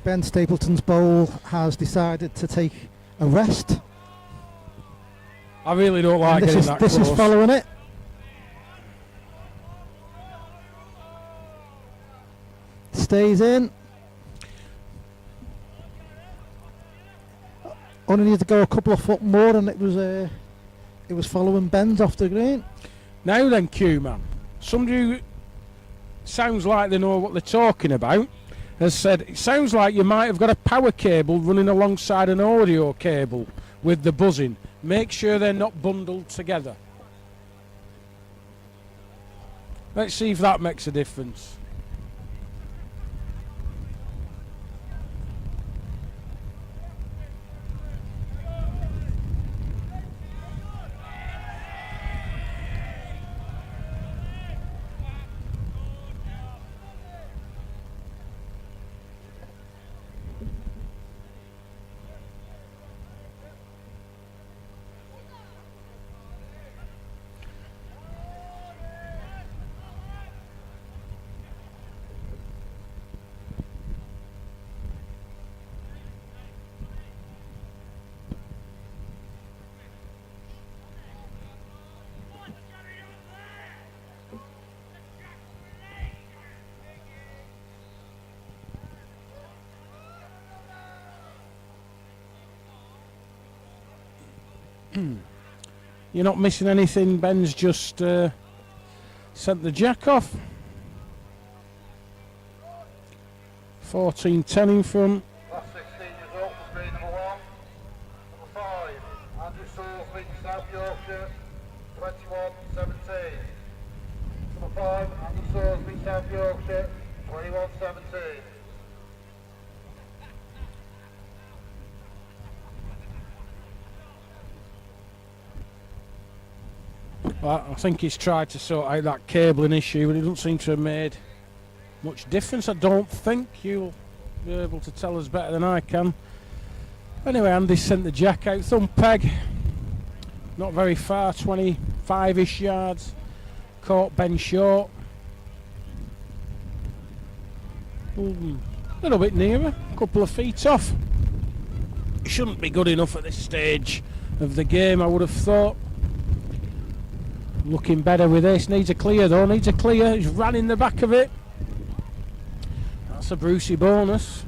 Ben Stapleton's bowl has decided to take a rest. I really don't like And getting that close. This is following it. Stays in. Only needed to go a couple of foot more, and it was following Ben's off the green. Now then, Q-Man, somebody who sounds like they know what they're talking about has said, it sounds like you might have got a power cable running alongside an audio cable with the buzzing. Make sure they're not bundled together. Let's see if that makes a difference. You're not missing anything. Ben's just sent the jack off. 14-10 in front. Last 16 result for green number 1. Number 5, Andrew Salisbury, South Yorkshire, 21-17. Number 5, Andrew Salisbury, South Yorkshire, 21-17. I think he's tried to sort out that cabling issue, but it doesn't seem to have made much difference. I don't think. You'll be able to tell us better than I can. Anyway, Andy sent the jack out. Thumb peg. Not very far, 25-ish yards. Caught Ben short. A little bit nearer, a couple of feet off. Shouldn't be good enough at this stage of the game, I would have thought. Looking better with this. Needs a clear though, needs a clear. He's ran in the back of it. That's a Brucey bonus.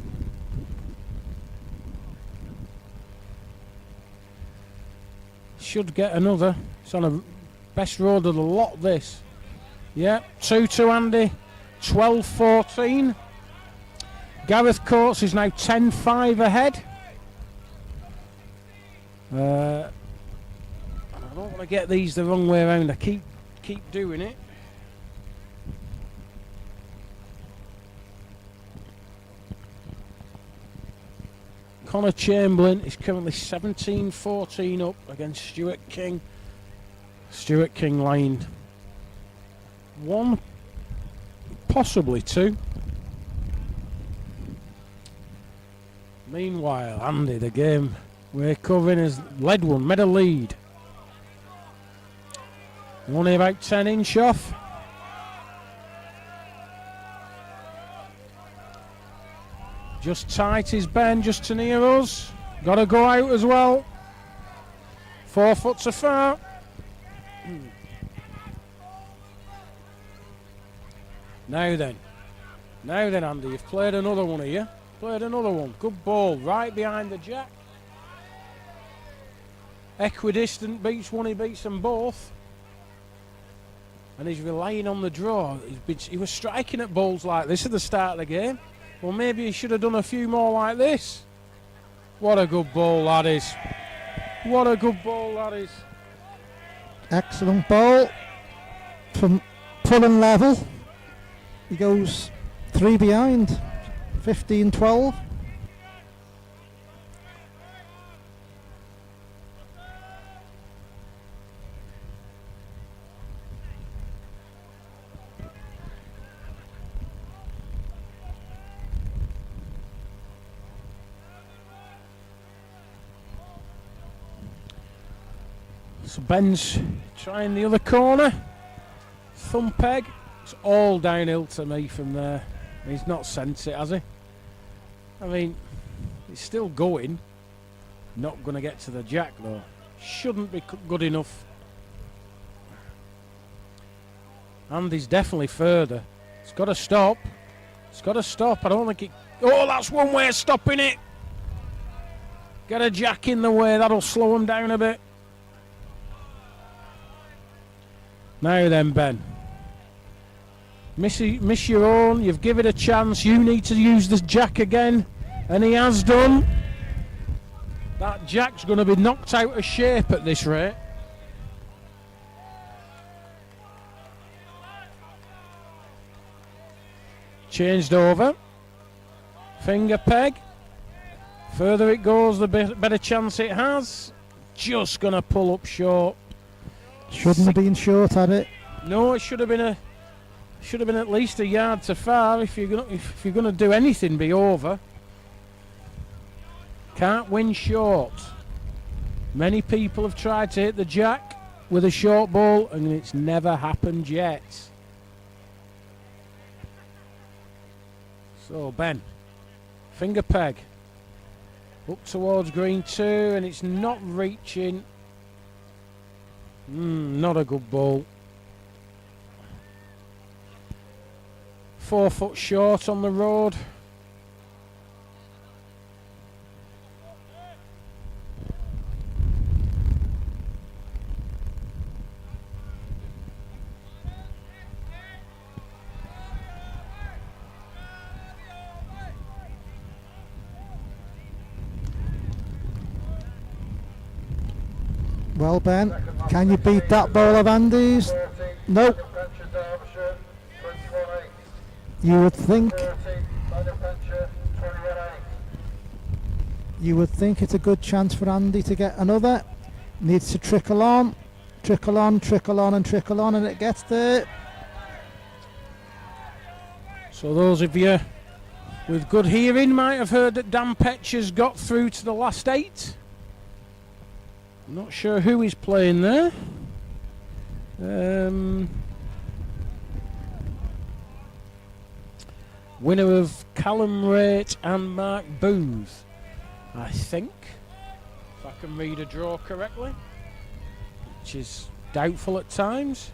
Should get another. It's on a best road of the lot, this. Yeah, 2-2 Andy, 12-14. Gareth Coates is now 10-5 ahead. I don't want to get these the wrong way around. I keep doing it. Connor Chamberlain is currently 17-14 up against Stuart King. Stuart King lined 1, possibly 2. Meanwhile, Andy, the game we're covering has led one, made a lead. Only about 10 inch off. Just tight is Ben, just to near us. Got to go out as well. 4 foot to far. Now then, Andy, you've played another one here. Played another one. Good ball, right behind the jack. Equidistant beats one, he beats them both. And he's relying on the draw. He was striking at balls like this at the start of the game. Well, maybe he should have done a few more like this. What a good ball that is. What a good ball that is. Excellent ball from Pullen level. He goes 3 behind, 15-12. So Ben's trying the other corner. Thumb peg. It's all downhill to me from there. He's not sent it, has he? I mean, it's still going. Not going to get to the jack though. Shouldn't be good enough. Andy's definitely further. It's got to stop. It's got to stop. I don't think it... Oh, that's one way of stopping it. Get a jack in the way. That'll slow him down a bit. Now then, Ben. Miss your own. You've given it a chance. You need to use this jack again. And he has done. That jack's going to be knocked out of shape at this rate. Changed over. Finger peg. Further it goes, the better chance it has. Just going to pull up short. Shouldn't have been short, had it? No, it should have been at least a yard to far. If you're gonna do anything, be over. Can't win short. Many people have tried to hit the jack with a short ball, and it's never happened yet. So Ben, finger peg up towards green 2, and it's not reaching. Not a good ball. 4 foot short on the road. Well, Ben, can you beat that ball of Andy's? Nope. You would think it's a good chance for Andy to get another. Needs to trickle on, and it gets there. So those of you with good hearing might have heard that Dan Petcher's got through to the last 8. I'm not sure who he's playing there. Winner of Callum Raitt and Mark Booth, I think, if I can read a draw correctly, which is doubtful at times.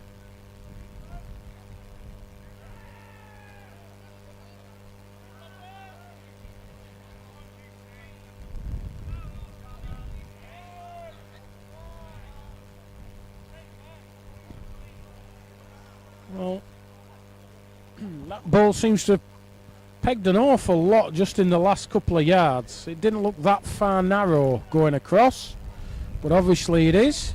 Well, That ball seems to have pegged an awful lot just in the last couple of yards. It didn't look that far narrow going across, but obviously it is.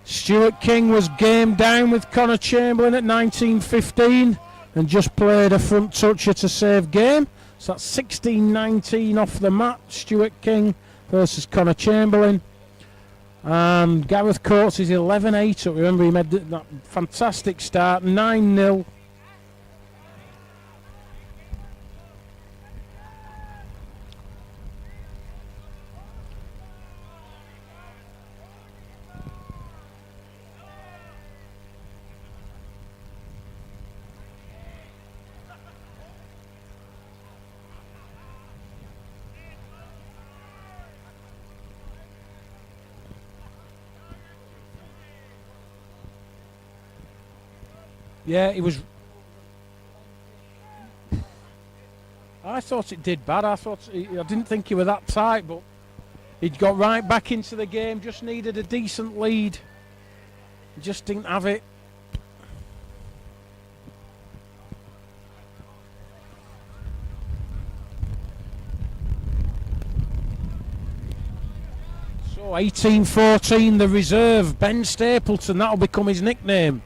Stuart King was game down with Connor Chamberlain at 19:15 and just played a front toucher to save game. So that's 16-19 off the mat. Stuart King versus Connor Chamberlain. And Gareth Coates is 11-8 up. Remember, he made that fantastic start, 9-0. Yeah, it was. I thought it did bad. I didn't think he was that tight, but he'd got right back into the game. Just needed a decent lead. He just didn't have it. So 18-14, the reserve, Ben Stapleton. That'll become his nickname.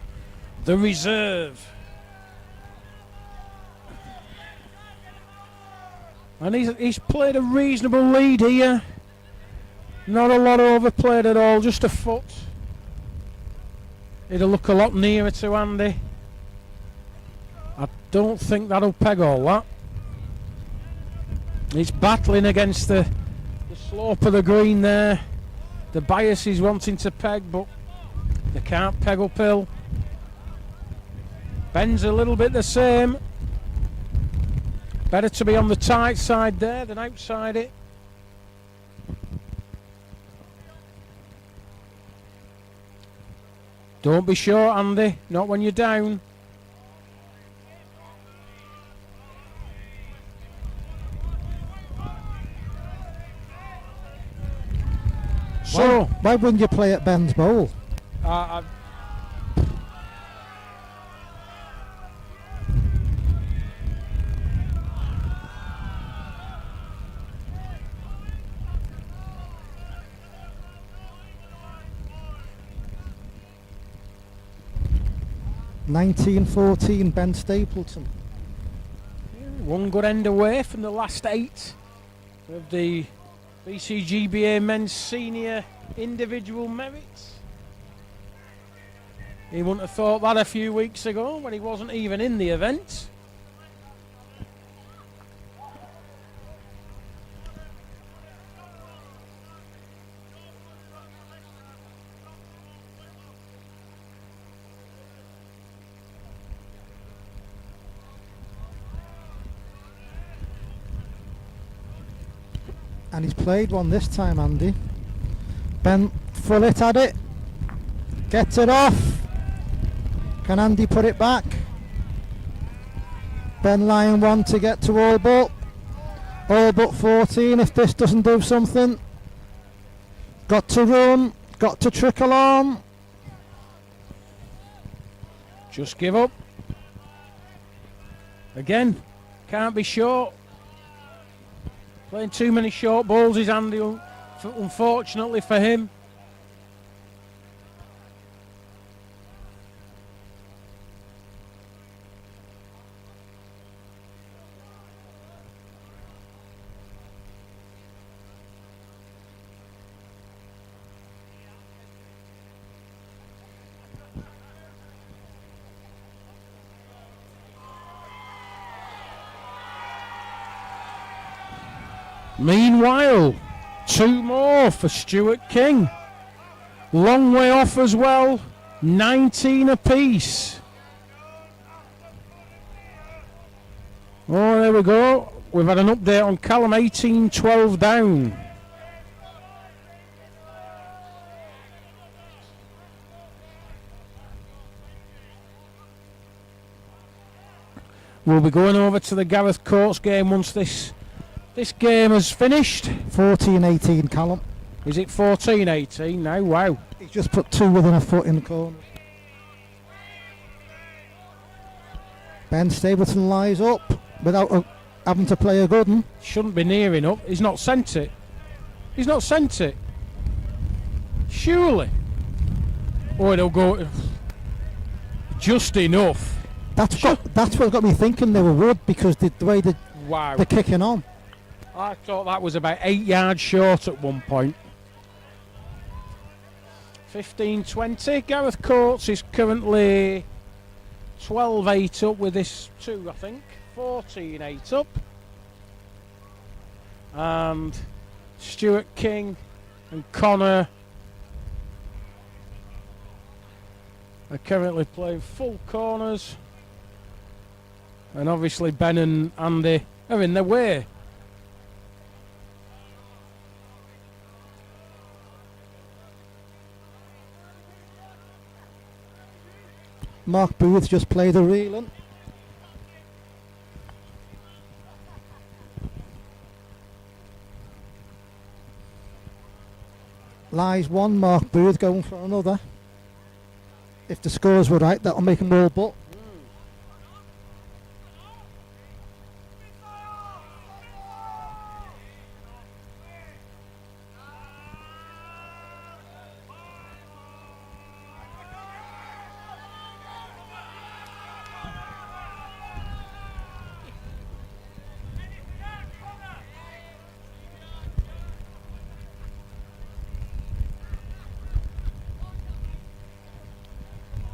The reserve. And he's played a reasonable lead here. Not a lot overplayed at all, just a foot. It'll look a lot nearer to Andy. I don't think that'll peg all that. He's battling against the slope of the green there. The bias is wanting to peg, but they can't peg uphill. Ben's a little bit the same. Better to be on the tight side there than outside it. Don't be short, Andy. Not when you're down. So, why wouldn't you play at Ben's bowl? 19-14, Ben Stapleton. One good end away from the last 8 of the BCGBA Men's Senior Individual Merit. He wouldn't have thought that a few weeks ago when he wasn't even in the event. And he's played one this time, Andy. Ben full it at it. Gets it off. Can Andy put it back? Ben Lyon 1 to get to all but 14 if this doesn't do something. Got to run. Got to trickle on. Just give up. Again, can't be short. Playing too many short balls is Andy, unfortunately for him. Meanwhile, 2 more for Stuart King. Long way off as well, 19 apiece. Oh, there we go. We've had an update on Callum, 18-12 down. We'll be going over to the Gareth Coates game once this game has finished. 14-18, Callum. Is it 14-18 now? Wow. He's just put 2 within a foot in the corner. Ben Stapleton lies up without having to play a good one. Shouldn't be near enough. He's not sent it. He's not sent it. Surely. Oh, it'll go just enough. That's what got me thinking they would, because the way Wow. they're kicking on. I thought that was about 8 yards short at one point. 15-20. Gareth Coates is currently 12-8 up with this 2, I think. 14-8 up. And Stuart King and Connor are currently playing full corners. And obviously Ben and Andy are in their way. Mark Booth just played a reeling. Lies one, Mark Booth going for another. If the scores were right, that'll make them all but.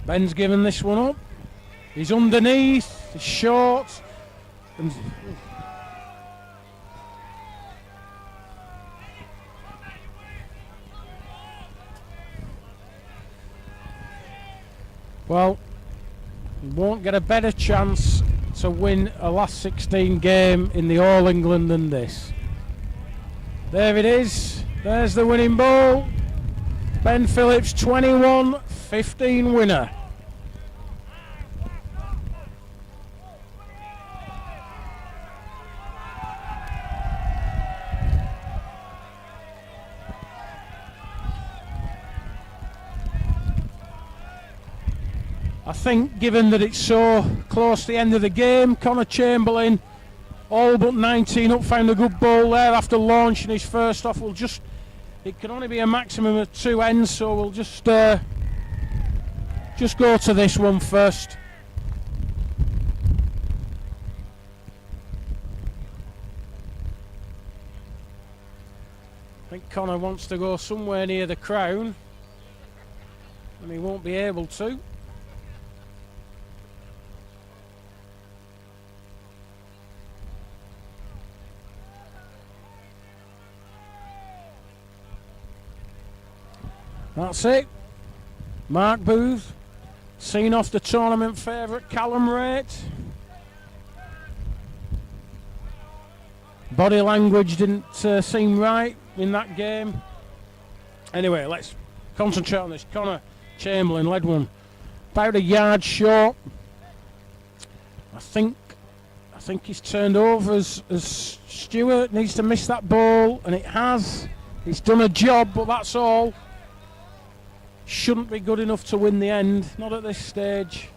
Ben's given this one up. He's underneath, he's short. And well, he won't get a better chance to win a last 16 game in the All England than this. There it is. There's the winning ball. Ben Phillips, 21-15 winner. I think, given that it's so close to the end of the game, Connor Chamberlain, all but 19 up, found a good ball there after launching his first off. It can only be a maximum of 2 ends, so we'll just go to this one first. I think Connor wants to go somewhere near the crown, and he won't be able to. That's it. Mark Booth, seen off the tournament favourite Callum Raitt. Body language didn't seem right in that game. Anyway, let's concentrate on this. Connor Chamberlain led one about a yard short. I think he's turned over as Stewart needs to miss that ball, and it has. He's done a job, but that's all. Shouldn't be good enough to win the end, not at this stage.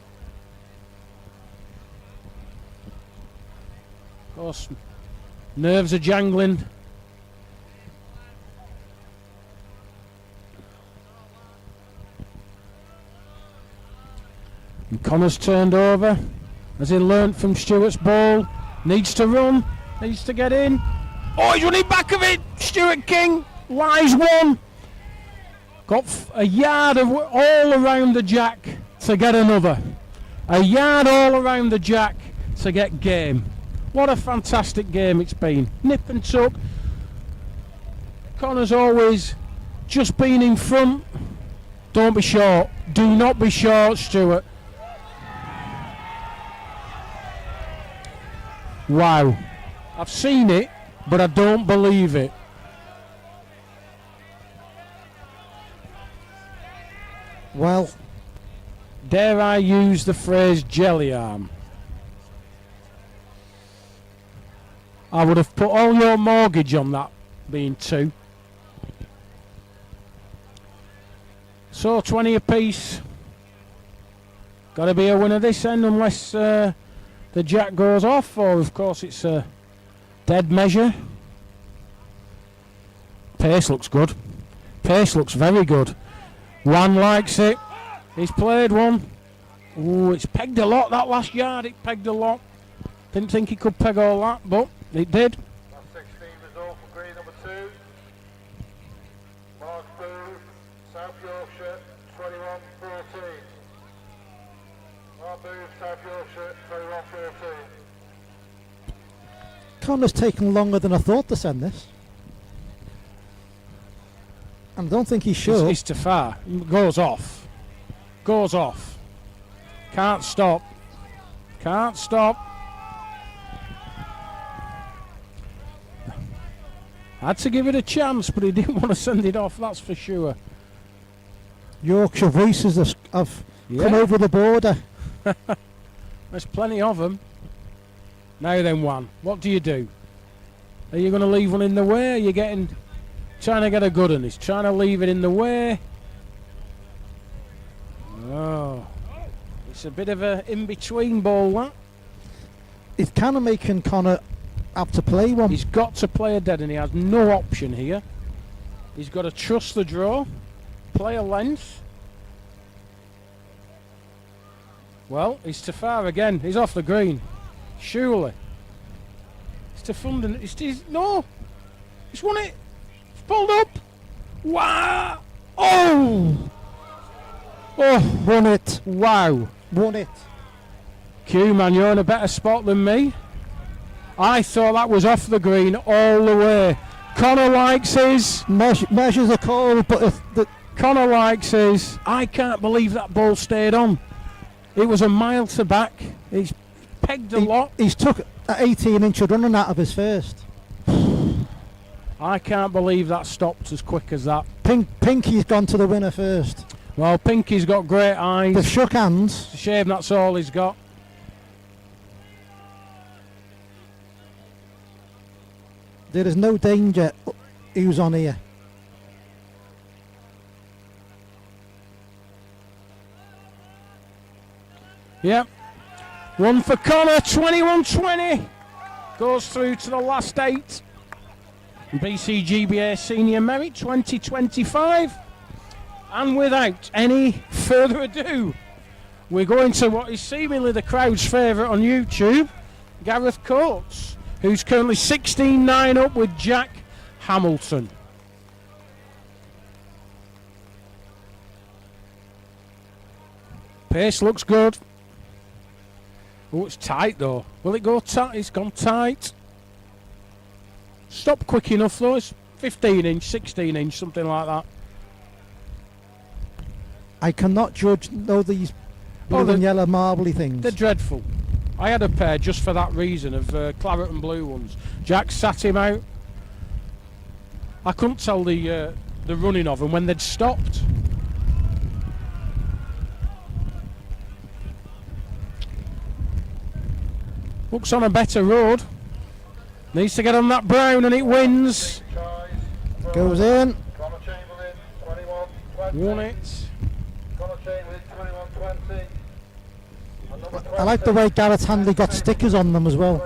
Of course, nerves are jangling. And Connor's turned over. Has he learnt from Stewart's ball? Needs to run, needs to get in. Oh, he's running back of it! Stuart King lies one. Got a yard of all around the jack to get another. A yard all around the jack to get game. What a fantastic game it's been. Nip and tuck. Connor's always just been in front. Don't be short. Do not be short, Stuart. Wow. I've seen it, but I don't believe it. Well, dare I use the phrase jelly arm? I would have put all your mortgage on that being 2. So 20 apiece. Got to be a winner this end unless the jack goes off, or of course it's a dead measure. Pace looks good. Pace looks very good. One likes it. He's played one. Ooh, it's pegged a lot, that last yard. It pegged a lot. Didn't think he could peg all that, but it did. Last 16 result for green number 2. Mark Booth, South Yorkshire, 21-14. Mark Booth, South Yorkshire, 21-14. Connor's taken longer than I thought to send this. And I don't think he should. It's too far. Goes off. Goes off. Can't stop. Can't stop. Had to give it a chance, but he didn't want to send it off, that's for sure. Yorkshire voices have come over the border. There's plenty of them. Now then, one. What do you do? Are you going to leave one in the way? Are you trying to get a good one? He's trying to leave it in the way. Oh. It's a bit of a in-between ball, that. It's kind of making Connor have to play one. He's got to play a dead, and he has no option here. He's got to trust the draw, play a length. Well, he's too far again. He's off the green. Surely. It's too fun. No. He's won it. He's pulled up. Wow. Oh. Oh, won it. Wow. Won it. Q, man, you're in a better spot than me. I thought that was off the green all the way. Connor likes his. Measures a call, but if Connor likes his. I can't believe that ball stayed on. It was a mile to back. He's pegged a lot. He's took an 18-inch running out of his first. I can't believe that stopped as quick as that. Pinky's gone to the winner first. Well, Pinky's got great eyes. They've shook hands. It's a shame that's all he's got. There is no danger who's on here. Yep. One for Connor, 21-20. Goes through to the last 8. BCGBA Senior Merit 2025. And without any further ado, we're going to what is seemingly the crowd's favourite on YouTube, Gareth Coates, who's currently 16-9 up with Jack Hamilton. Pace looks good. Oh, it's tight though. Will it go tight? It's gone tight. Stop quick enough though. It's 15-inch, 16-inch, something like that. I cannot judge these blue and yellow marbly things. They're dreadful. I had a pair just for that reason of claret and blue ones. Jack sat him out. I couldn't tell the running of them when they'd stopped. Looks on a better road. Needs to get on that brown and it wins. Goes in. Won it. I like the way Gareth Handley got stickers on them as well.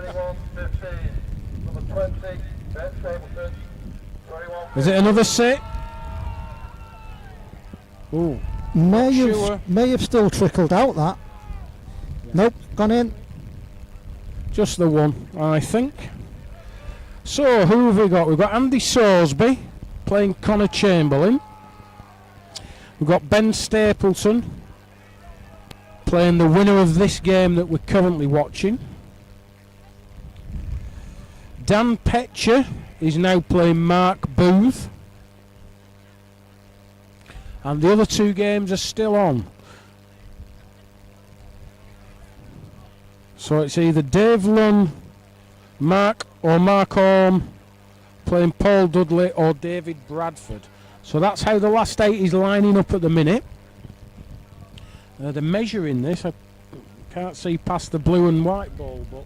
Is it another sit? Ooh. May have still trickled out that. Nope, gone in. Just the one, I think. So, who have we got? We've got Andy Sorsby playing Connor Chamberlain. We've got Ben Stapleton playing the winner of this game that we're currently watching. Dan Petcher is now playing Mark Booth. And the other two games are still on. So it's either Dave Lunn, Mark Orme playing Paul Dudley or David Bradford. So that's how the last 8 is lining up at the minute. They're measuring this. I can't see past the blue and white ball, but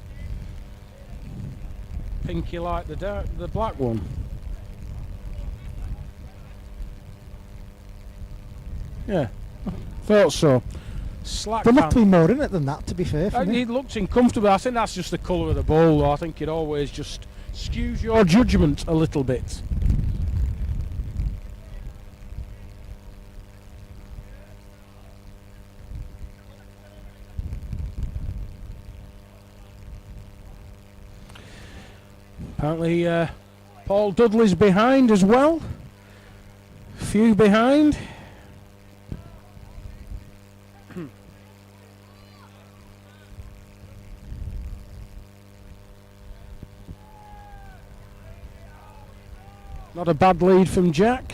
Pinky like the black one. Yeah, thought so. slack There must hand. be more in it than that, to be fair. For me. It looked uncomfortable. I think that's just the colour of the bowl, though. I think it always just skews your judgment a little bit. Apparently Paul Dudley's behind as well. Few behind. Not a bad lead from Jack.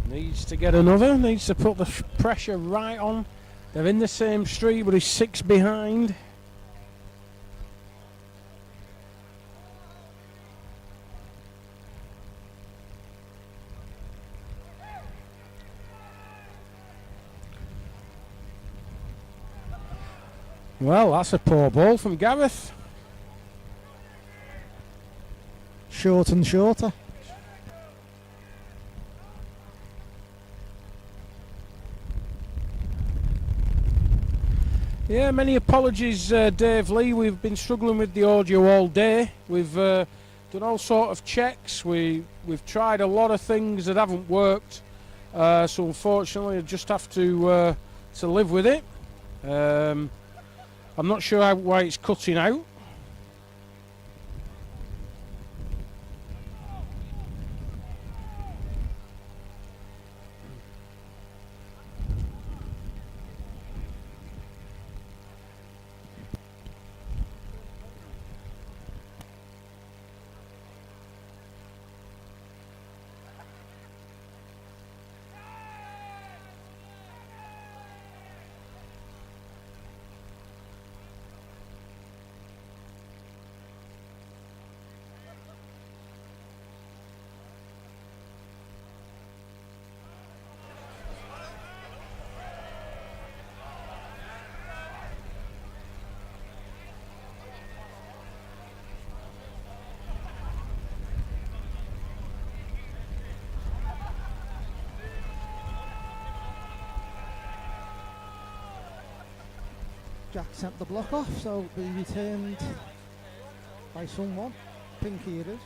Needs to get another, needs to put the pressure right on. They're in the same street, but he's 6 behind. Well, that's a poor ball from Gareth. Short and shorter. Yeah, many apologies, Dave Lee. We've been struggling with the audio all day. We've done all sort of checks. We've tried a lot of things that haven't worked. So unfortunately, I just have to live with it. I'm not sure why it's cutting out. Jack sent the block off, so it'll be returned by someone. Pinky it is.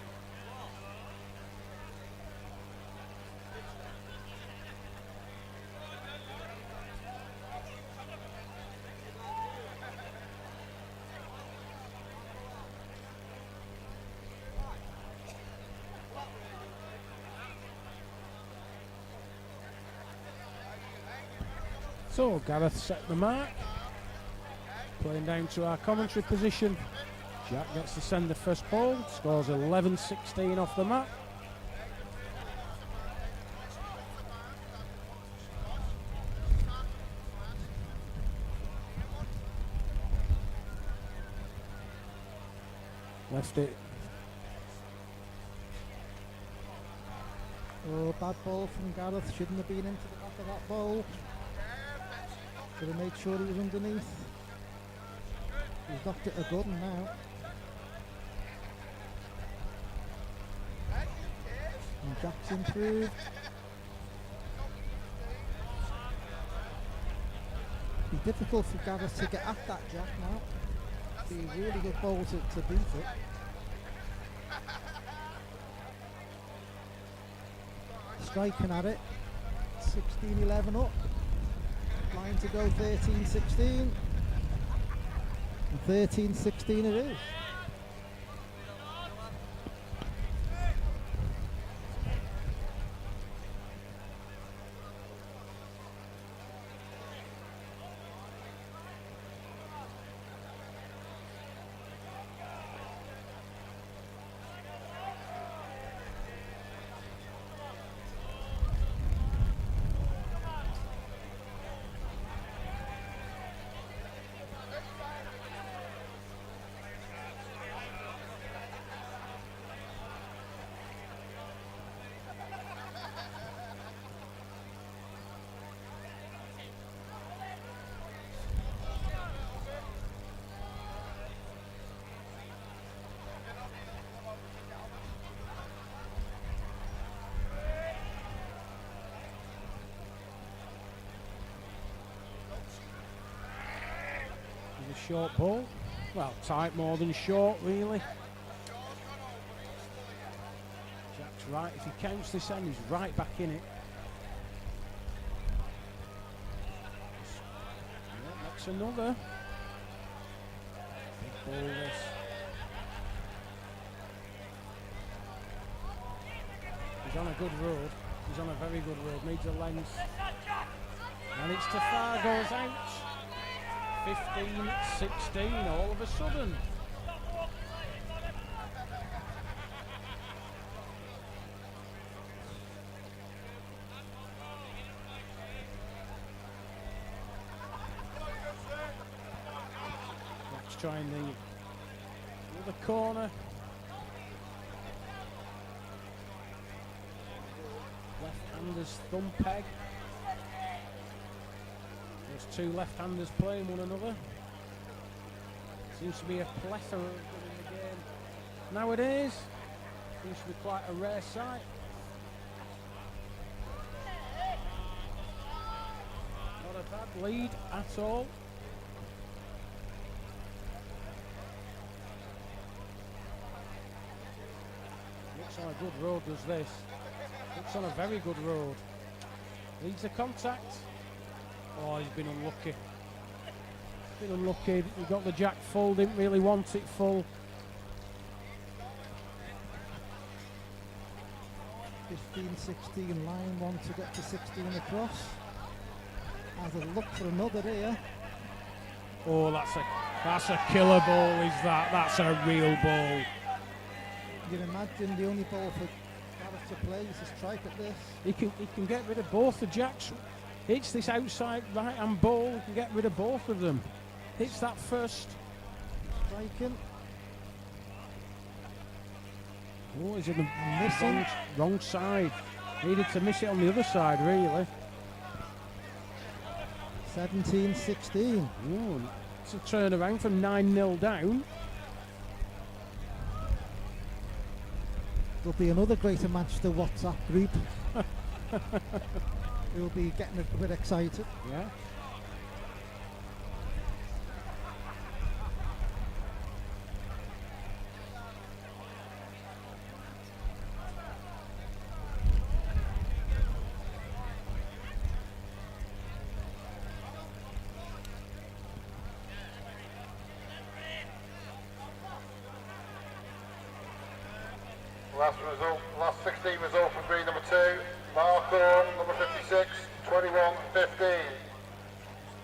So Gareth set the mark. Playing down to our commentary position. Jack gets to send the first ball. Scores 11-16 off the mark. Left it. Oh, bad ball from Gareth. Shouldn't have been into the back of that ball. Should have made sure he was underneath. He's knocked it a good one now. And Jack's improved. It'd be difficult for Gareth to get at that Jack now. It'd be a really good ball to beat it. Striking at it. 16-11 up. Line to go 13-16. And 13-16 it is. short ball. Well, tight more than short, really. Jack's right. If he counts this end, he's right back in it. Yeah, that's another. Big ball this. He's on a good road. He's on a very good road. Needs a length. And it's too far, goes out. 15-16 all of a sudden. Let's try the other corner. Left-handers thumb peg. There's two left-handers playing one another. Seems to be a plethora of them in the game nowadays. Seems to be quite a rare sight. Not a bad lead at all. Looks on a good road, does this. Looks on a very good road. Leads the contact. Oh, he's been unlucky. Been unlucky. He got the jack full, didn't really want it full. 15-16, line one to get to 16 across. Has a look for another here. Oh, that's a killer ball, is that? That's a real ball. You can imagine the only ball for Gareth to play is a strike at this. He can get rid of both the jacks. Hits this outside right hand ball, he can get rid of both of them. Hits that first. Striking. Oh, he's in the wrong side. Needed to miss it on the other side, really. 17-16. Oh, it's a turnaround from 9-0 down. There'll be another Greater Manchester WhatsApp group. We'll be getting a bit excited. Yeah. Last 16 result for green number 2. Markham, number 56, 21-15.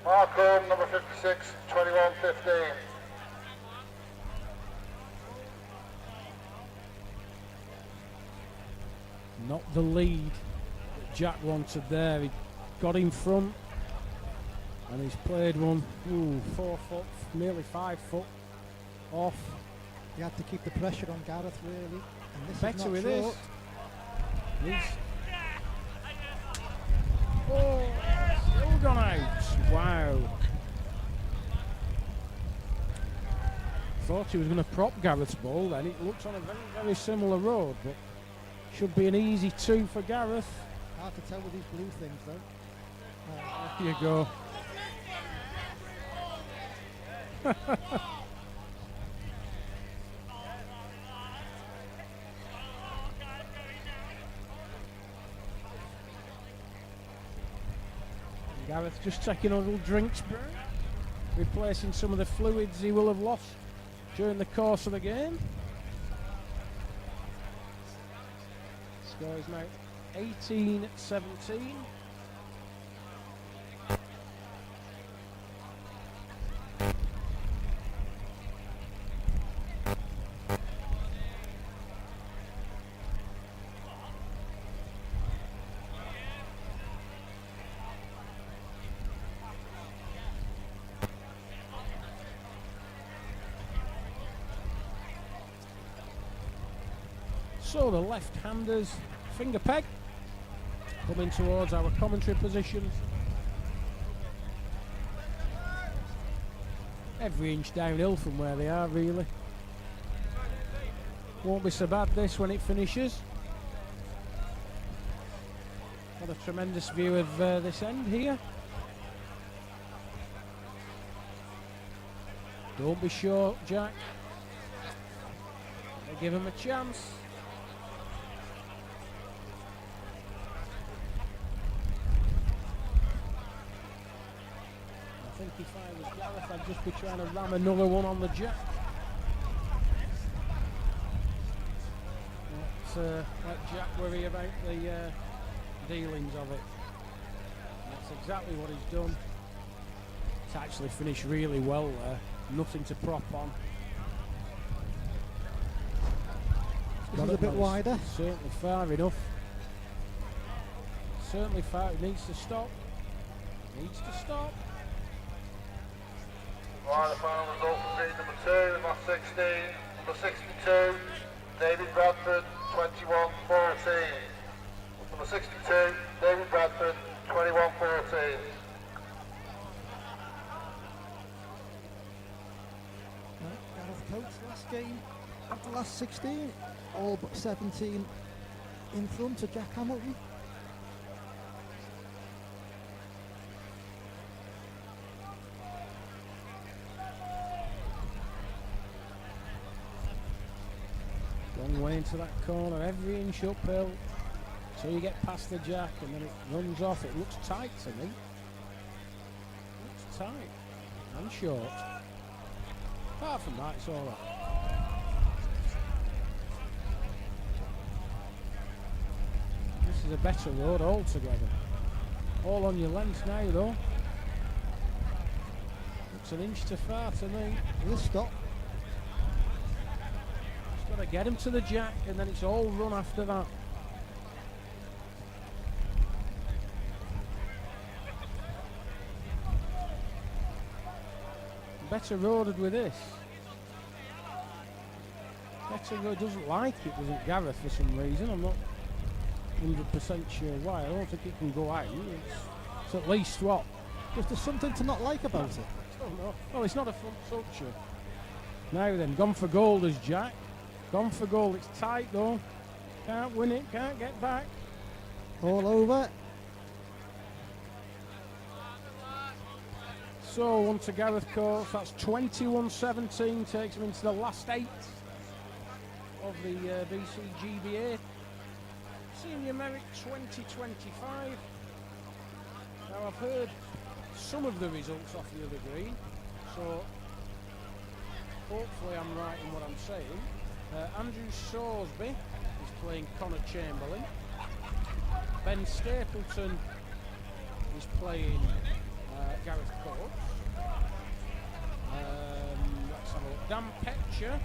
Markham, number 56, 21-15. Not the lead that Jack wanted there. He got in front and he's played one 4 foot, nearly 5 foot off. You had to keep the pressure on Gareth, really. And this Better is with not short. Oh, still gone out. Wow. Thought he was going to prop Gareth's ball then. It looks on a very, very similar road, but should be an easy 2 for Gareth. Hard to tell with these blue things, though. There you go. Gareth just taking a little drink spray, replacing some of the fluids he will have lost during the course of the game. Score is now 18-17. So the left-handers finger peg coming towards our commentary positions. Every inch downhill from where they are, really. Won't be so bad this when it finishes. Got a tremendous view of this end here. Don't be short, Jack. Give him a chance. I think if I was Gareth, I'd just be trying to ram another one on the Jack. Let Jack worry about the dealings of it. That's exactly what he's done. It's actually finished really well there. Nothing to prop on. This is a bit wider. Certainly far enough. Certainly far. It needs to stop. Needs to stop. Right, the final result for green number 2, in last 16, number 62, David Bradford, 21-14. Number 62, David Bradford, 21-14. Gareth Coates last game, after the last 16, all but 17 in front of Jack Hamilton. Long way into that corner, every inch uphill. So you get past the Jack and then it runs off. It looks tight to me. Looks tight and short. Apart from that, it's all right. This is a better road altogether. All on your length now, though. Looks an inch too far to me. He'll stop. Just got to get him to the Jack, and then it's all run after that. Better roaded with this. Better road doesn't like it, doesn't Gareth, for some reason. I'm not 100% sure why. I don't think it can go out. It's at least what? Because there's something to not like about it. I don't know. Well, it's not a front toucher. Now then, gone for gold as Jack. Gone for gold. It's tight though. Can't win it. Can't get back. All over. So on to Gareth Coates. That's 21-17. Takes him into the last 8 of the BCGBA Senior Merit 2025. Now I've heard some of the results off the other green, so hopefully I'm right in what I'm saying. Andrew Sorsby is playing Connor Chamberlain. Ben Stapleton is playing Gareth Coates. Let's have a look. Dan Petcher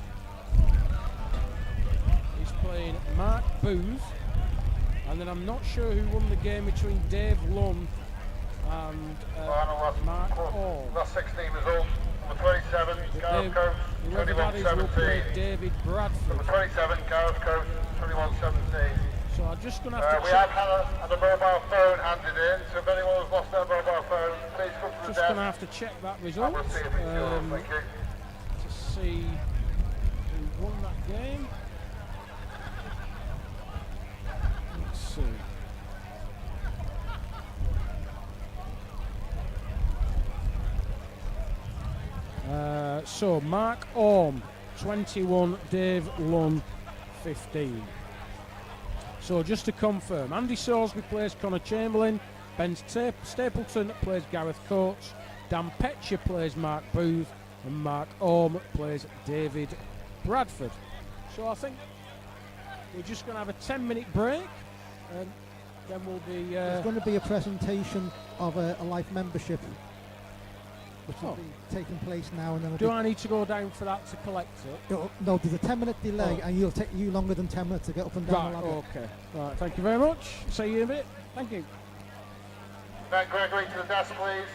is playing Mark Booth. And then I'm not sure who won the game between Dave Lunn and Mark Hall. Last 16 result, number 27, Gareth Coates, Whoever that is will play 21-17. David Bradford. Number 27, Gareth Coates, 21-17. So I'm just going to have to We check. have had a mobile phone handed in, so if anyone has lost their mobile phone, please come to the Just going to desk. have to check that And result we'll see if it's yours. Thank you. to see who won that game. Let's see. So Mark Orm 21, Dave Lunn 15. So just to confirm, Andy Sorsby plays Connor Chamberlain, Ben Stapleton plays Gareth Coates, Dan Petcher plays Mark Booth, and Mark Orm plays David Bradford. So I think we're just going to have a 10-minute break, and then we'll be... There's going to be a presentation of a life membership, which will be taking place now. And then Do I need to go down for that to collect it? No, there's a 10-minute delay, and you'll take you longer than 10 minutes to get up and down Right, the ladder. okay. Right, thank you very much. See you in a bit. Thank you. Matt Gregory to the desk, please.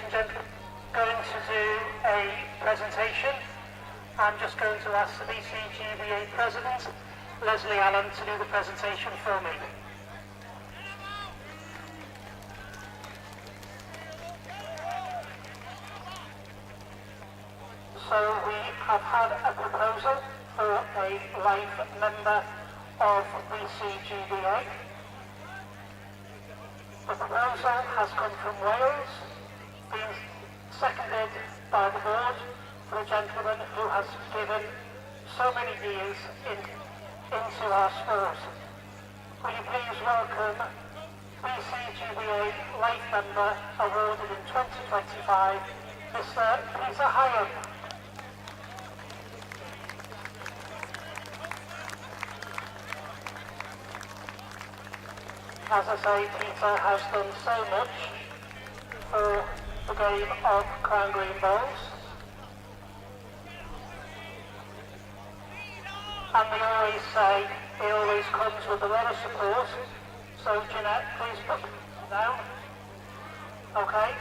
and gentlemen, going to do a presentation. I'm just going to ask the BCGBA President, Leslie Allen, to do the presentation for me. So we have had a proposal for a life member of BCGBA. The proposal has come from Wales, being seconded by the board for a gentleman who has given so many years into our sport. Will you please welcome BCGBA Life Member awarded in 2025, Mr. Peter Hyam. As I say, Peter has done so much for the game of Crown Green Bowls. And they always say, he always comes with a lot of support. So Jeanette, please put them down. Okay?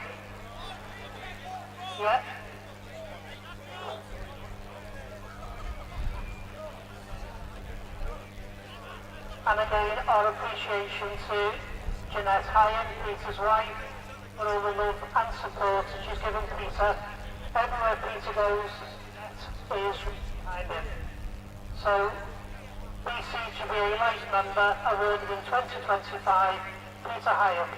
Yeah. And again, our appreciation to Jeanette Hyam, Peter's wife, for all the love and support that she's given Peter. Everywhere Peter goes, Jeanette is behind him. So, BCGBA Life Member awarded in 2025, Peter Hyam.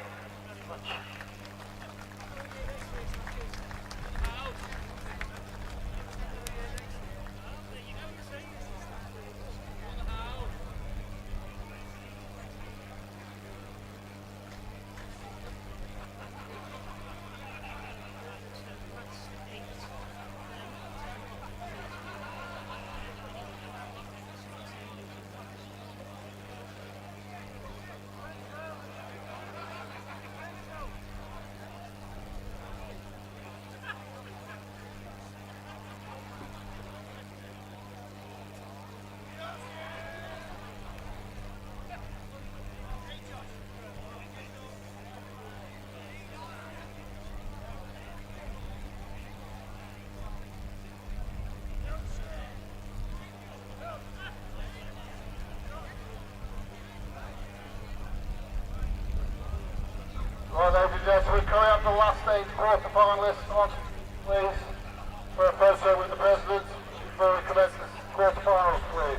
Right, ladies and gentlemen, can we have the last 8 quarter-finalists on, please, for a photo with the President before we commence the quarter-finals, please.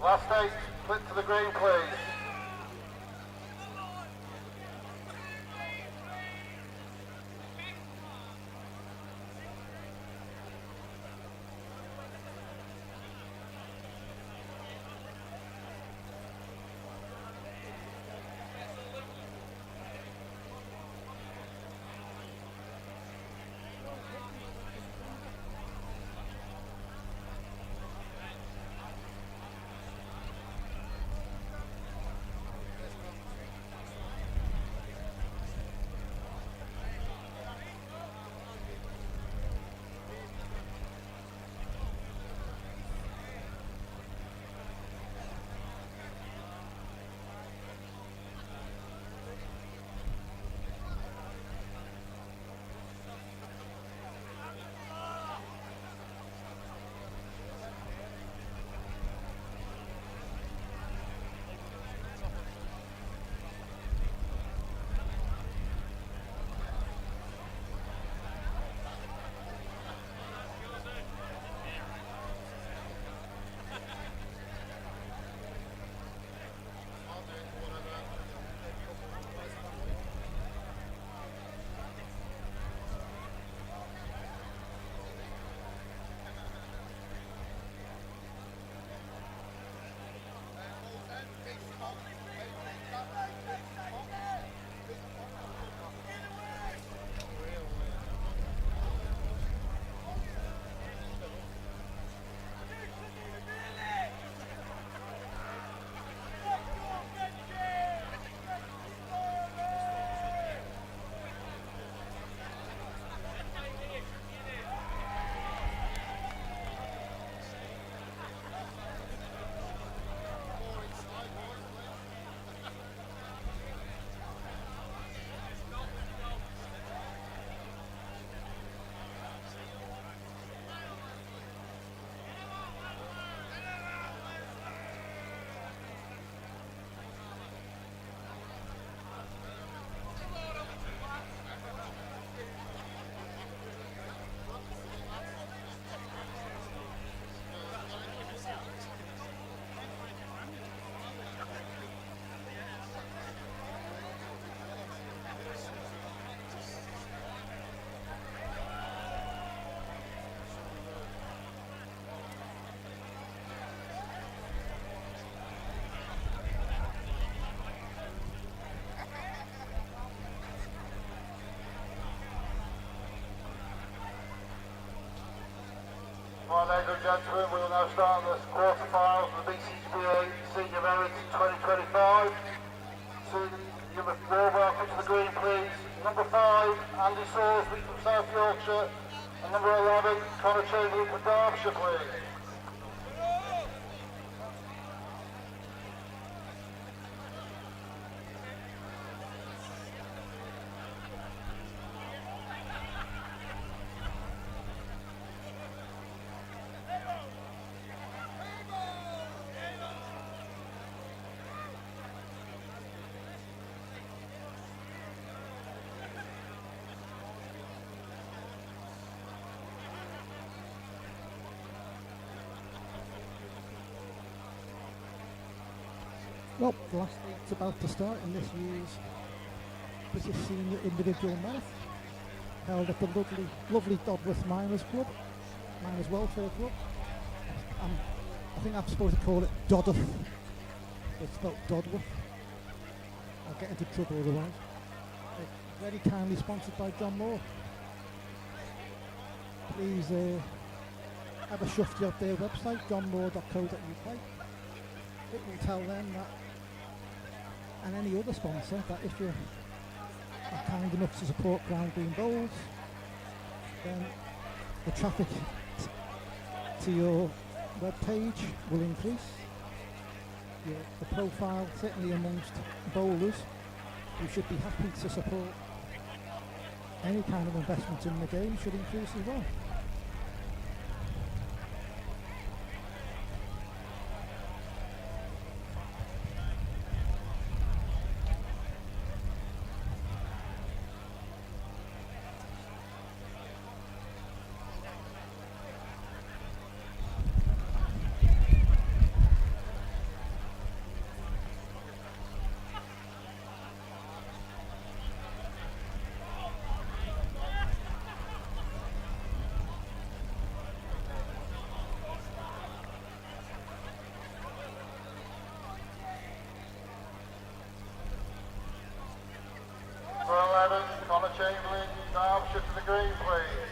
Last 8, split to the green, please. and gentlemen, we will now start the quarterfinals of the BCGBA Senior Merit 2025. So, number 4, welcome to the green, please. Number 5, Andy Salisbury from South Yorkshire. And number 11, Connor Chamberlain from Derbyshire, please. Well, the last eight's about to start in this year's British Senior Individual Merit, held at the lovely Dodworth Miners Club, Miners Welfare Club. I think I'm supposed to call it Dodworth. It's spelled Dodworth. I'll get into trouble otherwise. Very kindly sponsored by John Moore. Please have a shufty of their website, johnmoore.co.uk. It will tell them that, and any other sponsor, that if you are kind enough to support Ground Green Bowls, then the traffic to your web page will increase. The profile, certainly amongst bowlers, who should be happy to support any kind of investment in the game, should increase as well. Connor Chamberlain, Derbyshire to the green, please.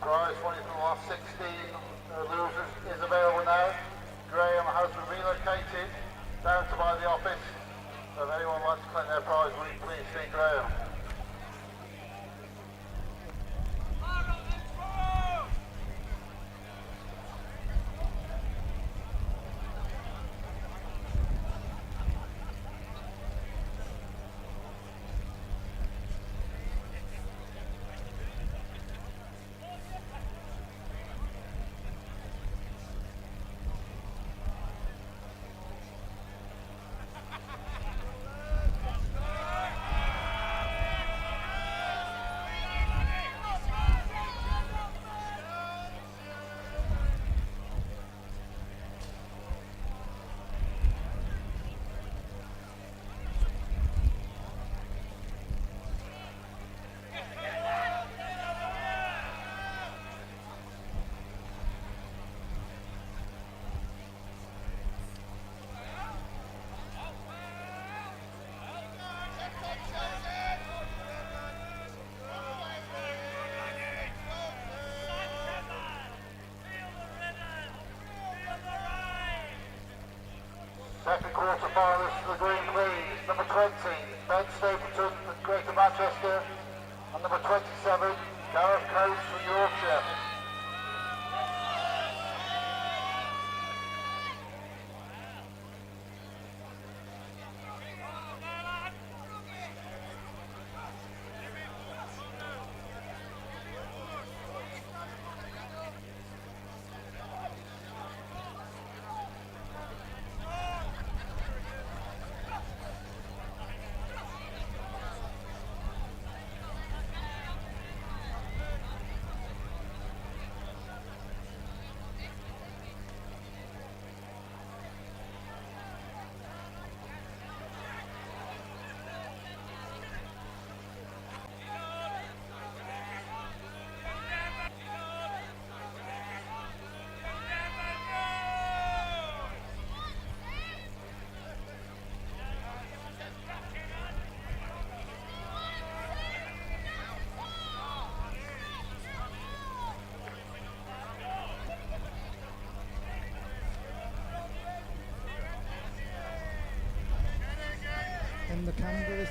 Prize money for the last 16 losers is available now. Graham has been relocated down to by the office. So if anyone wants to collect their prize money, please see Graham.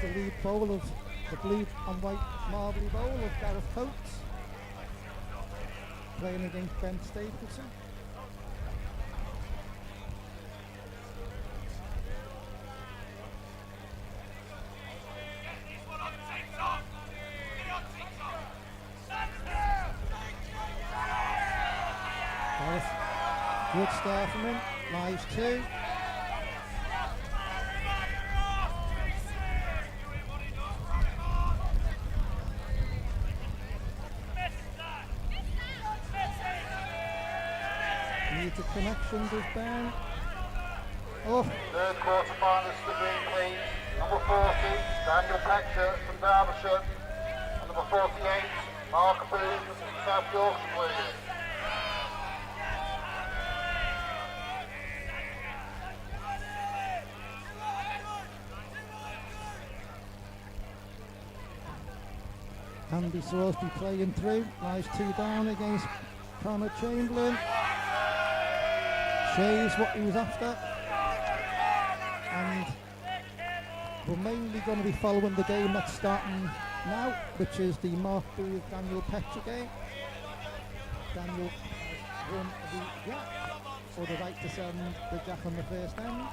the lead bowl of the blue and white marbly bowl of Gareth Coates, playing against Ben Stapleton. Gareth, good start from him, lies 2. Needs a connection, does Ben. Oh, Third quarterfinalist for the green, please. Number 40, Daniel Petcher from Derbyshire. And number 48, Mark Boone from South Yorkshire, please. Andy Salisbury playing through, lies 2 down against Connor Chamberlain. Shays what he was after, and we're mainly going to be following the game that's starting now, which is the Mark Booth Daniel Petcher game. Daniel has won the jack, for the right to send the jack on the first end.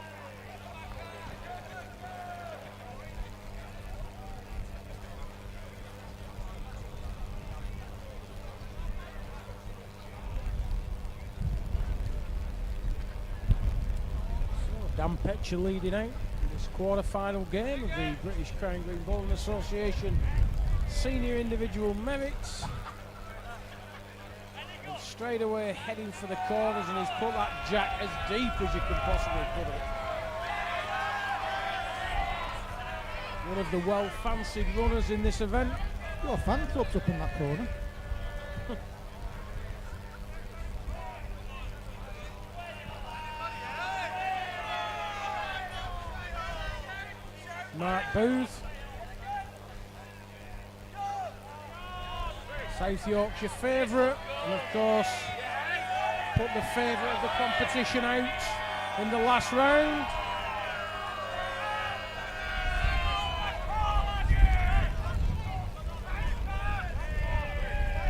Dan Petcher leading out in this quarter-final game of the British Crown Green Bowling Association Senior Individual Merit. And straight away heading for the corners, and he's put that jack as deep as you can possibly put it. One of the well-fancied runners in this event. Your fan club's up in that corner. Mark Booth, South Yorkshire favourite, and of course put the favourite of the competition out in the last round.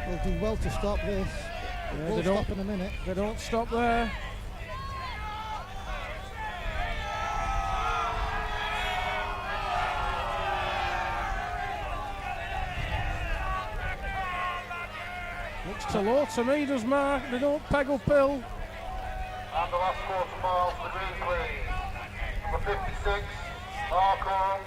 They'll do well to stop this. Yeah, We'll stop in a minute. They don't stop there. Looks too low to me, does Mark? They don't peg uphill. And the last quarter mile for the green, please. Number 56, Mark Orr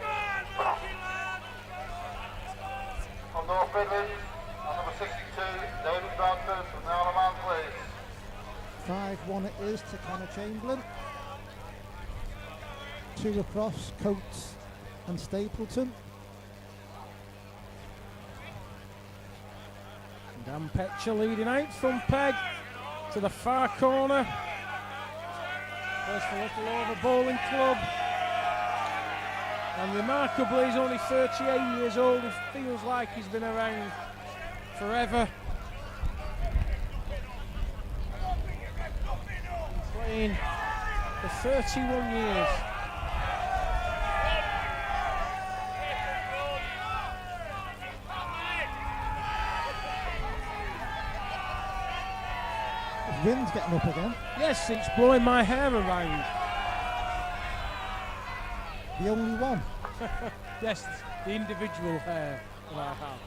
from North Midlands. And number 62, David Bradford from the Isle of Man, please. 5-1 it is to Connor Chamberlain. 2 across, Coates and Stapleton. Dan Petcher leading out from peg to the far corner. There's the Little Over Bowling Club. And remarkably, he's only 38 years old. He feels like he's been around forever. Playing for 31 years. Wind's getting up again. Yes, it's blowing my hair around. The only one. Yes, the individual hair that I have.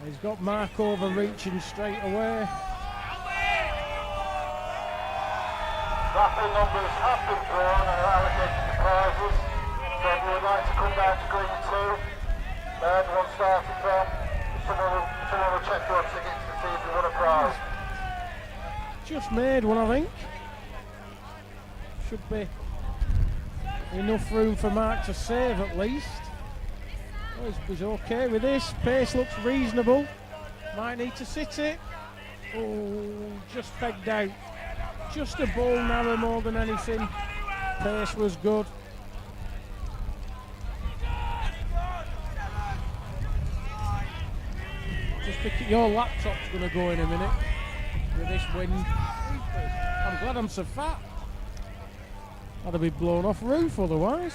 He's got Mark over reaching straight away. Raffle numbers have been drawn and are allocated to prizes. So if you would like to come down to green 2, where everyone started from, someone will check your tickets to see if you won a prize. Just made one, I think. Should be enough room for Mark to save at least. Oh, he's okay with this. Pace looks reasonable. Might need to sit it. Oh, just pegged out. Just a ball narrow more than anything. Pace was good. Just think your laptop's going to go in a minute with this wind. I'm glad I'm so fat. I'd have been blown off roof otherwise.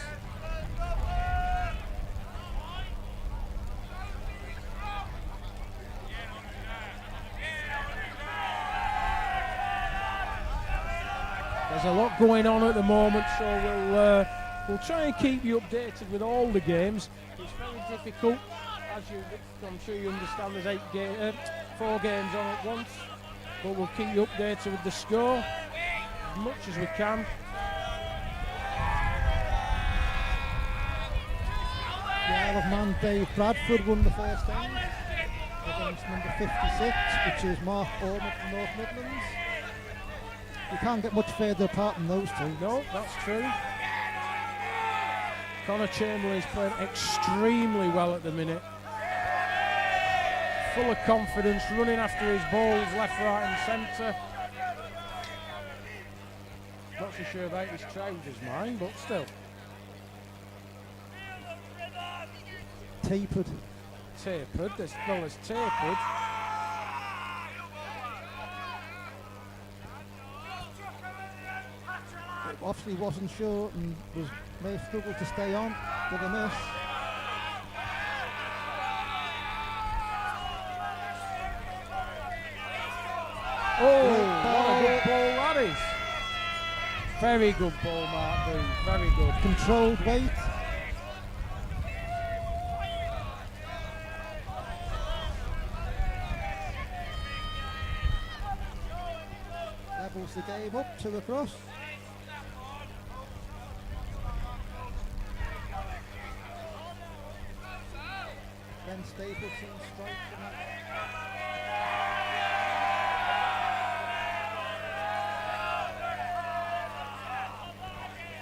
There's a lot going on at the moment, so we'll try and keep you updated with all the games. It's very difficult, as I'm sure you understand. There's 4 games on at once, but we'll keep you updated with the score as much as we can. The Isle of Man Dave Bradford won the first end against number 56, which is Mark Ormond from North Midlands. You can't get much further apart than those two. No, that's true. Connor Chamberlain's playing extremely well at the minute. Full of confidence, running after his balls left, right and centre. Not so sure about his trousers, mind, but still. Tapered. Tapered, there's tapered. Obviously wasn't sure and may have struggled to stay on with a miss. Oh, what a good ball that is. Very good ball, Mark Booth, very good. Controlled weight. Levels the game up, 2 across. Ben Stapleton strikes from that.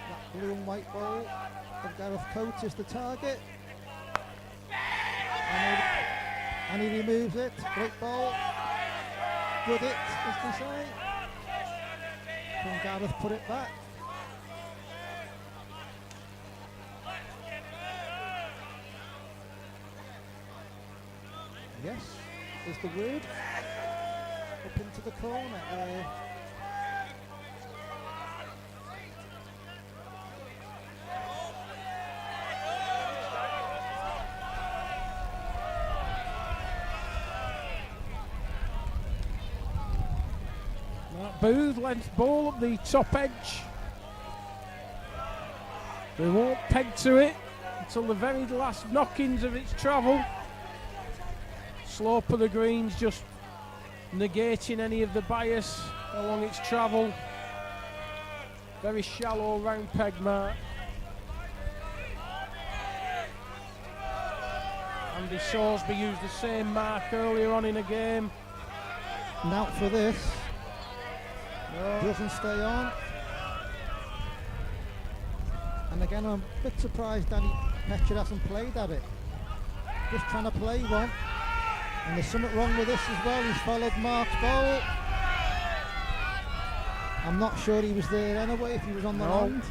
That blue and white ball of Gareth Coates is the target. And he removes it. Great ball. Good hit, as they say. Can Gareth put it back? Yes, is the word. Up into the corner. Mark Booth length ball up the top edge. They won't peg to it until the very last knockings of its travel. Slope of the greens just negating any of the bias along its travel. Very shallow round peg mark. Andy Salisbury used the same mark earlier on in the game. Now for this. No. Doesn't stay on. And again, I'm a bit surprised Danny Petcher hasn't played at it. Just trying to play one. And there's something wrong with this as well. He's followed Mark's ball. I'm not sure he was there anyway if he was on the land.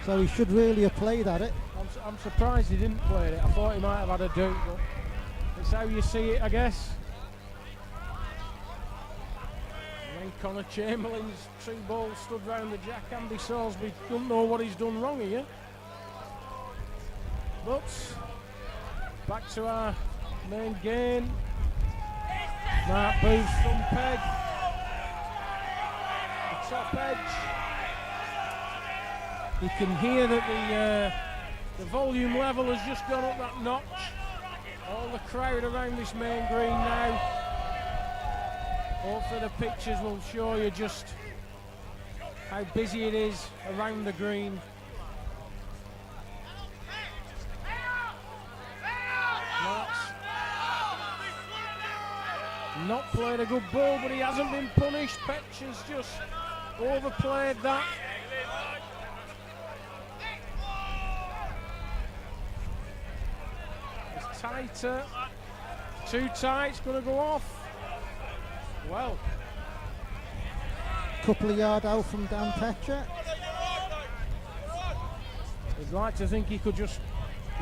So he should really have played at it. I'm surprised he didn't play it. I thought he might have had a do, but it's how you see it, I guess. And then Connor Chamberlain's 2 balls stood round the jack. Andy Salisbury don't know what he's done wrong here. But back to our main game. Mark Booth from peg. The top edge. You can hear that the volume level has just gone up that notch. All the crowd around this main green now. Hopefully the pictures will show you just how busy it is around the green. Mark's not played a good ball, but he hasn't been punished. Petcher's just overplayed that. It's tighter. Too tight, it's going to go off. Well. Couple of yards out from Dan Petcher. I'd like to think he could just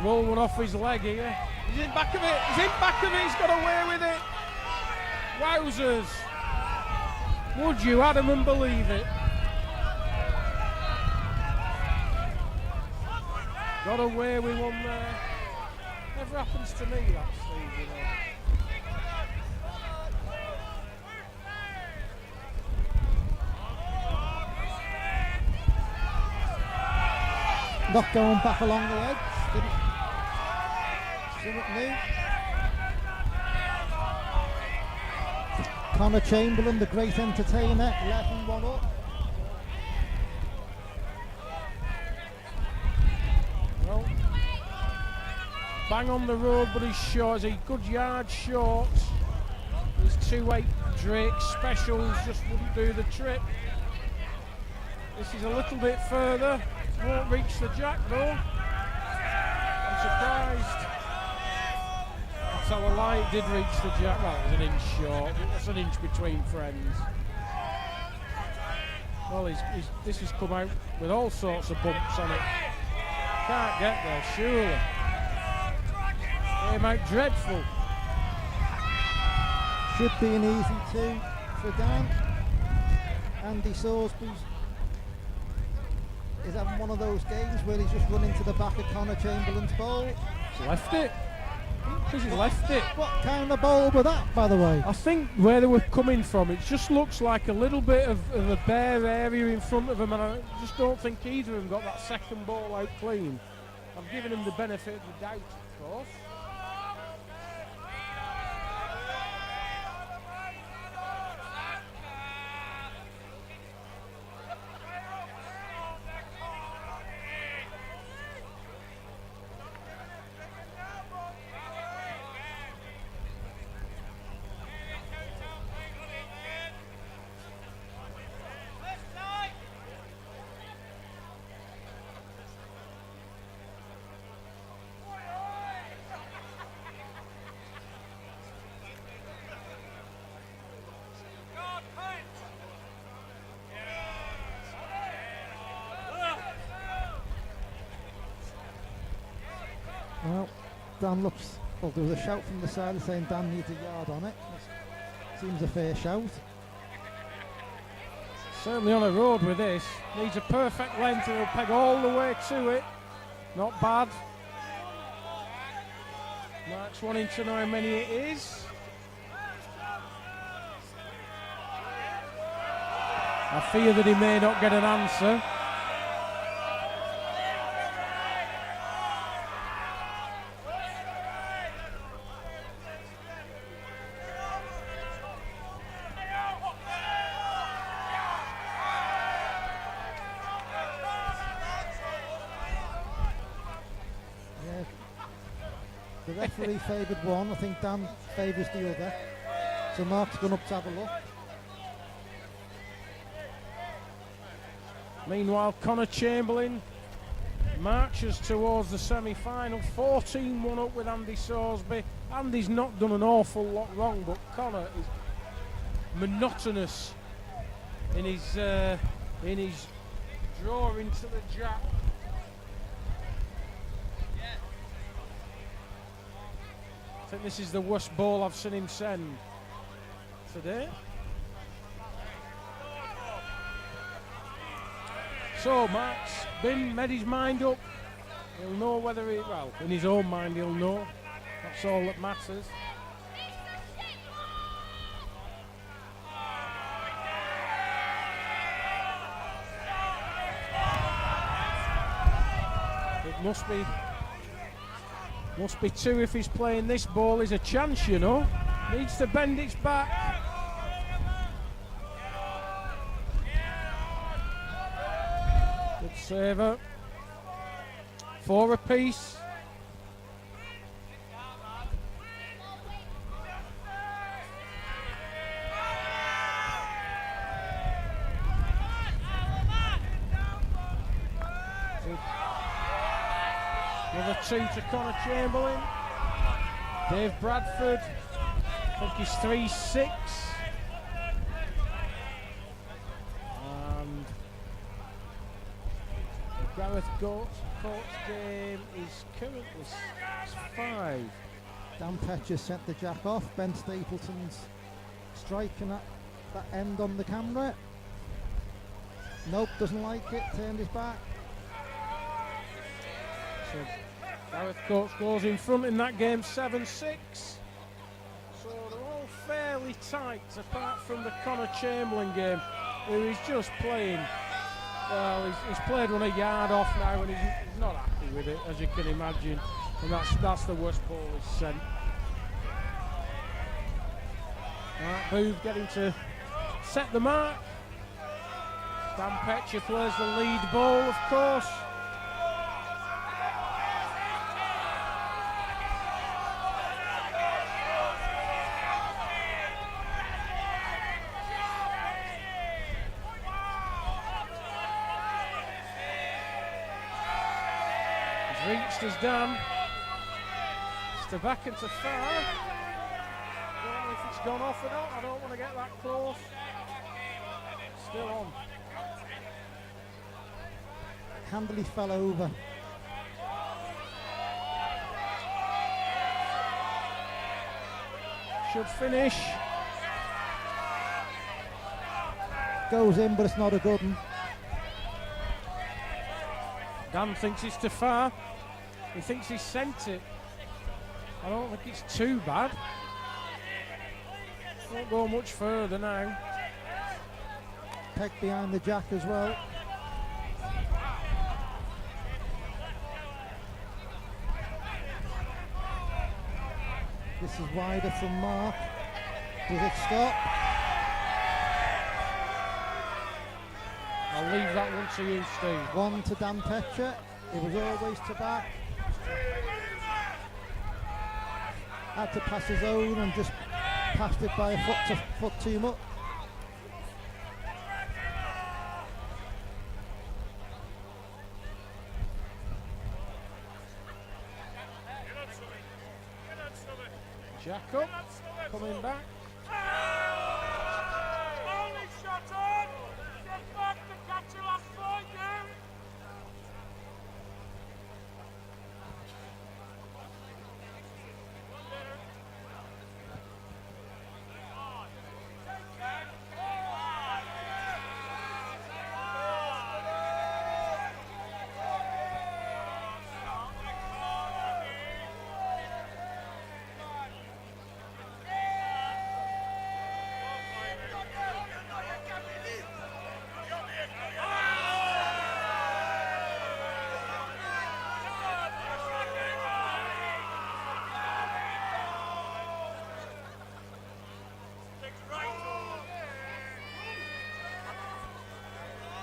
roll one off his leg here. He's in back of it, he's in back of it, he's got away with it. Wowzers. Would you, Adam, and believe it? Got away with one there. Never happens to me, that, Steve, you know. not going back along the edge. Something new. Connor Chamberlain, the great entertainer, 11-1 up. Well, bang on the road, but he's short. He's a good yard short. His 2-8 Drake specials just wouldn't do the trick. This is a little bit further. Won't reach the jack though. I'm surprised. I'll tell a lie, it did reach the jack. Well, it was an inch short. That's an inch between friends. Well, this has come out with all sorts of bumps on it. Can't get there, surely. Came out dreadful. Should be an easy 2 for Dan. Andy Sorsby's is having one of those games where he's just run into the back of Connor Chamberlain's bowl. He's left it. He's left it. What kind of bowl was that, by the way? I think where they were coming from, it just looks like a little bit of a bare area in front of them, and I just don't think either of them got that second ball out clean. I've given him the benefit of the doubt, of course. Well, Dan looks... Well, there was a shout from the side saying Dan needs a yard on it. Seems a fair shout. Certainly on a road with this. Needs a perfect length and he'll peg all the way to it. Not bad. Mark's wanting to know how many it is. I fear that he may not get an answer. The referee favoured one. I think Dan favours the other. So Mark's gone up to have a look. Meanwhile, Connor Chamberlain marches towards the semi-final. 14-1 up with Andy Sorsby. Andy's not done an awful lot wrong, but Connor is monotonous in his drawing to the jack. I think this is the worst ball I've seen him send today. So Mark's made his mind up. He'll know whether he, well, in his own mind he'll know. That's all that matters. It must be two if he's playing this ball. Is a chance, you know. Needs to bend its back. Good saver. 4 apiece. Another 2 to Connor Chamberlain. Dave Bradford, I think he's 3-6. And the Gareth Courts game is currently 6-5. Dan Petcher sent the jack off. Ben Stapleton's striking at that end on the camera. Nope, doesn't like it, turned his back. So Gareth Coates goes in front in that game, 7-6. So they're all fairly tight, apart from the Connor Chamberlain game, who is just playing Well, he's played one a yard off now, and he's not happy with it, as you can imagine. And that's the worst ball he's sent. Mark Booth getting to set the mark. Dan Petcher plays the lead ball, of course. He's reached as Dan. It's to back and to far. Don't know if it's gone off or not. I don't want to get that close. Still on. Handily fell over. Should finish. Goes in, but it's not a good one. Dan thinks it's too far. He thinks he sent it. I don't think it's too bad. Won't go much further now. Peg behind the jack as well. This is wider from Mark. Does it stop? I'll leave that one to you, Steve. One to Dan Petcher. It was always to back. Had to pass his own and just passed it by a foot too much. Jack up, coming back. Only shot on! Get back to catch your last point now!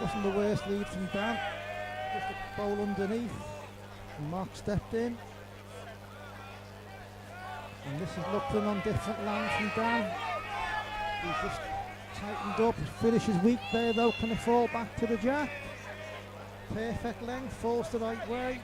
Wasn't the worst lead from Dan. Just a bowl underneath. And Mark stepped in. And this is looking on different land from Dan. He's just tightened up. His finish is weak there though. Can it fall back to the jack? Perfect length, falls the right way.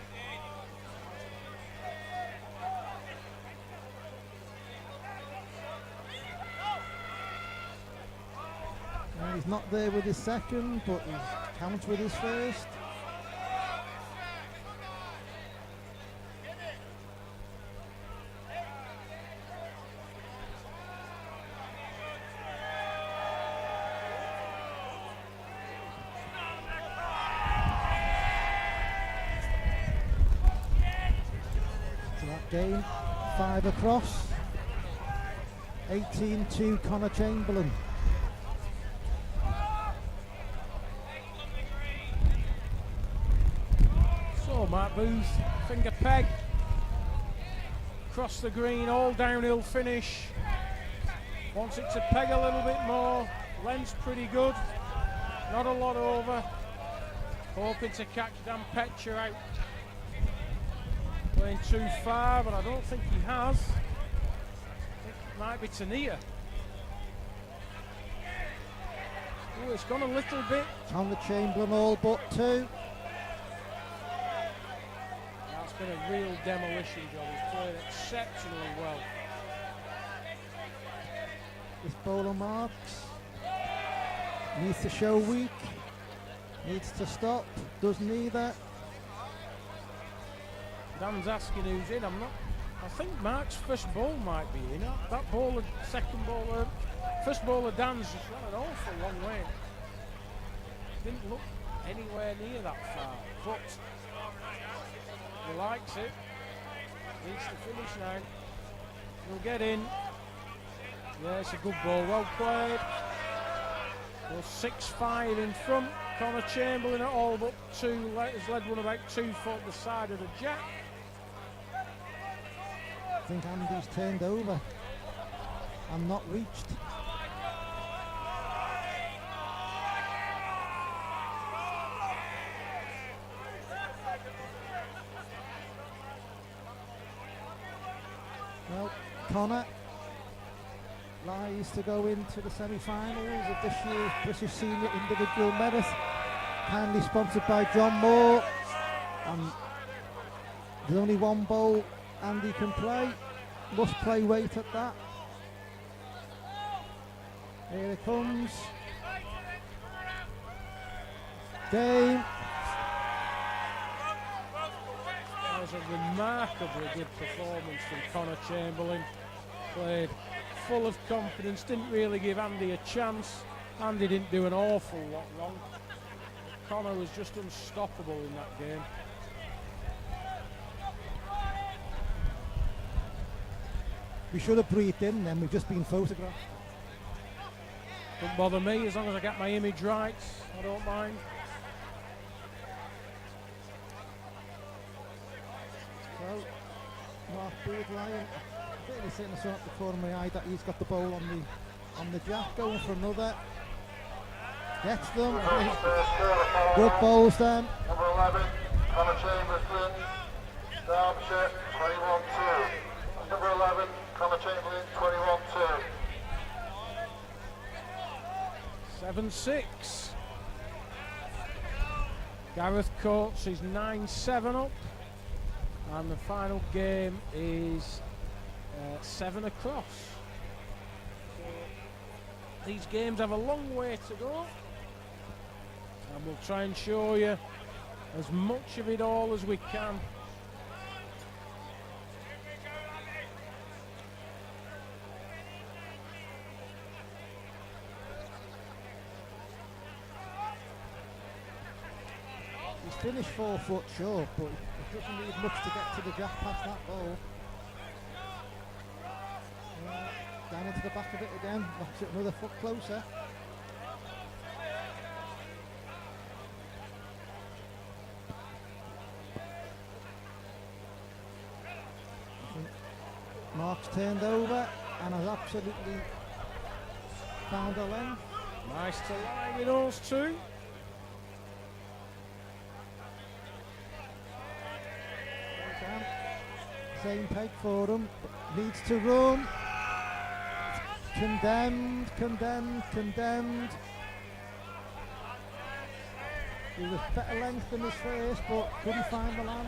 And he's not there with his second, but he counts with his first. So that game, 5 across. 18-2 Connor Chamberlain. Mark Booth, finger peg, across the green, all downhill finish. Wants it to peg a little bit more. Length's pretty good, not a lot over. Hoping to catch Dan Petcher out. Playing too far, but I don't think he has. I think it might be Tania. Oh, it's gone a little bit. Connor Chamberlain all but 2. Been a real demolition job. He's played exceptionally well. This bowler Marks needs to show weak, needs to stop, doesn't either. Dan's asking who's in. I think Mark's first ball might be in. That bowler, second bowler, first bowler Dan's just run an awful long way. Didn't look anywhere near that far, but he likes it. Needs to finish now. He'll get in. Yeah, it's a good ball. Well played. So 6-5 in front. Connor Chamberlain at all but 2 has led one about 2 foot the side of the jack. I think Andy's turned over and not reached. Well, Connor lies to go into the semi-finals of this year's British Senior Individual Merit, kindly sponsored by John Moore. And there's only one bowl Andy can play, must play weight at that. Here it comes. Game. That was a remarkably good performance from Connor Chamberlain. Played full of confidence, didn't really give Andy a chance. Andy didn't do an awful lot wrong. Connor was just unstoppable in that game. We should have breathed in then, we've just been photographed. Don't bother me as long as I get my image right, I don't mind. So, Mark Beardlion, really sitting at the corner of my eye that he's got the bowl on the jack, going for another. Gets them. Good bowls then. Number 11, Connor Chamberlain, Derbyshire, 21-2. Number 11, Connor Chamberlain, 21-2. 7-6. Gareth Coates is 9-7 up. And the final game is 7 across. So these games have a long way to go. And we'll try and show you as much of it all as we can. He's finished 4 foot short, but it doesn't need much to get to the jack past that ball. Down into the back of it again, knocks it another foot closer. Mark's turned over and has absolutely found a length. Nice to lie with those two. Same peg for him, needs to run. Condemned. He was better length than his first, but couldn't find the land.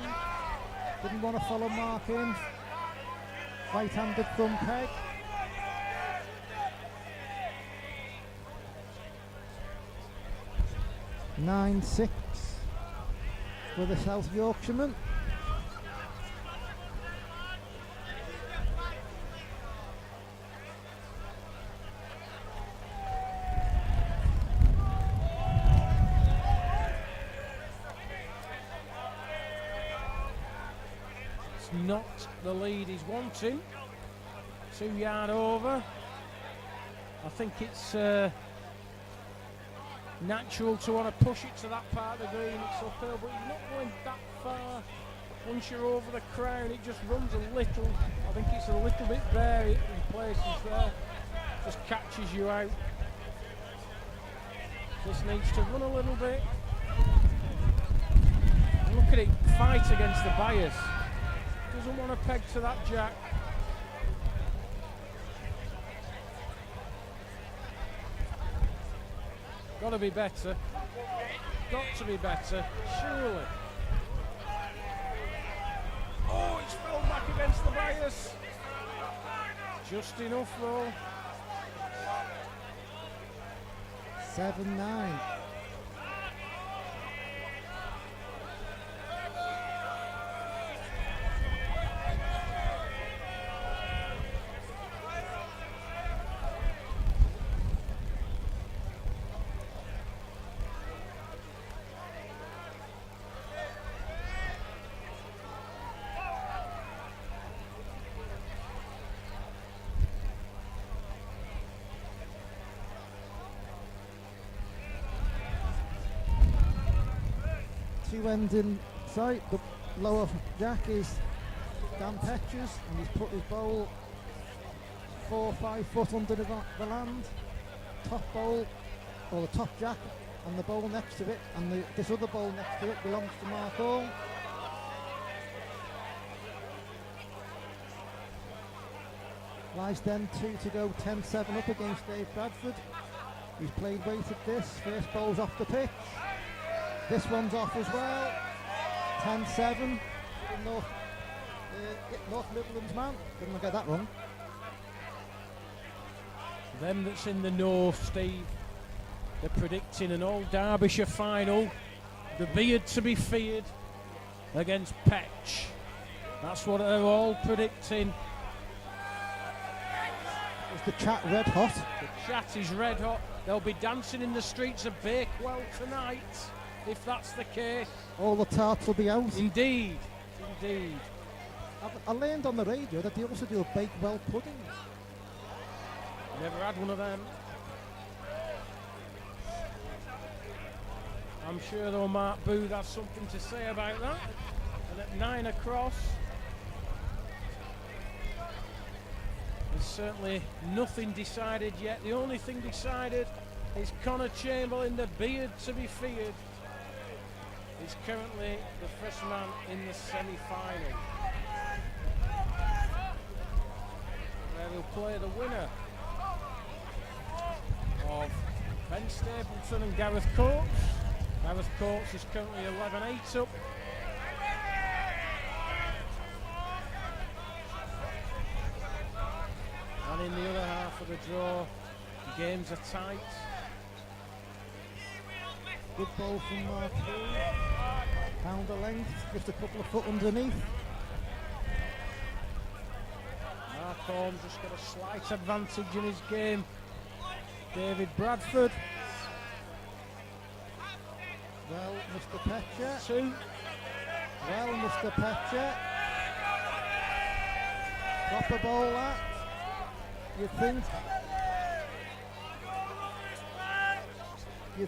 Didn't want to follow Mark in. Right-handed thumb peg. (9-6) for the South Yorkshireman. Not the lead he's wanting. 2 yard over. I think it's natural to want to push it to that part of the green. It's uphill, but he's not going that far. Once you're over the crown, it just runs a little. I think it's a little bit bare in places there. Just catches you out. Just needs to run a little bit. And look at it fight against the bias. Doesn't want to peg to that jack. Got to be better. Got to be better, surely. Oh, it's fell back against the bias. Just enough though. 7-9. Two ends in sight. The lower jack is Dan Petches, and he's put his bowl 4 or 5 foot under the land. Top bowl, or the top jack, and the bowl next to it, and this other bowl next to it belongs to Mark Hall. Lies then 2 to go, 10-7 up against Dave Bradford. He's played weighted this. First bowl's off the pitch. This one's off as well. 10-7. North Midlands man. Didn't get that wrong. Them that's in the north, Steve, they're predicting an all Derbyshire final. The Beard to be feared against Petch. That's what they're all predicting. Is the chat red hot? The chat is red hot. They'll be dancing in the streets of Bakewell tonight, if that's the case. All the tarts will be out. Indeed, indeed. I learned on the radio that they also do a Bakewell pudding. Never had one of them. I'm sure though Mark Booth has something to say about that. And at 9 across, there's certainly nothing decided yet. The only thing decided is Connor Chamberlain, the Beard to be feared, is currently the first man in the semi-final, where he'll play the winner of Ben Stapleton and Gareth Coates. Gareth Coates is currently 11-8 up. And in the other half of the draw, the games are tight. Good ball from Mark Booth. Pound the length, just a couple of foot underneath. Mark Holmes just got a slight advantage in his game. David Bradford. Well, Mr. Petcher. 2. Well, Mr. Petcher. Proper ball that. You'd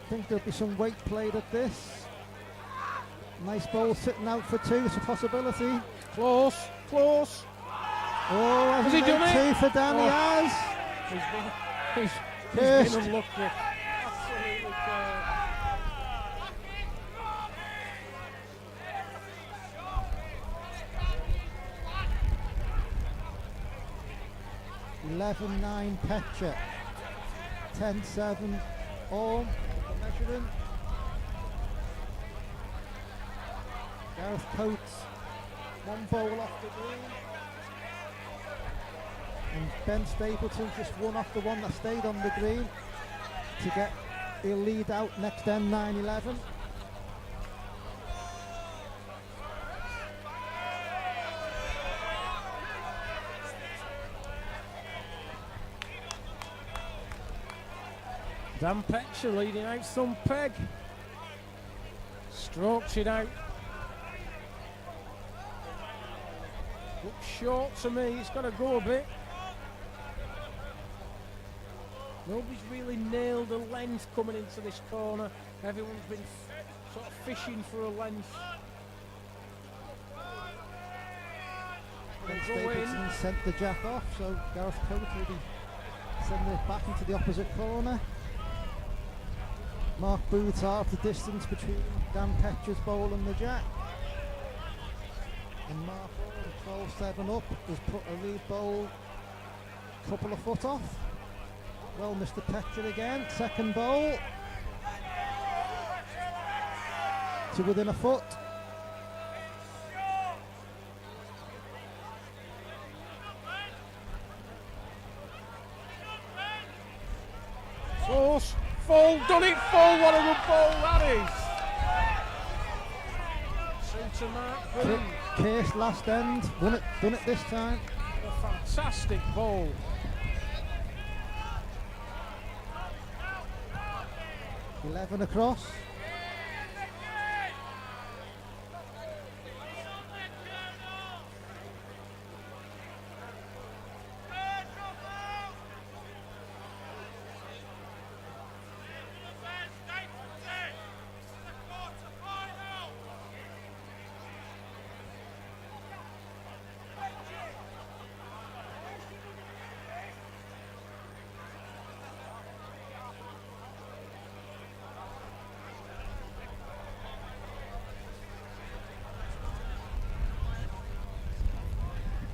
think there'd be some weight played at this. Nice ball sitting out for 2. It's a possibility. Close, close. Oh, has he done it? 2 for Dan, he has. He's Cursed. been unlucky. Absolutely cursed. 11-9 Petcher. 10-7 Orm. Measuring. Gareth Coates. 1 bowl off the green. And Ben Stapleton just 1 off the one that stayed on the green to get, he'll lead out next end 9-11. Dan Petcher leading out some peg. Strokes it out. Looks short to me, it's got to go a bit. Nobody's really nailed a length coming into this corner. Everyone's been sort of fishing for a length. Ben Go in. Stapleton sent the jack off, so Gareth Coates will be sending it back into the opposite corner. Mark Booth's half the distance between Dan Petcher's bowl and the jack. And Mark Holmes, 12-7 up, has put a lead bowl a couple of foot off. Well, Mr. Petcher again, second bowl to within a foot. Close, full, done it full, what a good ball that is. Centre Mark Booth. Case last end, done it this time. A fantastic ball. Eleven across.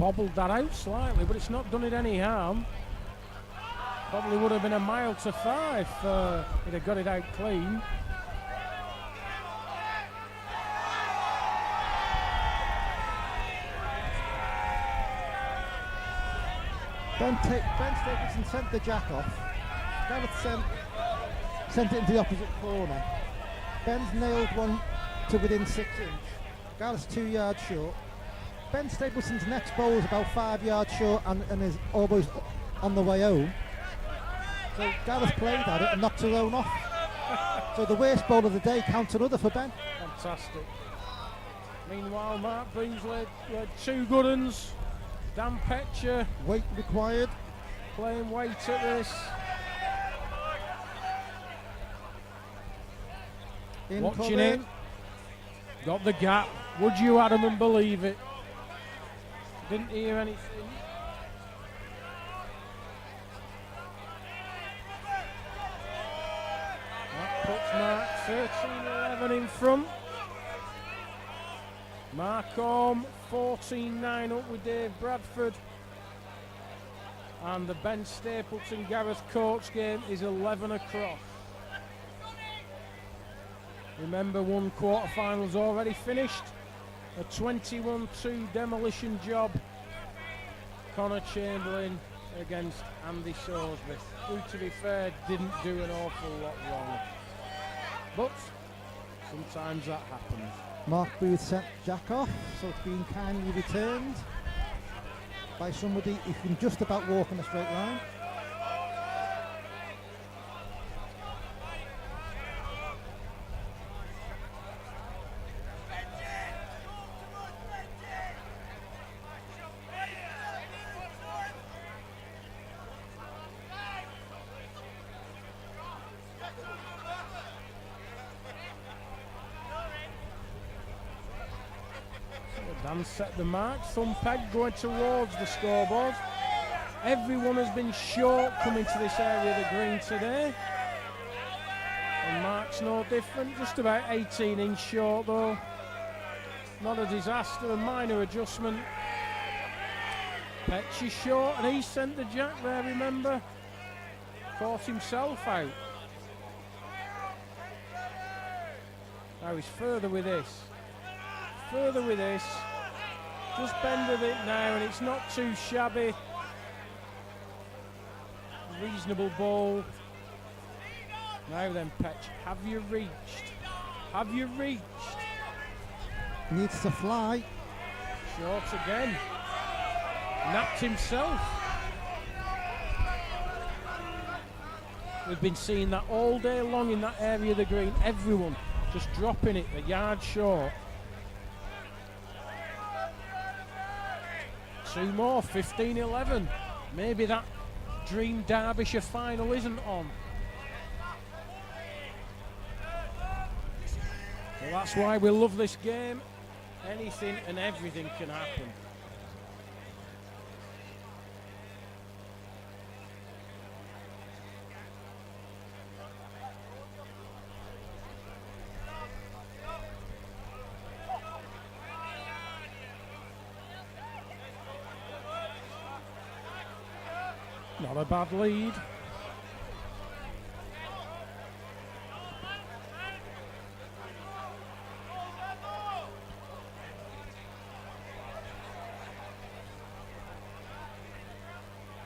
bobbled that out slightly, but it's not done it any harm. Probably would have been a mile to 5 if he'd have got it out clean. Ben Stapleton sent the jack off. Gareth sent it into the opposite corner. Ben's nailed one to within 6 inches. Gareth's 2 yards short. Ben Stapleton's next bowl is about 5 yards short and is almost on the way home. So Gareth played at it and knocked his own off. So the worst bowl of the day counts another for Ben. Fantastic. Meanwhile, Mark Beasley had 2 good uns. Dan Petcher Weight required. playing weight at this. Watching it. Got the gap. Would you, Adam, believe it? Didn't hear anything. That puts Mark 13-11 in front. Markham 14-9 up with Dave Bradford. And the Ben Stapleton Gareth Coates game is 11 across. Remember, one quarterfinal's already finished. A 21-2 demolition job. Connor Chamberlain against Andy Salisbury, who, to be fair, didn't do an awful lot wrong. But sometimes that happens. Mark Booth sent Jack off, so it's been kindly returned by somebody who can just about walk in a straight line. Dan set the mark, thumb peg going towards the scoreboard. Everyone has been short coming to this area of the green today. And Mark's no different, just about 18 inch short though. Not a disaster, a minor adjustment. Petch is short and he sent the jack there, remember. Caught himself out. Now he's further with this. Further with this. Just bend of it now and it's not too shabby. Reasonable ball. Now then, Petch, have you reached? Have you reached? Needs to fly. Short again. Napped himself. We've been seeing that all day long in that area of the green. Everyone just dropping it a yard short. 2 more, 15-11. Maybe that dream Derbyshire final isn't on. Well, that's why we love this game. Anything and everything can happen. Not a bad lead.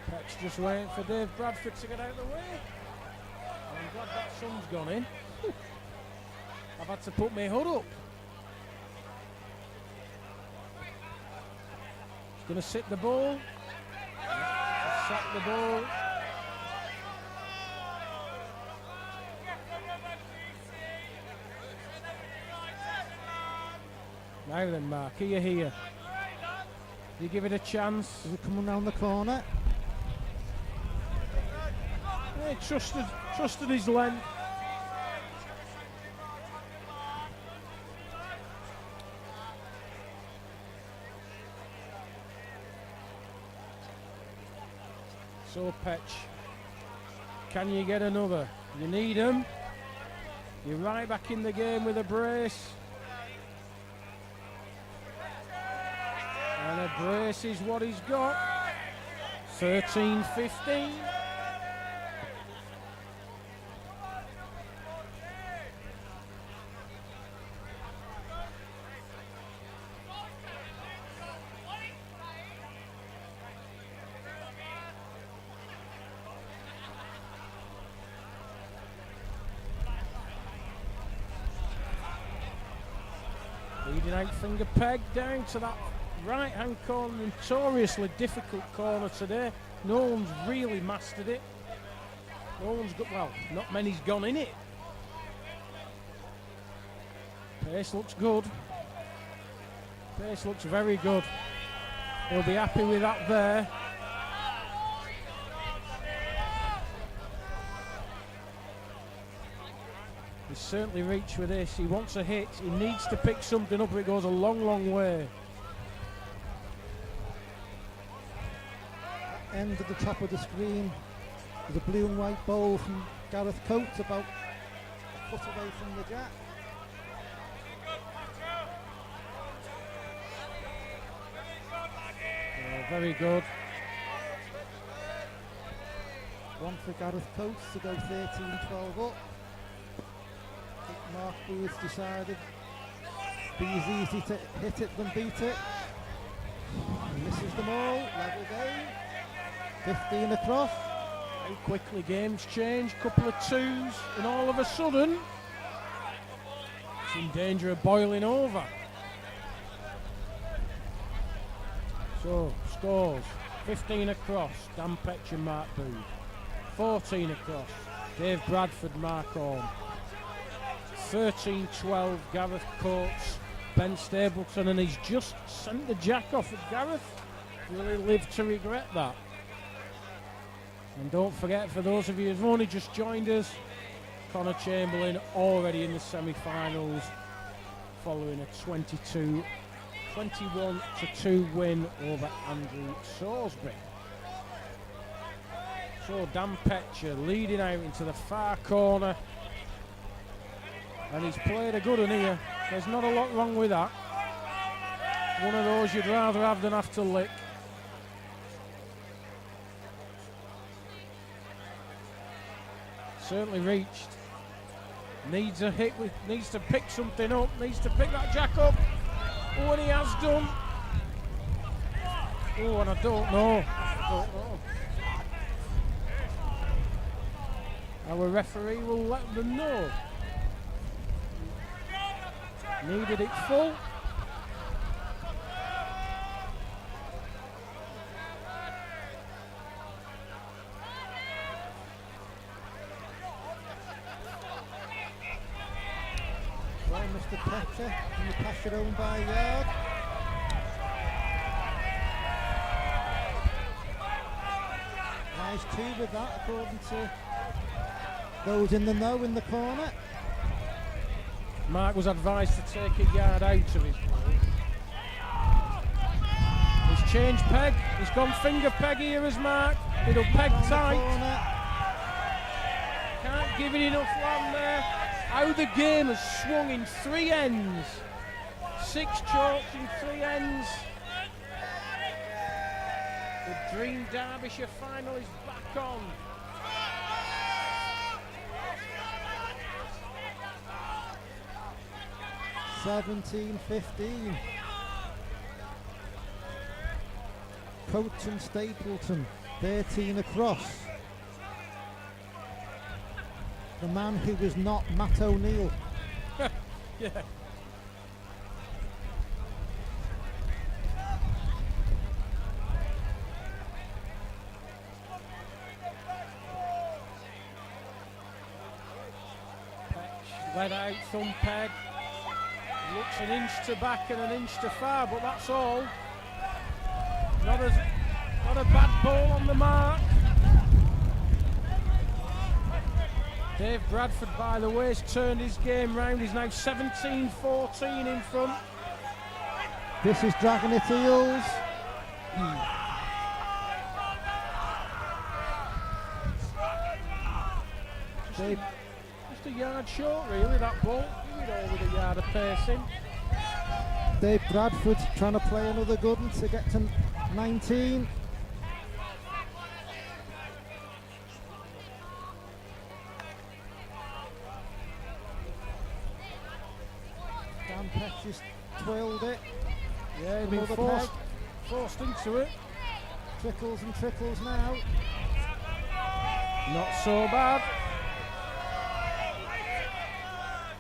Petch just waiting for Dave Bradford to get out of the way. I'm glad that sun's gone in. I've had to put my hood up. He's going to sit the ball. Set the ball. Now then, Mark, are you here? Do you give it a chance? Is it coming round the corner? He trusted his length. So Petch, can you get another? You need him. You're right back in the game with a brace. And a brace is what he's got. 13-15. Leading out finger peg down to that right hand corner, notoriously difficult corner today. No one's really mastered it. No one's got, well, not many's gone in it. Pace looks good. Pace looks very good. He'll be happy with that there. He's certainly reached with this. He wants a hit. He needs to pick something up. It goes a long, long way. End of the top of the screen. There's a blue and white bowl from Gareth Coates, about a foot away from the jack. Very good. One for Gareth Coates to go 13-12 up. Mark Booth decided be as easy to hit it than beat it. Misses them all, level game. 15 across. How quickly games change, couple of twos, and all of a sudden it's in danger of boiling over. So, scores 15 across, Dan Petch and Mark Booth. 14 across, Dave Bradford, Mark Orme. 13-12, Gareth Coates, Ben Stapleton, and he's just sent the jack off at Gareth. Will he live to regret that? And don't forget, for those of you who've only just joined us, Connor Chamberlain already in the semi-finals following a 21-2 win over Andrew Salisbury. So Dan Petcher leading out into the far corner. And he's played a good one here. There's not a lot wrong with that. One of those you'd rather have than have to lick. Certainly reached. Needs a hit, needs to pick something up, needs to pick that jack up. Oh, and he has done. Oh, and I don't know. Our referee will let them know. Needed it full. Well, Mr. Petcher, can you pass it home by a yard? Nice two with that, according to those in the know in the corner. Mark was advised to take a yard out of his ball. He's changed peg. He's gone finger peg here as Mark. It'll peg tight. Can't give it enough land there. How the game has swung in three ends. 6 chalks in 3 ends. The Dream Derbyshire final is back on. (17-15). Coates and Stapleton, 13 across. The man who was not Matt O'Neill. Yeah. Petch led out, thumb peg. Looks an inch to back and an inch to far, but that's all. Not a bad ball on the mark. Dave Bradford, by the way, has turned his game round. He's now 17-14 in front. This is Dragon Eels. Just a yard short, really, that ball. Give it all with a yard of pacing. Dave Bradford trying to play another good one to get to 19. Dan Petch just twirled it. Yeah, he's been forced into it. Trickles and trickles now. Not so bad.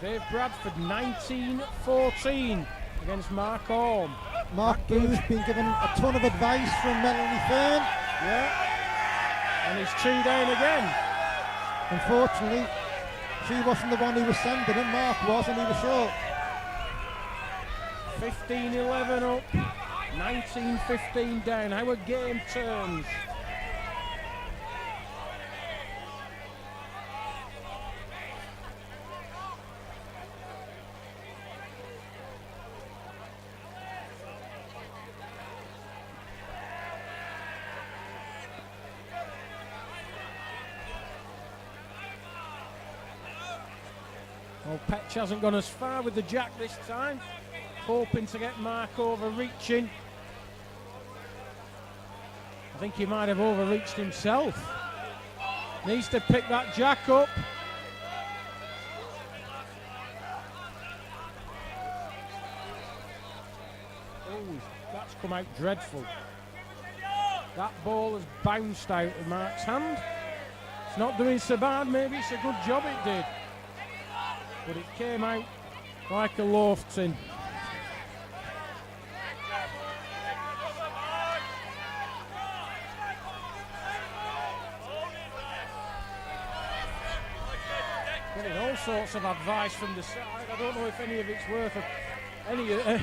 Dave Bradford 19-14 against Mark Orme. Mark Booth's been given a ton of advice from Melanie Fern. Yeah. And he's 2 down again. Unfortunately, she wasn't the one who was sending him. Mark was, and he was short. 15-11 up. 19-15 down. How a game turns. Well, Petch hasn't gone as far with the jack this time. Hoping to get Mark overreaching. I think he might have overreached himself. Needs to pick that jack up. Oh, that's come out dreadful. That ball has bounced out of Mark's hand. It's not doing so bad, maybe it's a good job it did. But it came out like a loaf tin. Getting all sorts of advice from the side. I don't know if any of it's worth any. There's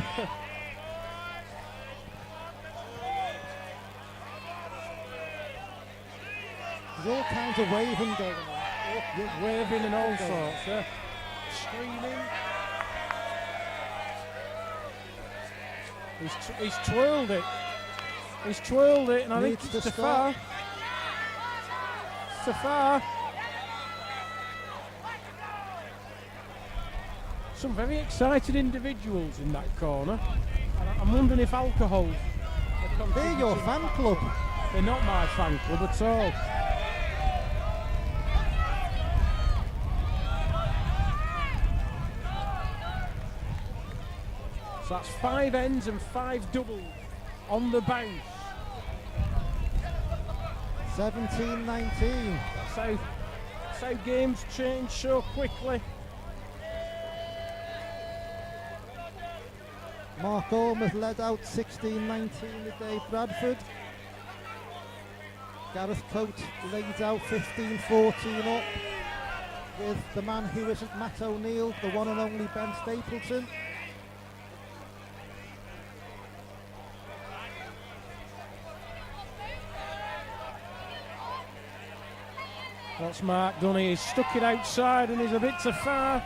all kinds of waving going on. Waving and all sorts. Yeah. Screaming. He's twirled it. He's twirled it, and I think it's too far. It's too far. Some very excited individuals in that corner. And I'm wondering if alcohol. They're your fan club. They're not my fan club at all. So that's 5 ends and 5 doubles on the bounce. 17-19. That's how games change so quickly. Mark Orme has led out 16-19 with Dave Bradford. Gareth Coate leads out 15-14 up with the man who isn't Matt O'Neill, the one and only Ben Stapleton. What's Mark done? He's stuck it outside and he's a bit too far.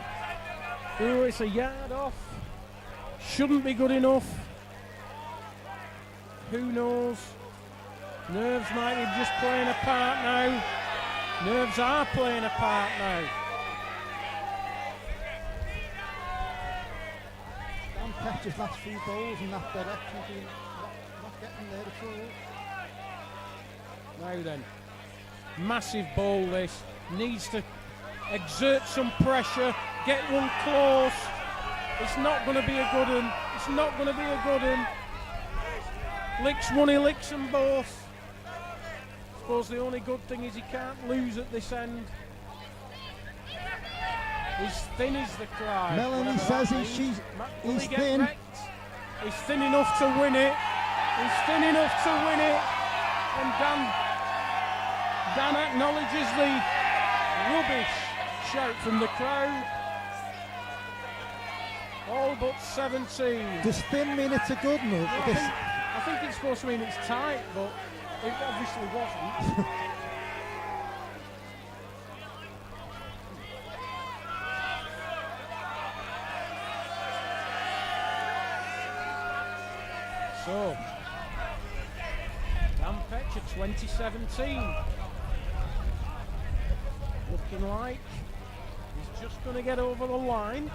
Oh, it's a yard off. Shouldn't be good enough. Who knows? Nerves might be just playing a part now. Nerves are playing a part now. Dan Petch's last few balls in that direction being not getting there at all. Now then, massive ball this. Needs to exert some pressure, get one close. It's not going to be a good one. It's not going to be a good one. Licks one, he licks them both. I suppose the only good thing is he can't lose at this end. He's thin is the cry. Melanie says he's thin. Wrecked? He's thin enough to win it. He's thin enough to win it. And Dan acknowledges the rubbish shout from the crowd. All but 17. Does thin mean it's a good move? I think it's supposed to mean it's tight, but it obviously wasn't. So, Dan Petch at 2017. Looking like he's just going to get over the line.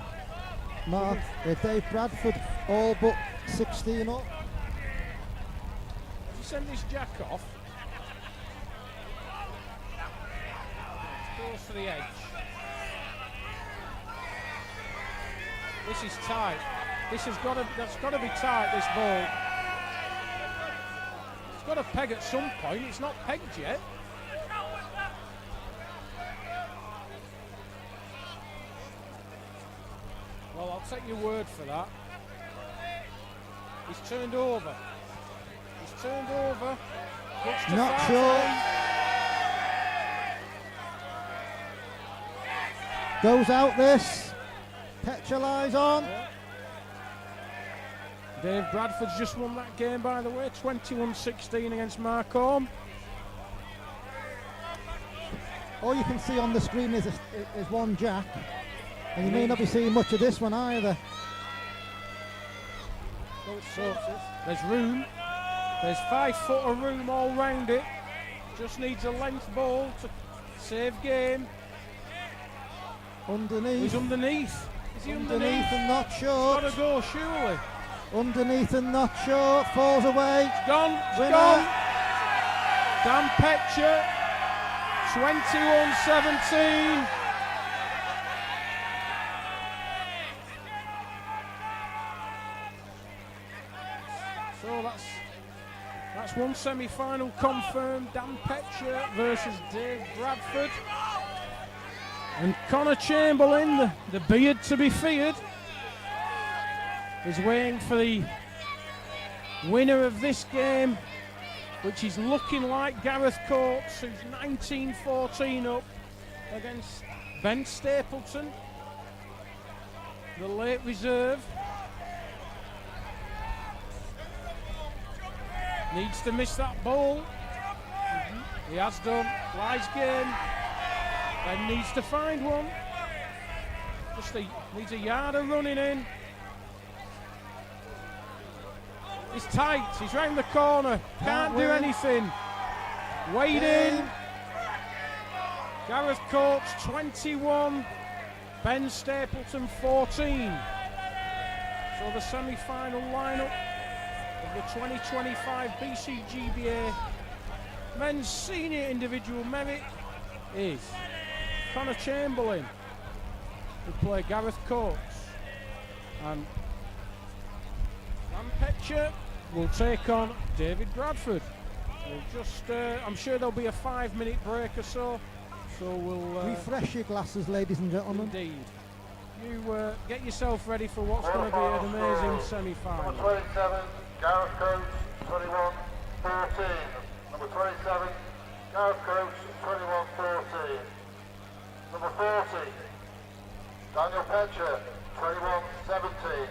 Dave Bradford, all but 16 up. He sent this jack off. Close to the edge. This is tight. That's got to be tight, this ball. It's got to peg at some point. It's not pegged yet. Well, I'll take your word for that. He's turned over. Not sure. Goes out this. Petcher on. Yeah. Dave Bradford's just won that game, by the way, 21-16 against Marcombe. All you can see on the screen is one jack, and you may not be seeing much of this one either. So there's room. There's 5 foot of room all round it. Just needs a length ball to save game. Underneath. He's underneath. Is he underneath? And not short. Got to go, surely. Underneath and not short. Falls away. It's gone. It's Winner. gone. Dan Petcher. 21-17. So that's one semi-final confirmed. Dan Petcher versus Dave Bradford. And Connor Chamberlain, the beard to be feared, is waiting for the winner of this game, which is looking like Gareth Coates, who's 19-14 up against Ben Stapleton, the late reserve. Needs to miss that ball. He has done. Lies game. Ben needs to find one. Needs a yard of running in. He's tight. He's round the corner. Can't do anything. Wade in. Gareth Coates 21. Ben Stapleton 14. So the semi-final lineup of the 2025 BCGBA Men's Senior Individual Merit is Connor Chamberlain, who play Gareth Coates, and Dan Petcher will take on David Bradford. We'll just, I'm sure there'll be a 5-minute break or so. So we'll refresh your glasses, ladies and gentlemen. Indeed. You get yourself ready for what's going to be an amazing semi-final. Number 27, Gareth Coates, 21-14. Number 27, Gareth Coates, 21-14. Number 40, Daniel Petcher, 21-17.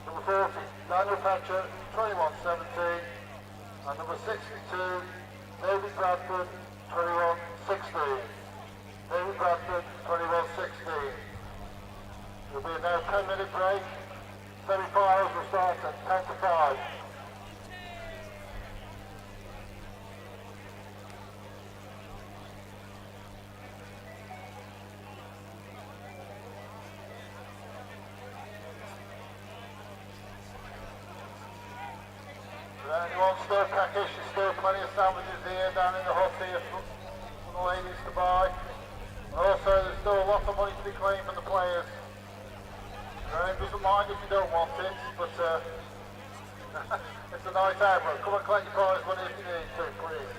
Number 40, Daniel Petcher, 21-17. And number 62, David Bradford, 21-16. David Bradford, 21-16. There'll be a now 10-minute break. Semi-finals will start at 10 to 5. Anyone still package, there's still plenty of sandwiches here down in the hut here for the ladies to buy. And also there's still a lot of money to be claimed from the players. It doesn't mind if you don't want it, but it's a night out, but come and collect your prize money if you need to, please.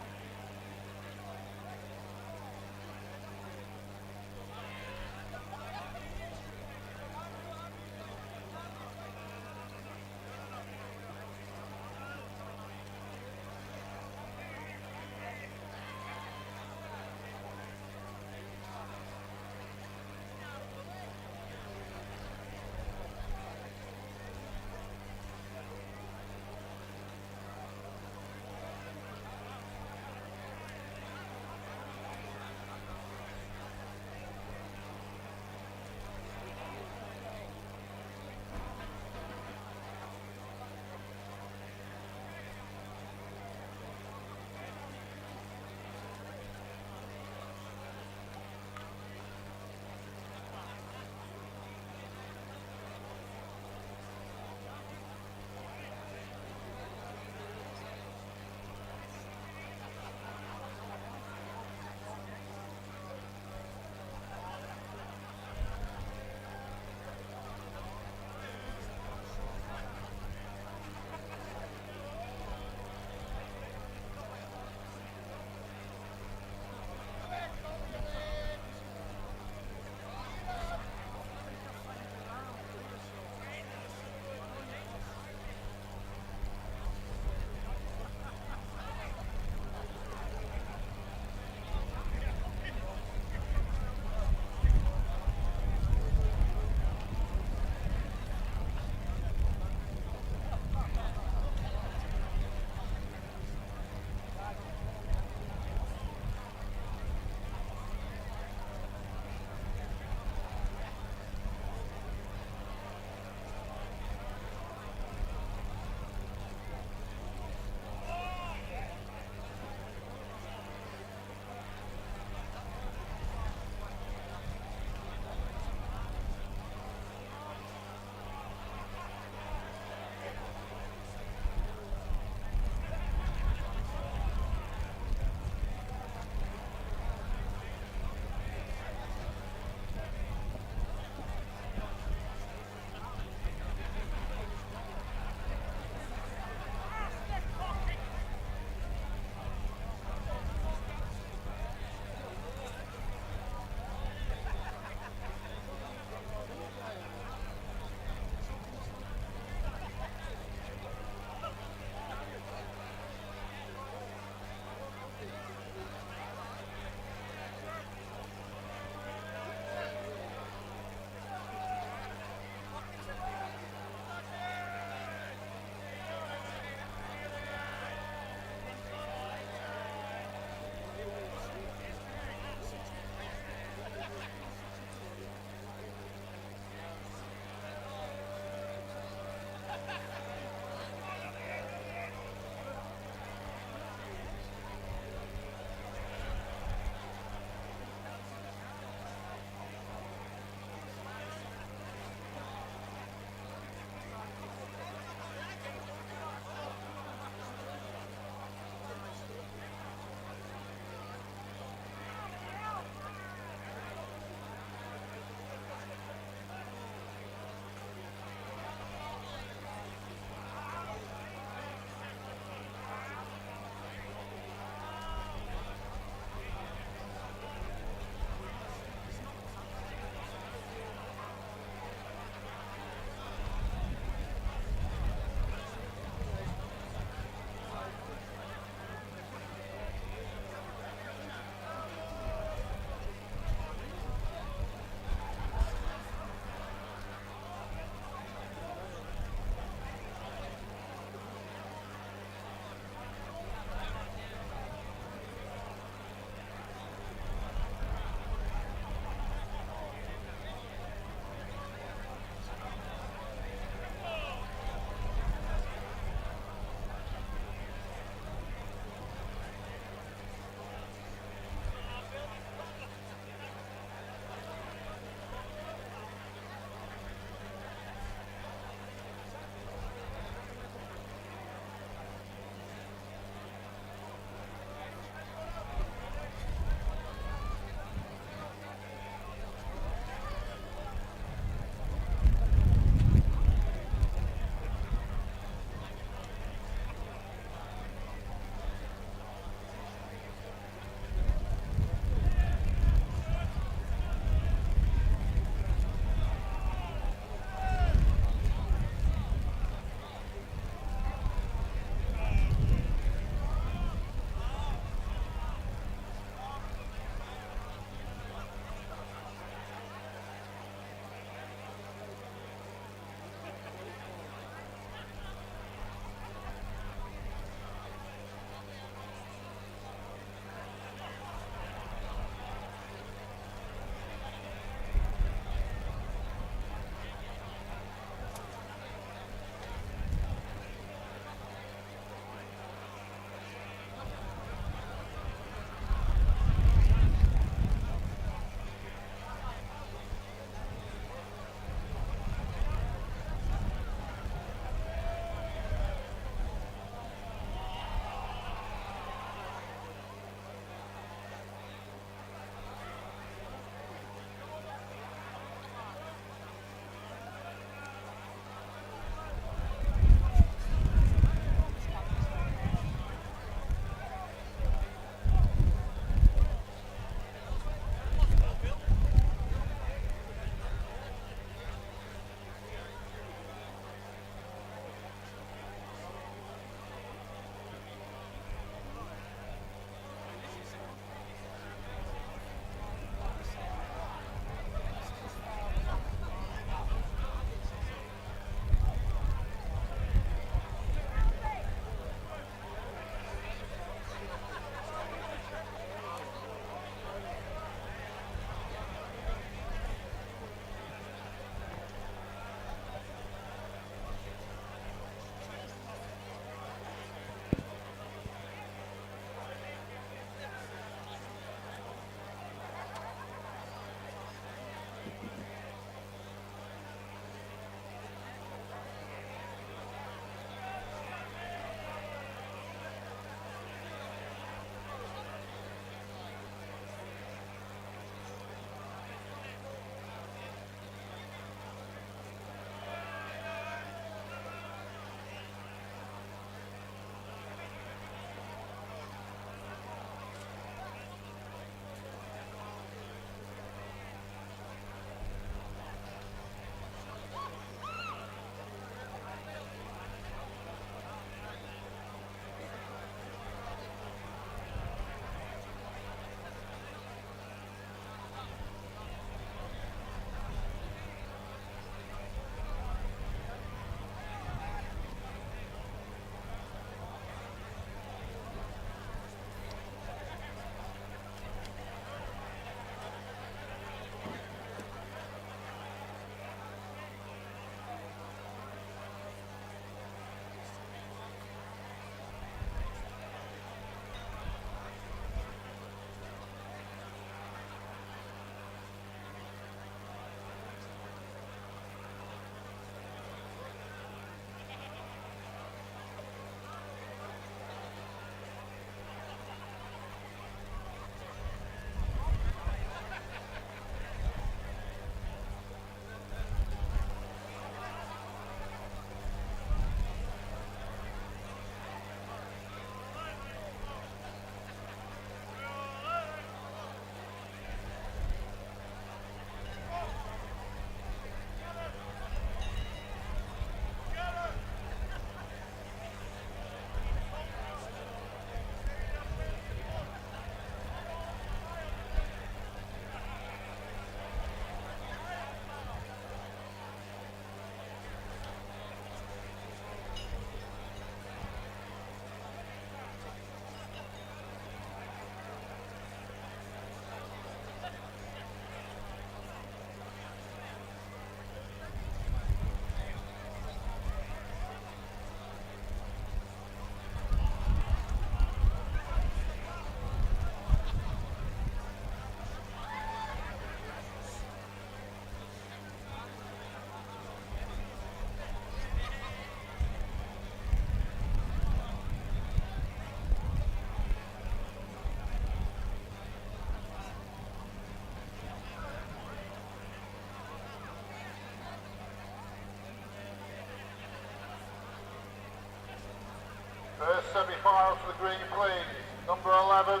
First semi-final for the green, please. Number 11,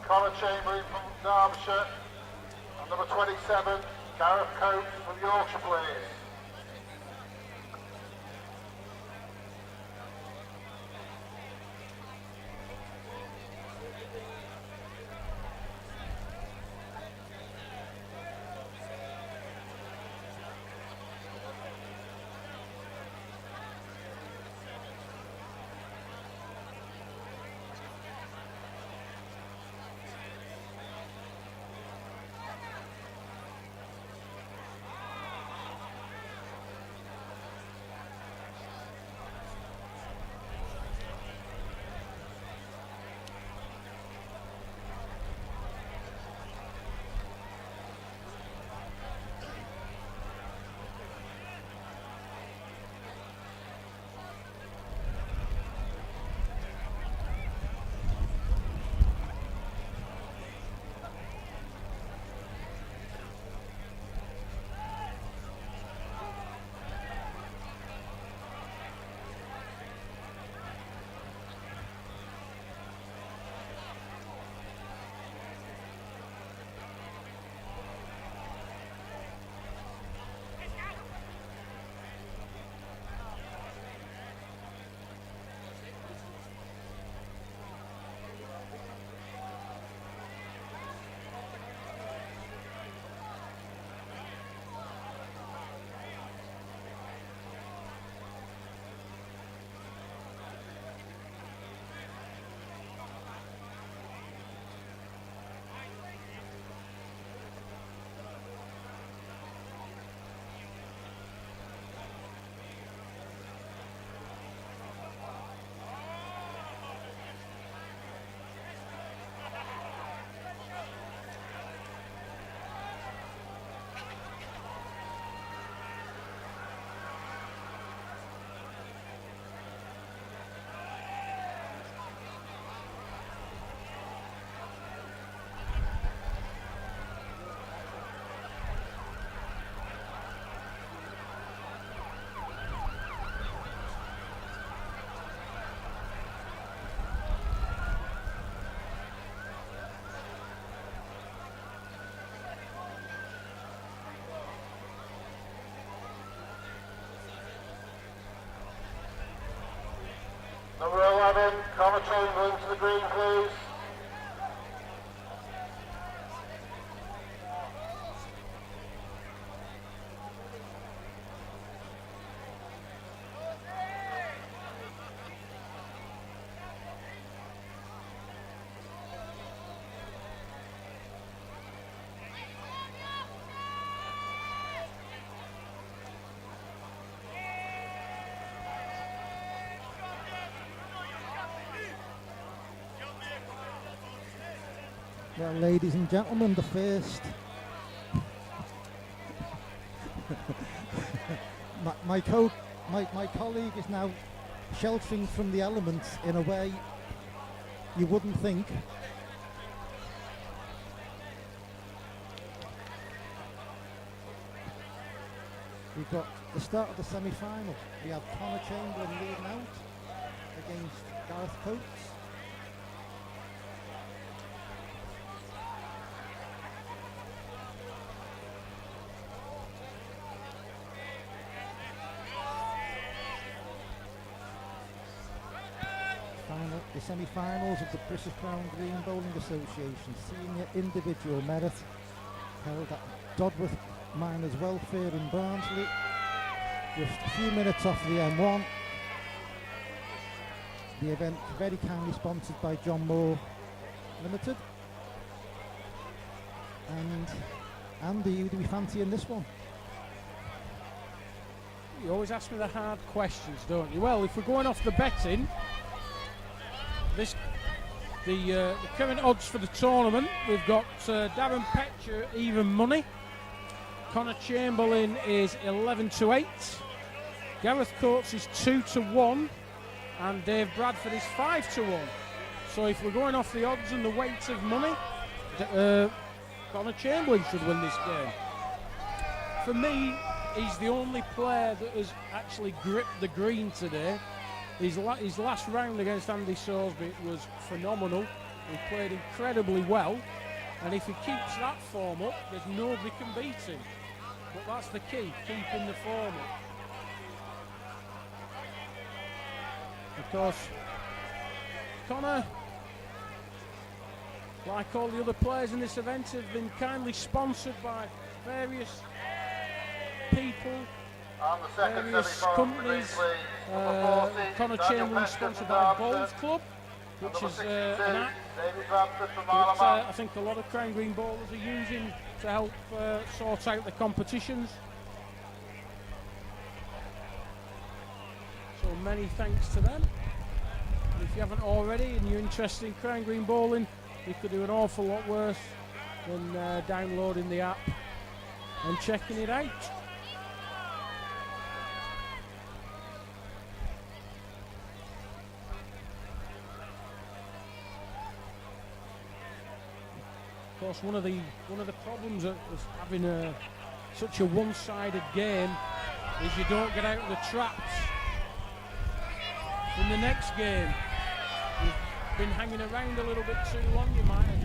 Connor Chamberlain from Derbyshire. And number 27, Gareth Coates from Yorkshire, please. Connor Chamberlain to the green, please. Well, ladies and gentlemen, the first my colleague is now sheltering from the elements in a way you wouldn't think. We've got the start of the semi-final. We have Connor Chamberlain leading out against Gareth Coates. The semi-finals of the British Crown Green Bowling Association Senior Individual Merit, held at Dodworth Miners Welfare in Barnsley, just a few minutes off the M1. The event very kindly sponsored by John Moore Limited. And Andy, who do we fancy in this one? You always ask me the hard questions, don't you? Well, if we're going off the betting, the current odds for the tournament, we've got Darren Petcher even money, Connor Chamberlain is 11-8, Gareth Coates is 2-1, and Dave Bradford is 5-1. So if we're going off the odds and the weight of money, Connor Chamberlain should win this game. For me, he's the only player that has actually gripped the green today. His last round against Andy Sorsby was phenomenal. He played incredibly well, and if he keeps that form up, there's nobody can beat him. But that's the key, keeping the form up. Of course, Connor, like all the other players in this event, have been kindly sponsored by various people, various companies. Connor Chamberlain sponsored by Bowls Club, which is an app that I think a lot of Crown Green bowlers are using to help sort out the competitions. So many thanks to them. If you haven't already and you're interested in Crown Green bowling, you could do an awful lot worse than downloading the app and checking it out. Of course, one of the problems of having such a one-sided game is you don't get out of the traps in the next game. You've been hanging around a little bit too long. You might have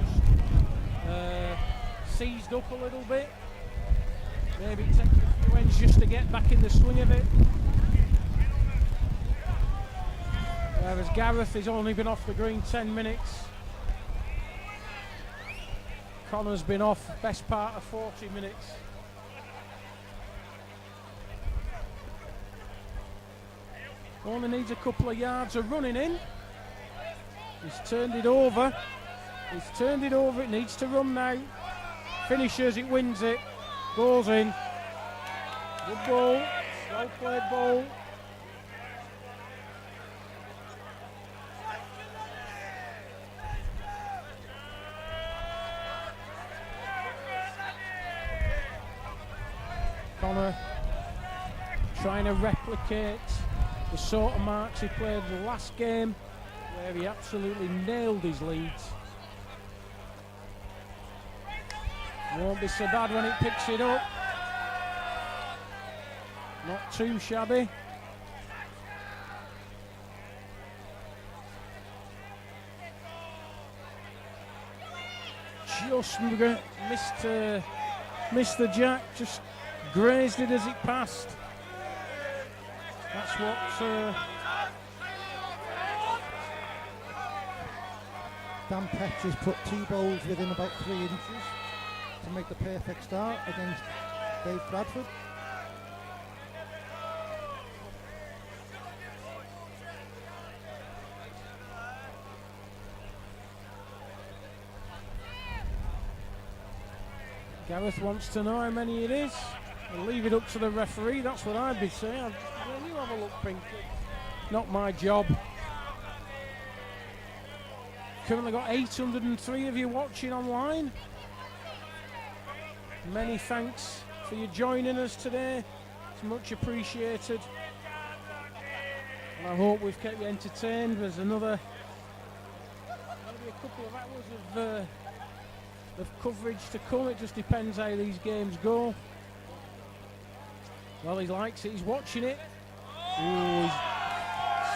just seized up a little bit. Maybe it takes a few ends just to get back in the swing of it. Whereas Gareth has only been off the green 10 minutes. Connor's been off the best part of 40 minutes. Only needs a couple of yards of running in. He's turned it over. It needs to run now. Finishes, it wins it. Goes in. Good ball. Well played ball. Connor trying to replicate the sort of marks he played the last game, where he absolutely nailed his leads. Won't be so bad when it picks it up. Not too shabby. Just missed the jack, just grazed it as it passed. Dan Petch has put 2 bowls within about 3 inches to make the perfect start against Dave Bradford. Gareth wants to know how many it is. I'll leave it up to the referee. That's what I'd be saying. Well, you have a look, Pinky. Not my job. Currently got 803 of you watching online. Many thanks for you joining us today. It's much appreciated. And I hope we've kept you entertained. There's another maybe a couple of hours of coverage to come. It just depends how these games go. Well, he likes it. He's watching it. Ooh, he's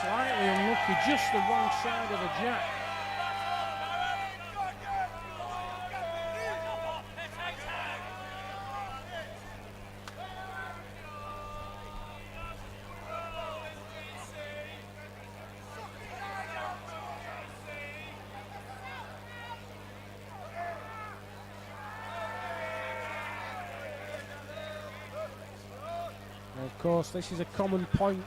slightly unlucky. Just the wrong side of the jack. Of course, this is a common point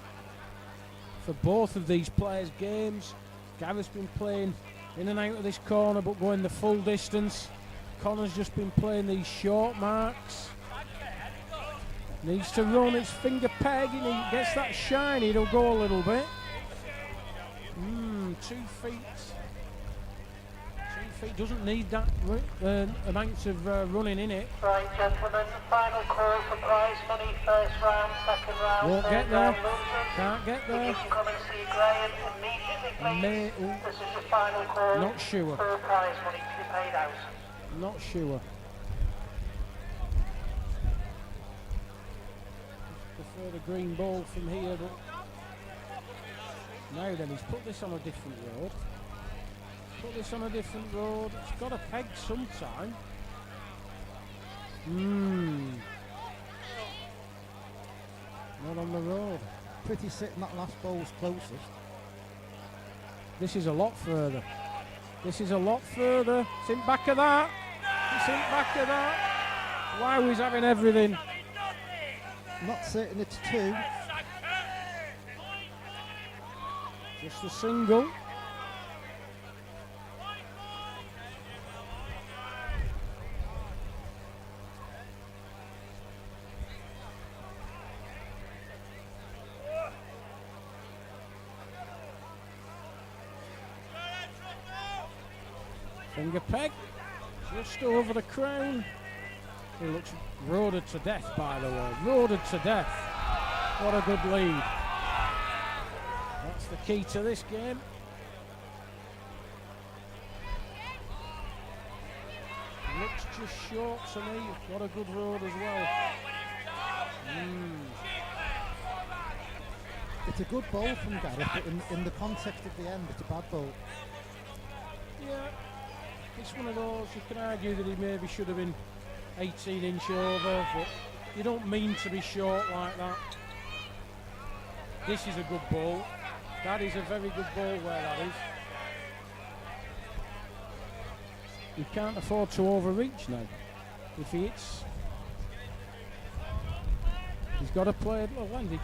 for both of these players' games. Gareth's been playing in and out of this corner but going the full distance. Connor's just been playing these short marks. Needs to run his finger peg and he gets that shine, it'll go a little bit. 2 feet. 2 feet doesn't need that amount of running in it. Right, gentlemen, final call for prize money, first round, second round, Won't third get there. round losers. Can't get If there. you can come and see Graham immediately, please. This is the final call Not sure. for prize money to be paid out. Not sure. Prefer the green ball from here, but now then he's put this on a different road. Put this on a different road. It's got a peg sometime. Not on the road. Pretty sitting that last bowl's closest. This is a lot further. This is a lot further. It's in back of that. It's in back of that. Wow, he's having everything. Not sitting, it's 2. Just a single. Finger peg, just over the crown. He looks roaded to death, by the way. Roaded to death. What a good lead. That's the key to this game. Looks just short to me. What a good road as well. It's a good bowl from Gareth, but in the context of the end, it's a bad bowl. Yeah, it's one of those, you can argue that he maybe should have been 18 inch over, but you don't mean to be short like that. This is a good ball. That is a very good ball where that is. He can't afford to overreach now. If he hits, he's got to play it. Well, he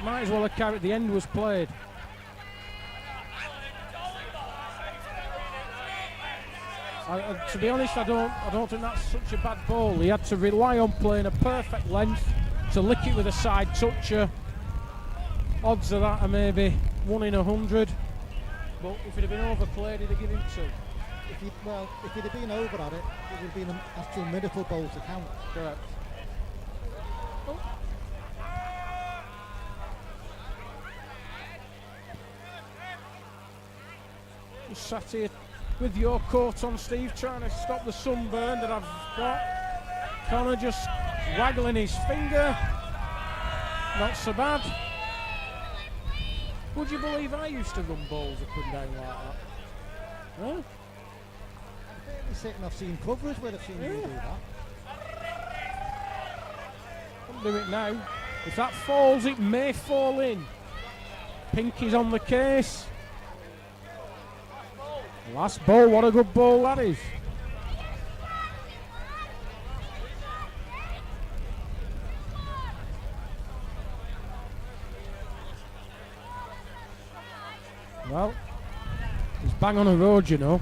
might as well have carried. The end was played. To be honest, I don't think that's such a bad ball. He had to rely on playing a perfect length to lick it with a side toucher. Odds of that are maybe 1 in 100. But if it had been overplayed, he'd have given 2. If he'd have been over at it, it would have been an actual miracle bowl to count. Correct. Oh. Just sat here with your coat on, Steve, trying to stop the sunburn that I've got. Connor just waggling his finger. Not so bad. Would you believe I used to run balls up and down like that? Huh? Sitting, I've seen covers where I've seen you do that. Couldn't do it now. If that falls, it may fall in. Pinky's on the case. Last ball, what a good ball that is. Well, he's bang on a road, you know.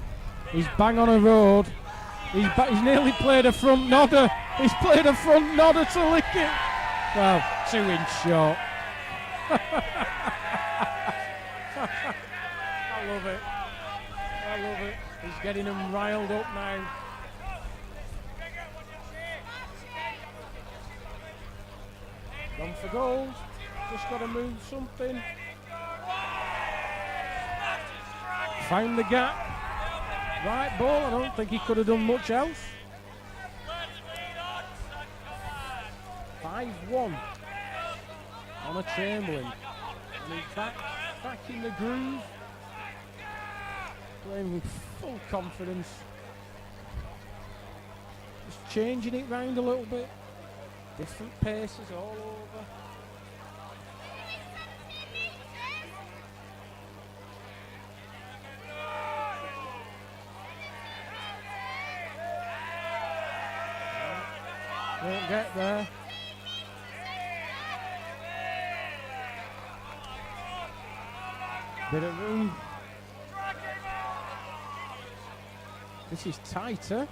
He's bang on a road. He's nearly played a front nodder. He's played a front nodder to lick it. Well, 2 inch short. I love it. I love it. He's getting them riled up now. Gone for gold. Just got to move something. Found the gap. Right ball. I don't think he could have done much else. 5-1 on a Chamberlain. And he's back in the groove. Playing with full confidence. Just changing it round a little bit. Different paces all over. Won't get there. Bit of room. This is tighter.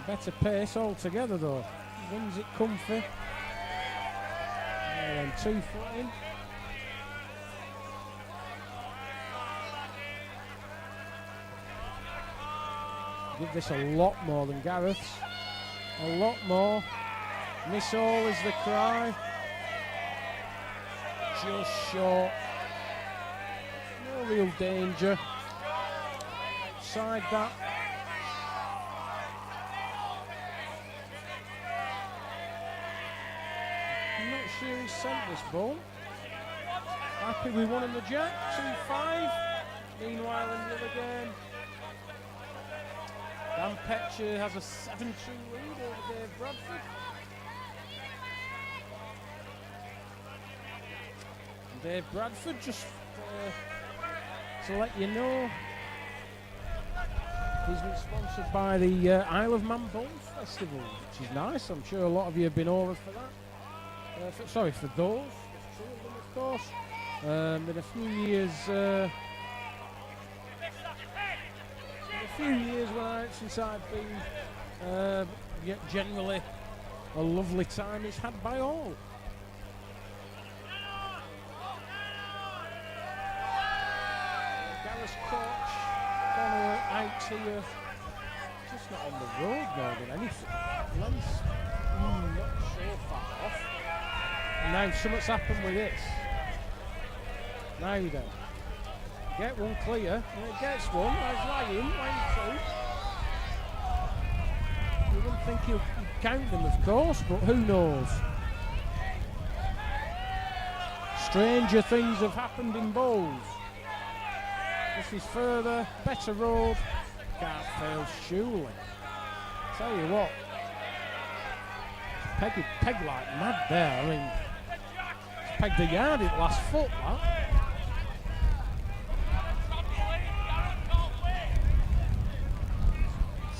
Better pace altogether though. Wins it comfy. And then 2 foot in. Give this a lot more than Gareth's. A lot more. Miss all is the cry. Just short. No real danger. Outside that. I'm not sure he sent this ball. Happy we won in the jack. 2-5. Meanwhile in the other game, Dan Petcher has a 7-2 lead over Dave Bradford. And Dave Bradford, just to let you know, he's been sponsored by the Isle of Man Bowls Festival, which is nice. I'm sure a lot of you have been over for that. For those. There's 2 of them, of course. Been a few years. Since I've been generally a lovely time is had by all. Gareth Koch out here, just not on the road more than anything. Lens not so far off. And now something's happened with this. Now then. Get one clear, and it gets one. There's Lyon, line 2. You wouldn't think he'd count them, of course, but who knows? Stranger things have happened in bowls. This is further, better road. Can't fail, surely. Tell you what, peg like mad there. I mean, pegged the yard at last foot, that.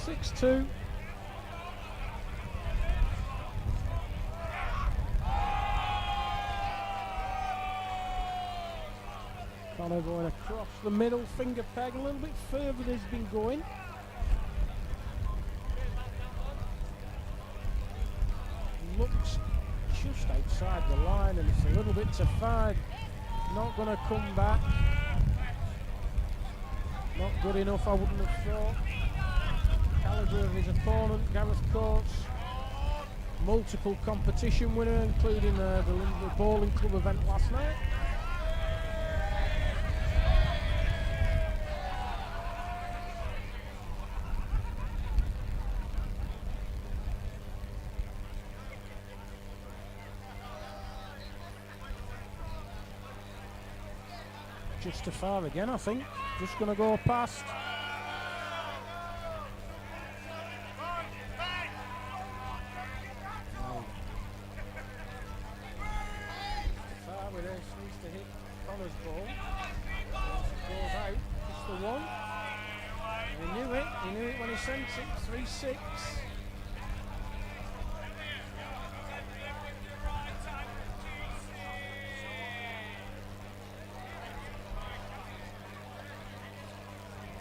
6-2. Connor going across the middle, finger peg a little bit further than he's been going. Looks just outside the line and it's a little bit to 5. Not going to come back. Not good enough, I wouldn't have thought. Calibre of his opponent, Gareth Coates, multiple competition winner, including the Lindley Bowling Club event last night. Just too far again, I think. Just going to go past. Needs to hit Connor's ball. Goes out. Just for one. He knew it when he sent it, 3-6.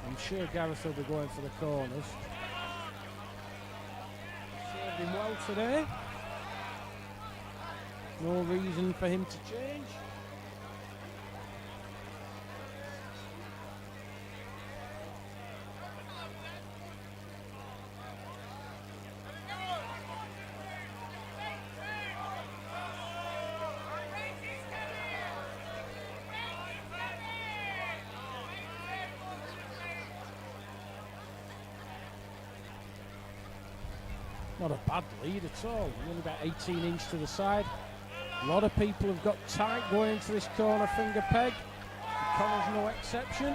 I'm sure Gareth will be going for the corners. Served him well today. No reason for him to change. Not a bad lead at all, only about 18 inches to the side. A lot of people have got tight going into this corner finger peg. Connor's no exception.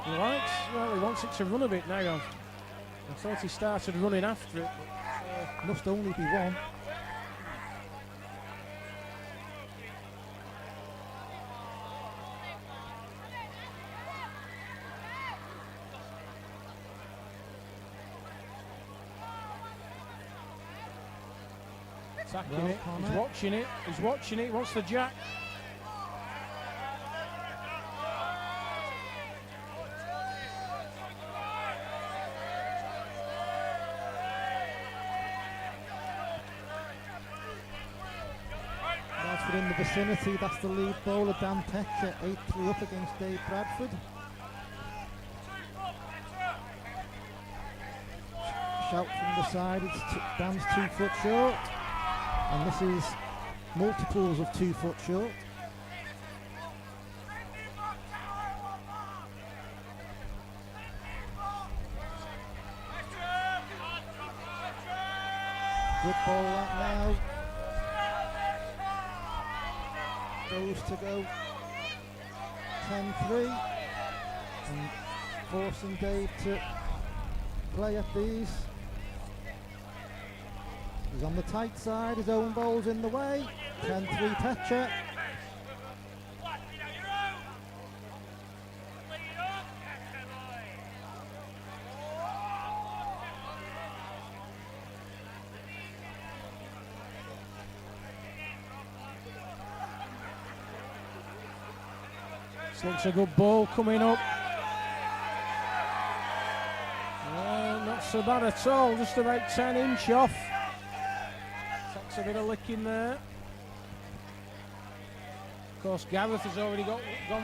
Well, he wants it to run a bit now. I thought he started running after it, but Must only be one. attacking Well, it. Connor. He's watching it. He's watching it. He wants the jack. Bradford in the vicinity. That's the lead bowler, Dan Tetcher, 8-3 up against Dave Bradford. Shout from the side, it's Dan's 2 foot short, and this is multiples of 2 foot short. Good ball that now. Goes to go 10-3 and forcing Dave to play at these. He's on the tight side, his own bowl's in the way. 10-3 Tetcher. This looks a good ball coming up. Not so bad at all, just about 10 inch off. Takes a bit of licking there. Of course, Gareth has already gone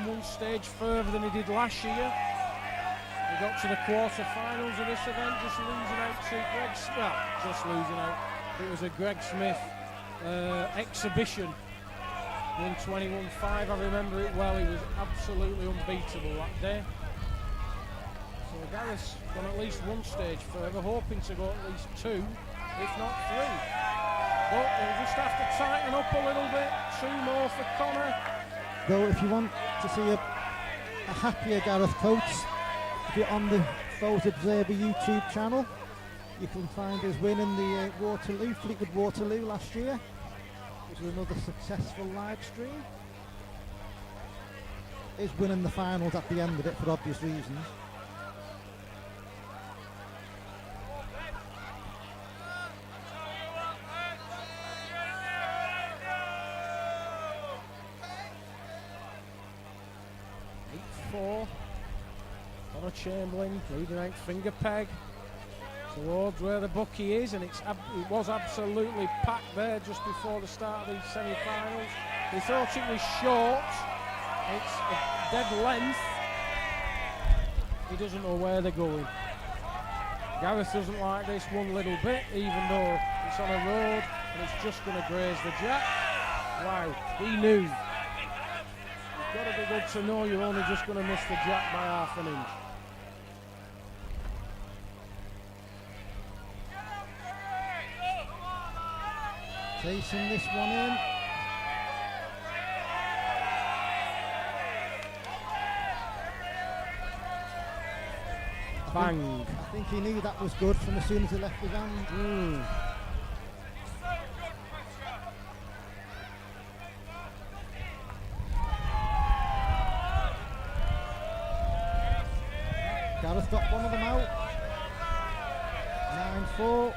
one stage further than he did last year. He got to the quarterfinals of this event, just losing out to Greg Smith. Well, just losing out. It was a Greg Smith exhibition. 121.5, I remember it well. He was absolutely unbeatable that day. So Gareth's gone at least one stage further, hoping to go at least 2, if not 3. But he'll just have to tighten up a little bit. 2 more for Connor. Though if you want to see a happier Gareth Coates, if you're on the Bowls Observer YouTube channel, you can find his win in the Fleetwood Waterloo last year. Which was another successful live stream. Is winning the finals at the end of it for obvious reasons. Connor Chamberlain leading out finger peg towards where the bookie is, and it was absolutely packed there just before the start of these semi-finals. They thought it was short. It's a dead length. He doesn't know where they're going. Gareth doesn't like this one little bit, even though it's on a road and it's just going to graze the jack. Wow, he knew. You've got to be good to know you're only just going to miss the jack by half an inch. Chasing this one in. I Bang. I think he knew that was good from as soon as he left his hand. Gareth got one of them out. 9-4.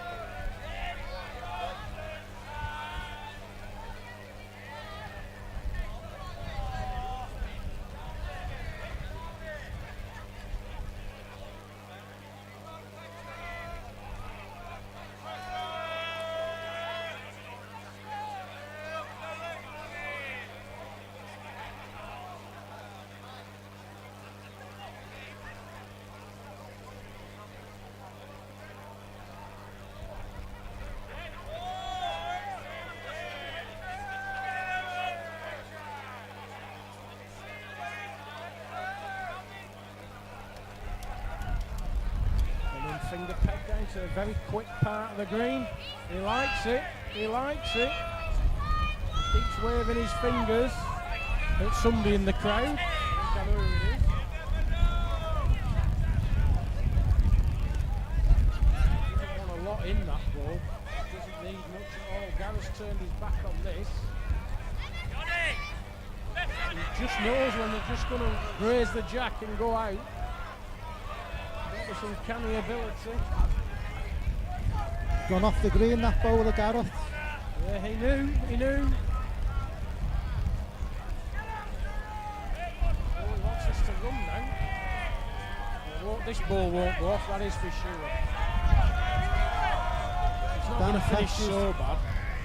Finger peg down to a very quick part of the green. He likes it. He likes it. He keeps waving his fingers at somebody in the crowd. I don't know who it is. Doesn't want a lot in that ball. Doesn't need much at all. Gareth's turned his back on this. He just knows when they're just going to raise the jack and go out. With some canny ability. Gone off the green, that bowler, Gareth. Yeah, he knew. Oh, he wants us to run now. This ball won't go off, that is for sure. It's not going to finish so bad.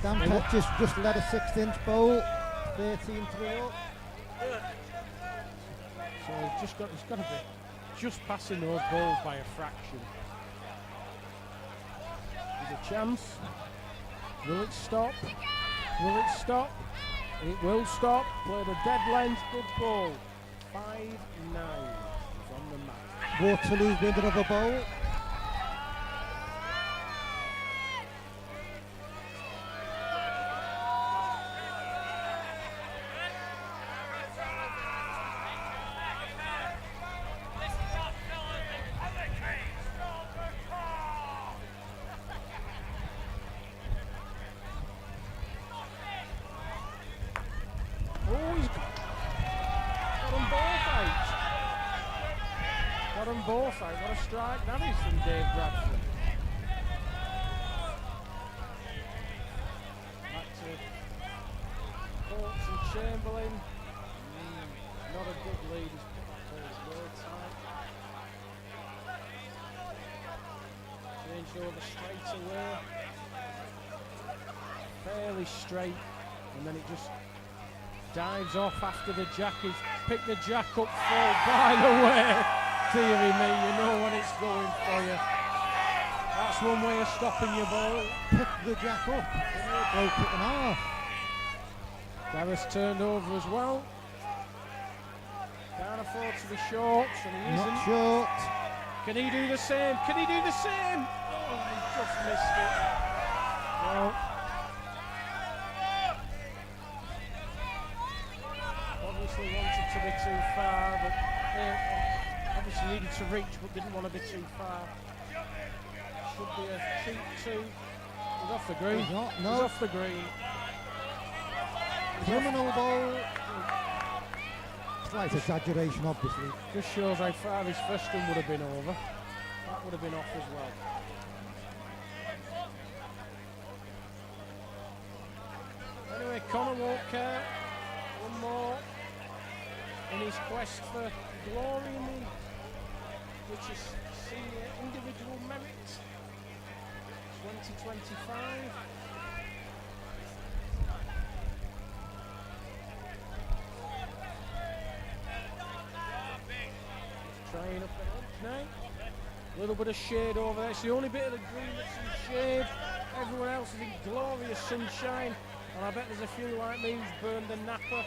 Dan Petch just led a 6-inch bowl, 13-3 up. So he's got to be just passing those balls by a fraction. There's a chance. Will it stop? Will it stop? It will stop. Played a dead length. Good ball. 5-9 is on the mat. Waterloo winner of a bowl. Both out. What a strike that is from Dave Bradford. Back to Coates and Chamberlain. Not a good lead. He's put that ball way tight. Change over straight away. Fairly straight. And then it just dives off after the jack. He's picked the jack up full. By the way. Dearie me, you know when it's going for you. That's one way of stopping your ball. Pick the jack up. Broke it in half. Gareth's turned over as well. Can't afford to be short, and he isn't. Not short. Can he do the same? Can he do the same? Oh, he just missed it. Well, obviously wanted to be too far, but obviously needed to reach but didn't want to be too far. Should be a cheap 2. He's off the green. He's not, no. He's off the green. Criminal ball. Slight exaggeration, obviously. Just shows how far his first one would have been over. That would have been off as well. Anyway, Connor won't care. One more in his quest for glory in the British Senior Individual Merit 2025. Trying up the edge now. A little bit of shade over there. It's the only bit of the green that's in shade. Everyone else is in glorious sunshine. And I bet there's a few like me who's burned the napper.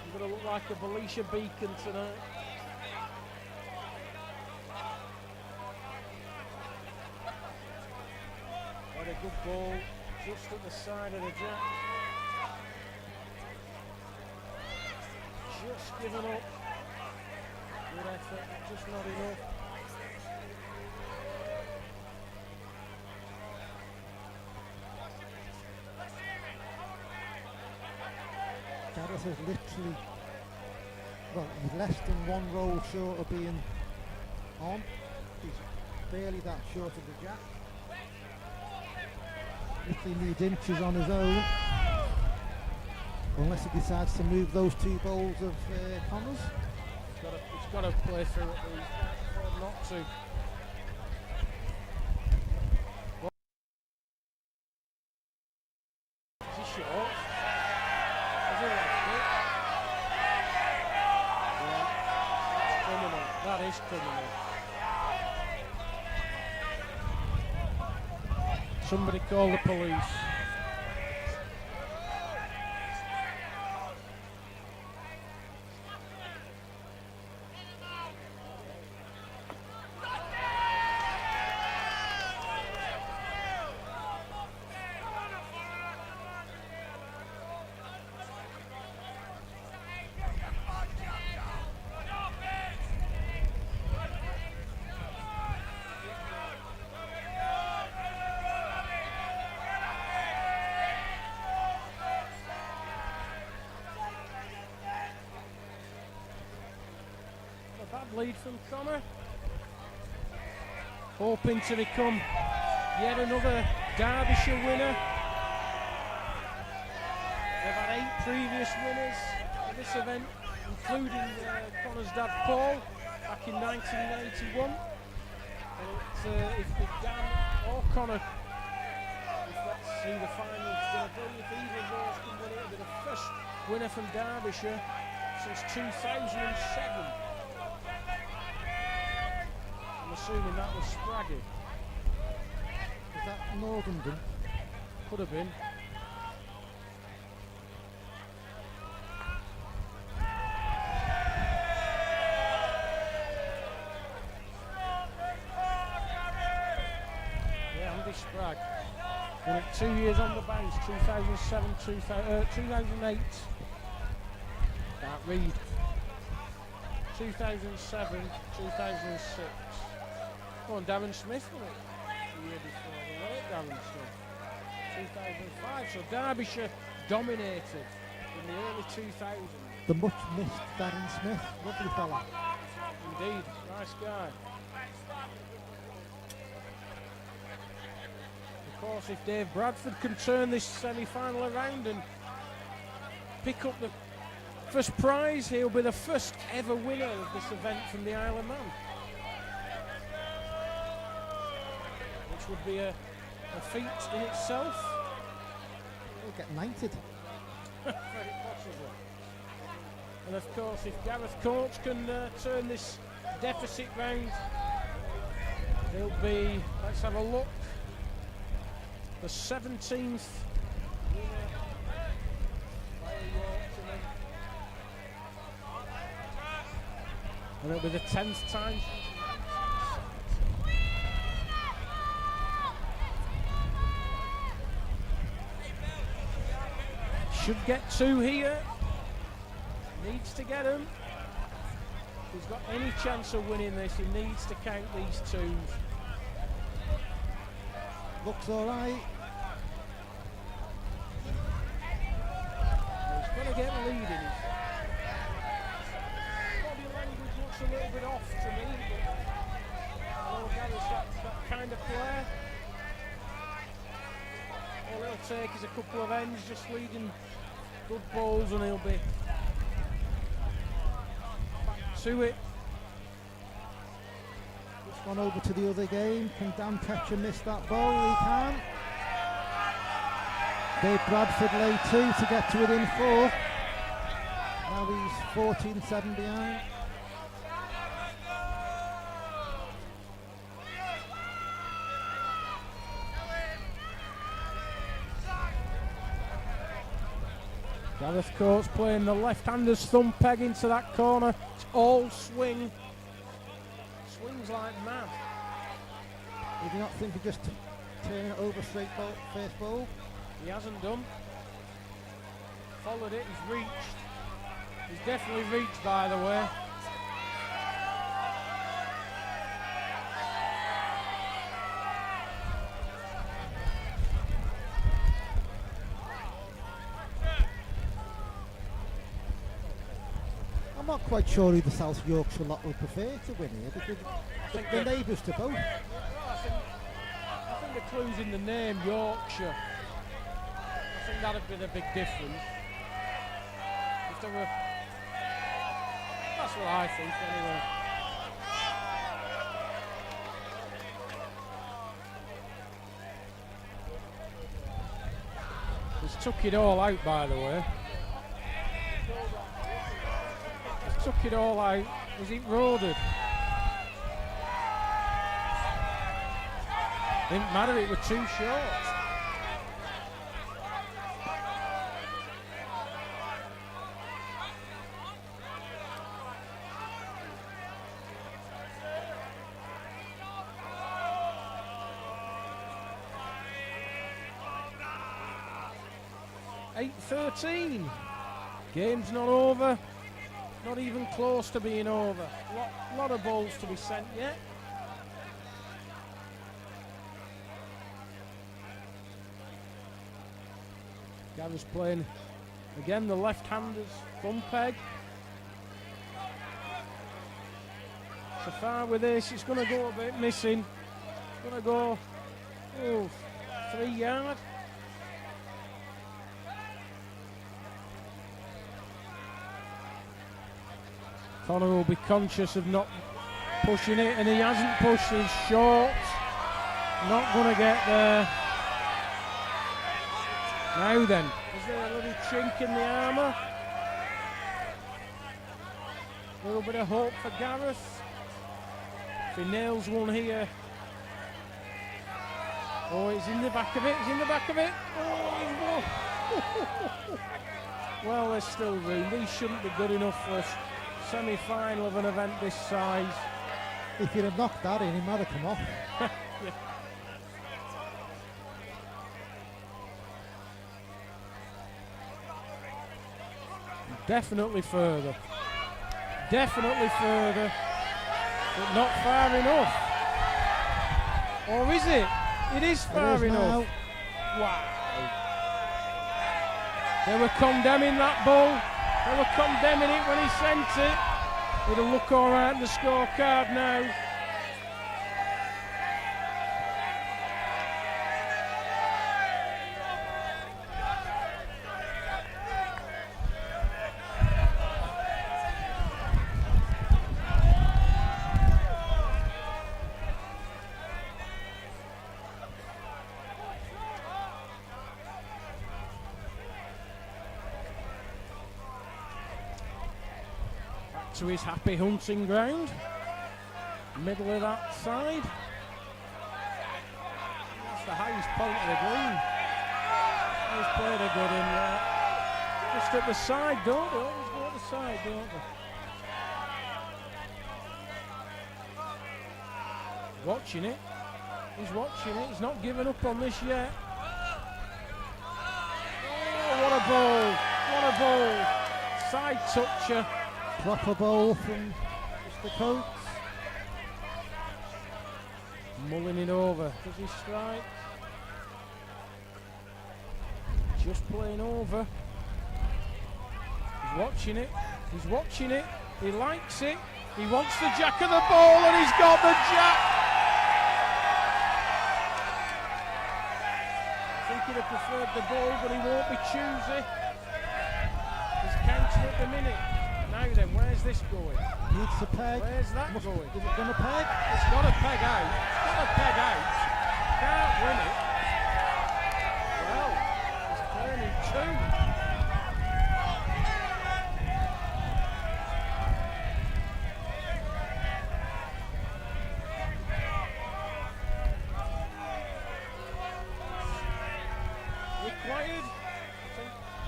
I'm going to look like a Belisha beacon tonight. What a good ball, just at the side of the jack. Just given up. Good effort, just not enough. Gareth is literally, well, he's less than one roll short of being on. He's barely that short of the jack. Literally needs inches on his own, unless he decides to move those two bowls of Connors. It's got to play through at least, or not to. Is he short? Is he left it? Yeah, that's criminal. That is criminal. Somebody call the police. Lead from Connor, hoping to become yet another Derbyshire winner. They've had 8 previous winners at this event, including Connor's dad Paul back in 1981. And if Dan or Connor, if let's see the finals going to be, if either of those can win it, it'll be the first winner from Derbyshire since 2007. I'm assuming that was Spraggy. Is that Northern? Could have been. Yeah, Andy Spragg. Won it 2 years on the bounce, 2007, 2008. Can't read. 2007, 2006. Oh, and Darren Smith won it the year before, the late Darren Smith. 2005, so Derbyshire dominated in the early 2000s. The much missed Darren Smith, lovely fella. Indeed, nice guy. Of course, if Dave Bradford can turn this semi-final around and pick up the first prize, he'll be the first ever winner of this event from the Isle of Man. Which would be a feat in itself. He'll get knighted. Very possible. And of course, if Gareth Coates can turn this deficit round, he'll be, let's have a look, the 17th winner by a Yorkshireman. And it'll be the 10th time. Should get 2 here. Needs to get them. If he's got any chance of winning this, he needs to count these 2s. Looks alright. He's going to get leading. Body language looks a little bit off to me, but I know Gareth's that kind of player. All it'll take is a couple of ends, just leading good balls, and he'll be back to it. Just gone over to the other game. Can Dan Catcher miss that ball? He can. Dave Bradford lay 2 to get to within 4. Now he's 14-7 behind. Gareth Coates playing the left-hander's thumb peg into that corner. It's all swing. Swings like mad. Did you not think he just turn it over straight ball, first ball? He hasn't done. Followed it, he's reached. He's definitely reached, by the way. I'm not quite sure who the South Yorkshire lot would prefer to win here, because they're neighbours to both. I think the clue's in the name, Yorkshire. I think that'd be the big difference. If there were, that's what I think anyway. He's took it all out, by the way. He's took it all out. Is it roaded? Didn't matter, it were too short. .13. Game's not over. Not even close to being over. Lot of balls to be sent yet. Gareth's playing again, the left-hander's thumb peg. So far with this, it's going to go a bit missing. It's going to go 3 yard. Connor will be conscious of not pushing it, and he hasn't pushed his short. Not going to get there. Now then, is there a little chink in the armour? A little bit of hope for Gareth. If he nails one here. Oh, it's in the back of it, it's in the back of it. Oh, well, there's still room. These shouldn't be good enough for us. Semi-final of an event this size. If you'd have knocked that in, he might have come off. Yeah. Definitely further. Definitely further. But not far enough. Or is it? It is far enough. Now. Wow. They were condemning that ball. They were condemning it when he sent it. It'll look all right in the scorecard now. To his happy hunting ground, middle of that side. That's the highest point of the green. He's played a good in there. Just at the side, don't they? Always go at the side, don't they? Watching it. He's watching it. He's not giving up on this yet. Oh, what a ball! What a ball! Side toucher. Proper ball from Mr. Coates. Mulling it over. Does he strike? Just playing over. He's watching it. He's watching it. He likes it. He wants the jack of the ball, and he's got the jack. I think he'd have preferred the ball, but he won't be choosy. He's counting at the minute. Now then, where's this going? Needs a peg. Where's that going? Is it going to peg? It's got to peg out. It's got to peg out. Can't win it. Well, it's playing in two. Required.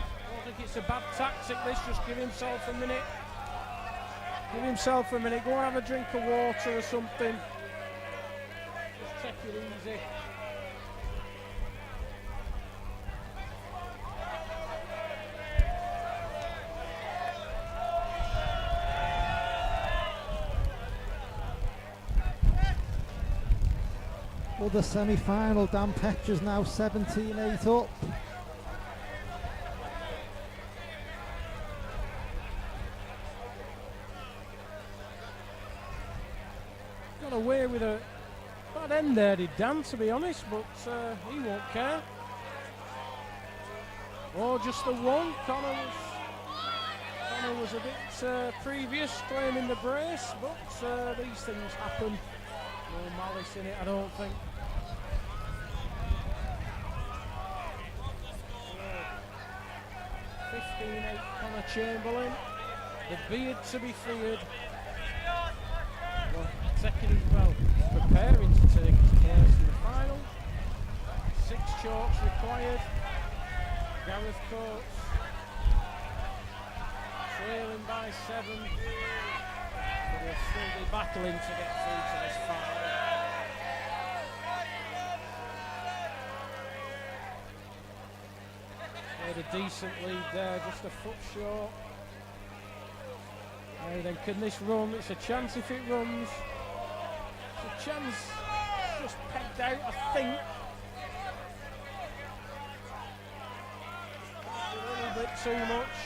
I don't think it's a bad tactic, this. Just give himself a minute. Give himself a minute. Go and have a drink of water or something. Just take it easy. Well, the semi-final, Dan Petcher's now 17-8 up. got away with a bad end there, did Dan, to be honest, but he won't care. Oh, just the one. Connor was a bit previous, claiming the brace, but these things happen. No malice in it, I don't think. 15-8 Connor Chamberlain. The beard to be feared. Well, preparing to take his place in the final. 6 chalks required. Gareth Coates trailing by 7, but he'll still be battling to get through to this final. Made a decent lead there, just a foot short. Now then, can this run? It's a chance if it runs. It's a chance, just pegged out, I think. A little bit too much.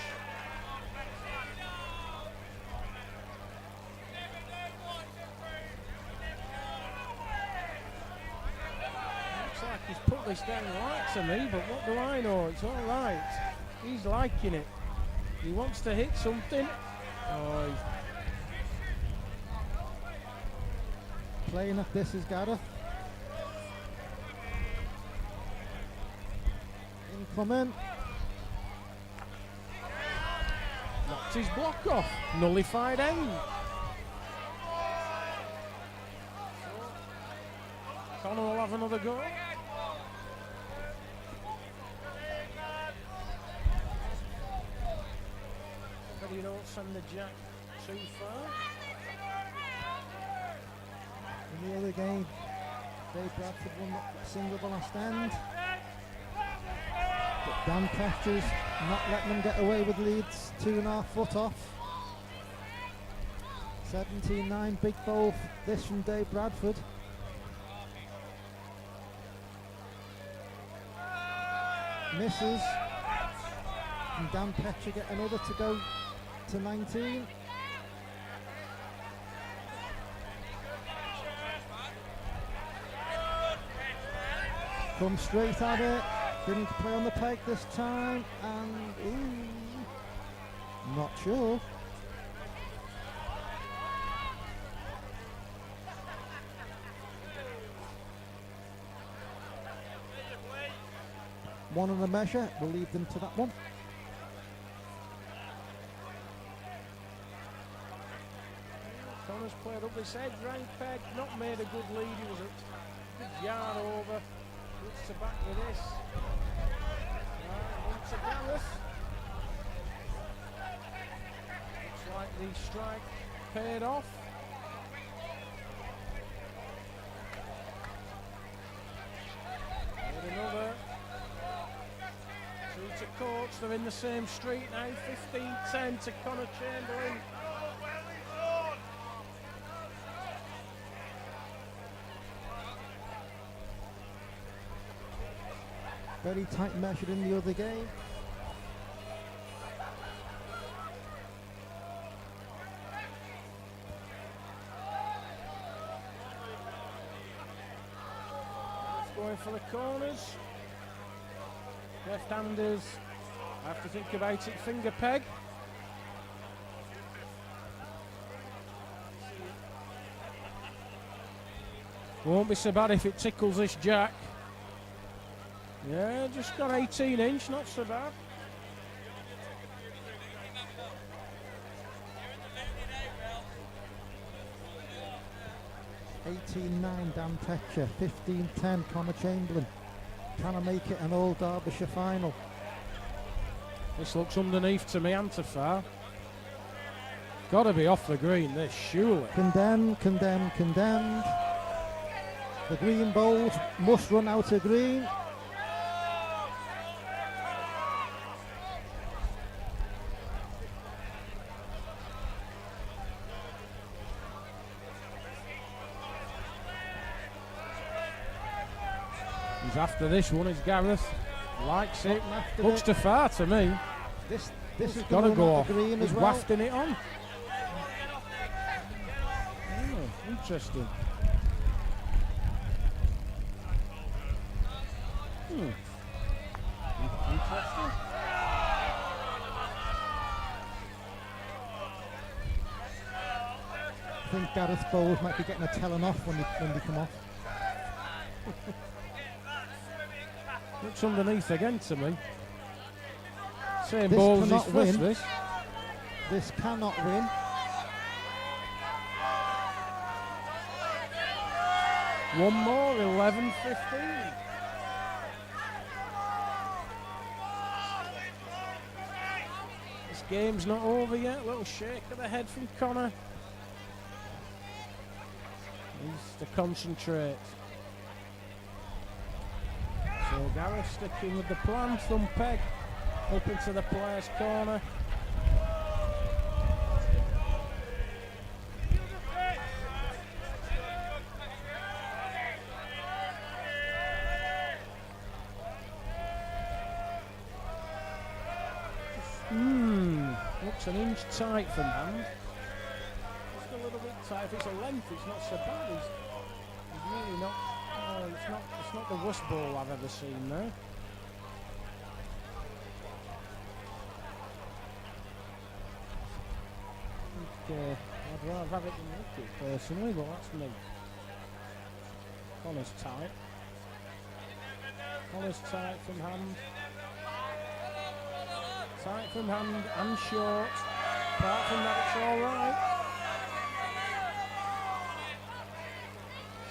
Looks like he's put this down right to me, but what do I know? It's all right. He's liking it. He wants to hit something. Oh, playing at this is Gareth. Incoming. Knocked his block off. Nullified end. Connor will have another go. But you don't send the jack too far. In the other game, Dave Bradford won the single the last end. But Dan Petcher's not letting them get away with leads, 2.5 foot off. 17-9, big bowl, this from Dave Bradford. Misses. And Dan Petcher get another to go to 19. Come straight at it. Didn't play on the peg this time, and not sure. One on the measure, we'll leave them to that one. Connor's played up this edge, right peg, not made a good lead, he was a good yard over. Looks to back with this. Right, on to Gareth. Looks like the strike paid off. And another. 2 to Coates, they're in the same street now. 15-10 to Connor Chamberlain. Very tight measured in the other game. Going for the corners. Left-handers have to think about it. Finger peg. Won't be so bad if it tickles this jack. Yeah, just got 18-inch, not so bad. $18-9 Dan Petcher, 15-10 Connor Chamberlain. Can I make it an Old Derbyshire final? This looks underneath to me and to far. Got to be off the green, this, surely. Condemned. The green bowls must run out of green. He's after this one, is Gareth. Likes it. Looks it. too far to me. This has got to go off. Green He's as well. wafting it on. Oh, interesting. Interesting. I think Gareth Bowles might be getting a telling off when they come off. Looks underneath again to me. Same This ball as his cannot first, win. this. This cannot win. One more, 11-15. This game's not over yet. Little shake of the head from Connor. Needs to concentrate. So Gareth sticking with the plan. Thumb peg up into the player's corner. Looks an inch tight from hand. Just a little bit tight. If it's a length, it's not so bad. He's really not. No, it's not the worst ball I've ever seen there. I'd rather have it than lick it personally, but that's me. Connor's tight. Connor's tight from hand. Tight from hand and short. Apart from that, it's all right.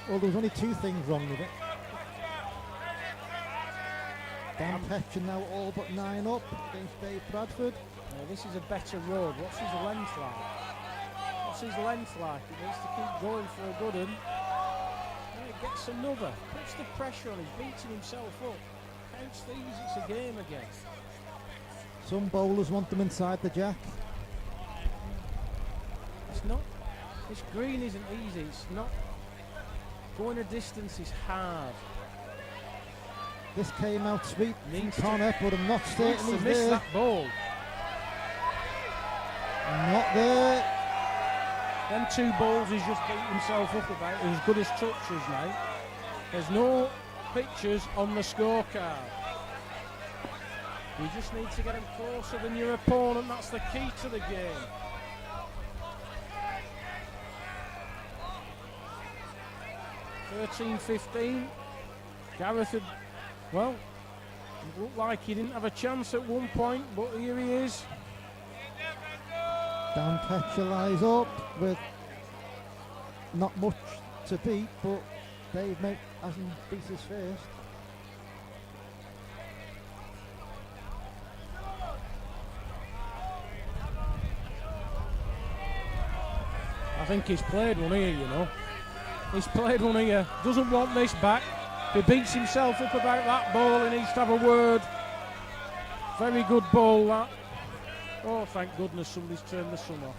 Well, there was only two things wrong with it. Dan Petcher now all but 9 up against Dave Bradford. Now, this is a better road. What's his length like? What's his length like? He needs to keep going for a good one. Now he gets another. Puts the pressure on him, beating himself up. Counts these, it's a game again. Some bowlers want them inside the jack. It's not. This green isn't easy. It's not. Going a distance is hard. This came out sweet Needs from Connor, but I'm not certain Needs to he's miss there. that ball. Not there. Them two balls he's just beat himself up about are as good as touches now. There's no pictures on the scorecard. You just need to get him closer than your opponent. That's the key to the game. (13-15). Gareth had, well, it looked like he didn't have a chance at one point, but here he is. Dan Petcher lies up with not much to beat, but Dave hasn't beat his first. I think he's played one here, you know. He's played one here. Doesn't want this back. He beats himself up about that ball. He needs to have a word. Very good ball, that. Oh, thank goodness somebody's turned the sun off.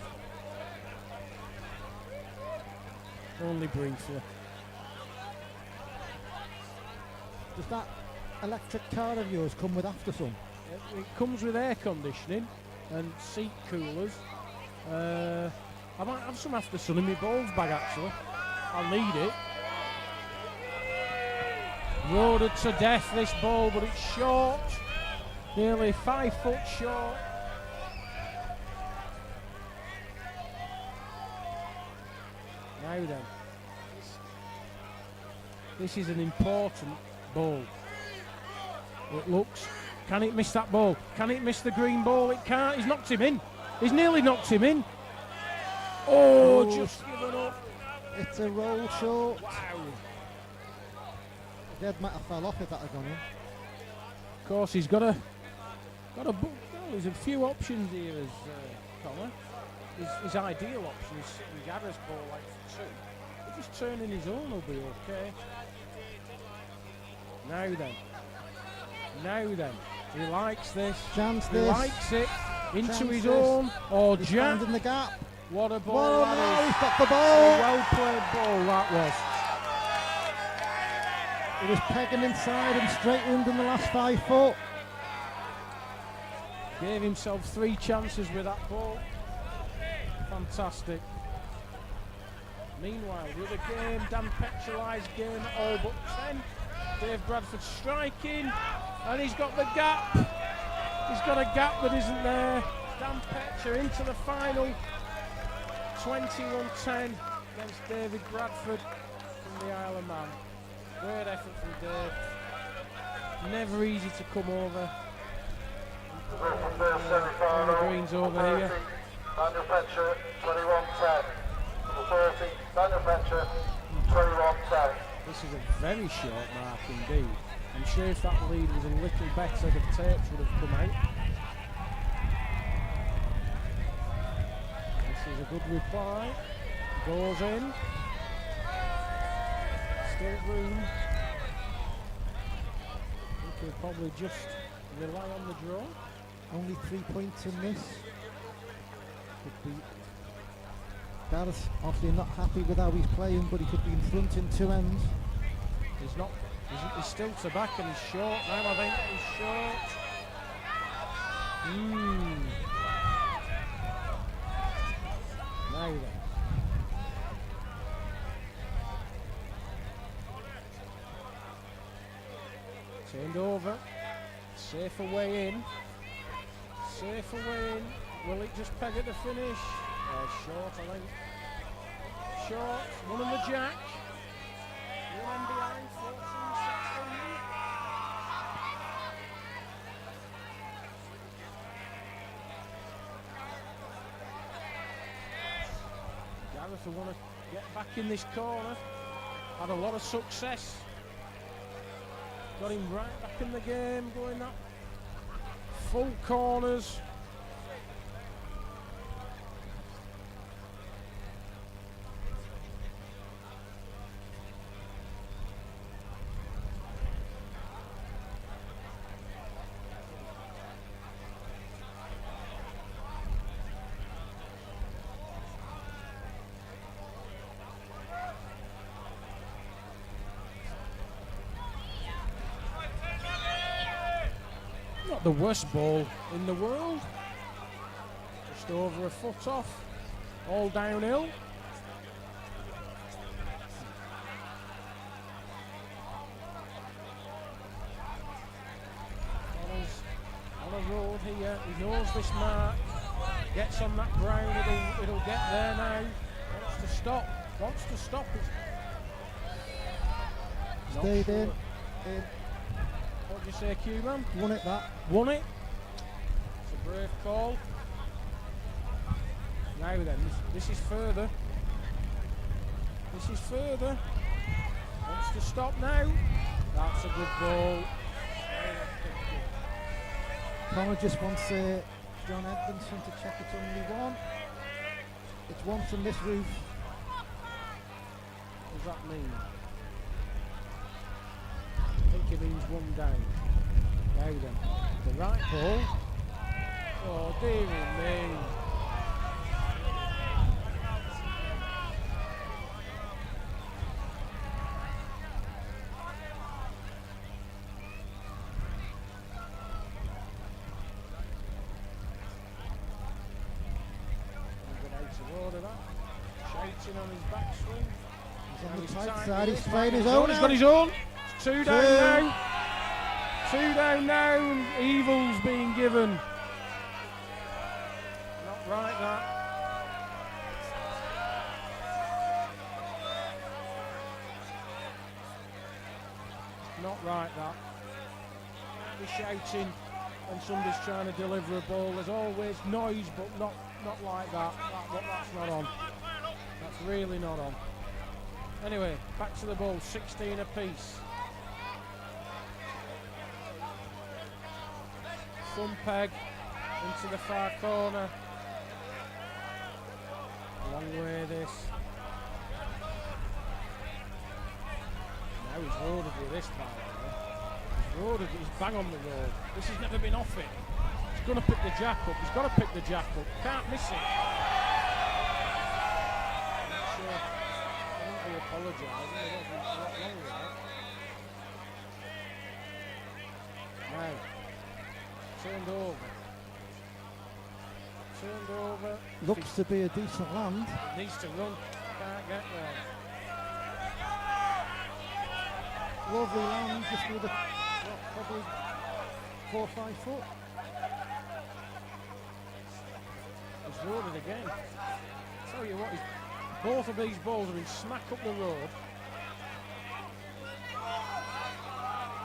Only briefly. Does that electric car of yours come with aftersun? It comes with air conditioning and seat coolers. I might have some after sun in my balls bag actually. I'll need it. Roaded to death this ball, but it's short. Nearly 5 foot short. Now then. This is an important ball. It looks. Can it miss that ball? Can it miss the green ball? It can't. He's knocked him in. He's nearly knocked him in. Oh, just given up. It's a roll short. Wow. The dead might have fell off if that had gone in. Of course, he's got a book. Well, there's a few options here as Connor. His ideal option is sitting Gareth's ball out for 2. If he's turning his own, he'll be okay. Now then. He likes this. Chance He this. likes it. Into Chance his this. own. Oh, He's Jack. found in the gap. What a ball Whoa, that no, is. he's got the A ball. well played ball that was. He was pegging inside and straightened in the last 5 foot. Gave himself 3 chances with that ball. Fantastic. Meanwhile, the other game, Dan Petcher lies game all but 10. Dave Bradford striking, and he's got the gap. He's got a gap that isn't there. Dan Petcher into the final. 21-10 against David Bradford from the Isle of Man. Great effort from Dave. Never easy to come over. The greens over here. Daniel Petcher, 21-10. Number 30, Daniel Petcher, 21-10. This is a very short mark indeed. I'm sure if that lead was a little better, the tapes would have come out. This is a good reply. Goes in. Still room. I think he'll probably just rely on the draw. Only 3 points in this. Could be Gareth obviously not happy with how he's playing, but he could be in front in 2 ends. He's not. He's still to back and he's short now. I think he's short. Now then. Turned over. Safer way in. Safer way in. Will it just peg at the finish? Short, I think. Short. One on the jack. One on behind. 14, 16. Gareth will want to get back in this corner. Had a lot of success. Got him right back in the game, going up. Full corners. Not the worst ball in the world. Just over a foot off. All downhill. On a road here. He knows this mark. Gets on that ground. It'll get there now. Wants to stop. Wants to stop it. Stayed in. What do you say, Q-Man? Won it, that. Won it. It's a brave call. Now then, this is further. This is further. Wants to stop now. That's a good ball. Connor just wants John Edmondson to check it's only one. It's one from this roof. What does that mean? I think it means one down. Now then, the right ball. Oh, dearie me. Good out to order that. Shouting on his backswing. He's on the He's tight tight side, with he's it. playing his own. He's got his own. It's 2 down Two. now. 2 down now, and evil's being given. Not right, that. Not right, that. Be shouting when somebody's trying to deliver a ball. There's always noise, but not like that. That's not on. That's really not on. Anyway, back to the ball, 16 apiece. Front peg into the far corner. Long way this. Now he's roaded with this power. He's roaded, he's bang on the road. This has never been off it. He's going to pick the jack up. He's got to pick the jack up. Can't miss it. He apologising, there wasn't a lot wrong with that. Now, turned over. Looks to be a decent land. Needs to run, can't get there. Lovely land, just with probably 4 or 5 foot. He's loaded again. Tell you what, both of these balls have been smack up the road.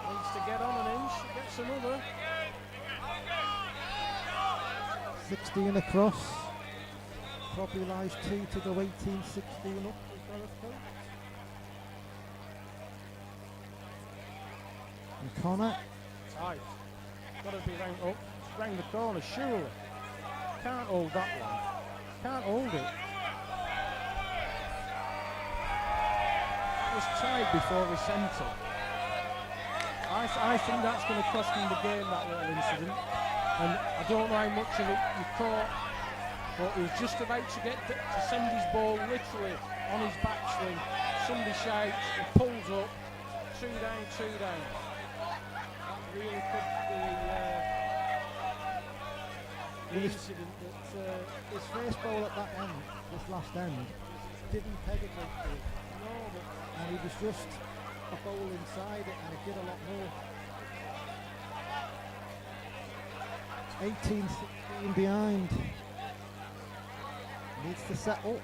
Needs to get on an inch, gets another. 16 across. Probably lies 2 to go 18-16 up with Gareth Coates. And Connor. Tight. Got to be round up. Round the corner, surely. Can't hold that one. Can't hold it. That was tight before we sent it. I think that's going to cost him the game, that little incident. And I don't know how much of it you caught, but he was just about to get to send his ball literally on his backswing. Somebody shouts, he pulls up, 2 down, 2 down. That really could be the incident that... His first ball at that end, this last end, didn't peg it like this. No, but And he was just a bowl inside it, and it did a lot more. 18-16 behind. Needs to settle.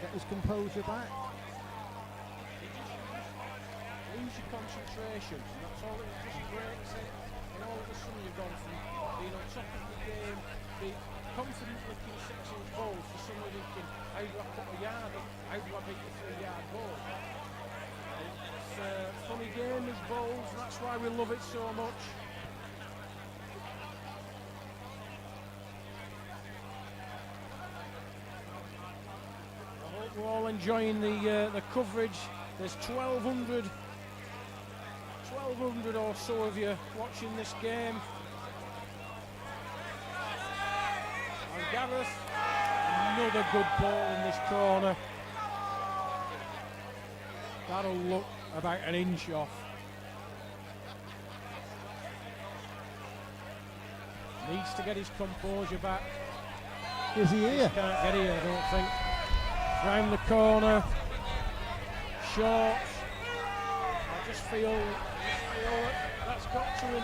Get his composure back. lose your concentration. And that's all it just breaks it. And all of a sudden you've gone from being on top of the game, being confident licking 6-inch balls to somebody thinking, how do I put a yard up? How do I beat a 3-yard ball? It's a funny game, these balls. That's why we love it so much. I hope we're all enjoying the coverage. There's 1,200 or so of you watching this game. And Gareth, another good ball in this corner. That'll look about an inch off. Needs to get his composure back. Is he here? Can't get here, I don't think. Round the corner. Short. I just feel that's got to him.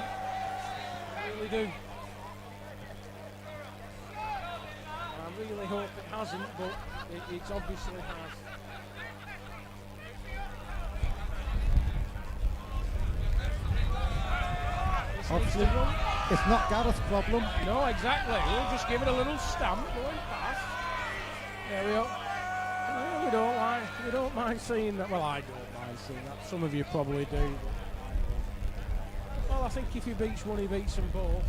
I really do. I really hope it hasn't, but it obviously has. Obviously, it's not Gareth's problem. No, exactly. We'll just give it a little stamp going past. There we go. Well, we don't mind seeing that. Well, I don't mind seeing that. Some of you probably do. Well, I think if he beats one, he beats them both.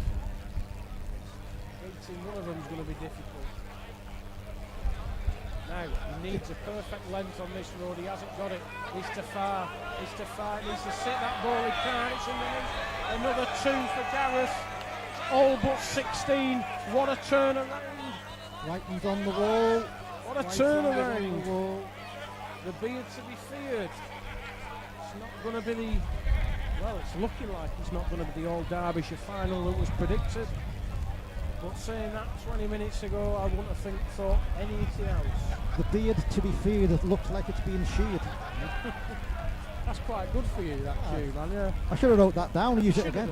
Beating one of them is going to be difficult. Now, he needs a perfect length on this road. He hasn't got it. He's too far. He's too far. He needs to sit that ball. He can't. It's underneath. Another 2 for Gareth. All but 16. What a turnaround. Whiten's on the wall. What a turnaround. The beard to be feared. It's not going to be the... Well, it's looking like it's not going to be the All Derbyshire final that was predicted. But saying that 20 minutes ago, I wouldn't have thought anything else. The beard to be feared, it looks like it's being sheared. That's quite good for you, that cue, man, yeah. I should have wrote that down and used it again.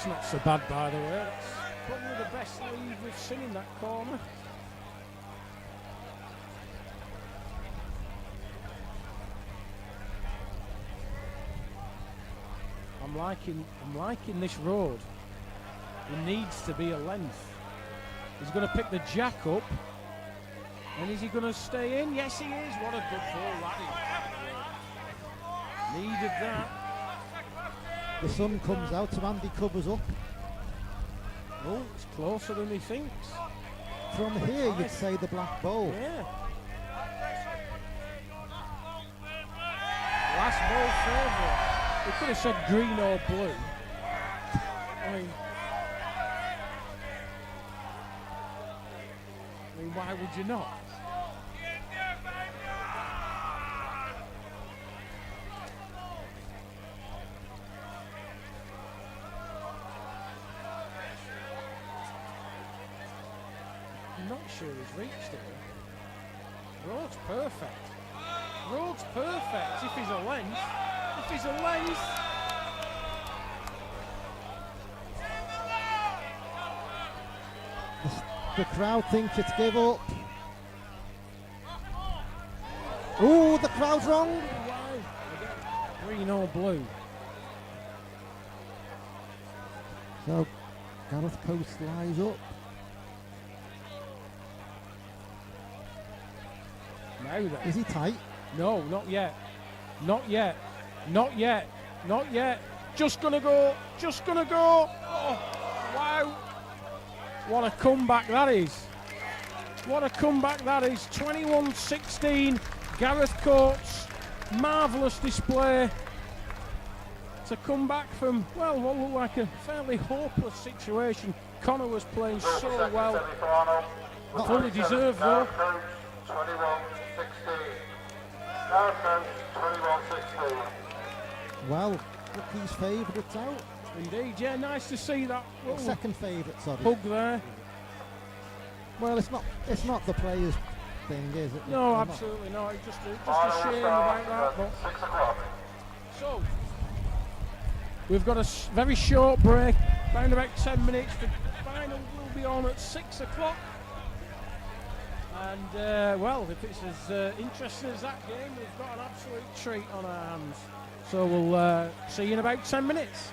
Not so bad, by the way. It's probably the best lead we've seen in that corner. I'm liking this road. It needs to be a length. He's going to pick the jack up, and is he going to stay in? Yes, he is. What a good ball that is. Needed that. The sun comes out and Andy covers up. Oh, it's closer than he thinks. From here, you'd say the black ball. Yeah. Last ball favourite. We could have said green or blue. I mean, why would you not? I'm not sure he's reached it. Road's perfect. Road's perfect if he's a length. If he's a length. The crowd think it's give up. Oh, the crowd's wrong. Green or blue. So Gareth Post lies up. Now then. Is he tight? No, not yet. Not yet. Not yet. Not yet. Just gonna go. Just gonna go. Oh, wow. What a comeback that is. What a comeback that is. 21-16. Gareth Coates. Marvellous display. To come back from, well, what looked like a fairly hopeless situation. Connor was playing so well. Fully deserved though. 21-16. Gareth Coates, 21-16. Well, look, he's favourites out. Indeed, yeah, nice to see that little Second favourite, sorry. hug there. Well, it's not the players' thing, is it? No, They're absolutely not. It's just a shame about that. But 6 o'clock. so, we've got a very short break, around about 10 minutes. The final will be on at 6 o'clock. And, well, if it's as interesting as that game, we've got an absolute treat on our hands. So we'll see you in about 10 minutes.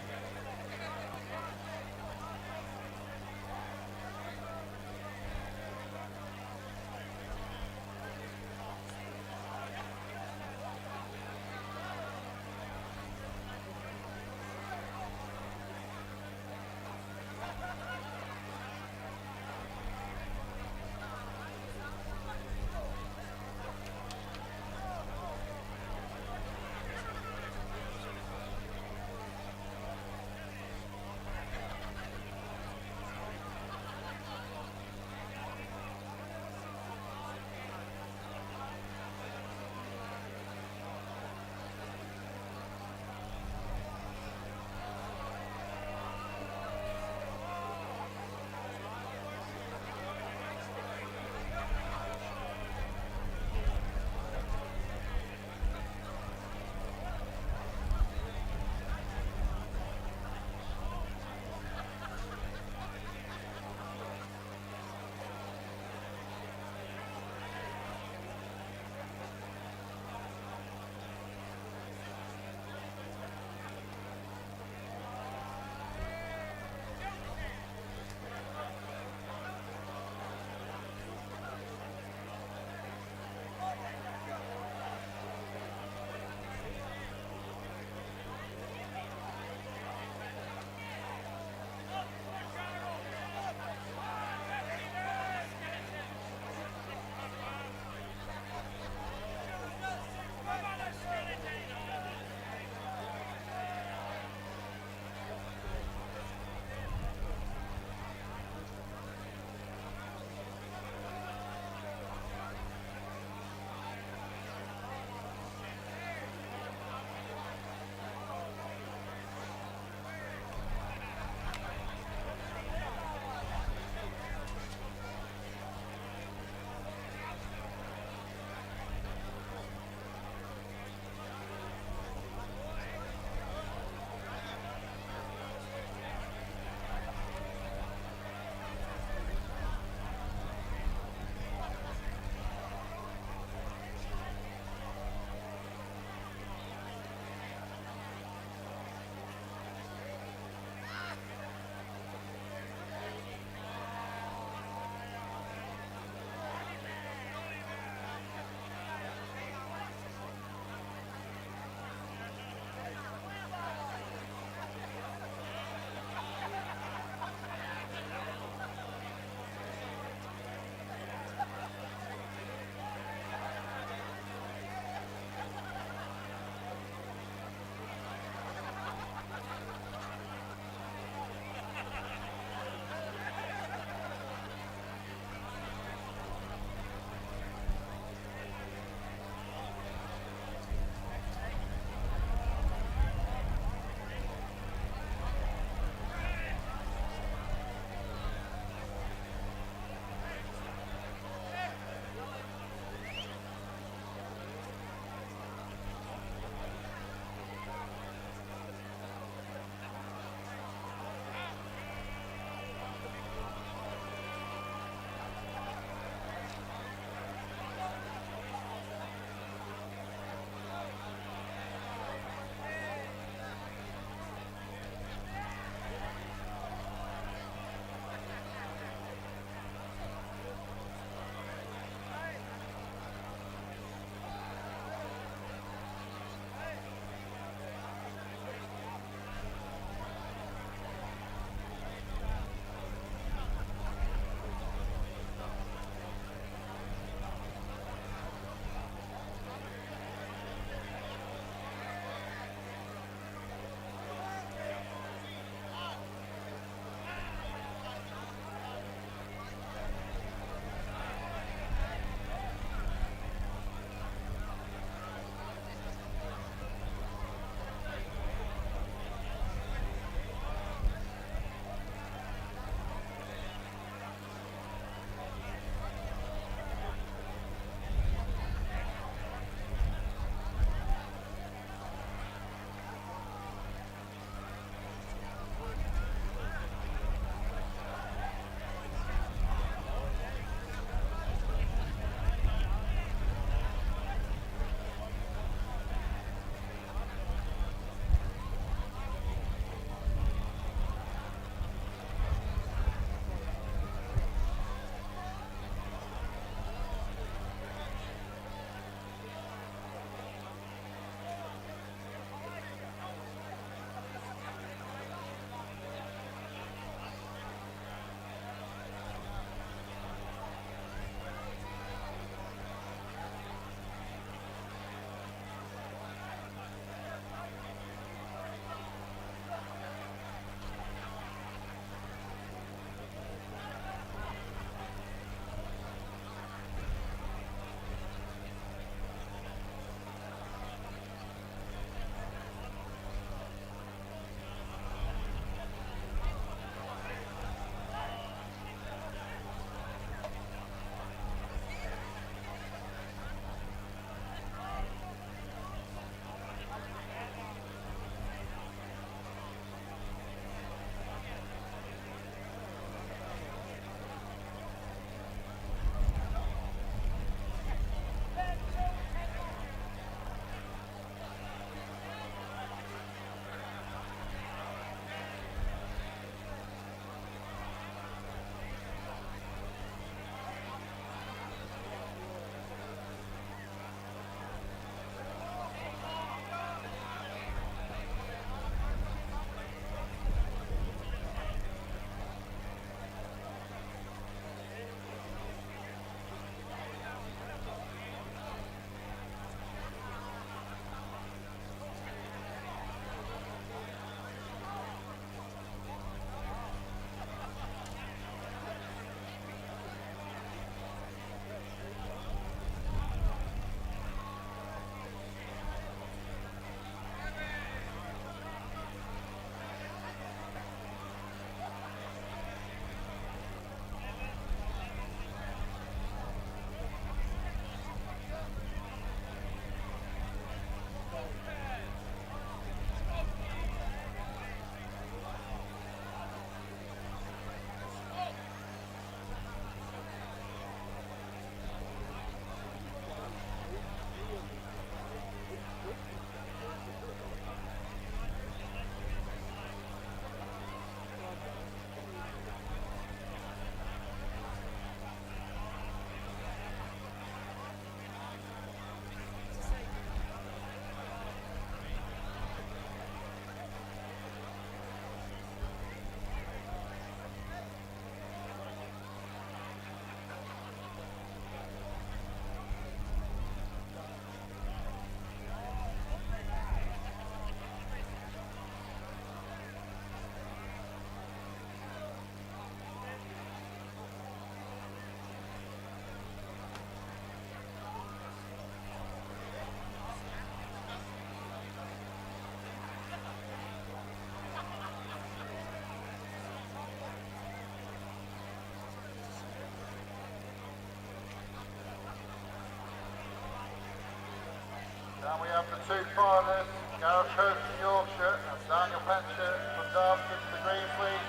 And we have the two finalists, Gareth Coates from Yorkshire and Daniel Pencher from Dartford to the green, please.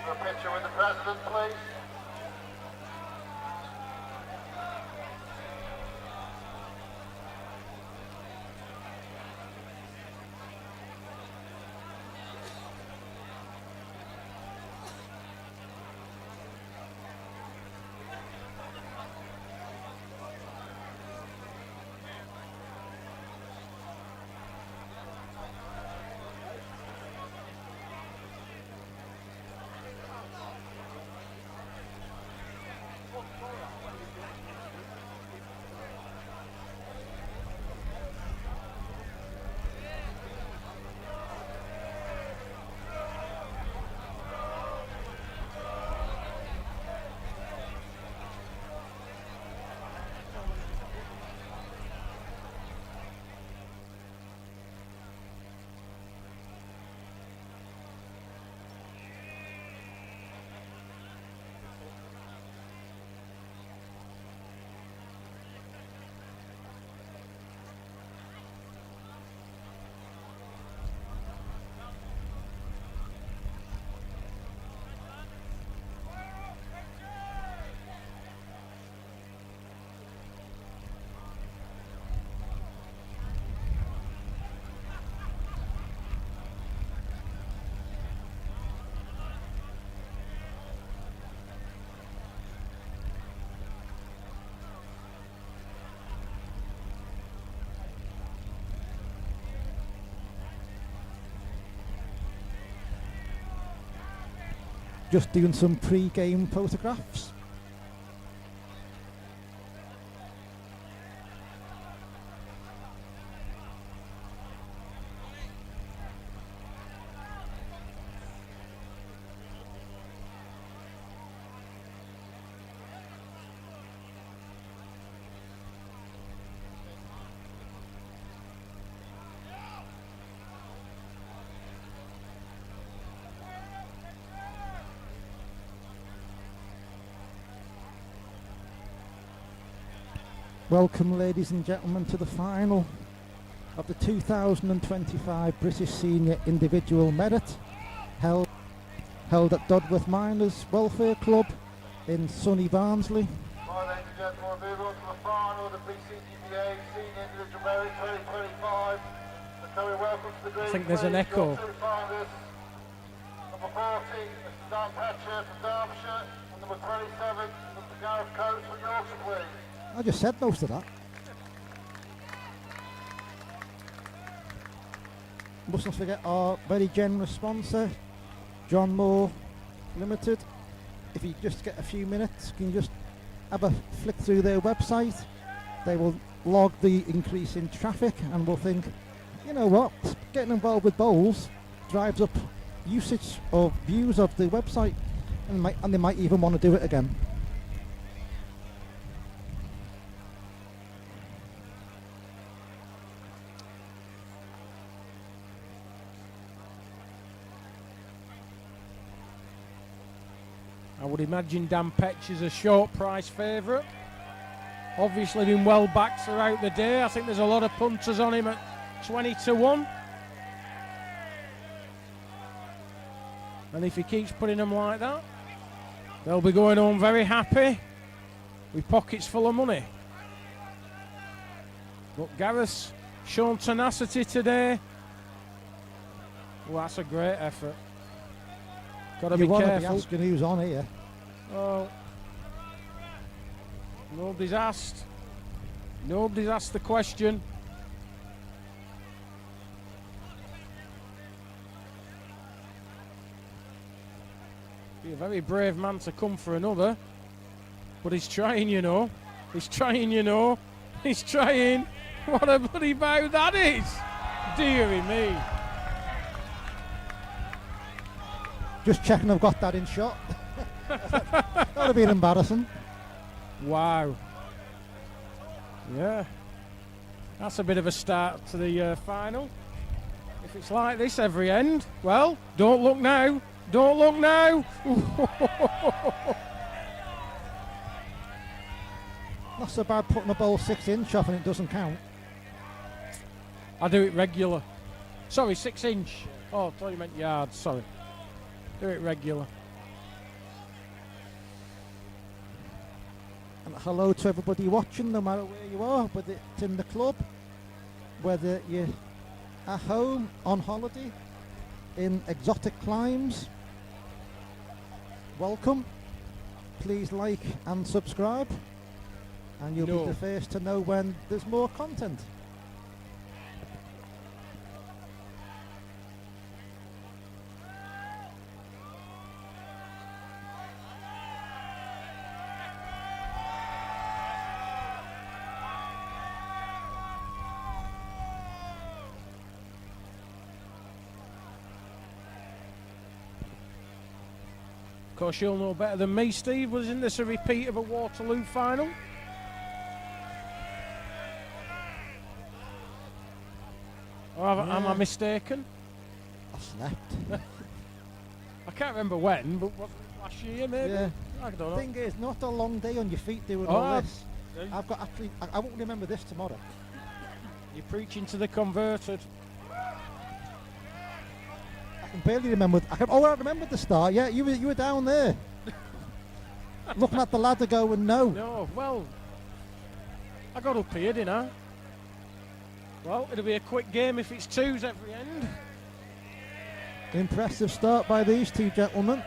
For a picture with the President, please. Just doing some pre-game photographs. Welcome, ladies and gentlemen, to the final of the 2025 British Senior Individual Merit, held at Dodworth Miners Welfare Club in sunny Barnsley. Right, ladies and gentlemen, we'll move on to the final of the BCGBA Senior Individual Merit 2025. So can we welcome to the green, I think there's an please, echo. your two finalists. Number 40, Mr. Dan Petcher from Derbyshire, and number 27, Mr. Gareth Coates from Yorkshire, please. I just said most of that. Mustn't forget our very generous sponsor, John Moore Limited. If you just get a few minutes, can you just have a flick through their website? They will log the increase in traffic and will think, you know what, getting involved with bowls drives up usage or views of the website, and they might even want to do it again. I would imagine Dan Petch is a short price favourite. Obviously been well backed throughout the day. I think there's a lot of punters on him at 20-1. And if he keeps putting them like that, they'll be going home very happy with pockets full of money. But Gareth's shown tenacity today. Well, that's a great effort. Got to be You want to be careful. asking who's on here. Oh, nobody's asked. Nobody's asked the question. Be a very brave man to come for another. But he's trying, you know. He's trying, you know. He's trying. What a bloody bow that is. Dearie me. Just checking I've got that in shot. That would have been embarrassing. Wow. Yeah. That's a bit of a start to the final. If it's like this every end, well, don't look now. Don't look now. Not so bad putting a bowl 6 inch off and it doesn't count. I do it regular. Sorry, 6 inch. Oh, I thought you meant yards, sorry. Do it regular. And hello to everybody watching, no matter where you are, whether it's in the club, whether you're at home, on holiday, in exotic climes. Welcome. Please like and subscribe, and you'll be the first to know when there's more content. Of course, you'll know better than me, Steve. Wasn't this a repeat of a Waterloo final? Or am I mistaken? I slept. I can't remember when, but was it last year maybe? Yeah. I don't know. Thing is, not a long day on your feet doing all this. I've got actually, I won't remember this tomorrow. You're preaching to the converted. I can barely remember. I remember the start. Yeah, you were down there, looking at the ladder, going no. No, well, I got up here, didn't I? Well, it'll be a quick game if it's 2s every end. Impressive start by these two gentlemen.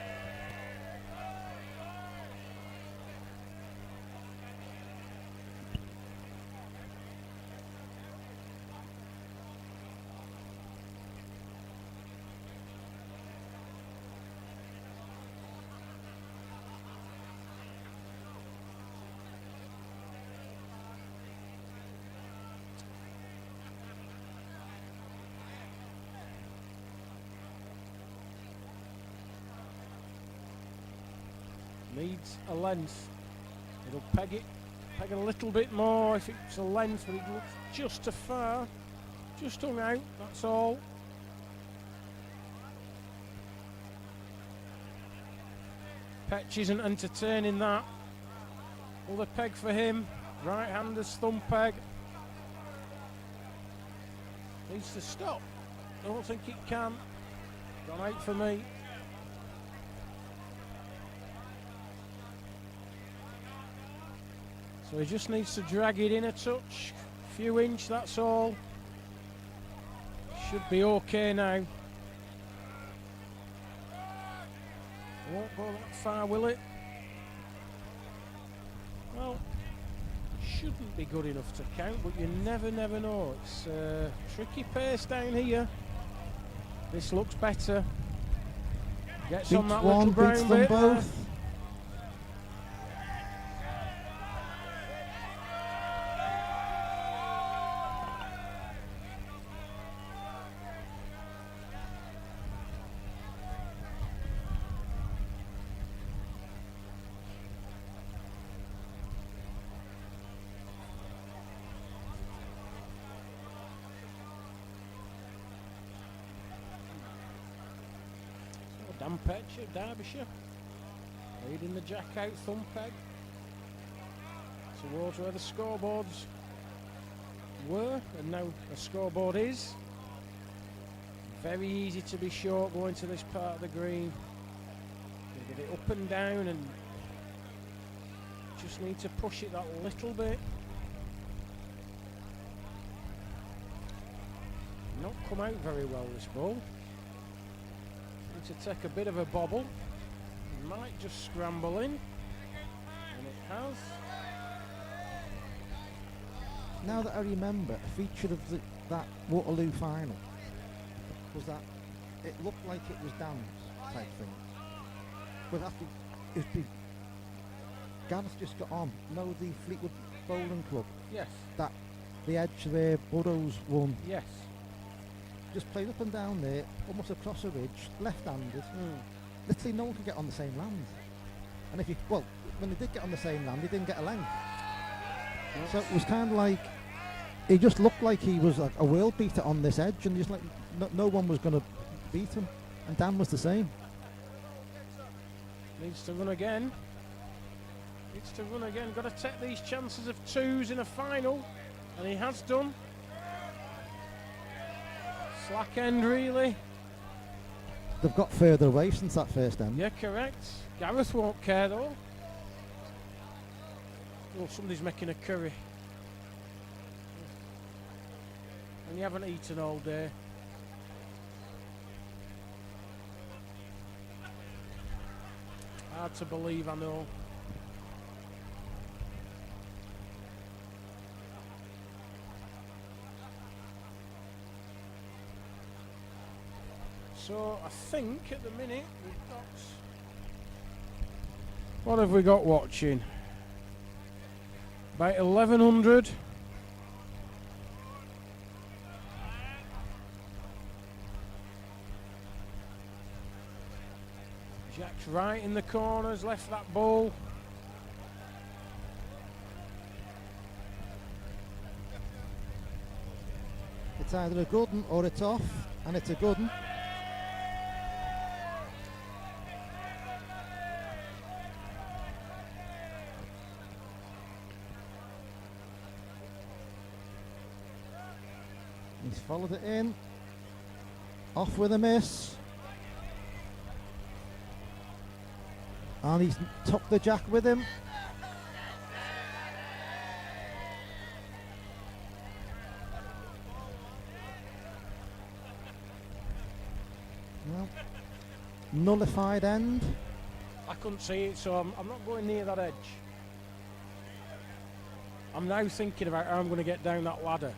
Needs a length. It'll peg a little bit more if it's a length, but it looks just too far. Just hung out, that's all. Petch isn't entertaining that. Another peg for him. Right-hander's thumb peg. Needs to stop. I don't think it can. Gone out for me. So he just needs to drag it in a touch, few inch, that's all. Should be okay now. Won't go that far, will it? Well, shouldn't be good enough to count, but you never know. It's tricky pace down here. This looks better. Gets on that little brown bit there. Dan Petch of Derbyshire, leading the jack out thumb peg towards where the scoreboards were, and now the scoreboard is. Very easy to be short going to this part of the green. You get it up and down and just need to push it that little bit. Not come out very well, this ball. To take a bit of a bobble, might just scramble in, and it has. Now that I remember, a feature of that Waterloo final was that it looked like it was Dan's type thing. But after Gareth just got on. No, the Fleetwood Bowling Club. Yes. That the edge where Burrows won. Yes. Just played up and down there, almost across a ridge, left-handed. Literally no one could get on the same land. And when they did get on the same land, they didn't get a length. Yes. So it was kind of like, he just looked like he was like a world beater on this edge, and just like no one was going to beat him. And Dan was the same. Needs to run again. Got to take these chances of 2s in a final, and he has done. Slack end, really. They've got further away since that first end. Yeah, correct. Gareth won't care though. Oh, somebody's making a curry. And you haven't eaten all day. Hard to believe, I know. So I think at the minute we've got... What have we got watching? About 1100. Jack's right in the corners, left that ball. It's either a good one or it's off, and it's a good one. He's followed it in. Off with a miss. And he's took the jack with him. Well, nullified end. I couldn't see it, so I'm not going near that edge. I'm now thinking about how I'm going to get down that ladder.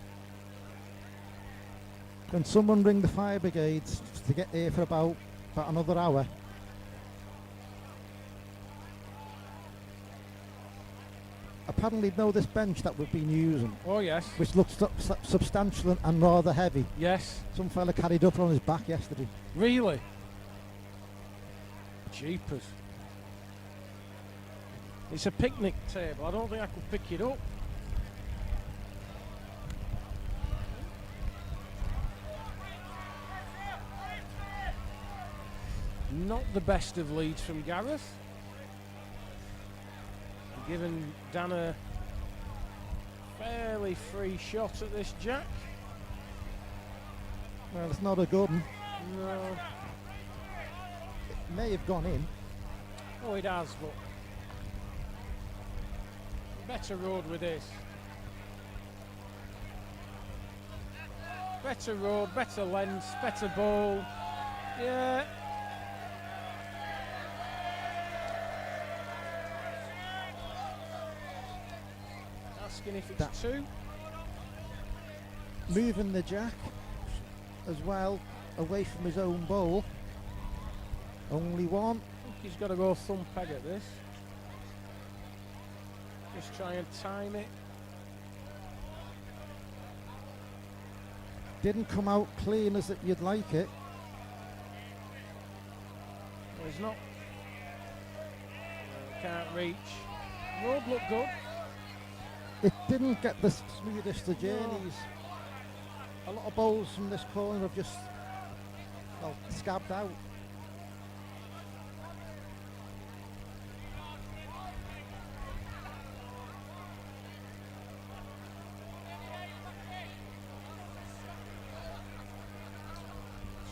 Can someone ring the fire brigades to get here for about another hour? Apparently know this bench that we've been using, Oh yes. which looks substantial and rather heavy. Yes. Some fella carried up on his back yesterday. Really? Jeepers. It's a picnic table. I don't think I could pick it up. Not the best of leads from Gareth. Giving Dan a fairly free shot at this jack. Well, it's not a good one. No. It may have gone in. Oh, it has, but better road with this. Better road, better length, better ball. Yeah. Asking if it's two. Moving the jack as well away from his own bowl. Only one. I think he's got to go thumb peg at this. Just try and time it. Didn't come out clean as you'd like it. Well, he's not. Can't reach. Road looked good. It didn't get the smoothest of journeys. A lot of bowls from this corner have just, well, scabbed out.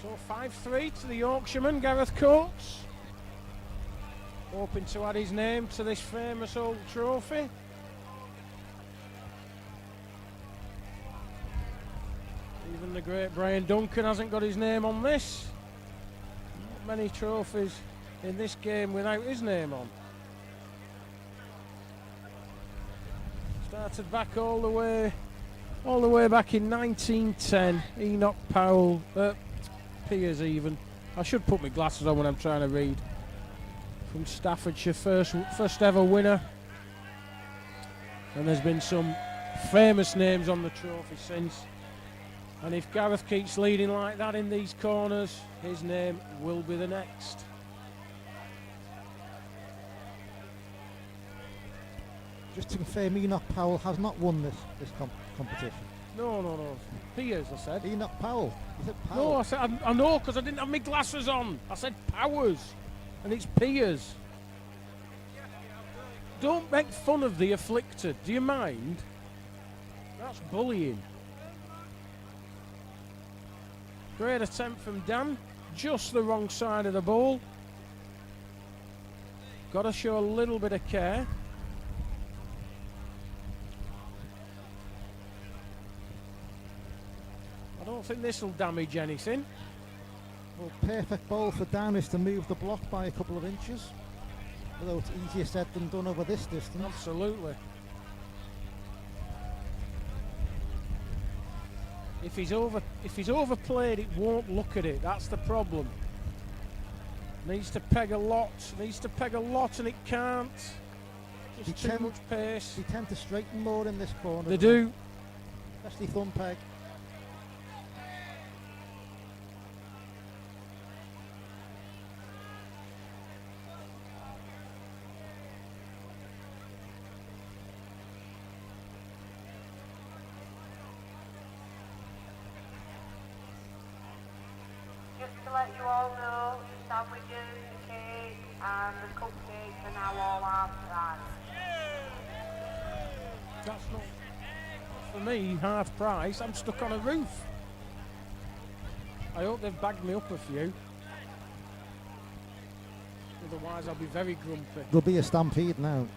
So 5-3 to the Yorkshireman, Gareth Coates. Hoping to add his name to this famous old trophy. Even the great Brian Duncan hasn't got his name on this. Not many trophies in this game without his name on. Started back all the way back in 1910. Enoch Powell, Piers even. I should put my glasses on when I'm trying to read. From Staffordshire, first ever winner. And there's been some famous names on the trophy since. And if Gareth keeps leading like that in these corners, his name will be the next. Just to confirm, Enoch Powell has not won this competition. No. Piers, I said. Enoch Powell. You said Powell. No, I said I know because I didn't have my glasses on. I said Powers, and it's Piers. Don't make fun of the afflicted. Do you mind? That's bullying. Great attempt from Dan. Just the wrong side of the ball. Got to show a little bit of care. I don't think this will damage anything. Well, perfect ball for Dan is to move the block by a couple of inches. Although it's easier said than done over this distance. Absolutely. If he's overplayed, it won't look at it. That's the problem. Needs to peg a lot, and it can't. Just too much pace. They tend to straighten more in this corner. They do. Especially thumb peg. Just to let you all know, the sandwiches, the cake and the cupcakes are now all half price. That's not, for me, half price. I'm stuck on a roof. I hope they've bagged me up a few. Otherwise, I'll be very grumpy. There'll be a stampede now.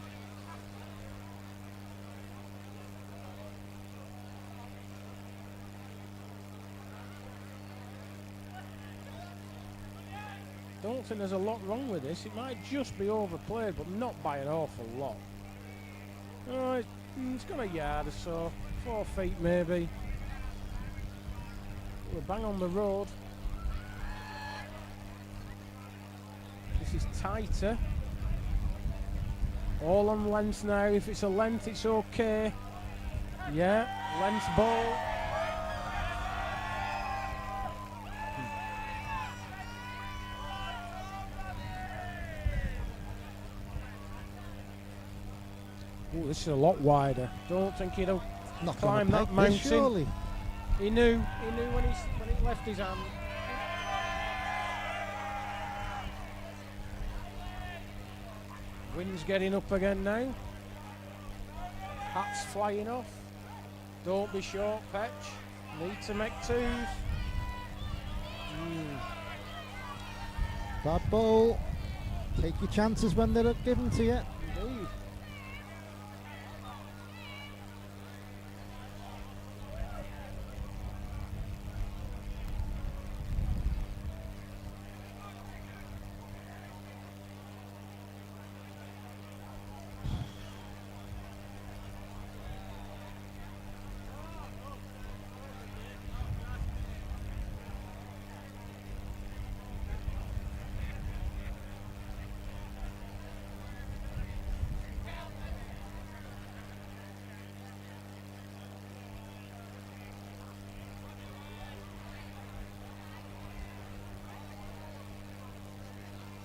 Don't think there's a lot wrong with this. It might just be overplayed, but not by an awful lot. Oh, it's got a yard or so. 4 feet maybe. We're bang on the road. This is tighter. All on length now. If it's a length, it's okay. Yeah, length ball. Ooh, this is a lot wider. Don't think he'll Not climb gonna that peg mountain. this, surely. He knew when he left his hand. Wind's getting up again now. Hat's flying off. Don't be short, Petch. Need to make twos. Bad ball. Take your chances when they're given to you. Indeed.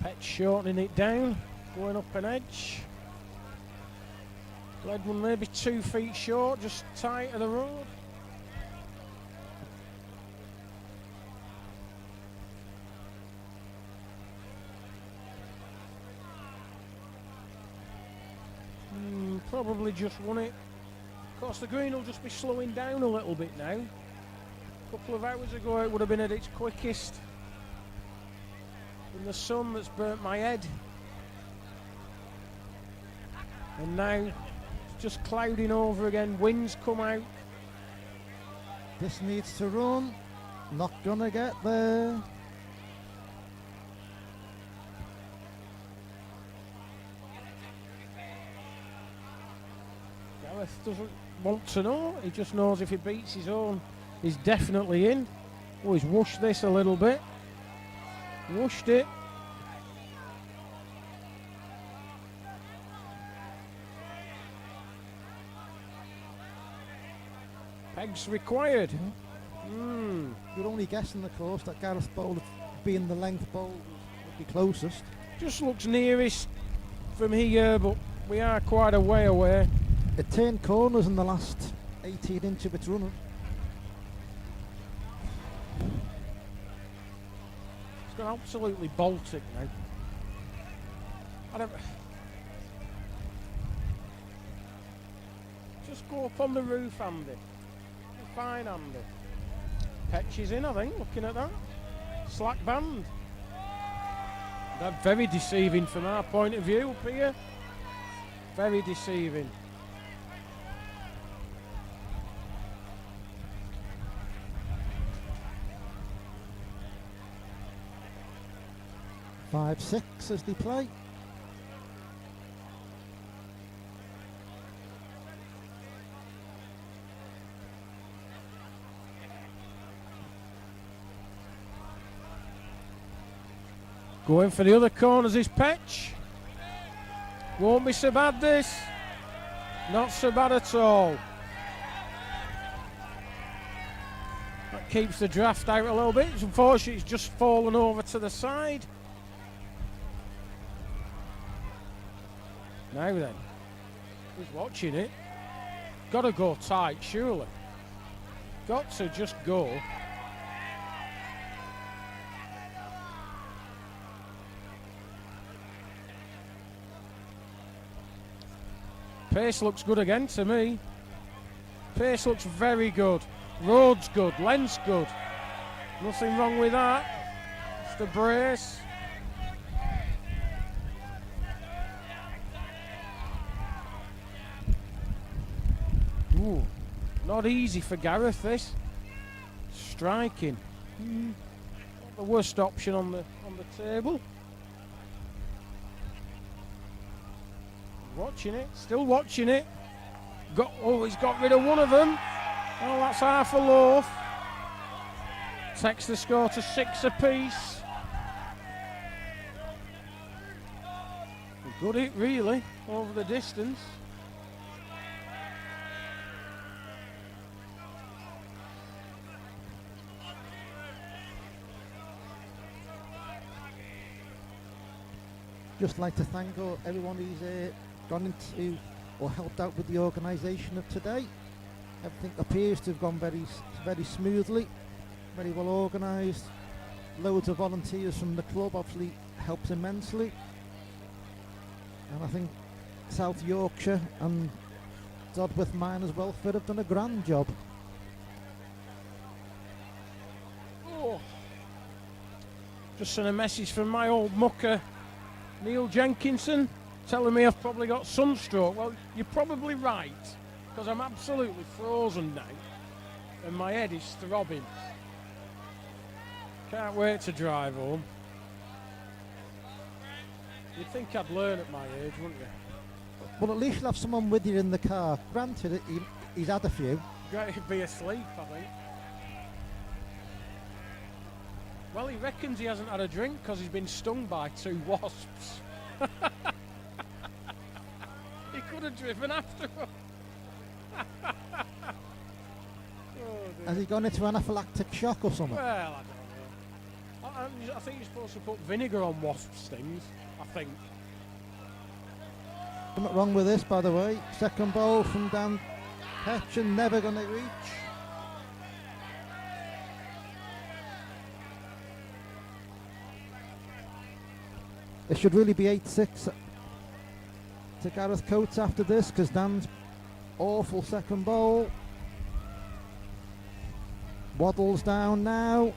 Petch shortening it down, going up an edge. Gledman maybe 2 feet short, just tight of the road. Probably just won it. Of course, the green will just be slowing down a little bit now. A couple of hours ago, it would have been at its quickest. In the sun that's burnt my head. And now it's just clouding over again. Winds come out. This needs to run. Not gonna get there. Gareth doesn't want to know. He just knows if he beats his own, he's definitely in. Oh, he's whooshed this a little bit. Whooshed it. Pegs required. You're only guessing, of course, that Gareth bowl, being the length bowl, would be closest. Just looks nearest from here, but we are quite a way away. It turned corners in the last 18 inches of its running. It's gone absolutely Baltic now. I don't. Just go up on the roof, Andy. You're fine, Andy. Petch is in, I think, looking at that. Slack band. They're very deceiving from our point of view up here. Very deceiving. Five, six as they play. Going for the other corners is Petch. Won't be so bad this. Not so bad at all. That keeps the draft out a little bit. Unfortunately, it's just fallen over to the side. Now then, who's watching it? Got to go tight, surely. Got to just go. Pace looks good again to me. Pace looks very good. Road's good. Length's good. Nothing wrong with that. It's the brace. Ooh, not easy for Gareth, this. Striking. Not the worst option on the table. Watching it, still watching it. He's got rid of one of them. Oh, that's half a loaf. Takes the score to 6 apiece. Good hit, really, over the distance. Just like to thank everyone who's gone into or helped out with the organisation of today. Everything appears to have gone very smoothly, very well organised. Loads of volunteers from the club obviously helped immensely. And I think South Yorkshire and Dodworth Miners Welfare have done a grand job. Oh. Just sent a message from my old mucker, Neil Jenkinson, telling me I've probably got sunstroke. Well, you're probably right, because I'm absolutely frozen now, and my head is throbbing. Can't wait to drive home. You'd think I'd learn at my age, wouldn't you? Well, at least you'll have someone with you in the car. Granted, he's had a few. Great to be asleep, I think. Well, he reckons he hasn't had a drink because he's been stung by 2 wasps. He could have driven after them. Oh, has he gone into anaphylactic shock or something? Well, I don't know. I think you're supposed to put vinegar on wasp stings, I think. Something wrong with this, by the way. Second ball from Dan Petch and never going to reach. It should really be 8-6 to Gareth Coates after this, because Dan's awful second bowl. Waddles down now.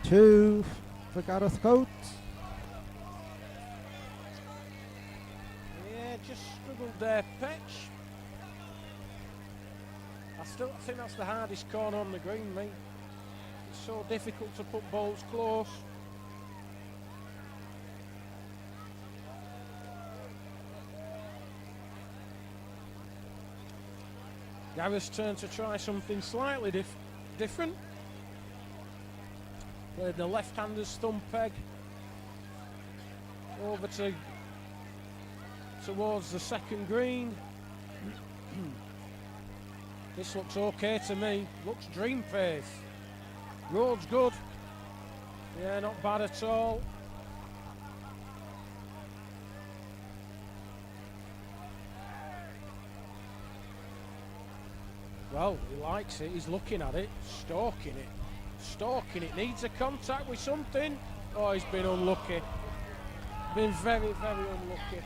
2 for Gareth Coates. Yeah, just struggled there, Petch. I think that's the hardest corner on the green, mate. It's so difficult to put balls close. Gareth's turn to try something slightly different. Played the left-hander's thumb peg over towards the second green. This looks okay to me. Looks dream pace. Road's good. Yeah, not bad at all. Well, he likes it, he's looking at it, stalking it. Stalking it, needs a contact with something. Oh, he's been unlucky. Been very, very unlucky.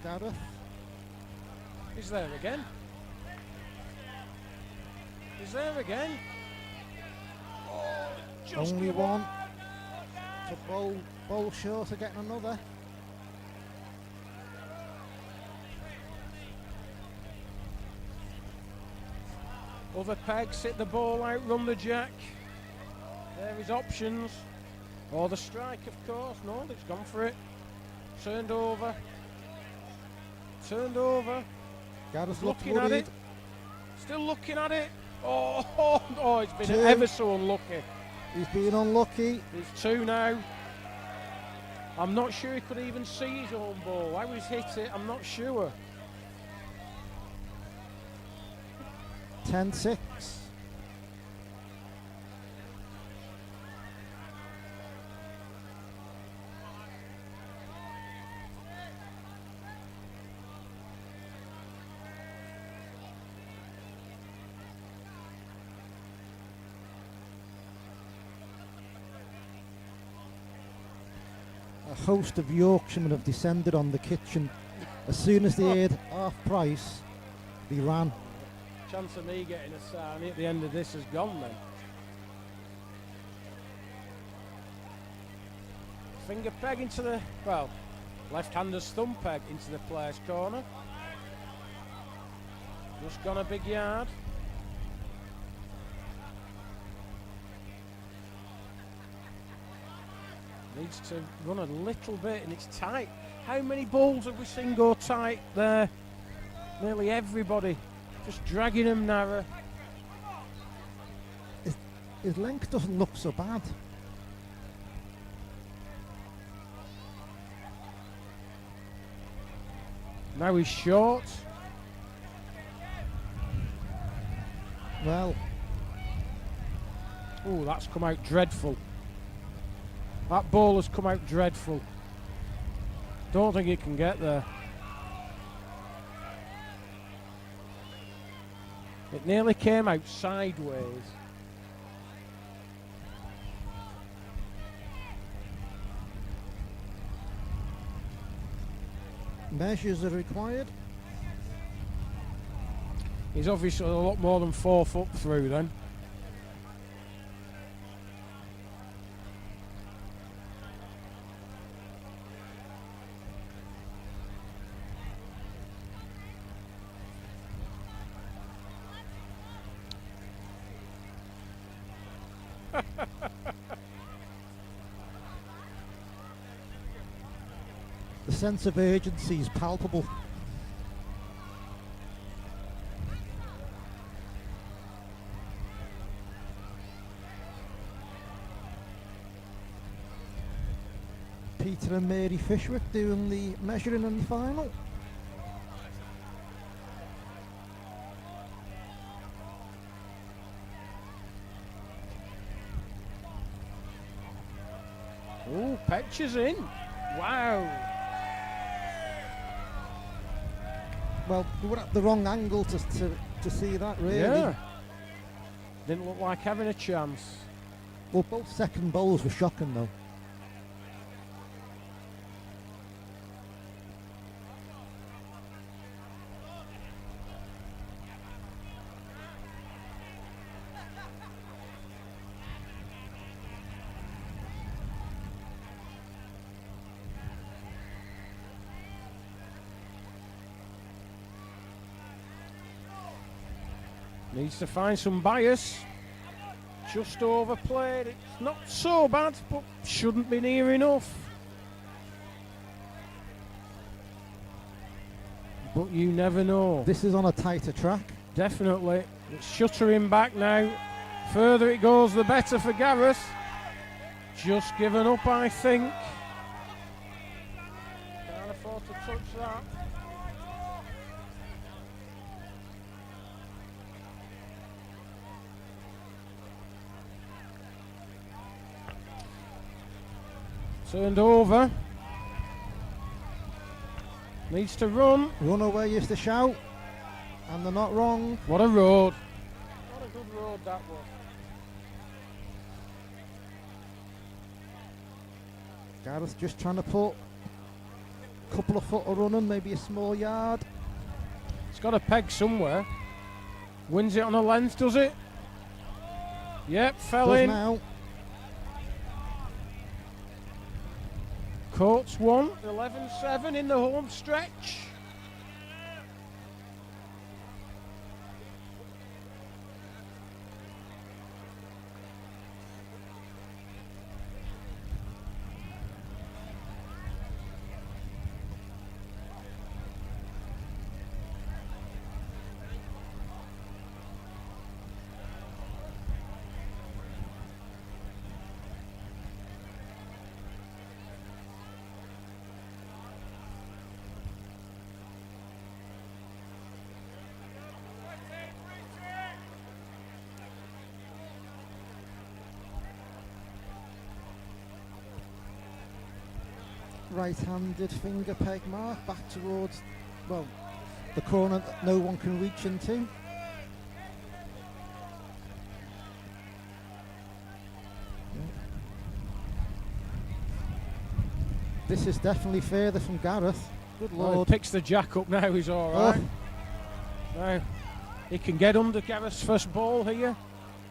Gareth. He's there again. He's there again. Oh, just Only give one. up. To bowl short of getting another. Other pegs, hit the ball out, run the jack. There are his options. Or the strike, of course. No, he's gone for it. Turned over. Turned over. Gareth Looking at it. Still looking at it. Oh, it's been Two. ever so unlucky. He's been unlucky. There's two now. I'm not sure he could even see his own ball. How he's hit it, I'm not sure. 10-6. A host of Yorkshiremen have descended on the kitchen. As soon as they heard half price, they ran. Chance of me getting a sign at the end of this has gone then. Finger peg into the, well, left-hander's thumb peg into the player's corner. Just gone a big yard. Needs to run a little bit and it's tight. How many balls have we seen go tight there? Nearly everybody. Just dragging him narrow. His length doesn't look so bad. Now he's short. Well, Oh, that's come out dreadful. That ball has come out dreadful. Don't think he can get there. It nearly came out sideways. measures are required. He's obviously a lot more than 4 foot through then. The sense of urgency is palpable. Peter and Mary Fishwick doing the measuring in the final. Oh, Petcher's in. Wow. Well, we were at the wrong angle to see that, really. Yeah. Didn't look like having a chance. Well, both second bowls were shocking, though. Needs to find some bias. Just overplayed. It's not so bad, but shouldn't be near enough. But you never know. This is on a tighter track. Definitely. It's shuttering back now. Further it goes, the better for Gareth. Just given up, I think. Can't afford to touch that. Turned over. Needs to run. Run away is the shout. And they're not wrong. What a road. What a good road that was. Gareth just trying to put couple of foot of running, maybe a small yard. It's got a peg somewhere. Wins it on a length, does it? Yep, fell Does in. now. Coates won, 11-7 in the home stretch. Right-handed finger peg mark back towards, well, the corner that no one can reach into. This is definitely further from Gareth. Good Well, lord. he picks the jack up now, he's all right. Now, he can get under Gareth's first ball here.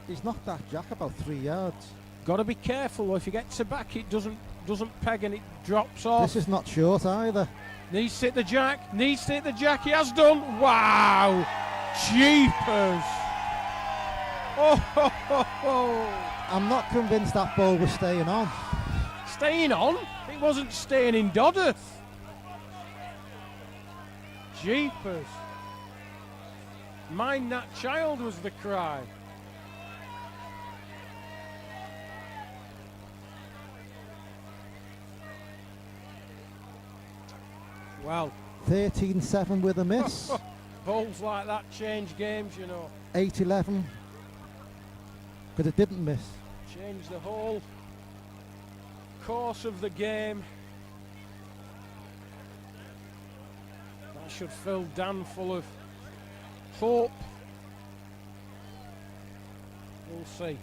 He's knocked that jack about 3 yards. Got to be careful though, if he gets it back, it doesn't peg and it drops off. This is not short either. Needs to hit the jack, needs to hit the jack, he has done. Wow! Jeepers! Oh, ho, ho, ho. I'm not convinced that ball was staying on. Staying on? It wasn't staying in Dodworth. Jeepers. Mind that child was the cry. Well, 13-7 with a miss. balls like that change games, you know. 8-11. Because it didn't miss. Change the whole course of the game. That should fill Dan full of hope. We'll see.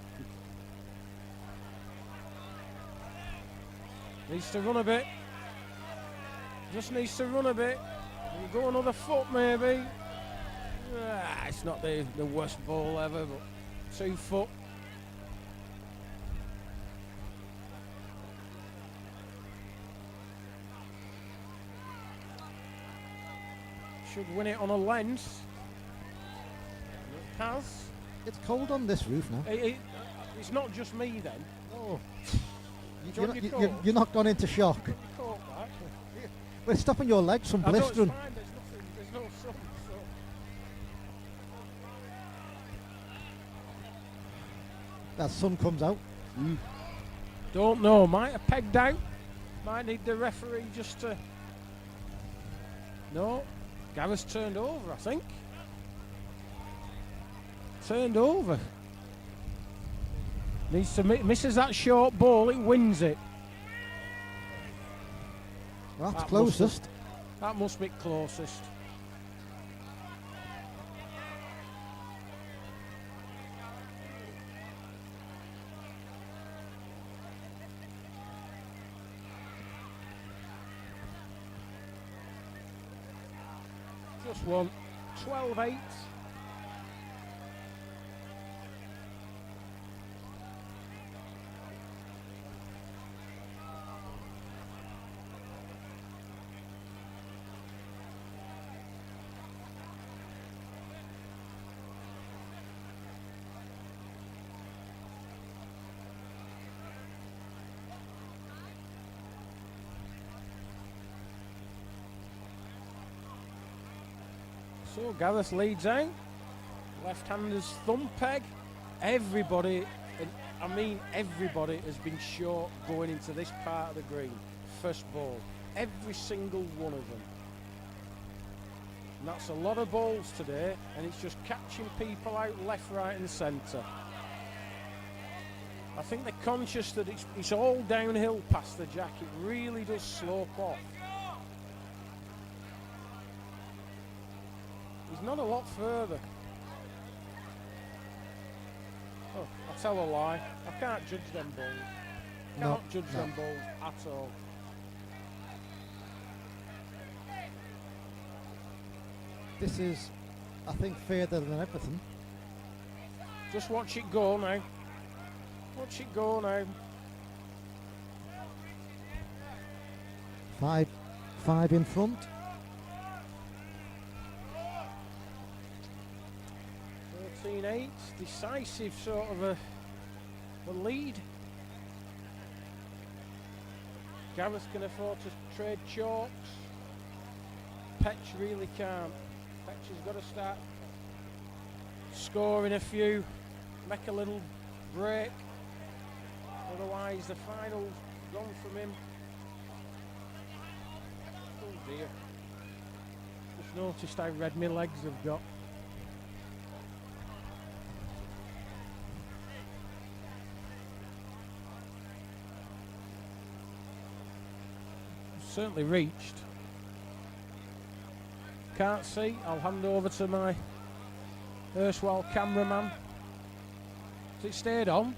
Needs to run a bit. Just needs to run a bit. We'll go another foot maybe. It's not the worst ball ever, but 2 foot. Should win it on a length. It has. It's cold on this roof now. It's not just me then. Oh. You're not gone into shock. We're stopping your legs from blistering. It's fine. There's no sun. So. That sun comes out. Don't know. Might have pegged out. Might need the referee just to. No. Gareth's turned over, I think. Turned over. Needs to misses that short ball. It wins it. Well, that's That closest. That must be closest. Just one. 12-8. So Gareth leads out. Left-hander's thumb peg. Everybody, and I mean everybody, has been short going into this part of the green. First ball. Every single one of them. And that's a lot of balls today, and it's just catching people out left, right and centre. I think they're conscious that it's all downhill past the jack. It really does slope off. He's not a lot further. Oh, I tell a lie. I can't judge them balls. Can't judge them balls at all. This is, I think, further than everything. Just watch it go now. Watch it go now. Five in front. 13-8, decisive sort of a lead. Gareth can afford to trade chalks. Petch really can't. Petch has got to start scoring a few, make a little break. Otherwise the final's gone from him. Oh dear. Just noticed how red my legs have got. Certainly reached. Can't see. I'll hand over to my erstwhile cameraman. Has it stayed on?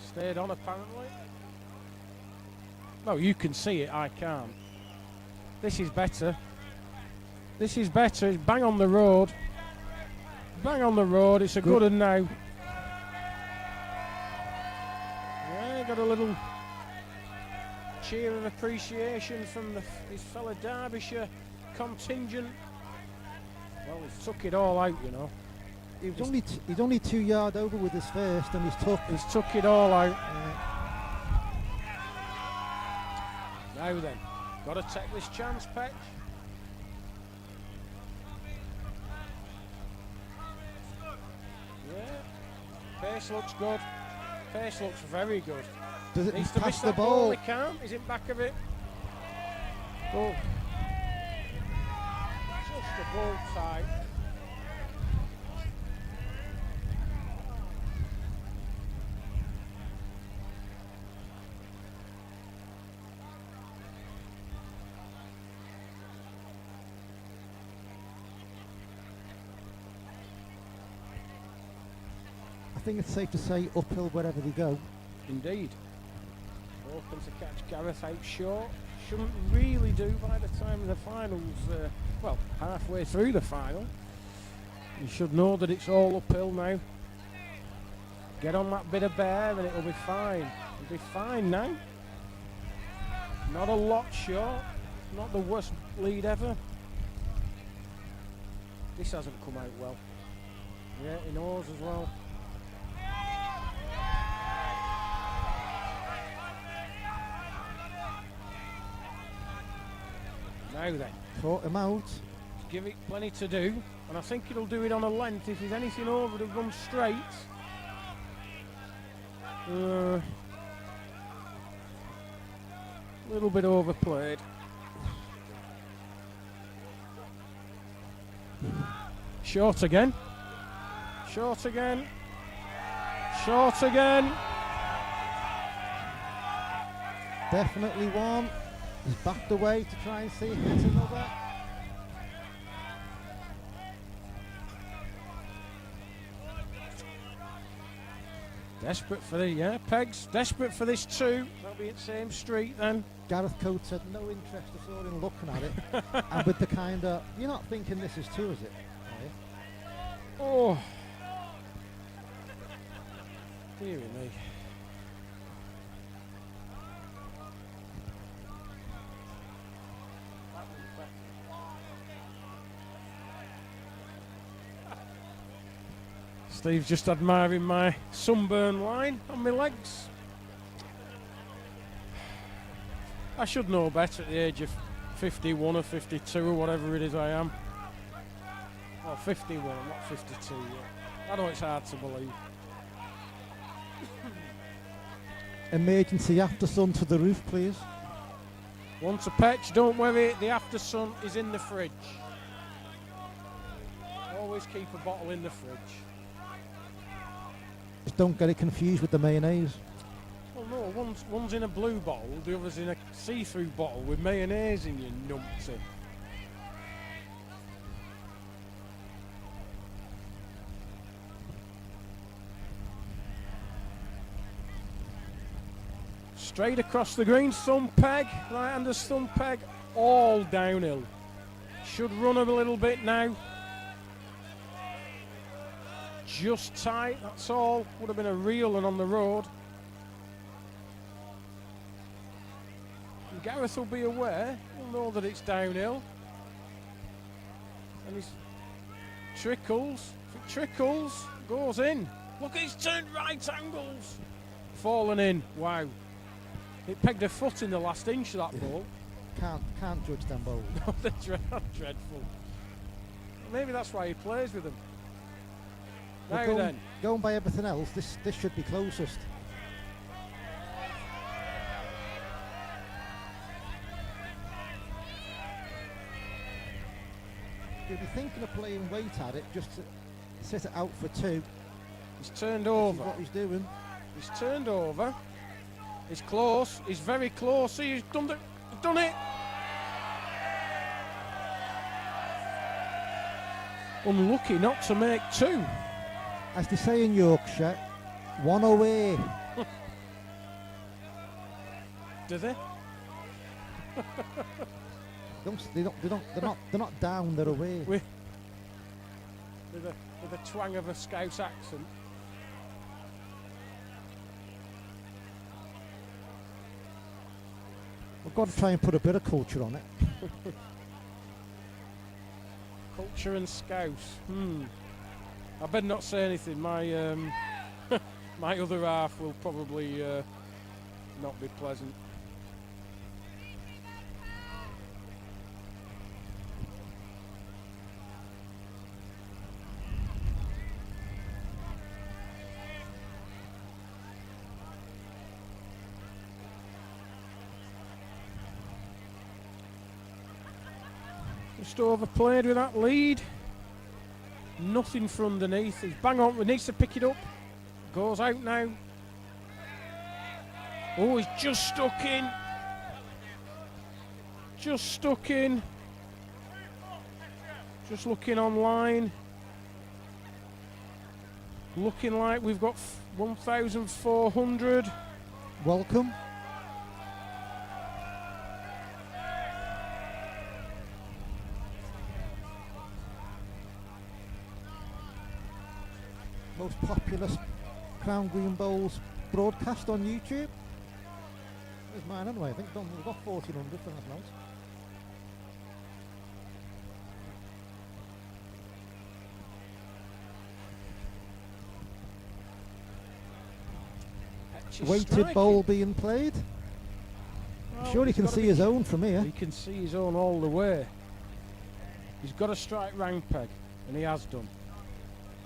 Stayed on apparently. No, you can see it, I can't. This is better. This is better. It's bang on the road. Bang on the road. It's a good one now. Yeah, got a little cheer of appreciation from his fellow Derbyshire contingent. Well, he's took it all out, you know. He's only 2 yards over with his first, and he's took it all out. Now then, got to take this chance, Petch. Yeah, pace looks good. Pace looks very good. Does it Needs to pass miss the that ball? He can't. He's in back of it. Oh. Just a ball tight. I think it's safe to say uphill wherever they go. Indeed. Open to catch Gareth out short. Shouldn't really do by the time the finals, well, halfway through the final. You should know that it's all uphill now. Get on that bit of bear and it'll be fine. It'll be fine now. Not a lot short. Not the worst lead ever. This hasn't come out well. Yeah, he knows as well. Now then, Caught him out. give it plenty to do, and I think it'll do it on a length. If there's anything over, it'll run straight. Little bit overplayed. Short again. Short again. Short again. Definitely one. He's backed away to try and see if it's another. Desperate for the, Pegs. Desperate for this too. That'll be at same street then. Gareth Coates had no interest at all in looking at it. And with the kind of, you're not thinking this is two, is it? Oh. Dear me. Steve's just admiring my sunburn line on my legs. I should know better at the age of 51 or 52 or whatever it is I am. Oh, 51, I'm not 52 yet. I know it's hard to believe. Emergency after sun to the roof, please. Want a Petch, don't worry, the after sun is in the fridge. Always keep a bottle in the fridge. Just don't get it confused with the mayonnaise. Well, no, one's in a blue bottle, the other's in a see-through bottle with mayonnaise in, you numpty. Straight across the green, thumb peg, right-hander thumb peg, all downhill. Should run a little bit now. just tight, that's all. Would have been a real and on the road. And Gareth will be aware, he'll know that it's downhill. And he's trickles, if it trickles, goes in. Look, he's turned right angles. Fallen in, wow. It pegged a foot in the last inch of that ball. Can't judge them bowls. No, they're dreadful. Maybe that's why he plays with them. Now then. Going by everything else, this should be closest. You'd be thinking of playing weight at it, just to set it out for 2. He's turned over. What he's doing. He's turned over. He's close. He's very close. See, he's done it. Unlucky not to make 2. As they say in Yorkshire, 1 away. Do they? They're not down, they're away. With a twang of a Scouse accent. We've got to try and put a bit of culture on it. Culture and Scouse. I better not say anything. My my other half will probably not be pleasant. Just overplayed with that lead. Nothing for underneath. He's bang on. He needs to pick it up. Goes out now. Oh, he's just stuck in. Just stuck in. Just looking online. Looking like we've got 1,400. Welcome. Most popular Crown Green Bowls broadcast on YouTube. There's mine anyway. I think we've got 1,400 for that else. Weighted bowl being played. Well, Sure, he can see his own from here. He can see his own all the way. He's got to strike round peg, and he has done.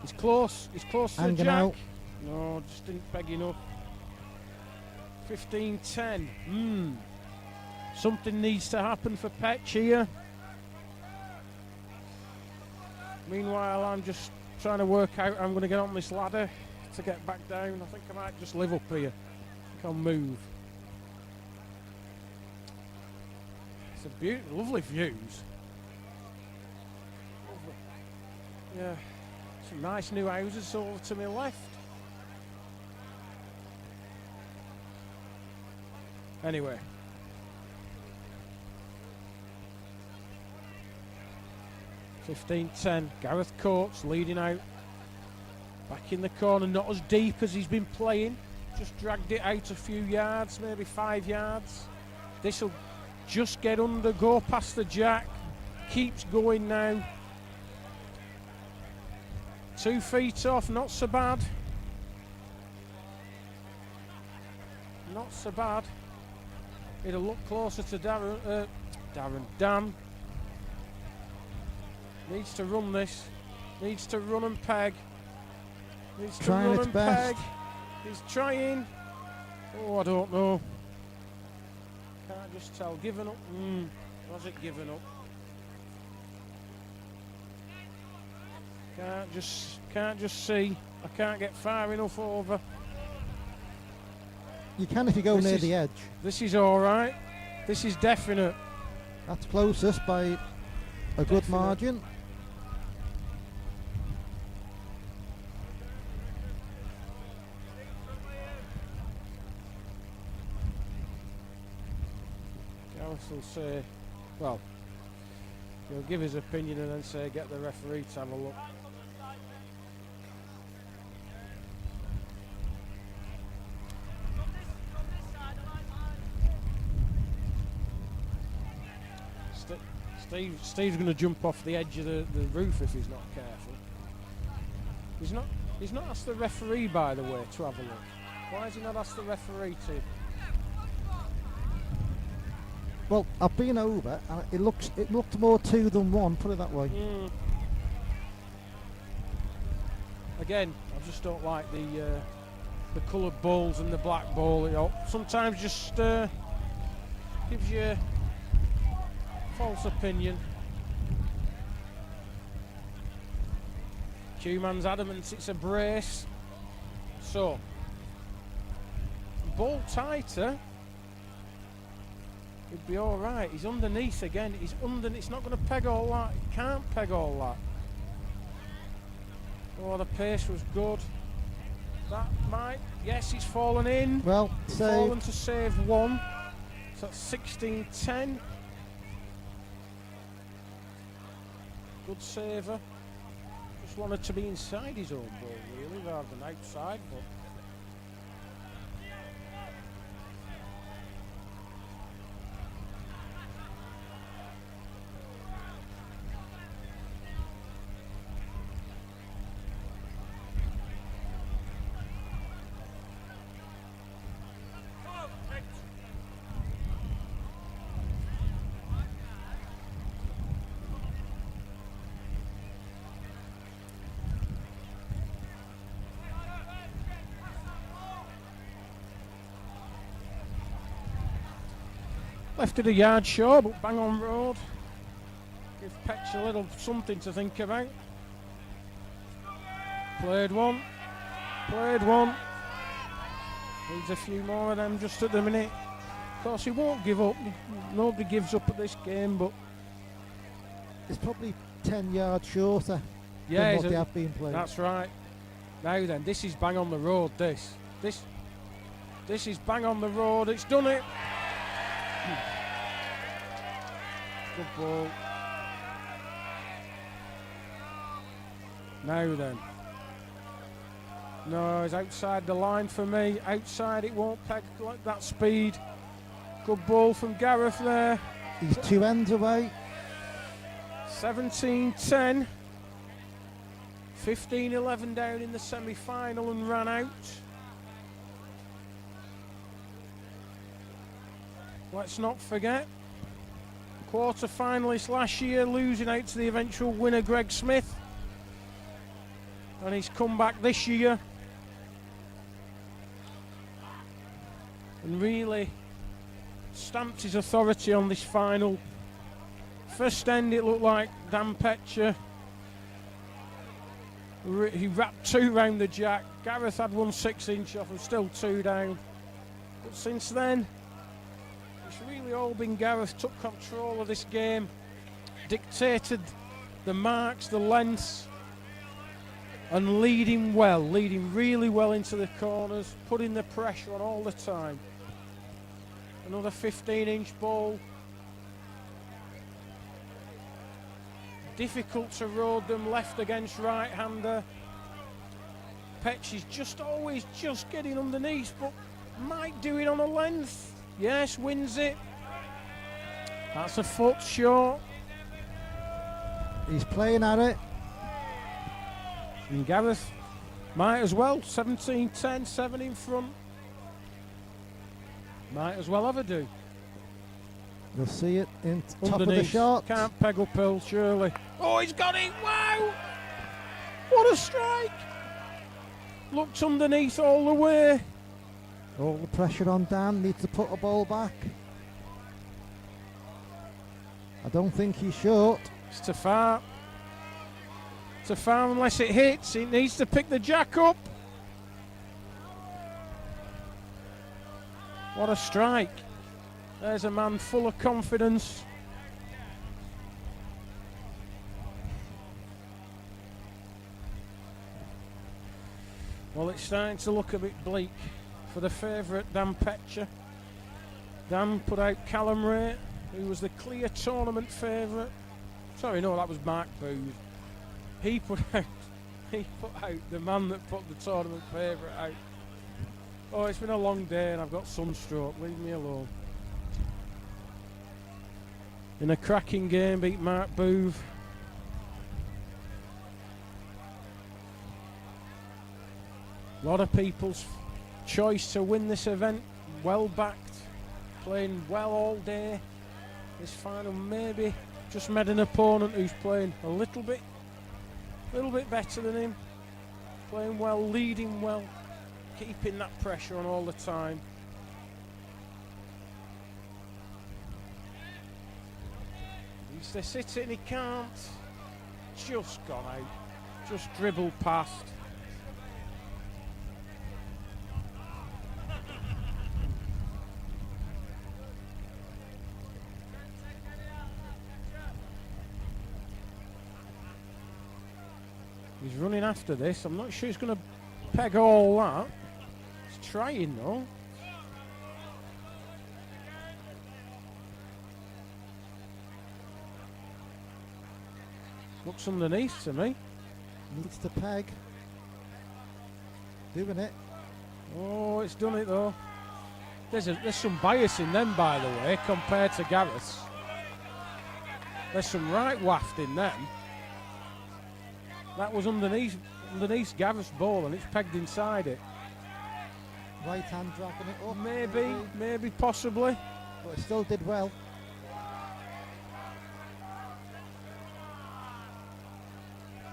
He's close. He's close to the Hanging jack. out. No, just didn't peg enough. 15-10. Something needs to happen for Petch here. Meanwhile, I'm just trying to work out how I'm going to get on this ladder to get back down. I think I might just live up here. I think I'll move. It's a beautiful, lovely views. Lovely. Yeah, some nice new houses over to my left. Anyway. (15-10). Gareth Coates leading out. Back in the corner, not as deep as he's been playing. Just dragged it out a few yards, maybe 5 yards. This will just get under, go past the jack. Keeps going now. 2 feet off, not so bad. Not so bad. It'll look closer to Dan. Needs to run this. Needs to run and peg. Needs to Trying run its and best. peg. He's trying. Oh, I don't know. Can't just tell. Given up. Was it given up? Can't just see. I can't get far enough over. You can if you go near the edge. This is all right. This is definite. That's closest by a good margin. Gareth will say, well, he'll give his opinion and then say, get the referee to have a look. Steve's going to jump off the edge of the roof if he's not careful. He's not asked the referee, by the way, to have a look. Why has he not asked the referee to? Well, I've been over, and it looked more 2 than 1. Put it that way. Again, I just don't like the coloured balls and the black ball. You know, sometimes just gives you a false opinion. Q-Man's adamant it's a brace. So, ball tighter. He'd be all right. He's underneath again. He's not going to peg all that. He can't peg all that. Oh, the pace was good. That might. Yes, he's fallen in. Well, fallen to save 1. So that's 16-10. Good saver. Just wanted to be inside his own ball, really, rather than outside. But left it a yard short, but bang on road. Give Petch a little something to think about. Played one. Needs a few more of them just at the minute. Of course, he won't give up. Nobody gives up at this game, but it's probably 10 yards shorter yeah, than what they have been playing. That's right. Now then, this is bang on the road. This is bang on the road. It's done it. Good ball. Now then. No, he's outside the line for me. Outside, it won't peg like that speed. Good ball from Gareth there. He's 2 ends away. 17-10. 15-11 down in the semi-final and ran out. Let's not forget, quarter-finalist last year, losing out to the eventual winner Greg Smith. And he's come back this year and really stamped his authority on this final. First end it looked like Dan Petcher. He wrapped 2 round the jack. Gareth had 1 6-inch off and still 2 down. But since then, it's really all been Gareth. Took control of this game, dictated the marks, the lengths, and leading really well into the corners, putting the pressure on all the time. Another 15-inch ball. Difficult to road them left against right-hander. Petch is always getting underneath, but might do it on a length. Yes, wins it. That's a foot short. He's playing at it. And Gareth might as well. 17-10, 7 in front. Might as well have a do. You'll see it in top Underneath. of the shot. Can't peg uphill, surely. Oh, he's got it! Wow! What a strike! Looked underneath all the way. All the pressure on Dan. Needs to put a ball back. I don't think he's short. It's too far. Too far unless it hits. He needs to pick the jack up. What a strike. There's a man full of confidence. Well, it's starting to look a bit bleak for the favourite Dan Petcher. Dan put out Callum Ray, who was the clear tournament favourite. Sorry, no, that was Mark Booth. He put out the man that put the tournament favourite out. Oh, it's been a long day and I've got sunstroke. Leave me alone. in a cracking game, beat Mark Booth. A lot of people's choice to win this event, well backed, playing well all day. This final maybe just met an opponent who's playing a little bit better than him, playing well, leading well, keeping that pressure on all the time. He's to sit it and he can't. Just gone out, just dribbled past. He's running after this. I'm not sure he's going to peg all that. He's trying though. Looks underneath to me. Needs to peg. Doing it. Oh, it's done it though. There's some bias in them, by the way, compared to Gareth's. There's some right waft in them. That was underneath Gareth's ball and it's pegged inside it. Right hand dragging it up. Maybe, possibly. But it still did well.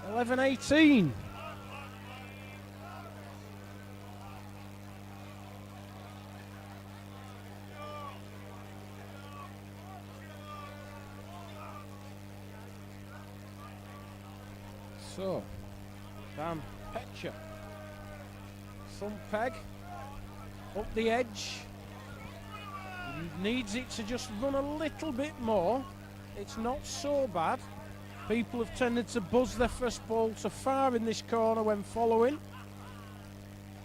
$11.18. So, Dan Petcher, thumb peg, up the edge, he needs it to just run a little bit more, it's not so bad. People have tended to buzz their first ball too far in this corner when following.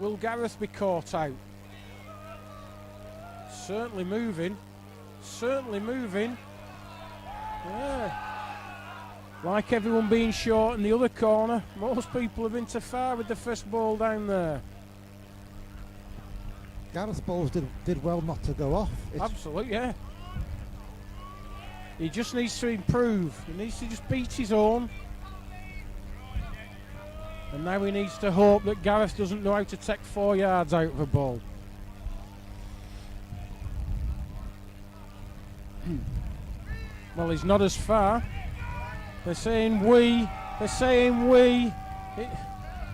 Will Gareth be caught out? Certainly moving, yeah. Like everyone being short in the other corner, most people have been too far with the first ball down there. Gareth's balls did well not to go off. Absolutely, yeah. He just needs to improve. He needs to just beat his own. And now he needs to hope that Gareth doesn't know how to take 4 yards out of a ball. Well, he's not as far. They're saying we.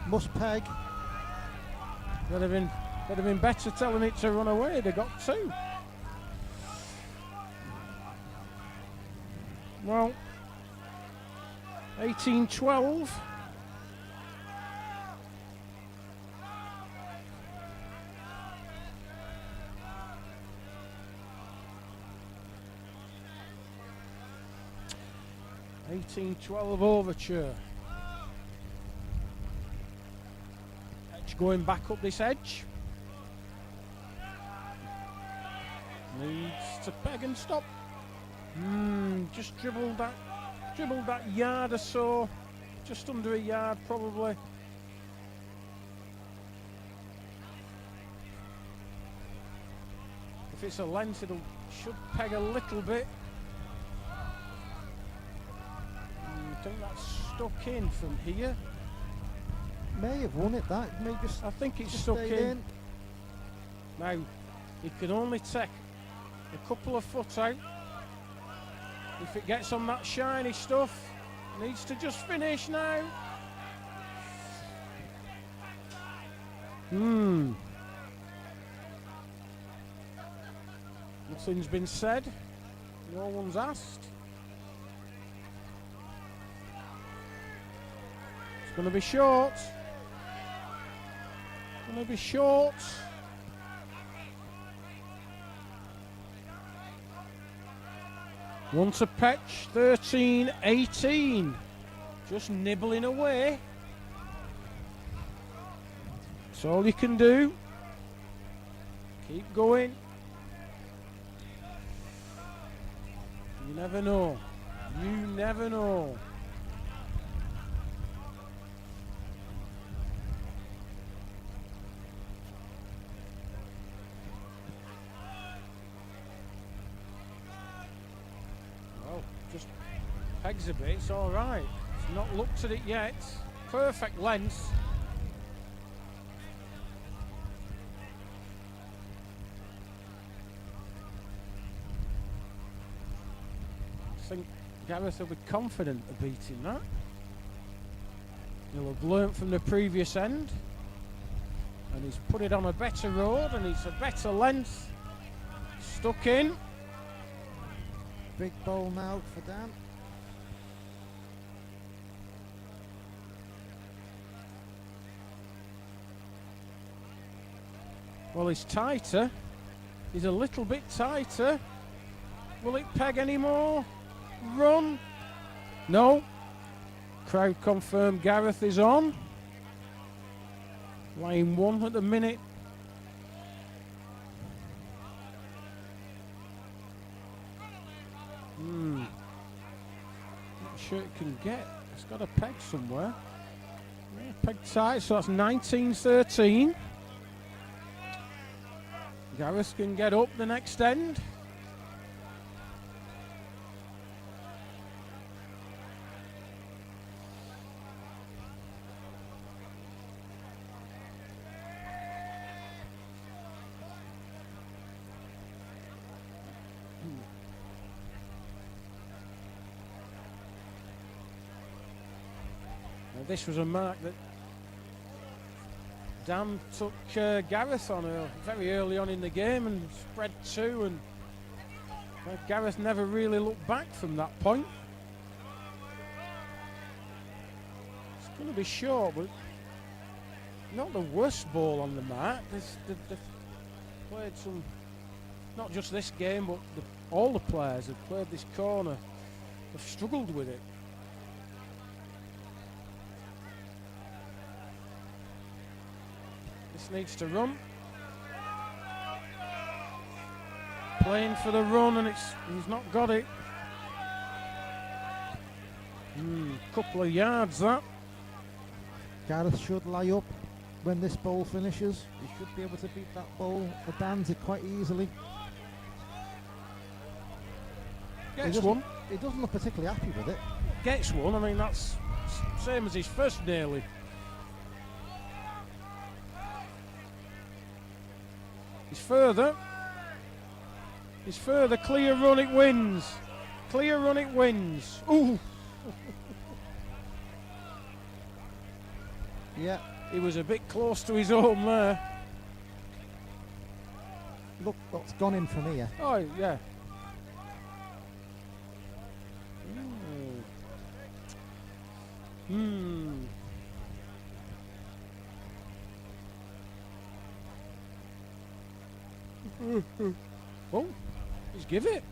Must peg. They'd have been better telling it to run away. They got 2. Well, 18-12. Overture. Edge going back up this edge. Needs to peg and stop. Just dribbled that yard or so. Just under a yard probably. If it's a length, it should peg a little bit. I think that's stuck in from here. May have won it, that. May just, I think it's just stuck stayed in. Now, he can only take a couple of foot out. If it gets on that shiny stuff, needs to just finish now. Nothing's been said. No one's asked. It's going to be short. One to pitch, 13-18. Just nibbling away. That's all you can do. Keep going. You never know. Well, Pegs a bit, it's all right. He's not looked at it yet. Perfect length. I think Gareth will be confident of beating that. He'll have learnt from the previous end, and he's put it on a better road, and it's a better length. Stuck in. Big bowl now for Dan. Well, he's tighter. He's a little bit tighter. Will it peg anymore? Run? No. Crowd confirmed Gareth is on. Lane 1 at the minute. Not sure it can get. It's got a peg somewhere. Yeah, peg tight, so that's 19-13. Gareth can get up the next end. Now this was a mark that Dan took Gareth on very early on in the game and spread 2, and Gareth never really looked back from that point. It's going to be short, but not the worst ball on the mark. They've played some, not just this game, but all the players have played this corner. They've struggled with it. Needs to run. Playing for the run, and he's not got it. Couple of yards that. Gareth should lie up when this bowl finishes. He should be able to beat that bowl. The Dan's it quite easily. Gets one. He doesn't look particularly happy with it. Gets one. I mean, that's same as his first nearly. He's further. Clear run, it wins. Clear run, it wins. Ooh. Yeah. He was a bit close to his home there. Look what's gone in from here. Oh, yeah. Oh, just give it.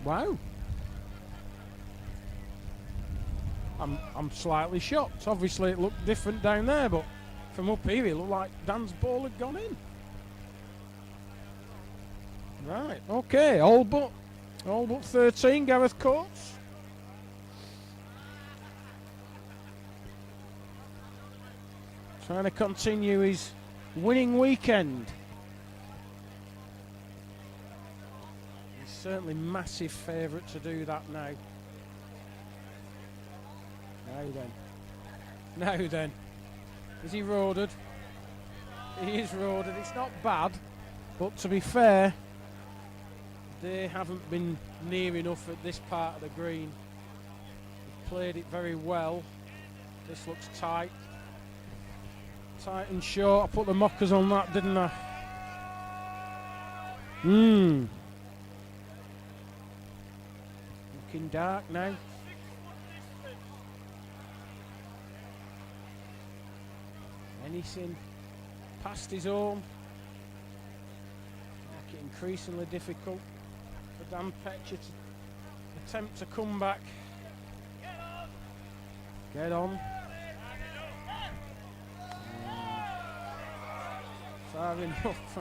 Wow. I'm slightly shocked. Obviously it looked different down there, but from up here it looked like Dan's ball had gone in. Right, okay, all but 13, Gareth Coates. Trying to continue his winning weekend. He's certainly massive favourite to do that now. Now then. Is he roaded? He is roaded. It's not bad, but to be fair, they haven't been near enough at this part of the green. They've played it very well. This looks tight. Tight and short. I put the mockers on that, didn't I? Looking dark now. Anything past his own. Make it increasingly difficult for Dan Petcher to attempt to come back. Get on. Far enough.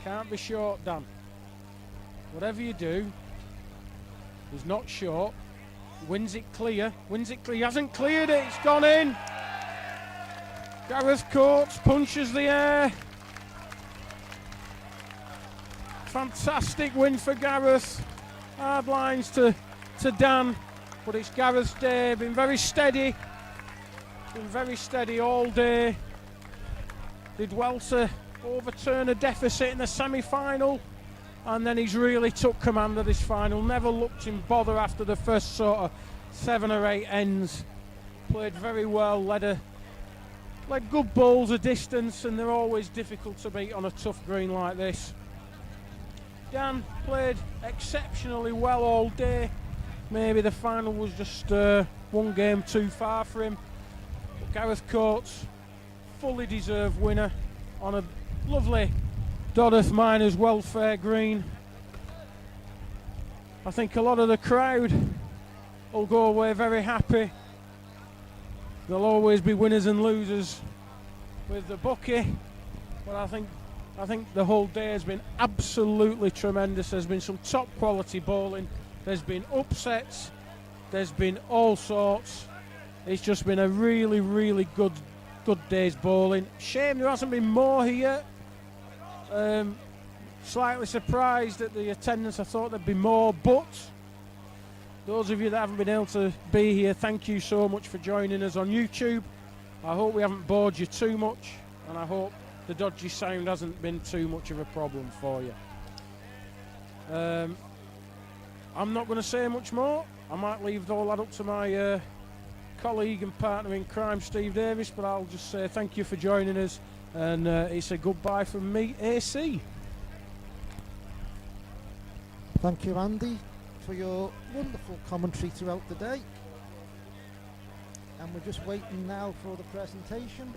Can't be short, Dan. Whatever you do, he's not short. Wins it clear. He hasn't cleared it. It's gone in. Gareth Coates punches the air. Fantastic win for Gareth. Hard lines to Dan, but it's Gareth's day. Been very steady. Been very steady all day. Did well to overturn a deficit in the semi-final, and then he's really took command of this final. Never looked in bother after the first sort of 7 or 8 ends. Played very well, led good balls a distance, and they're always difficult to beat on a tough green like this. Dan played exceptionally well all day. Maybe the final was just one game too far for him. But Gareth Coates, fully deserved winner on a lovely Dodworth Miners welfare green. I think a lot of the crowd will go away very happy. There'll always be winners and losers with the bookie, but I think the whole day has been absolutely tremendous. There's been some top quality bowling. There's been upsets. There's been all sorts. It's just been a really, really good day's bowling. Shame there hasn't been more here. Slightly surprised at the attendance. I thought there'd be more, but those of you that haven't been able to be here, thank you so much for joining us on YouTube. I hope we haven't bored you too much, and I hope the dodgy sound hasn't been too much of a problem for you. I'm not going to say much more. I might leave all that up to my colleague and partner in crime, Steve Davis, but I'll just say thank you for joining us, and it's a goodbye from me, AC. Thank you, Andy, for your wonderful commentary throughout the day. And we're just waiting now for the presentation.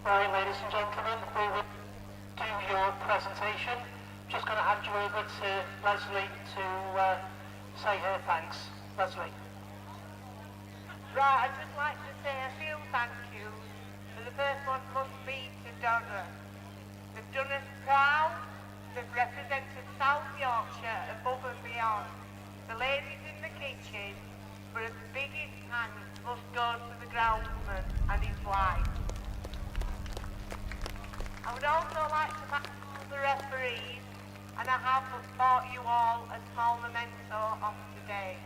Right, ladies and gentlemen, we will do your presentation. Just going to hand you over to Leslie to say her thanks. Leslie. Right, I'd just like to say a few thank yous. For the first one must be to Dodworth. They've done us proud. They've represented South Yorkshire above and beyond. The ladies in the kitchen, but the biggest thanks must go to the groundsman and his wife. I would also like to thank all the referees, and I have bought you all a small memento of today.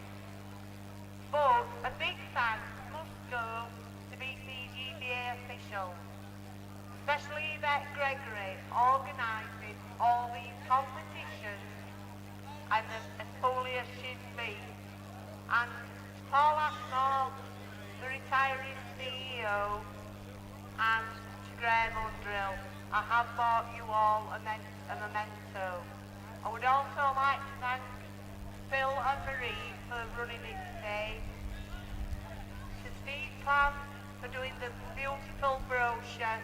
But a big thanks must go to BCGBA officials, especially Yvette Gregory, organising all these competitions, and as fully as she's been, and Paul Ashmore, the retiring CEO, and Graham Undrill. I have bought you all a memento. I would also like to thank Phil and Marie for running it today, to Steve Plan for doing the beautiful brochure,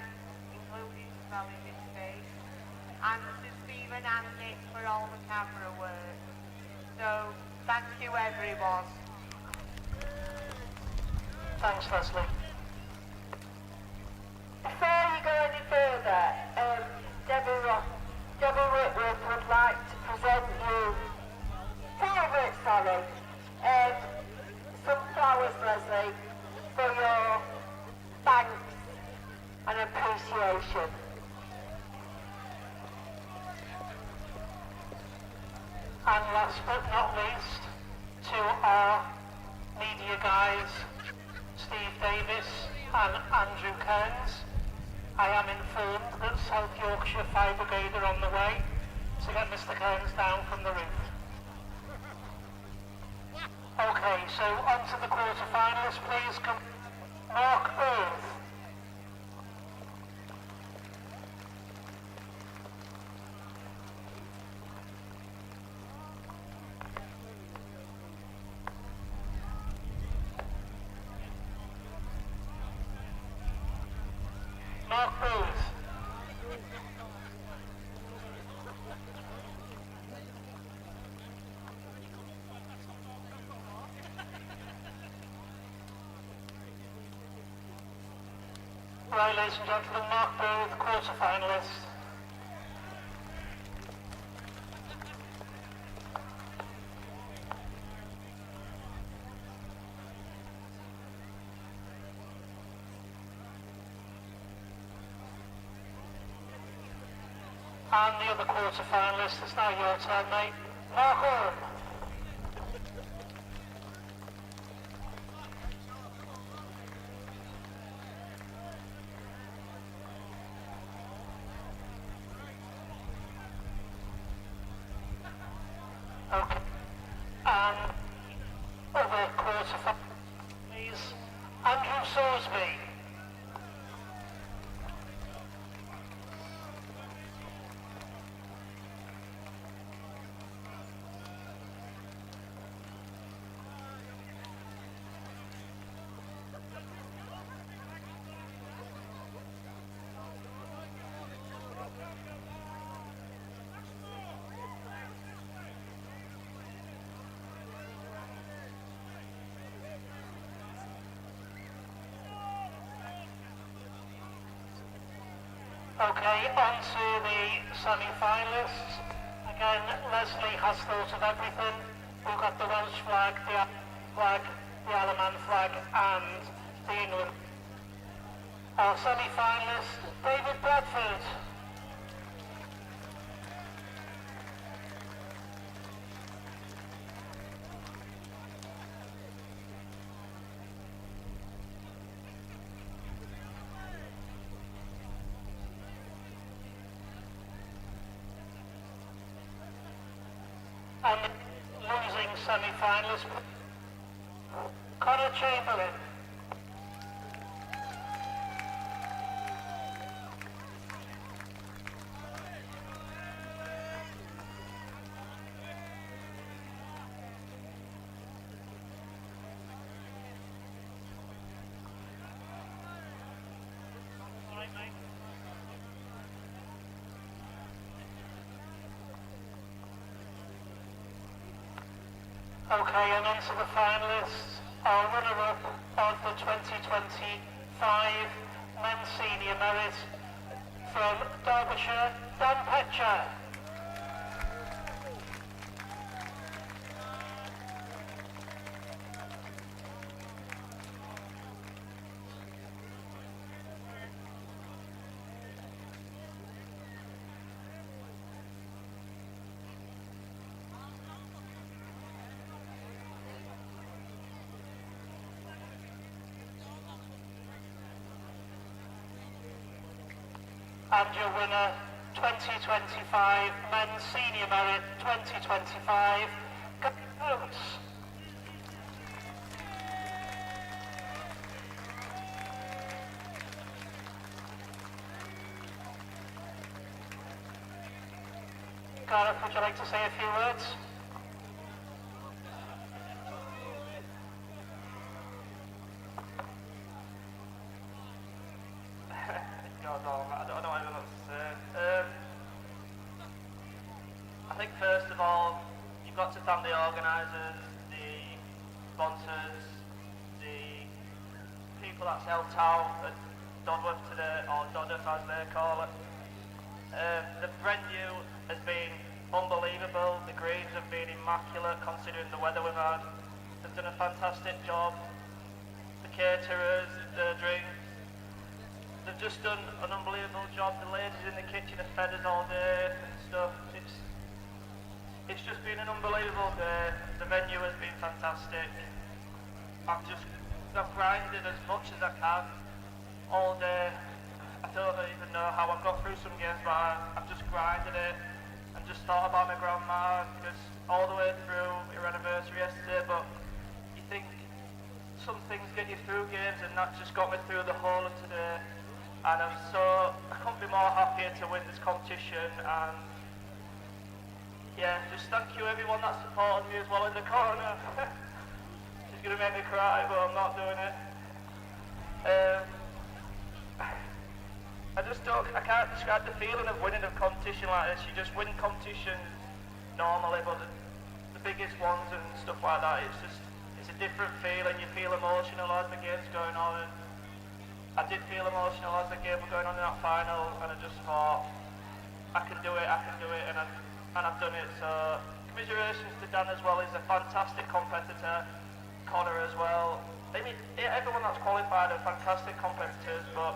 including spelling mistakes, and to Steve and Andy for all the camera work. So, thank you everyone. Thanks, Leslie. Before you go any further, Deborah Whitworth would like to present you 4 for your thanks and appreciation. And last but not least, to our media guys, Steve Davis and Andrew Kearns. I am informed that South Yorkshire Fire Brigade are on the way to get Mr. Kearns down from the roof. Okay, so on to the quarter-finalists, please come. Mark Earth. Mark Booth. Right, ladies and gentlemen, Mark Booth, quarter-finalist. And the other quarter-finalist, it's now your turn, mate. Mark Orm. Okay. And other quarter-finalist, please. Andrew Sorsby. Okay, on to the semi-finalists. Again, Leslie has thought of everything. We've got the Welsh flag, the flag, the Isle of Man flag, and the England. Our semi-finalist, David Bradford. And losing semi-finalist, Connor Chamberlain. Okay, and on to the finalists, our runner-up of the 2025 Men's Senior Merit from Derbyshire, Dan Petcher. And your winner, 2025 Men's Senior Merit 2025, goes. Gareth, would you like to say a few words? I think first of all, you've got to thank the organisers, the sponsors, the people that's helped out at Dodworth today, or Dodworth as they call it. The venue has been unbelievable, the greens have been immaculate considering the weather we've had. They've done a fantastic job. The caterers, the drinks. They've just done an unbelievable job. The ladies in the kitchen have fed us all day and stuff. It's just been an unbelievable day. The venue has been fantastic. I've grinded as much as I can all day. I don't even know how I've got through some games, but I've just grinded it and just thought about my grandma, because all the way through your anniversary yesterday, but you think some things get you through games, and that just got me through the whole of today. And I couldn't be more happier to win this competition. And yeah, just thank you everyone that supported me as well in the corner. She's gonna make me cry, but I'm not doing it. I can't describe the feeling of winning a competition like this. You just win competitions normally, but the biggest ones and stuff like that, it's a different feeling. You feel emotional as the game's going on, and I did feel emotional as the game was going on in that final, and I just thought, I can do it, and I've done it. So commiserations to Dan as well. He's a fantastic competitor. Connor as well. I mean, everyone that's qualified are fantastic competitors, but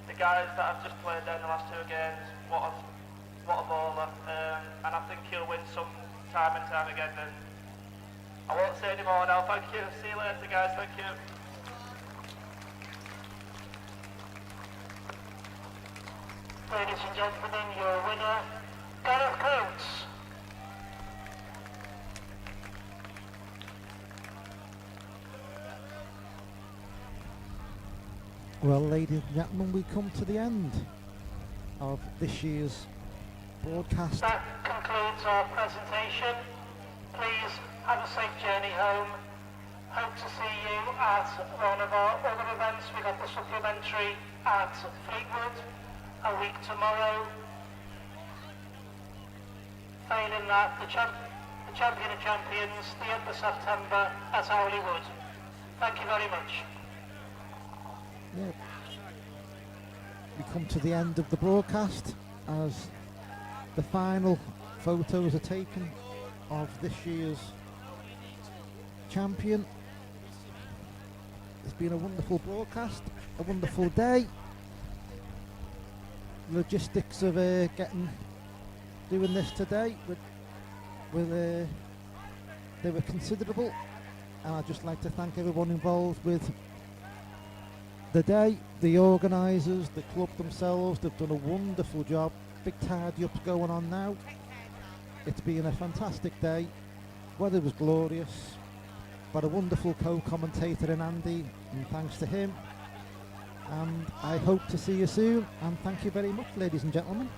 the guys that have just played there in the last two games, what a bowler. And I think he'll win some time and time again. And I won't say any more now. Thank you. See you later, guys. Thank you. Ladies and gentlemen, your winner, Gareth Coates. Well, ladies and gentlemen, we come to the end of this year's broadcast. That concludes our presentation. Please have a safe journey home. Hope to see you at one of our other events. We've got the supplementary at Fleetwood a week tomorrow. Failing that, the Champion of Champions, the end of September at Hollywood. Thank you very much. Yeah. We come to the end of the broadcast as the final photos are taken of this year's champion. It's been a wonderful broadcast, a wonderful day. Logistics of doing this today they were considerable, and I'd just like to thank everyone involved with the day, the organisers, the club themselves. They've done a wonderful job. Big tidy up's going on now. It's been a fantastic day. Weather was glorious. Got a wonderful co-commentator in Andy, and thanks to him. And I hope to see you soon, and thank you very much, ladies and gentlemen.